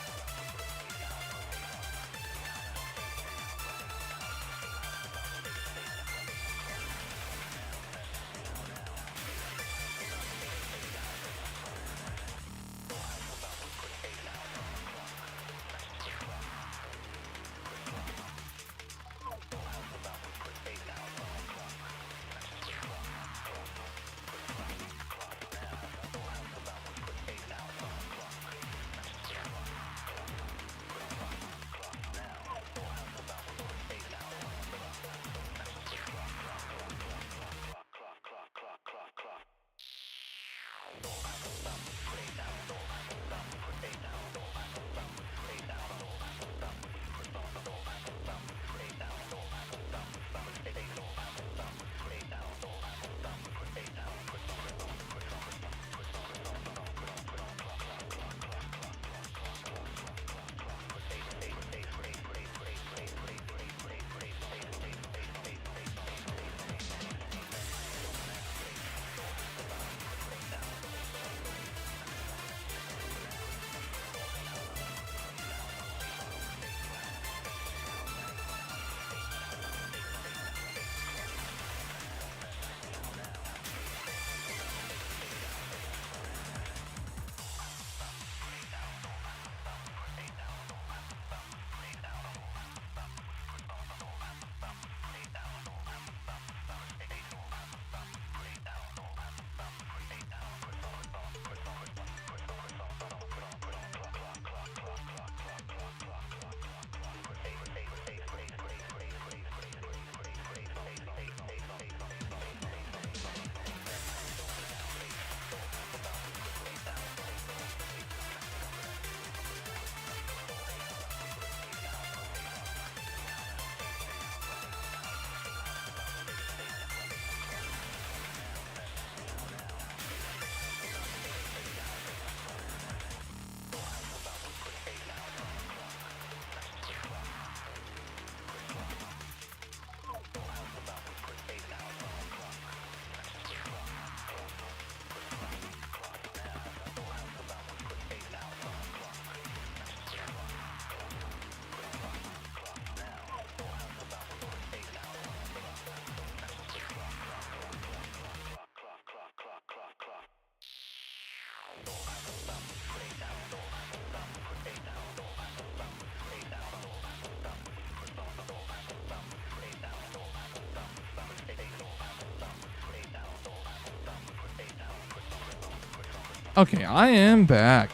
Okay, I am back.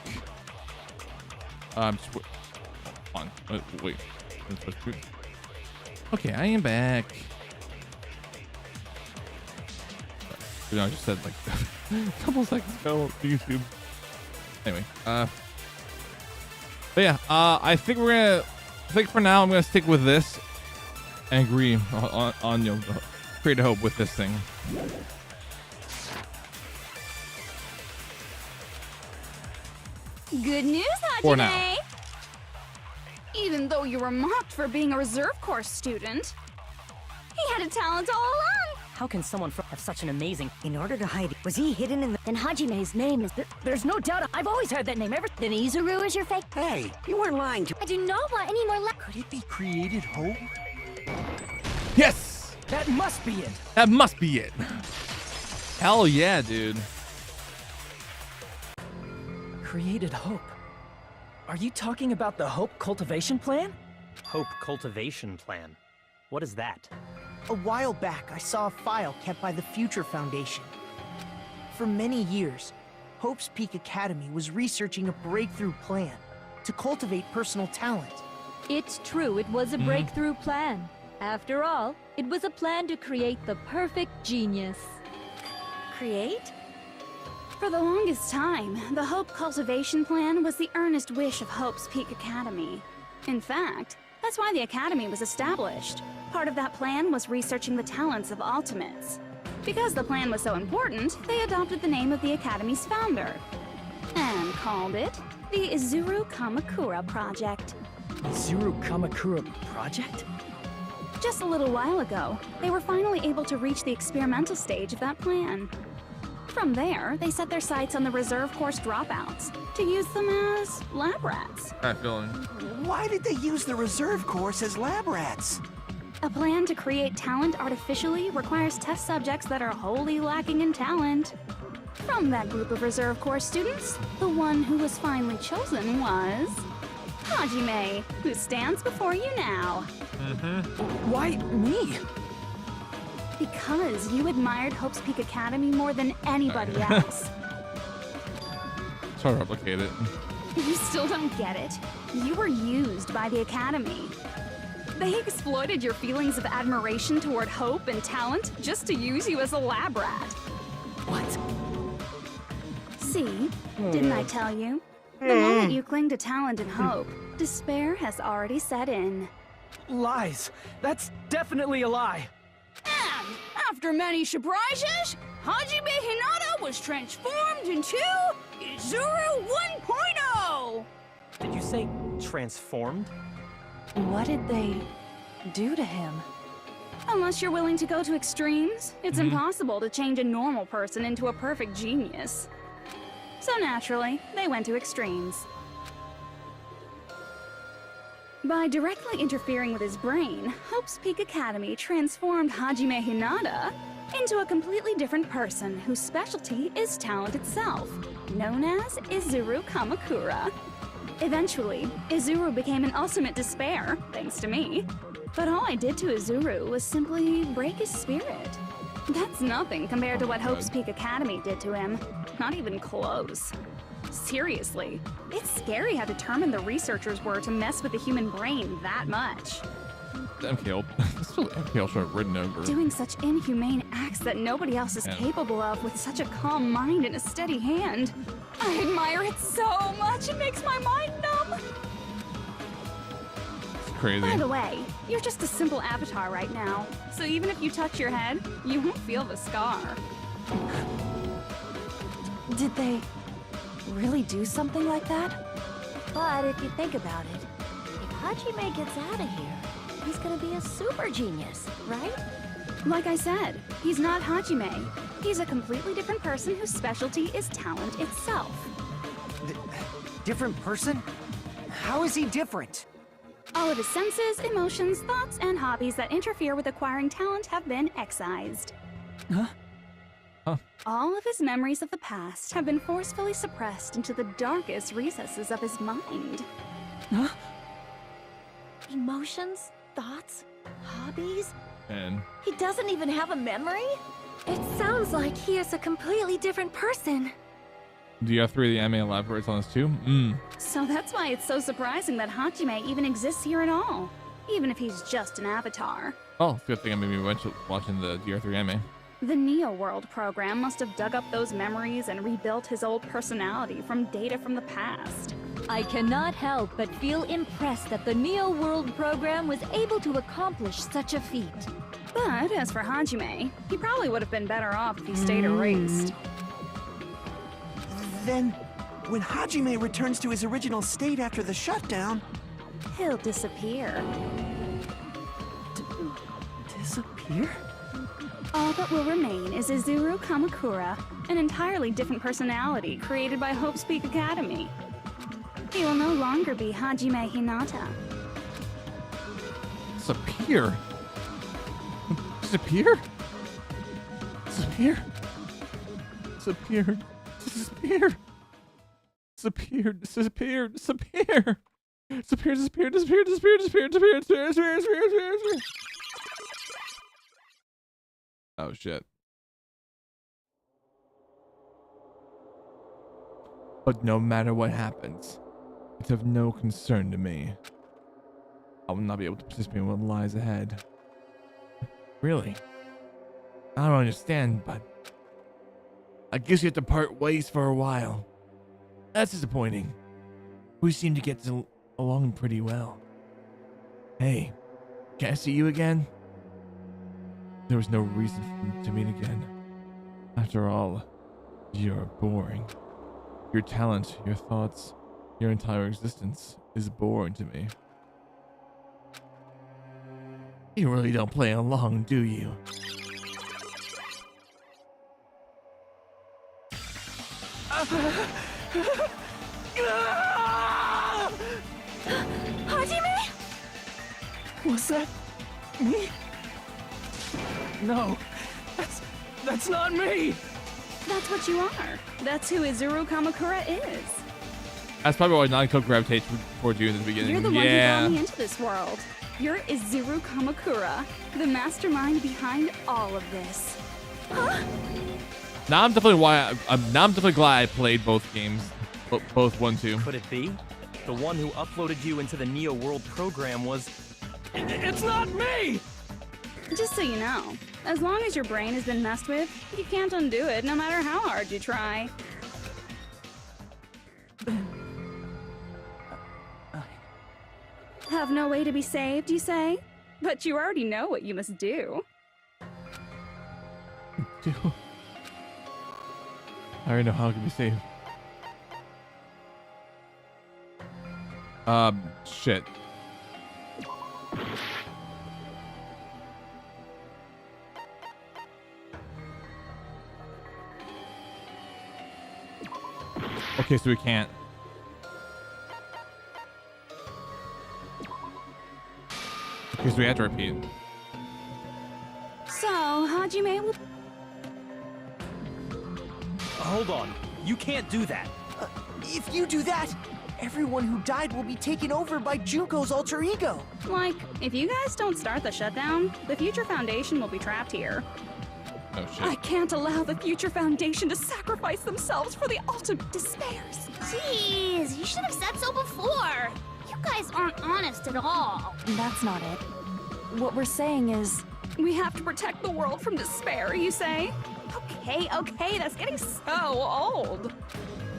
On. Wait. Okay, I am back. You know, I just said like a couple seconds ago on YouTube. Anyway, but yeah, I think for now I'm gonna stick with this and agree on you know, create a hope with this thing. Good news, For now. Hajime! Even though you were mocked for being a reserve corps student, he had a talent all along. How can someone have such an amazing... In order to hide it, was he hidden in the... Then Hajime's name is... There's no doubt. I've always heard that name ever... Then Izuru is your fake... Hey, you weren't lying to... I do not want any more Could it be created hope? Yes! That must be it. That must be it. Hell yeah, dude. created hope. Are you talking about the Hope Cultivation Plan? Hope Cultivation Plan. What is that? A while back, I saw a file kept by the Future Foundation. For many years, Hope's Peak Academy was researching a breakthrough plan to cultivate personal talent. It's true, it was a breakthrough plan. After all, it was a plan to create the perfect genius. Create? For the longest time, the Hope Cultivation Plan was the earnest wish of Hope's Peak Academy. In fact, that's why the Academy was established. Part of that plan was researching the talents of Ultimates. Because the plan was so important, they adopted the name of the Academy's founder and called it the Izuru Kamakura Project. Izuru Kamakura Project? Just a little while ago, they were finally able to reach the experimental stage of that plan. From there, they set their sights on the reserve course dropouts to use them as lab rats. That feeling. Why did they use the reserve course as lab rats? A plan to create talent artificially requires test subjects that are wholly lacking in talent. From that group of reserve course students, the one who was finally chosen was Hajime, who stands before you now. Why me? Because you admired Hope's Peak Academy more than anybody else. Try to replicate it. You still don't get it. You were used by the Academy. They exploited your feelings of admiration toward hope and talent just to use you as a lab rat. What? See, didn't I tell you? The moment you cling to talent and hope, despair has already set in. Lies. That's definitely a lie. And after many surprises, Hajime Hinata was transformed into Izuru 1.0! Did you say transformed? What did they do to him? Unless you're willing to go to extremes, it's impossible to change a normal person into a perfect genius. So naturally, they went to extremes. By directly interfering with his brain, Hope's Peak Academy transformed Hajime Hinata into a completely different person whose specialty is talent itself, known as Izuru Kamakura. Eventually, Izuru became an ultimate despair, thanks to me. But all I did to Izuru was simply break his spirit. That's nothing compared to what Hope's Peak Academy did to him. Not even close. Seriously, it's scary how determined the researchers were to mess with the human brain that much. MKL. Still MKL should have ridden over. Doing such inhumane acts that nobody else is capable of with such a calm mind and a steady hand. I admire it so much, it makes my mind numb. It's crazy. By the way, you're just a simple avatar right now, so even if you touch your head, you won't feel the scar. Did they really do something like that? But if you think about it, if Hajime gets out of here, he's gonna be a super genius, right? Like I said, he's not Hajime. He's a completely different person whose specialty is talent itself. Different person? How is he different? All of his senses, emotions, thoughts, and hobbies that interfere with acquiring talent have been excised. Huh? All of his memories of the past have been forcefully suppressed into the darkest recesses of his mind. Huh? Emotions, thoughts, hobbies? And He doesn't even have a memory? It sounds like he is a completely different person. do you have 3 of the anime elaborates on this too? So that's why it's so surprising that Hajime even exists here at all, even if he's just an avatar. Oh, good thing I made me watching the DR3 anime. The Neo World program must have dug up those memories and rebuilt his old personality from data from the past. I cannot help but feel impressed that the Neo World program was able to accomplish such a feat. But as for Hajime, he probably would have been better off if he stayed erased. Then, when Hajime returns to his original state after the shutdown, He'll disappear. Disappear? All that will remain is Izuru Kamakura, an entirely different personality created by Hope's Peak Academy. He will no longer be Hajime Hinata. Disappear? Disappear? Disappear? Disappear? Disappear? disappear, disappear, disappear. Disappear, disappear, disappear, disappear, disappear, disappear, disappear, disappear, disappear, disappear. Oh shit. But no matter what happens, it's of no concern to me. I will not be able to participate in what lies ahead. Really? I don't understand, but I guess you have to part ways for a while. That's disappointing. We seem to get along pretty well. Hey, can I see you again? There was no reason to meet again. After all, you're boring. Your talent, your thoughts, your entire existence is boring to me. You really don't play along, do you? Hajime? Was that me? No, that's not me. That's what you are. That's who Izuru Kamakura is. That's probably why Nanako gravitates towards you in the beginning. You're the one who brought me into this world. You're Izuru Kamakura, the mastermind behind all of this. Huh? Now I'm definitely glad I played both games, both 1, 2. Could it be? The one who uploaded you into the Neo World program was... It's not me! Just so you know, as long as your brain has been messed with, you can't undo it no matter how hard you try. Have no way to be saved, you say? But you already know what you must do. I already know how it can be saved. Shit. Okay, so we can't. Okay, so we have to repeat. So, Hajime will... Hold on. You can't do that. If you do that, everyone who died will be taken over by Junko's alter ego. Like, if you guys don't start the shutdown, the Future Foundation will be trapped here. Oh shit. I can't allow the Future Foundation to sacrifice themselves for the ultimate despairs. Jeez, you should have said so before. You guys aren't honest at all. That's not it. What we're saying is... We have to protect the world from despair, you say? Okay, that's getting so old.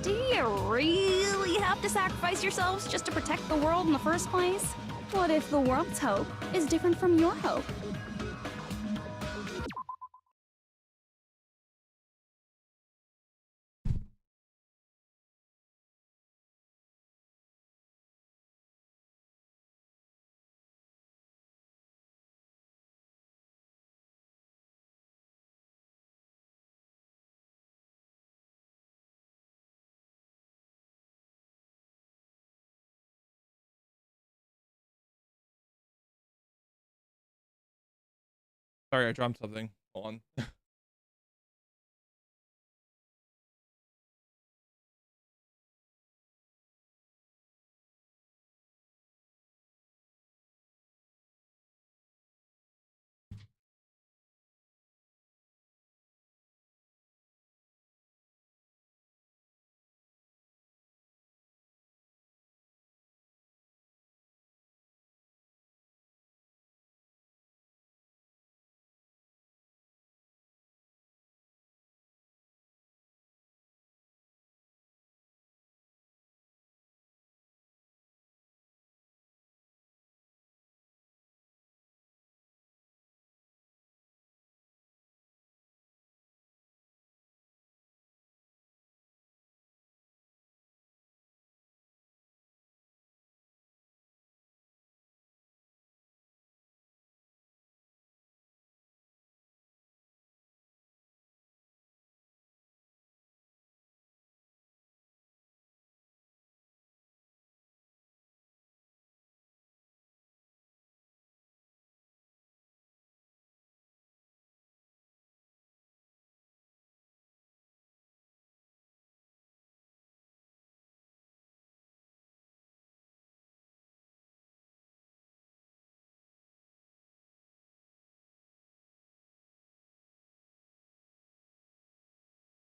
Do you really have to sacrifice yourselves just to protect the world in the first place? What if the world's hope is different from your hope? Sorry, I dropped something. Hold on.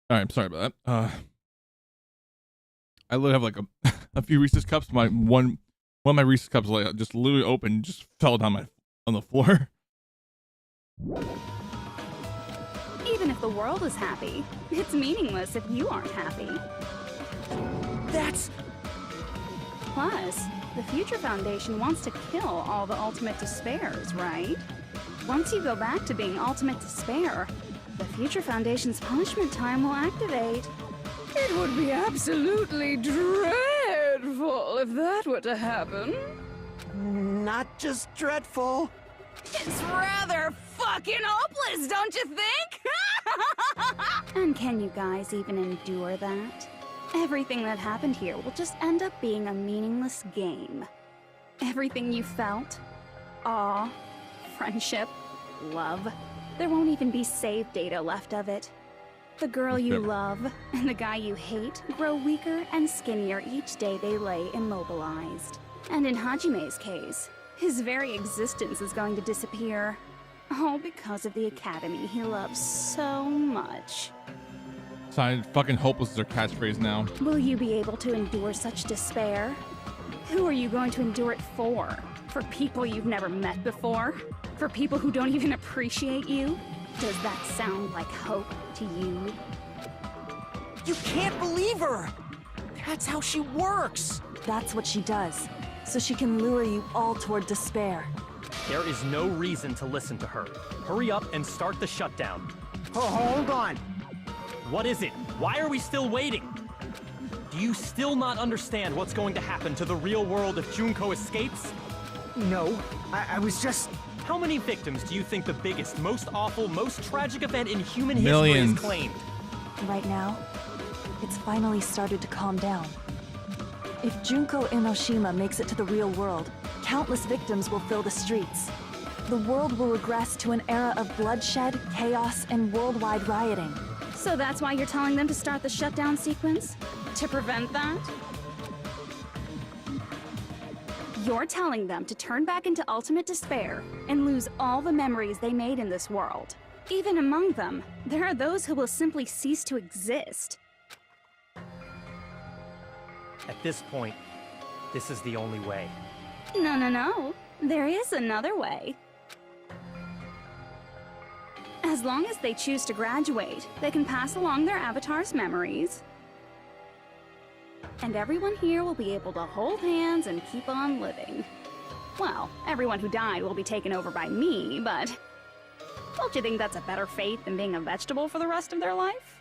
All right, I'm sorry about that. I literally have like a few Reese's cups. My one of my Reese's cups like just literally opened, just fell down on the floor. Even if the world is happy, it's meaningless if you aren't happy. That's... Plus, the Future Foundation wants to kill all the Ultimate Despairs, right? Once you go back to being Ultimate Despair, the Future Foundation's punishment time will activate. It would be absolutely dreadful if that were to happen. Not just dreadful. It's rather fucking hopeless, don't you think? And can you guys even endure that? Everything that happened here will just end up being a meaningless game. Everything you felt, awe, friendship, love, there won't even be save data left of it. The girl you love and the guy you hate grow weaker and skinnier each day they lay immobilized. And in Hajime's case, his very existence is going to disappear. All because of the academy he loves so much. Sorry, fucking hopeless is their catchphrase now. Will you be able to endure such despair? Who are you going to endure it for? For people you've never met before? For people who don't even appreciate you? Does that sound like hope to you? You can't believe her! That's how she works! That's what she does, so she can lure you all toward despair. There is no reason to listen to her. Hurry up and start the shutdown. Oh, hold on. What is it? Why are we still waiting? Do you still not understand what's going to happen to the real world if Junko escapes? No, I was just... How many victims do you think the biggest, most awful, most tragic event in human Millions. history has claimed? Right now, it's finally started to calm down. If Junko Enoshima makes it to the real world, countless victims will fill the streets. The world will regress to an era of bloodshed, chaos, and worldwide rioting. So that's why you're telling them to start the shutdown sequence? To prevent that? You're telling them to turn back into ultimate despair and lose all the memories they made in this world. Even among them, there are those who will simply cease to exist. At this point, this is the only way. No. There is another way. As long as they choose to graduate, they can pass along their avatar's memories. And everyone here will be able to hold hands and keep on living. Well, everyone who died will be taken over by me, but... Don't you think that's a better fate than being a vegetable for the rest of their life?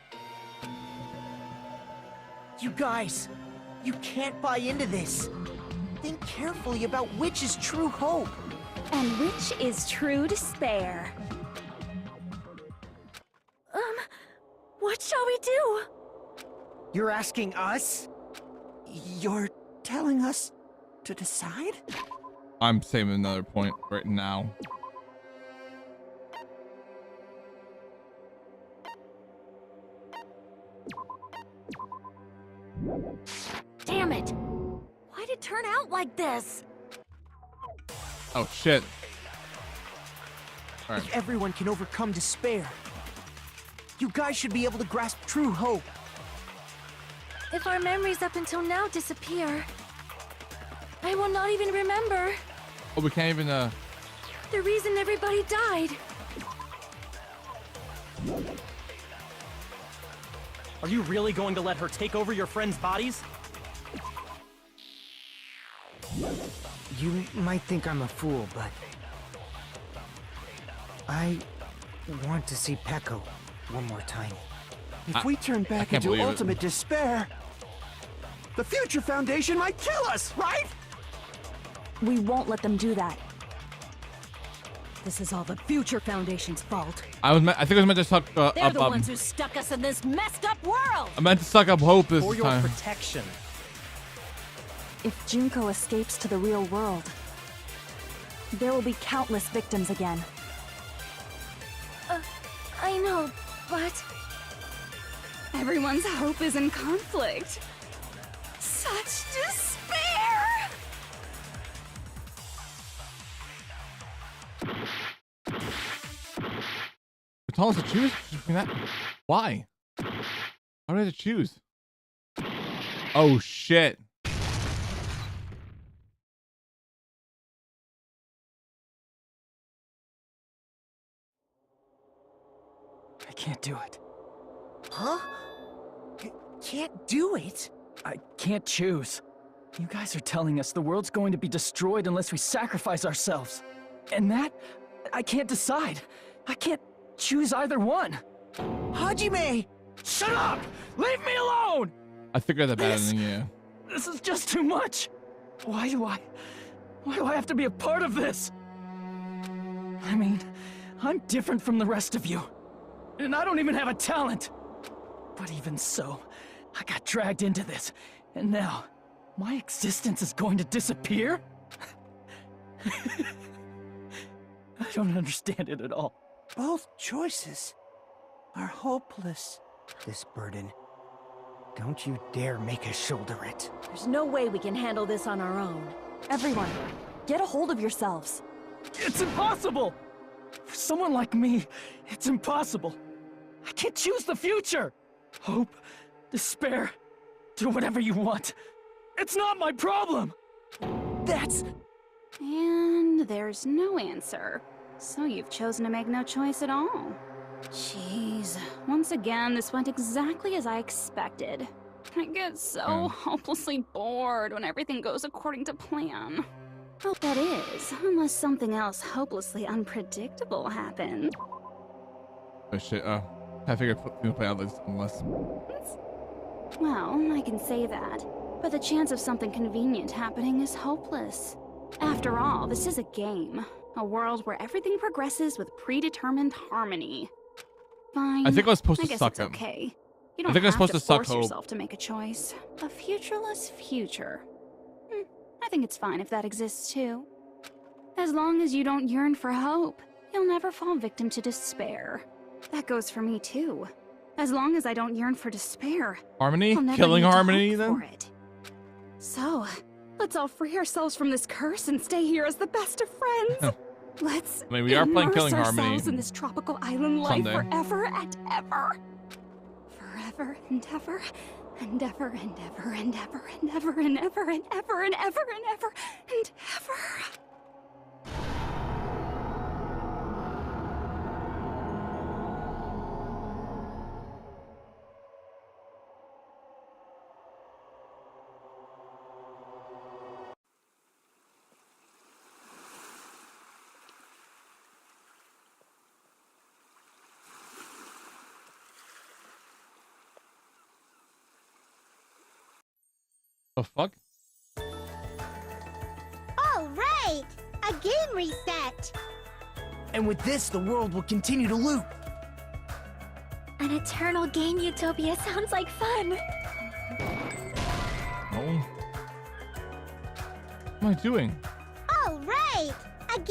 You guys, you can't buy into this. Think carefully about which is true hope. And which is true despair. What shall we do? You're asking us? You're telling us to decide? I'm saving another point right now. Damn it! Why'd it turn out like this? Oh shit. All right. If everyone can overcome despair, you guys should be able to grasp true hope. If our memories up until now disappear, I will not even remember Oh, we can't even the reason everybody died. Are you really going to let her take over your friends' bodies? You might think I'm a fool, but... I want to see Peko one more time. If we turn back can't into believe it. ultimate despair, the Future Foundation might kill us, right? We won't let them do that. This is all the Future Foundation's fault. I think I was meant to suck They're up. the ones who stuck us in this messed up world. I meant to suck up hope this For your time. protection. If Junko escapes to the real world, there will be countless victims again. I know, but... Everyone's hope is in conflict. Such despair! Tell us to choose between that. Why? How do I have to choose? Oh shit. I can't do it. Huh? You can't do it? I can't choose. You guys are telling us the world's going to be destroyed unless we sacrifice ourselves. And that, I can't decide. I can't choose either one. Hajime! Shut up! Leave me alone! I figured that better than you. This is just too much. Why do I have to be a part of this? I mean, I'm different from the rest of you. And I don't even have a talent. But even so, I got dragged into this. And now, my existence is going to disappear? I don't understand it at all. Both choices are hopeless. This burden, don't you dare make us shoulder it. There's no way we can handle this on our own. Everyone, get a hold of yourselves. It's impossible! For someone like me, it's impossible. I can't choose the future! Hope, despair, do whatever you want. It's not my problem! That's... And there's no answer. So you've chosen to make no choice at all. Jeez. Once again, this went exactly as I expected. I get so hopelessly bored when everything goes according to plan. Well, that is, unless something else hopelessly unpredictable happens. Oh shit. Oh, I figured we would play out this unless. Well, I can say that, but the chance of something convenient happening is hopeless. After all, this is a game. A world where everything progresses with predetermined harmony. Fine. I think I was supposed to guess suck it's him. okay. You don't I think I was have supposed to to suck force hope. yourself to make a choice. A futureless future. I think it's fine if that exists too. As long as you don't yearn for hope, you'll never fall victim to despair. That goes for me too. As long as I don't yearn for despair, Harmony? I'll never Killing need to Harmony hope then? for it. So, let's all free ourselves from this curse and stay here as the best of friends. Let's I mean, we are playing immerse Killing Harmony ourselves in this tropical island life someday. forever and ever. Forever and ever and ever and ever and ever and ever and ever and ever and ever and ever and ever. The fuck? All right! A game reset! And with this, the world will continue to loop. An eternal game utopia sounds like fun. No. What am I doing? All right!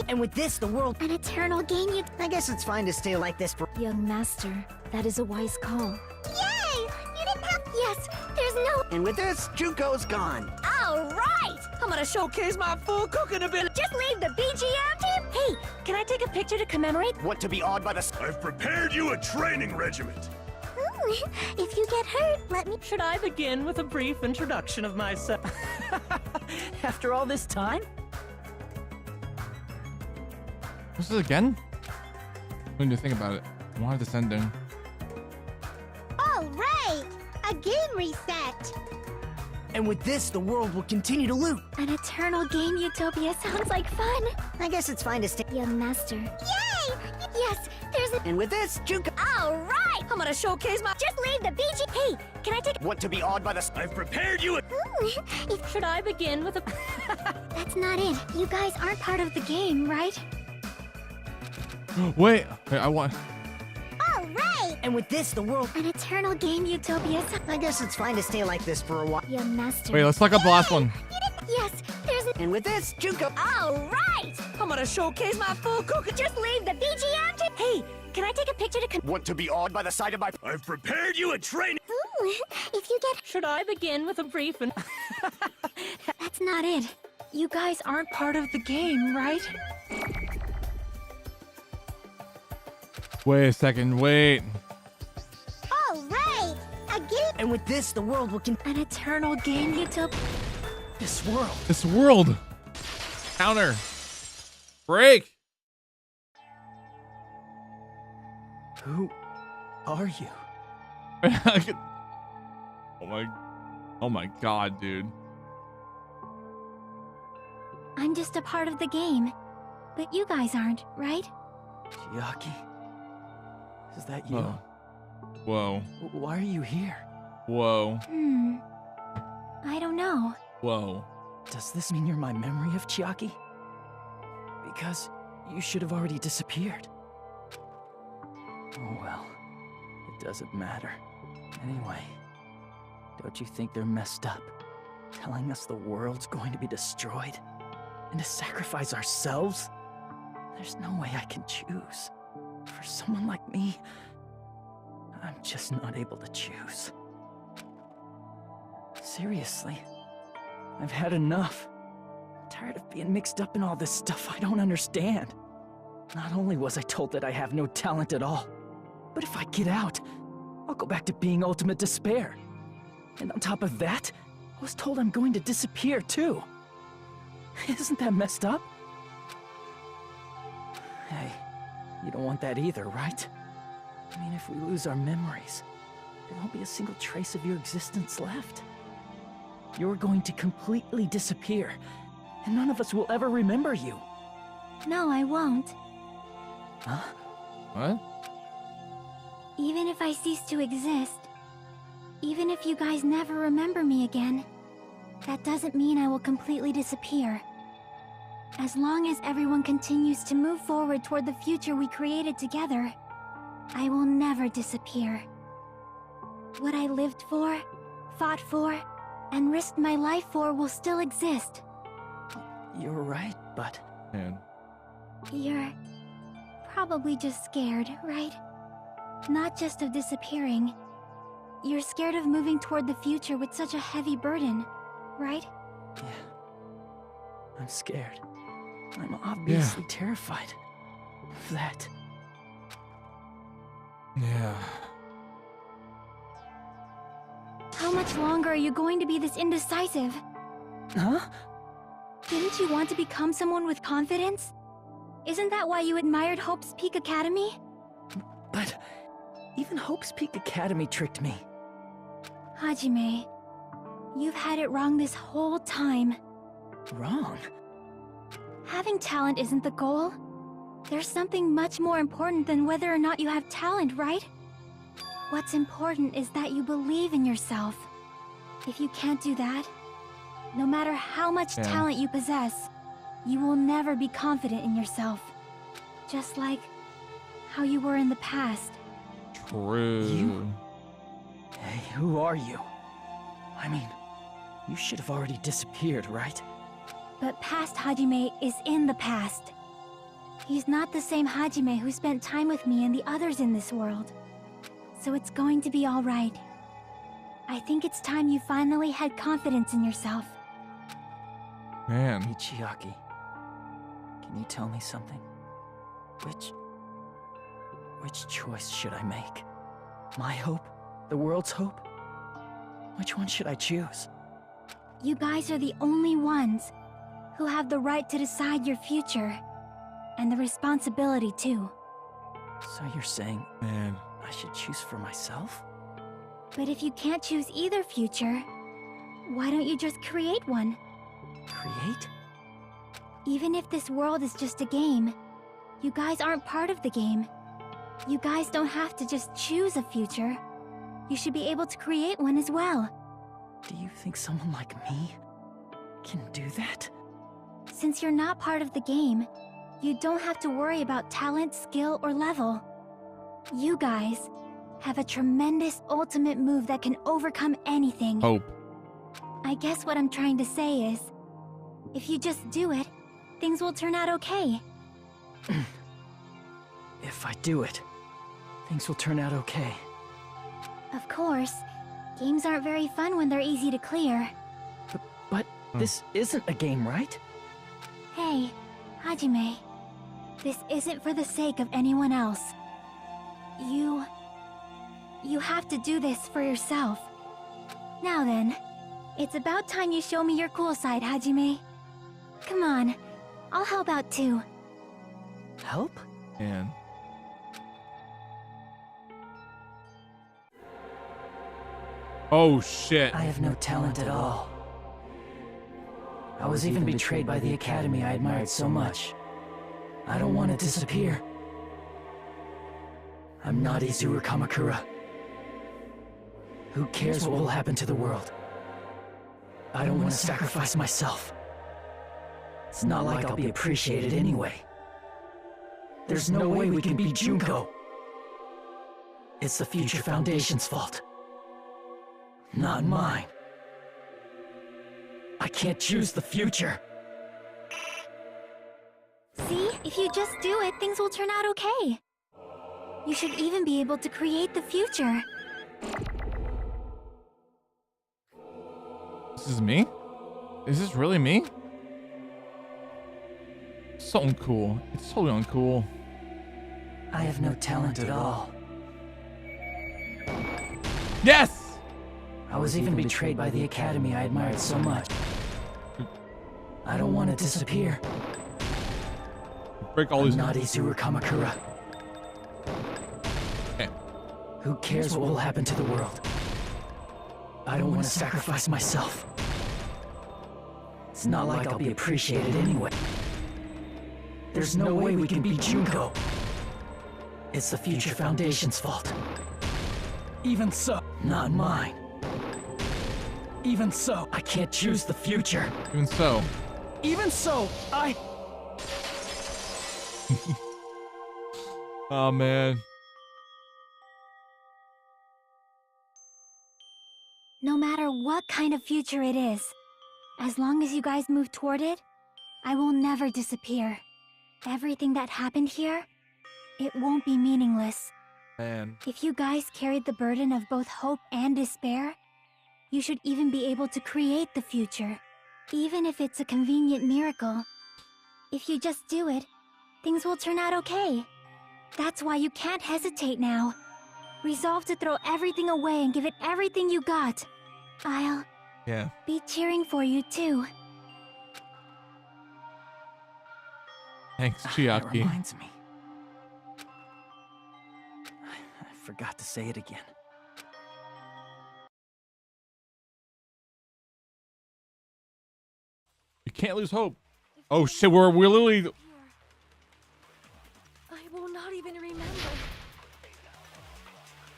And with this, the world... An eternal game I guess it's fine to stay like this for... Young master, that is a wise call. Yay! You didn't have... Yes, there's no... And with this, Juko's gone. All right! I'm gonna showcase my full cooking ability. Just leave the BGM team. Hey, can I take a picture to commemorate? Want to be awed by the... I've prepared you a training regiment. If you get hurt, let me... Should I begin with a brief introduction of myself? After all this time? What's this again? What do you think about it? Why this ending? All right! A game reset! And with this, the world will continue to loop. An eternal game utopia sounds like fun. I guess it's fine to stay... Young master. Yay! Yes, there's a... And with this, Juko... All right! I'm gonna showcase my... Just leave the BG... Hey, can I take... Want to be awed by the... I've prepared you a... Should I begin with a... That's not it. You guys aren't part of the game, right? Wait, I want... All right! And with this, the world... An eternal game utopia... I guess it's fine to stay like this for a while. Young master. Wait, let's look up the last one. Yes, there's a... And with this, Juko... All right! I'm gonna showcase my full cooking. Just leave the BGM team. Hey, can I take a picture to... Want to be awed by the sight of my... I've prepared you a training... If you get... Should I begin with a brief and... That's not it. You guys aren't part of the game, right? Wait a second, wait. All right! A game... And with this, the world will An eternal game utopia? This world. This world. Counter. Break. Who are you? Oh my god, dude. I'm just a part of the game. But you guys aren't, right? Chiaki? Is that you? Whoa. Why are you here? Whoa. I don't know. Whoa. Does this mean you're my memory of Chiaki? Because you should have already disappeared. Oh well, it doesn't matter. Anyway, don't you think they're messed up? Telling us the world's going to be destroyed? And to sacrifice ourselves? There's no way I can choose. For someone like me, I'm just not able to choose. Seriously, I've had enough. I'm tired of being mixed up in all this stuff I don't understand. Not only was I told that I have no talent at all, but if I get out, I'll go back to being ultimate despair. And on top of that, I was told I'm going to disappear too. Isn't that messed up? Hey, you don't want that either, right? I mean, if we lose our memories, there won't be a single trace of your existence left. You're going to completely disappear, and none of us will ever remember you. No, I won't. Huh? What? Even if I cease to exist, even if you guys never remember me again, that doesn't mean I will completely disappear. As long as everyone continues to move forward toward the future we created together, I will never disappear. What I lived for, fought for, and risked my life for will still exist. You're right, but... Man. You're probably just scared, right? Not just of disappearing. You're scared of moving toward the future with such a heavy burden, right? Yeah. I'm scared. I'm obviously terrified of that. Yeah. How much longer are you going to be this indecisive? Huh? Didn't you want to become someone with confidence? Isn't that why you admired Hope's Peak Academy? But even Hope's Peak Academy tricked me. Hajime, you've had it wrong this whole time. Wrong? Having talent isn't the goal. There's something much more important than whether or not you have talent, right? What's important is that you believe in yourself. If you can't do that, no matter how much talent you possess, you will never be confident in yourself. Just like how you were in the past. True. You? Hey, who are you? I mean, you should have already disappeared, right? But past Hajime is in the past. He's not the same Hajime who spent time with me and the others in this world. So it's going to be all right. I think it's time you finally had confidence in yourself. Man. Michiaki, can you tell me something? Which choice should I make? My hope? The world's hope? Which one should I choose? You guys are the only ones who have the right to decide your future. And the responsibility, too. So you're saying, man, I should choose for myself? But if you can't choose either future, why don't you just create one? Create? Even if this world is just a game, you guys aren't part of the game. You guys don't have to just choose a future. You should be able to create one as well. Do you think someone like me can do that? Since you're not part of the game, you don't have to worry about talent, skill, or level. You guys have a tremendous ultimate move that can overcome anything. Hope. I guess what I'm trying to say is, if you just do it, things will turn out okay. If I do it, things will turn out okay. Of course, games aren't very fun when they're easy to clear. But this isn't a game, right? Hey, Hajime. This isn't for the sake of anyone else. You have to do this for yourself. Now then, it's about time you show me your cool side, Hajime. Come on, I'll help out too. Help? And oh shit. I have no talent at all. I was even betrayed by the academy I admired so much. I don't want to disappear. I'm not Izuru Kamakura. Who cares what will happen to the world? I don't want to sacrifice myself. It's not like I'll be appreciated anyway. There's no way we can beat Junko. It's the Future Foundation's fault. Not mine. I can't choose the future. See? If you just do it, things will turn out okay. You should even be able to create the future. This is me? Is this really me? So uncool. It's totally uncool. I have no talent at all. Yes! I was even betrayed by the academy I admired so much. I don't want to disappear. Break all these. I'm not Izuru Kamakura. Okay. Who cares what will happen to the world? I don't want to sacrifice myself. It's not like I'll be appreciated anyway. There's no way we can beat Junko. It's the Future Foundation's fault. Even so, not mine. Even so, I can't choose the future. Even so. Even so, I... Oh man. No matter what kind of future it is, as long as you guys move toward it, I will never disappear. Everything that happened here, it won't be meaningless. Man. If you guys carried the burden of both hope and despair, you should even be able to create the future, even if it's a convenient miracle. If you just do it, things will turn out okay. That's why you can't hesitate now. Resolve to throw everything away and give it everything you got. I'll be cheering for you too. Thanks, That Chiaki. reminds me. I forgot to say it again. You can't lose hope. Oh shit, we're literally. I will not even remember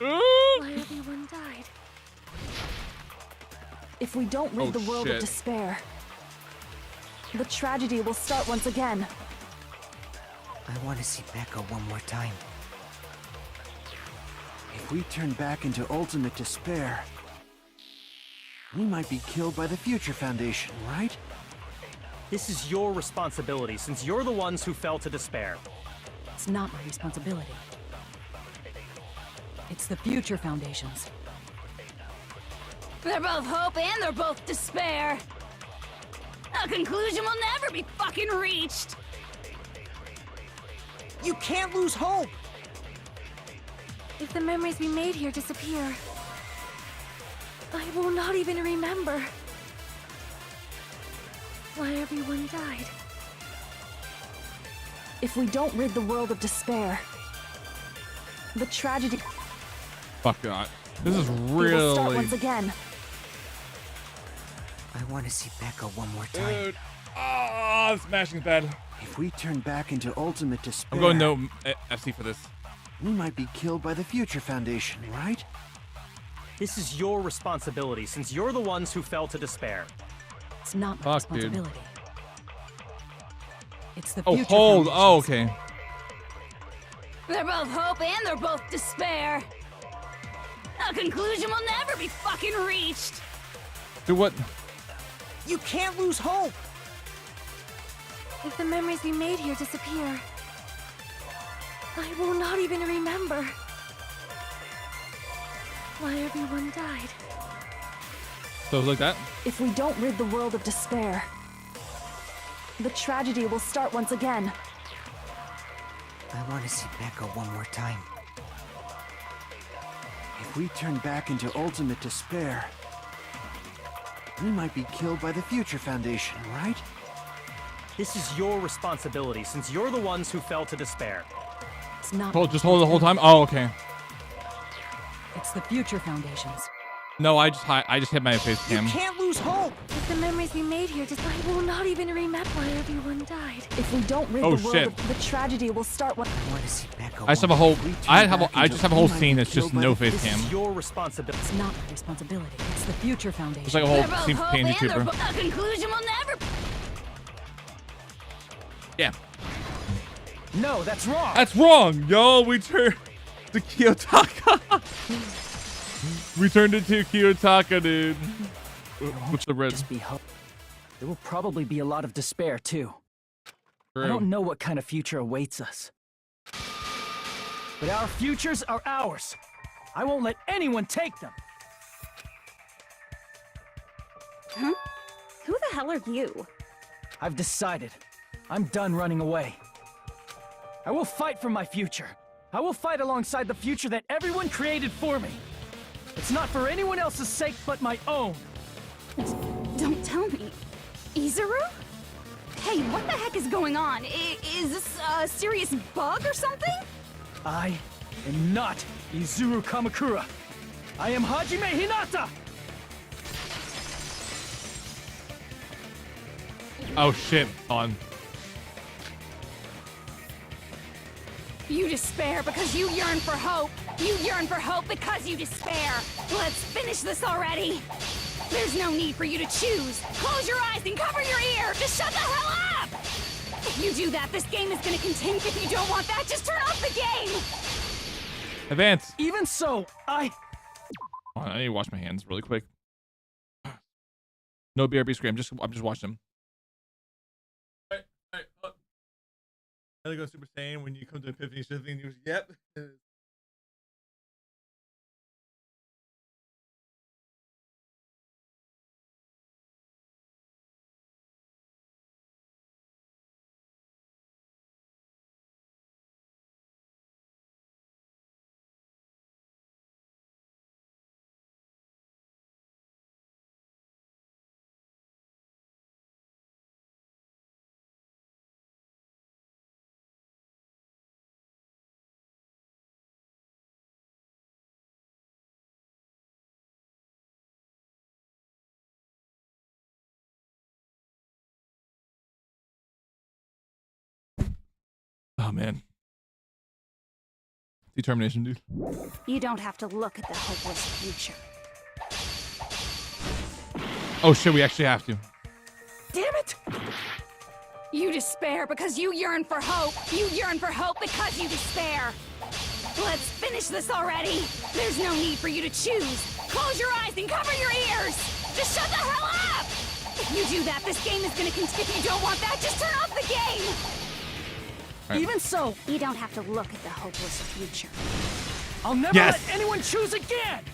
Ah! why everyone died. If we don't rid the world of shit. despair, the tragedy will start once again. I want to see Becca one more time. If we turn back into ultimate despair, we might be killed by the Future Foundation, right? This is your responsibility, since you're the ones who fell to despair. It's not my responsibility. It's the Future Foundation's. They're both hope and they're both despair. A conclusion will never be fucking reached. You can't lose hope! If the memories we made here disappear, I will not even remember why everyone died. If we don't rid the world of despair, the tragedy Fuck God. This is will start really. once again. I want to see Becca one more time. Dude. Oh, smashing's bad. If we turn back into ultimate despair, I'm going no FC for this. we might be killed by the Future Foundation, right? This is your responsibility, since you're the ones who fell to despair. It's not my Fuck, dude. responsibility. It's the Oh, Future hold. Foundation's. Oh, okay. They're both hope and they're both despair. A conclusion will never be fucking reached. Dude, what? You can't lose hope! If the memories we made here disappear, I will not even remember why everyone died. So it's like that? If we don't rid the world of despair, the tragedy will start once again. I want to see Becca one more time. If we turn back into ultimate despair, We might be killed by the Future Foundation, right? This is your responsibility, since you're the ones who fell to despair. It's not. Just hold it the whole time? Oh, okay. It's the Future Foundation's. No, I just hit my face cam. You can't lose hope! With the memories we made here, just I will not even remember why everyone died. If we don't rid Oh, the world shit. of the tragedy, will start what. I want to see Becca. I just have a whole. I just have a whole scene that's just no face This cam. is your responsibility. It's not my responsibility. It's the Future Foundation. It's like a whole scene for Pain A YouTuber. conclusion will never. Yeah. No, that's wrong. That's wrong, yo. We turned to Kiyotaka. We turned into Kiyotaka, dude. What's the red? Just be hope. There will probably be a lot of despair too. True. I don't know what kind of future awaits us. But our futures are ours. I won't let anyone take them. Huh? Who the hell are you? I've decided. I'm done running away. I will fight for my future. I will fight alongside the future that everyone created for me. It's not for anyone else's sake but my own. Don't tell me. Izuru? Hey, what the heck is going on? Is this a serious bug or something? I am not Izuru Kamakura. I am Hajime Hinata! Oh shit! On. You despair because you yearn for hope. You yearn for hope because you despair. Let's finish this already. There's no need for you to choose. Close your eyes and cover your ear. Just shut the hell up! If you do that, this game is gonna continue. If you don't want that, just turn off the game! Advance. Even so, Hold on, I need to wash my hands really quick. No BRB scream. I'm just washing them. Alright. I go Super Saiyan when you come to Epiphany Shifting and you yep. Oh man. Determination, dude. You don't have to look at the hopeless future. Oh shit, we actually have to. Damn it! You despair because you yearn for hope. You yearn for hope because you despair. Let's finish this already. There's no need for you to choose. Close your eyes and cover your ears. Just shut the hell up! If you do that, this game is gonna continue. If you don't want that, just turn off the game! Right. even so, You don't have to look at the hopeless future. I'll never let anyone choose again!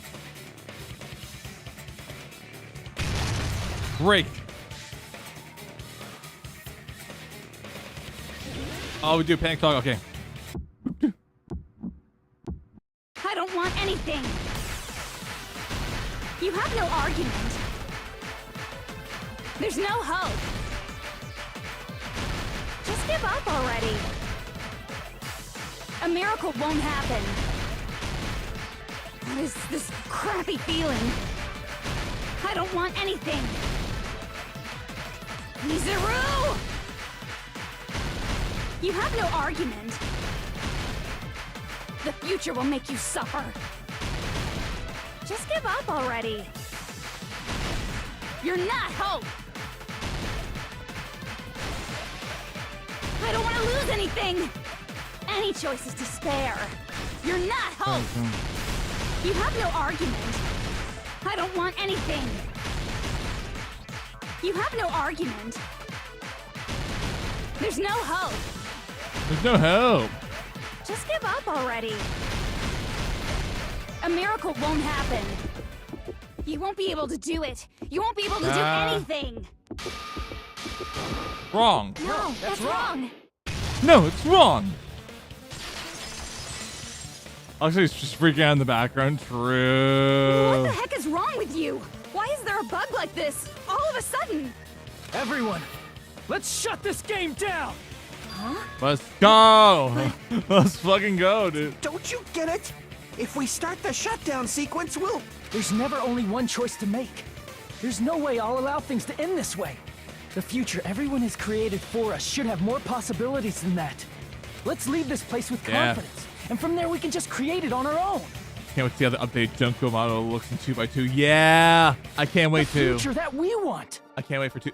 Break. Oh, we do panic talk. Okay. I don't want anything. You have no argument. There's no hope. Just give up already. A miracle won't happen. What is this crappy feeling? I don't want anything. Izuru! You have no argument. The future will make you suffer. Just give up already. You're not hope. I don't want to lose anything. Any choice is despair. You're not hope. You have no argument. I don't want anything. You have no argument. There's no hope. There's no hope. Just give up already. A miracle won't happen. You won't be able to do it. You won't be able to do anything. Wrong. No, that's wrong. No, it's wrong. Actually, it's just freaking out in the background. True. What the heck is wrong with you? Why is is there a bug like this? All of a sudden. Everyone, let's shut this game down! Huh? Let's go! Let's fucking go, dude. Don't you get it? If we start the shutdown sequence, we'll... There's never only one choice to make. There's no way I'll allow things to end this way. The future everyone has created for us should have more possibilities than that. Let's leave this place with confidence, and from there we can just create it on our own. Can't wait to see how the updated Junko model looks in 2x2. Yeah! I can't wait The to. future that we want. I can't wait for 2.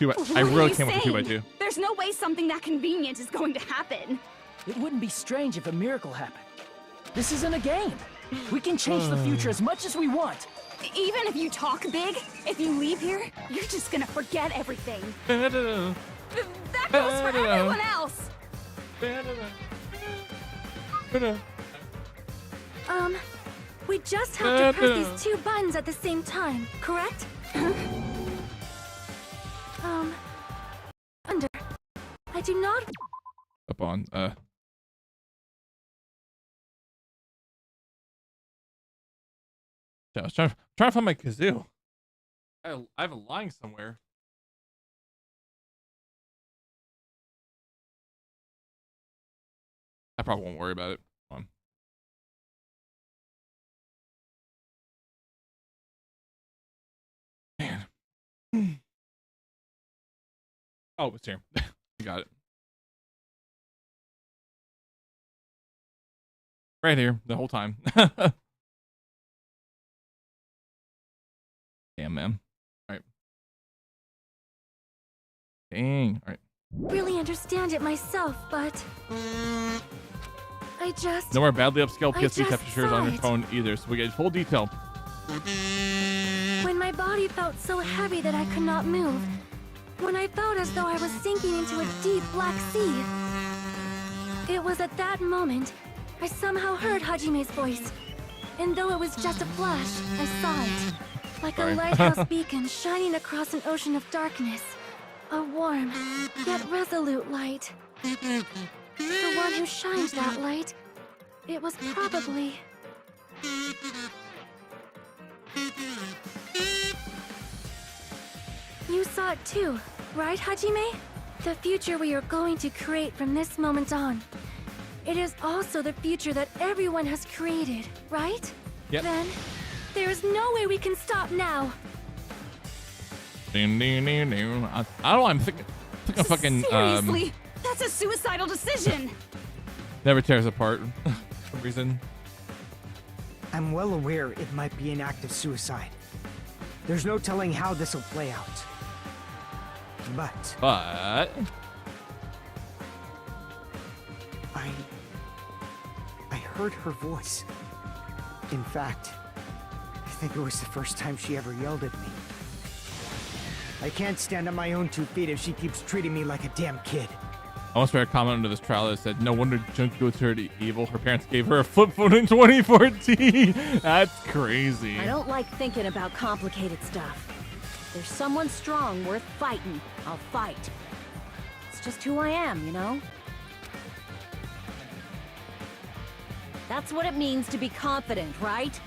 What I are really you can't wait for saying? 2x2. There's no way something that convenient is going to happen. It wouldn't be strange if a miracle happened. This isn't a game. We can change the future as much as we want. Even if you talk big, if you leave here, you're just gonna forget everything. That goes for everyone else. We just have to press these 2 buttons at the same time, correct? Under. I do not. Up on, I was trying to find my kazoo. I have a line somewhere. I probably won't worry about it. Hold on. Man. Oh, it's here. You got it. Right here, the whole time. Damn, man. All right. Dang. All right. Really understand it myself, but I just. No more badly upscaled I PSP just textures on saw your it. phone either, so we get full detail. When my body felt so heavy that I could not move. When I felt as though I was sinking into a deep black sea. It was at that moment I somehow heard Hajime's voice. And though it was just a flash, I saw it. Like a lighthouse beacon shining across an ocean of darkness. A warm, yet resolute light. The one who shined that light, it was probably... You saw it too, right, Hajime? The future we are going to create from this moment on. It is also the future that everyone has created, right? Yep. Then, there is no way we can stop now. I don't know. I'm thinking fucking. Seriously, that's a suicidal decision. Never tears apart for some reason. I'm well aware it might be an act of suicide. There's no telling how this will play out. But I heard her voice. In fact, I think it was the first time she ever yelled at me. I can't stand on my own 2 feet if she keeps treating me like a damn kid. I once read a comment under this trial that said, "No wonder Junko turned evil. Her parents gave her a flip phone in 2014." That's crazy. I don't like thinking about complicated stuff. There's someone strong worth fighting, I'll fight. It's just who I am, you know? That's what it means to be confident, right?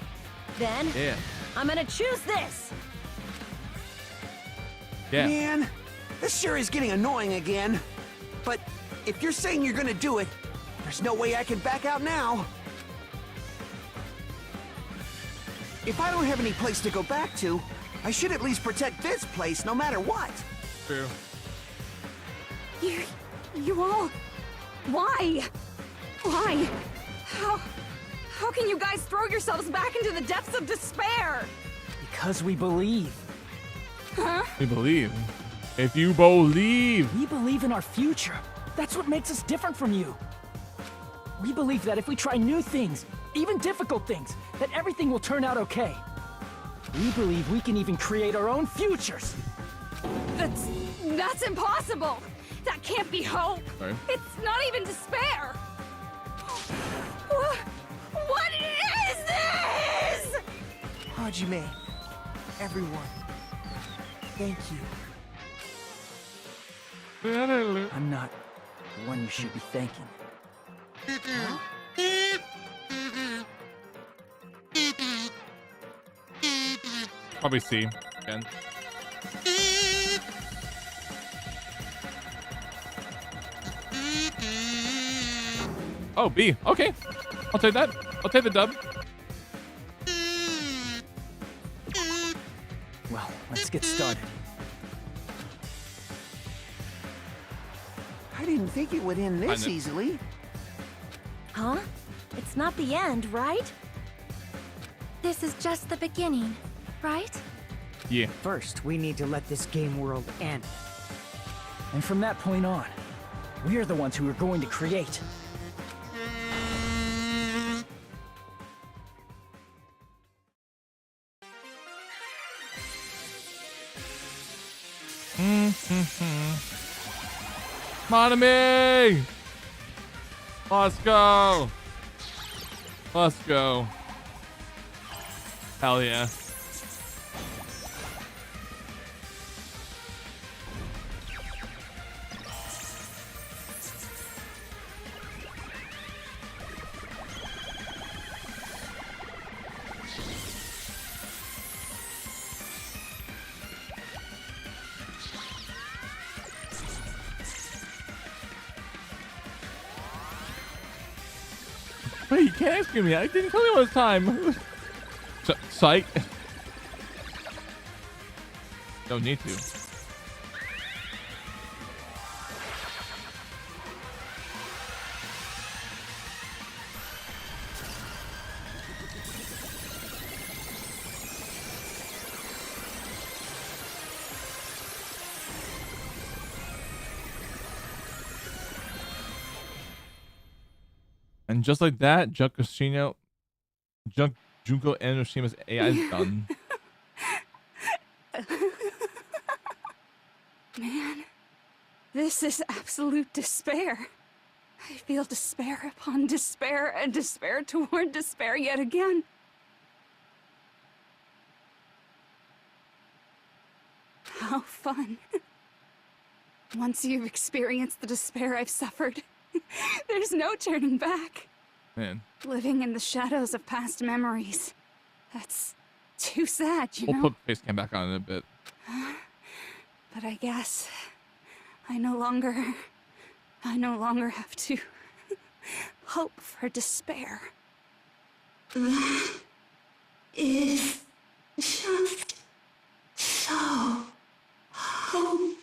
Then, Yeah. I'm gonna choose this! Yeah. Man, this sure is getting annoying again. But if you're saying you're gonna do it, there's no way I can back out now. If I don't have any place to go back to, I should at least protect this place no matter what. True. You all... Why? Why? How can you guys throw yourselves back into the depths of despair? Because we believe. Huh? We believe. If you believe. We believe in our future. That's what makes us different from you. We believe that if we try new things, even difficult things, that everything will turn out okay. We believe we can even create our own futures. That's impossible. That can't be hope. Sorry. It's not even despair. What is this? Hajime, everyone, thank you. I'm not the one you should be thanking. Probably C again. Oh, B. Okay. I'll take that. I'll take the dub. Well, let's get started. I didn't think it would end this easily. Huh? It's not the end, right? This is just the beginning, right? Yeah. First, we need to let this game world end. And from that point on, we're the ones who are going to create. Monami! Let's go! Let's go. Hell yeah. Wait, you can't ask me. I didn't tell you it was time. Psych. Don't need to. And just like that, Junko Enoshima's AI is done. Man, this is absolute despair. I feel despair upon despair and despair toward despair yet again. How fun. Once you've experienced the despair I've suffered, there's no turning back. Man. Living in the shadows of past memories. That's too sad, you know? We'll put face cam back on in a bit. But I guess I no longer have to hope for despair. That is just so hopeless.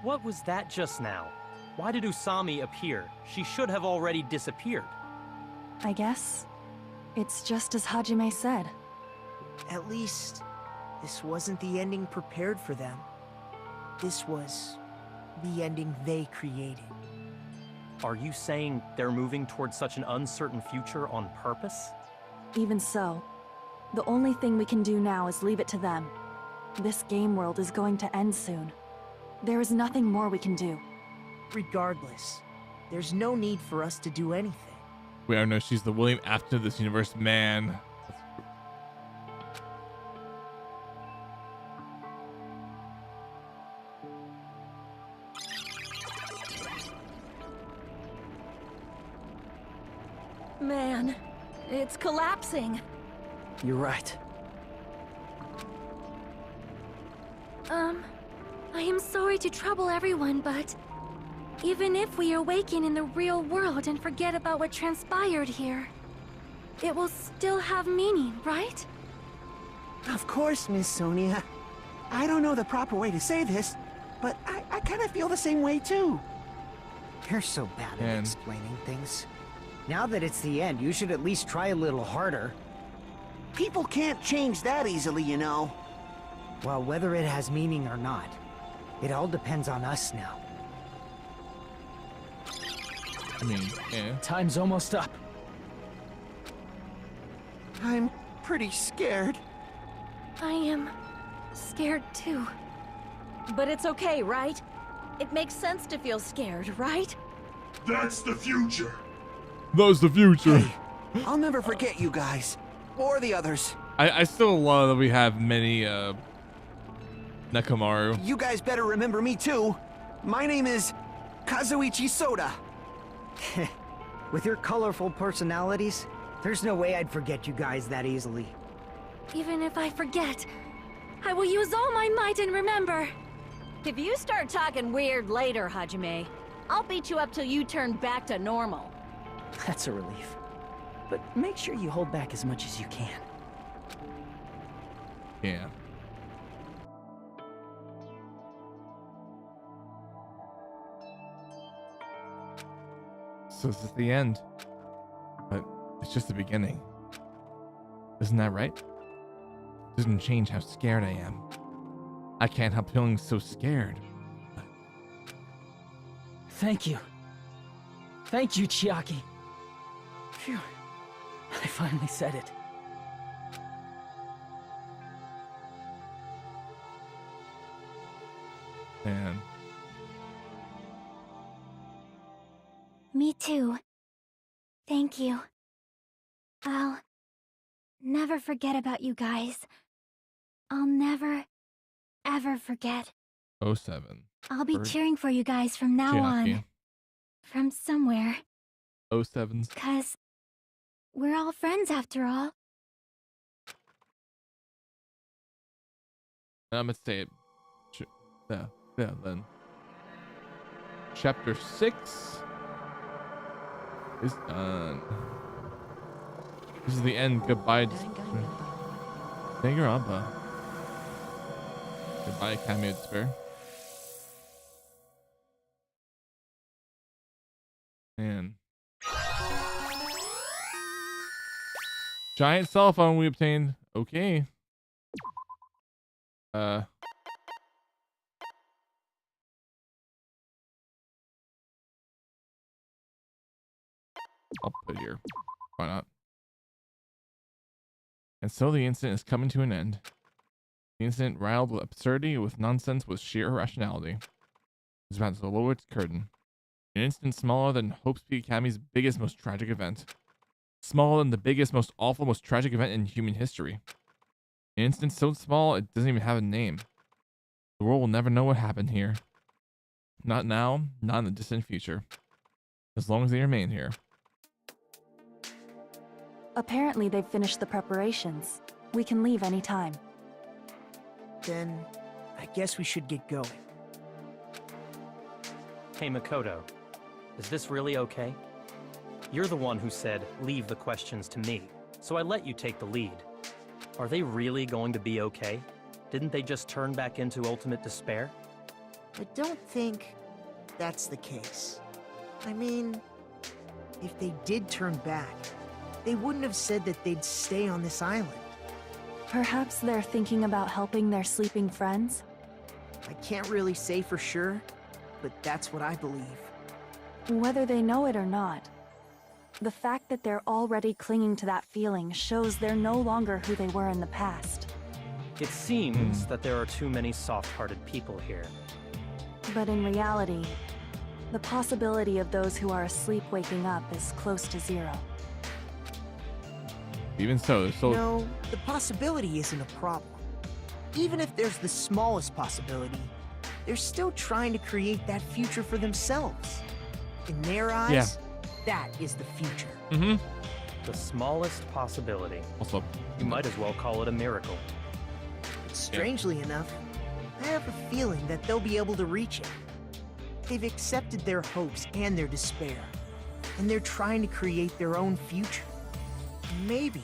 What was that just now? Why did Usami appear? She should have already disappeared. I guess it's just as Hajime said. At least, this wasn't the ending prepared for them. This was the ending they created. Are you saying they're moving towards such an uncertain future on purpose? Even so, the only thing we can do now is leave it to them. This game world is going to end soon. There is nothing more we can do. Regardless, there's no need for us to do anything. We all know she's the William after this universe man. Man, it's collapsing. You're right. I am sorry to trouble everyone, but even if we awaken in the real world and forget about what transpired here, it will still have meaning, right? Of course, Miss Sonia. I don't know the proper way to say this, but I kind of feel the same way too. You're so bad at explaining things. Now that it's the end, you should at least try a little harder. People can't change that easily, you know. Well, whether it has meaning or not, it all depends on us now. I mean, yeah. Time's almost up. I'm pretty scared. I am scared too. But it's okay, right? It makes sense to feel scared, right? That's the future. That's the future. Hey, I'll never forget you guys. Or the others. I still love that we have many Nekomaru. You guys better remember me too. My name is Kazuichi Soda. With your colorful personalities, there's no way I'd forget you guys that easily. Even if I forget, I will use all my might and remember. If you start talking weird later, Hajime, I'll beat you up till you turn back to normal. That's a relief. But make sure you hold back as much as you can. Yeah. So this is the end. But it's just the beginning. Isn't that right? Doesn't change how scared I am. I can't help feeling so scared. Thank you. Thank you, Chiaki. Phew. I finally said it. Man. Me too. Thank you. I'll never forget about you guys. I'll never, ever forget. 07. I'll be Bird. cheering for you guys from now on. Chiaki. From somewhere. 07's. 'Cause we're all friends after all. I'm gonna say it. Yeah, then. Chapter 6 is done. This is the end. Goodbye. Danganronpa. Goodbye, Academy of Despair. Man. Giant cell phone we obtained. Okay. I'll put it here. Why not? And so the incident is coming to an end. The incident riled with absurdity, with nonsense, with sheer irrationality. It's about to lower its curtain. An incident smaller than Hope's Peak Academy's biggest, most tragic event. Smaller than the biggest, most awful, most tragic event in human history. An incident so small it doesn't even have a name. The world will never know what happened here. Not now, not in the distant future. As long as they remain here. Apparently they've finished the preparations. We can leave any time. Then, I guess we should get going. Hey, Makoto. Is this really okay? You're the one who said, leave the questions to me, so I let you take the lead. Are they really going to be okay? Didn't they just turn back into ultimate despair? I don't think that's the case. I mean, If they did turn back, they wouldn't have said that they'd stay on this island. Perhaps they're thinking about helping their sleeping friends? I can't really say for sure, but that's what I believe. Whether they know it or not, the fact that they're already clinging to that feeling shows they're no longer who they were in the past. It seems that there are too many soft-hearted people here. But in reality, the possibility of those who are asleep waking up is close to zero. Even so, there's still... No, the possibility isn't a problem. Even if there's the smallest possibility, they're still trying to create that future for themselves. In their eyes, that is the future. Mm-hmm. The smallest possibility. Also, you might as well call it a miracle. Strangely enough, I have a feeling that they'll be able to reach it. They've accepted their hopes and their despair, and they're trying to create their own future. Maybe,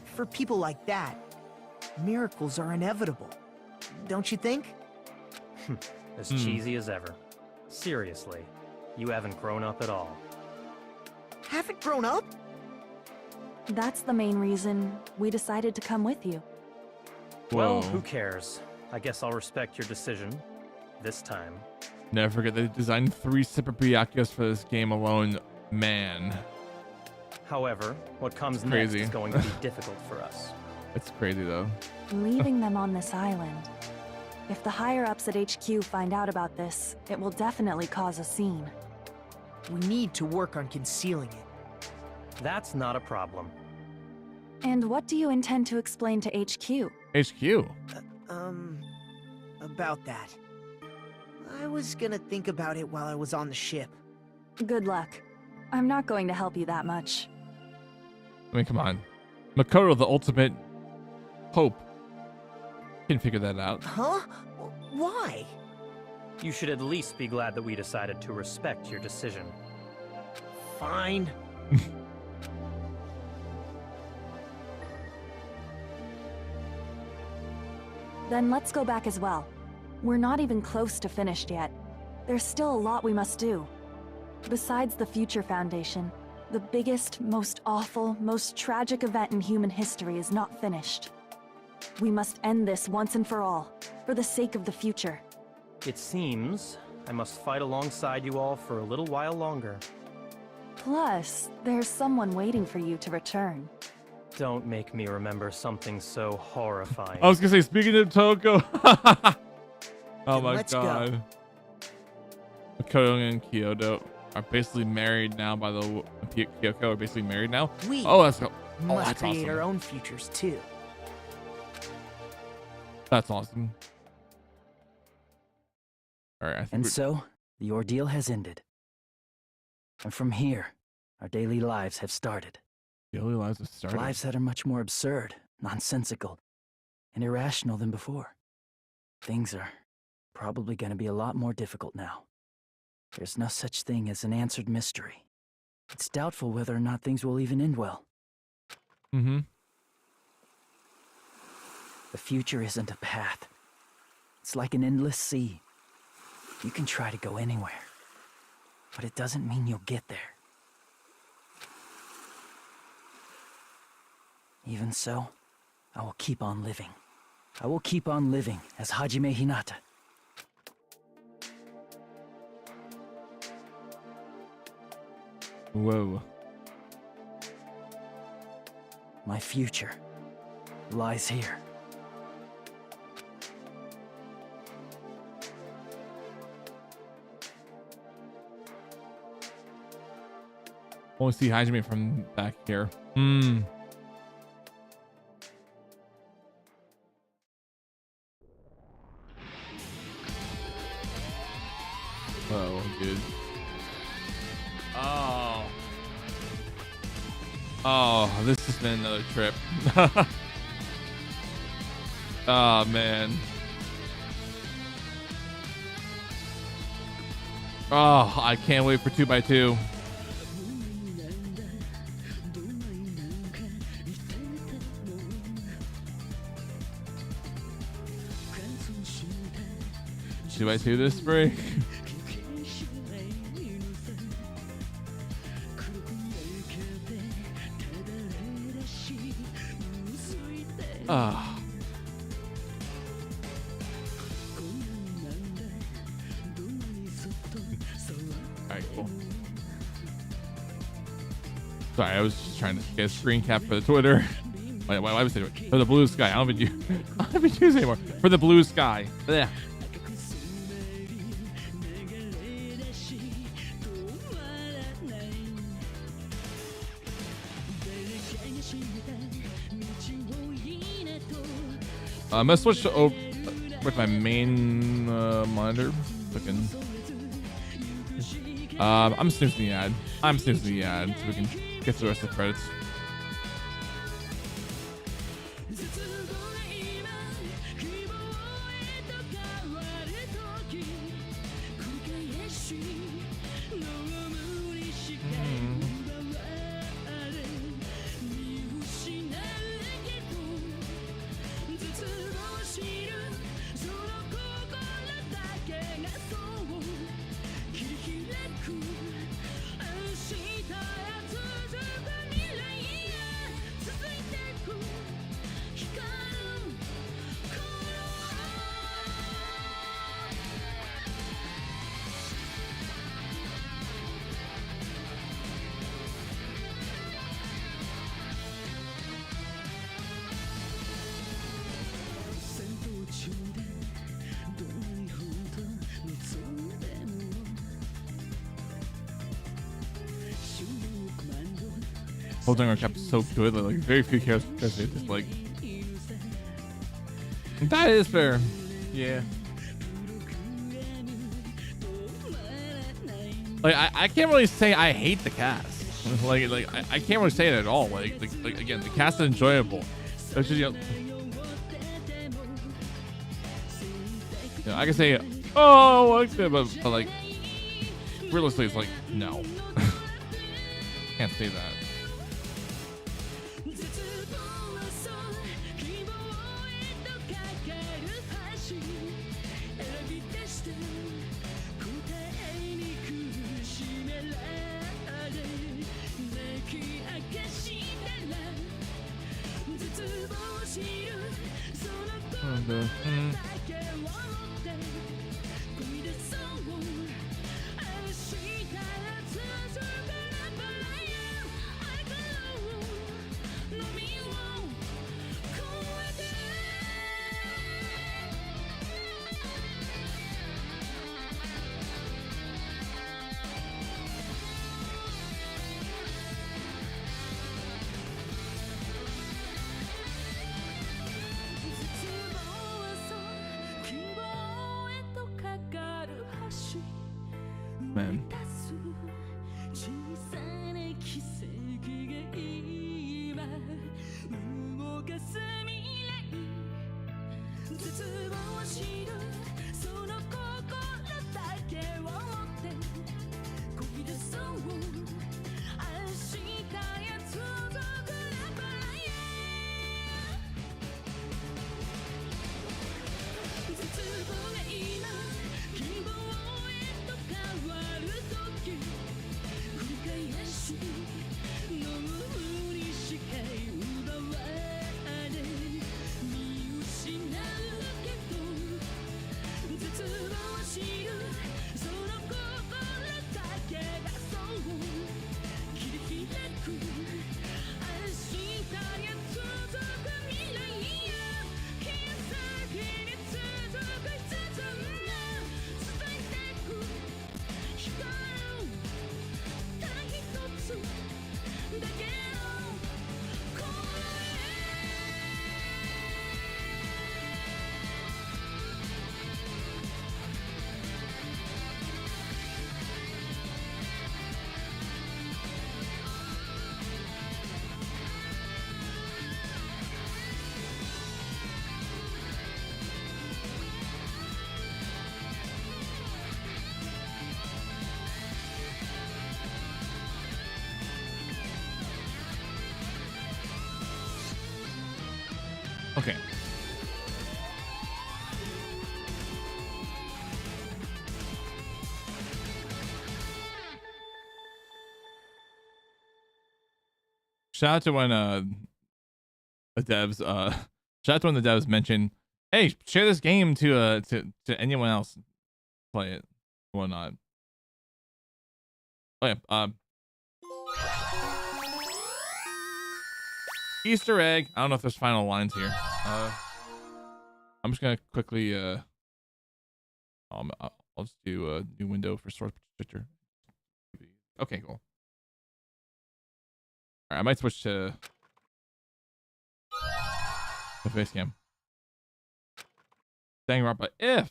for people like that, miracles are inevitable. Don't you think? As cheesy as ever. Seriously, you haven't grown up at all. Haven't grown up? That's the main reason we decided to come with you. Well, who cares? I guess I'll respect your decision. This time. Never forget they designed 3 separate Byakuya's for this game alone. Man. However, what comes It's next crazy. is going to be difficult for us. It's crazy though. Leaving them on this island. If the higher-ups at HQ find out about this, it will definitely cause a scene. We need to work on concealing it. That's not a problem. And what do you intend to explain to HQ? HQ? About that. I was gonna think about it while I was on the ship. Good luck. I'm not going to help you that much. I mean, come on. Makoto, the ultimate hope, can figure that out. Huh? Why? You should at least be glad that we decided to respect your decision. Fine. Then let's go back as well. We're not even close to finished yet. There's still a lot we must do. Besides the Future Foundation, the biggest, most awful, most tragic event in human history is not finished. We must end this once and for all, for the sake of the future. It seems I must fight alongside you all for a little while longer. Plus, there's someone waiting for you to return. Don't make me remember something so horrifying. I was gonna say, speaking of Toko. Oh my let's god. Makoto and Kyoto are basically married now. By the Kyoko are basically married now. We Oh, that's must create awesome. our own futures too. That's awesome. All right. I think And so, the ordeal has ended. And from here, our daily lives have started. daily lives have started. Lives that are much more absurd, nonsensical, and irrational than before. Things are probably going to be a lot more difficult now. There's no such thing as an answered mystery. It's doubtful whether or not things will even end well. Mm-hmm. The future isn't a path. It's like an endless sea. You can try to go anywhere, but it doesn't mean you'll get there. Even so, I will keep on living. I will keep on living as Hajime Hinata. Whoa. My future lies here. Only see Hajime from back here. Hmm. Oh, dude. Oh. Oh, this has been another trip. Oh, man. Oh, I can't wait for 2x2. Do I do this break? Ah. Alright, cool. Sorry, I was just trying to get a screen cap for the Twitter. Why was it for the blue sky? I don't even use it anymore. For the blue sky. Yeah. I'm gonna switch to with my main monitor. Looking. I'm snoozing the ad. So we can get to the rest of the credits. Holding our cap is so good. Like very few characters just like. That is fair. Yeah. Like I can't really say I hate the cast. Like I can't really say it at all. Like again, the cast is enjoyable. It's just, you know, I can say, oh, I like it, but like realistically, it's like no. Can't say that. Man. Okay. Shout out to when the devs shout out to when the devs mentioned, hey, share this game to anyone else, play it, whatnot. Oh yeah, Easter egg. I don't know if there's final lines here. I'm just gonna quickly I'll just do a new window for source picture. Okay, cool. All right, I might switch to the face cam. Dang right, but if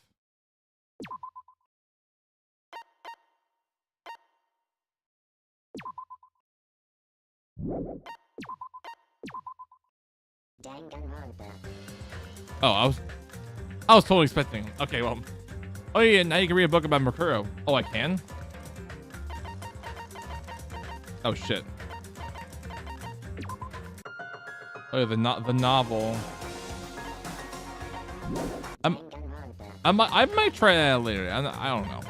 oh, I was totally expecting. Okay, well, oh yeah, now you can read a book about Mercuro. Oh, I can. Oh shit. Oh yeah, the novel. I might try that later. I don't know.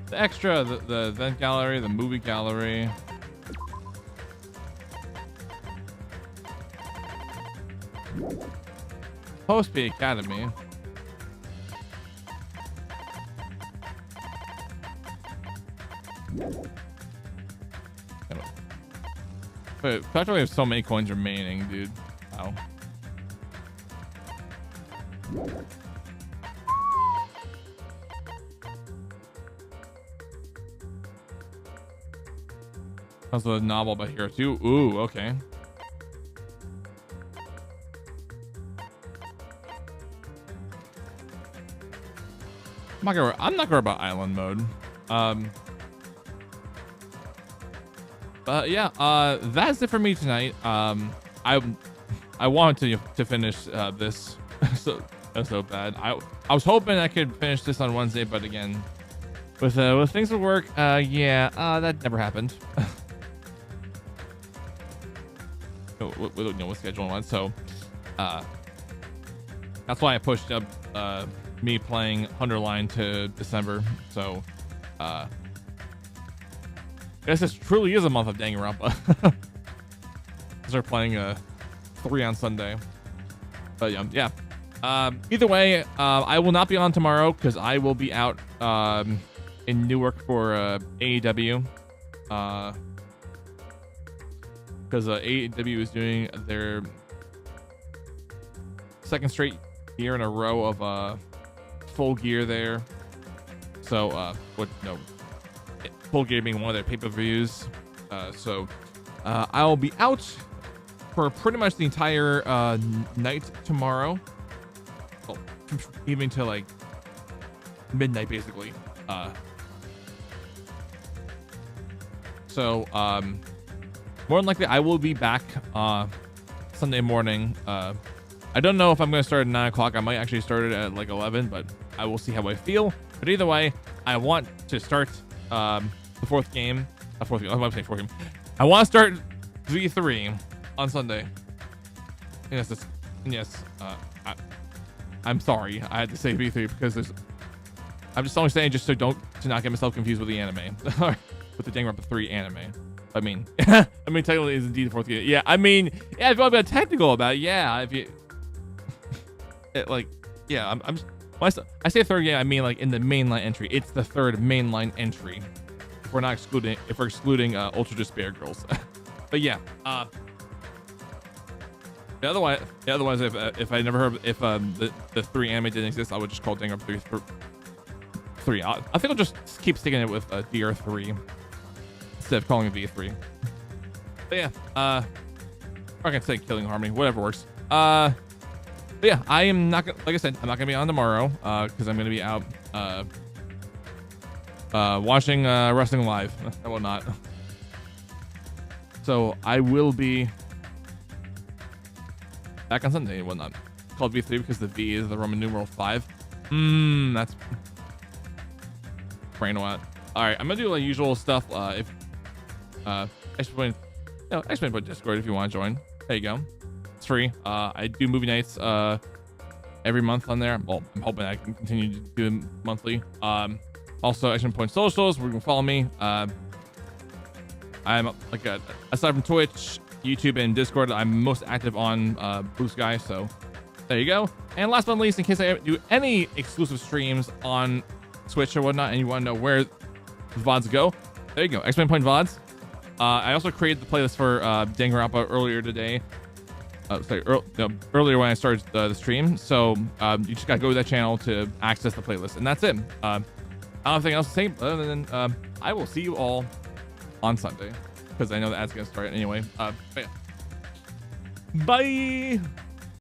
The extra, the event gallery, the movie gallery. Homophobia Academy. Wait, practically have so many coins remaining, dude. Wow. How's the novel about Hero 2? Ooh, okay. I'm not gonna about island mode. But yeah, that's it for me tonight. I wanted to finish this so bad. I was hoping I could finish this on Wednesday, but again, with things at work, that never happened. With scheduling one, so that's why I pushed up me playing Underline to December. So I guess this truly is a month of Danganronpa. Start playing 3 on Sunday, but yeah. Either way, I will not be on tomorrow because I will be out in Newark for AEW. Because AEW is doing their second straight year in a row of Full Gear there. So, Full Gear being one of their pay-per-views. So I'll be out for pretty much the entire night tomorrow. Well, even to like midnight, basically. More than likely, I will be back Sunday morning. I don't know if I'm going to start at 9 o'clock. I might actually start it at like 11, but I will see how I feel. But either way, I want to start the fourth game. I want to start V3 on Sunday. I'm sorry. I had to say V3 because I'm just only saying just to not get myself confused with the anime. With the Danganronpa 3 anime. I mean, technically it's indeed the fourth game. Yeah, I mean, yeah, if you want to be technical about it, yeah, if you, when I say third game, I mean like in the mainline entry. It's the third mainline entry. If we're excluding Ultra Despair Girls. But yeah, otherwise, if I never heard if the 3 anime didn't exist, I would just call Danganronpa 3. I think I'll just keep sticking it with DR3. Instead of calling it V3. But yeah, or I can say Killing Harmony, whatever works. But yeah, I am not gonna, like I said, I'm not gonna be on tomorrow, because I'm gonna be out watching wrestling live and whatnot. So I will be back on Sunday and whatnot. It's called V3 because the V is the Roman numeral 5. That's brain a lot. Alright, I'm gonna do like usual stuff. If explain Discord if you want to join. There you go. It's free. I do movie nights every month on there. Well, I'm hoping I can continue to do them monthly. Also, Exclamation socials where you can follow me. I'm like aside from Twitch, YouTube, and Discord, I'm most active on Blue Sky. So there you go. And last but not least, in case I do any exclusive streams on Twitch or whatnot, and you want to know where the VODs go, there you go. Exclamation VODs. I also created the playlist for Danganronpa earlier today. Earlier when I started the stream. So you just gotta go to that channel to access the playlist, and that's it. I don't have anything else to say other than I will see you all on Sunday because I know the ad's gonna start anyway. But yeah. Bye.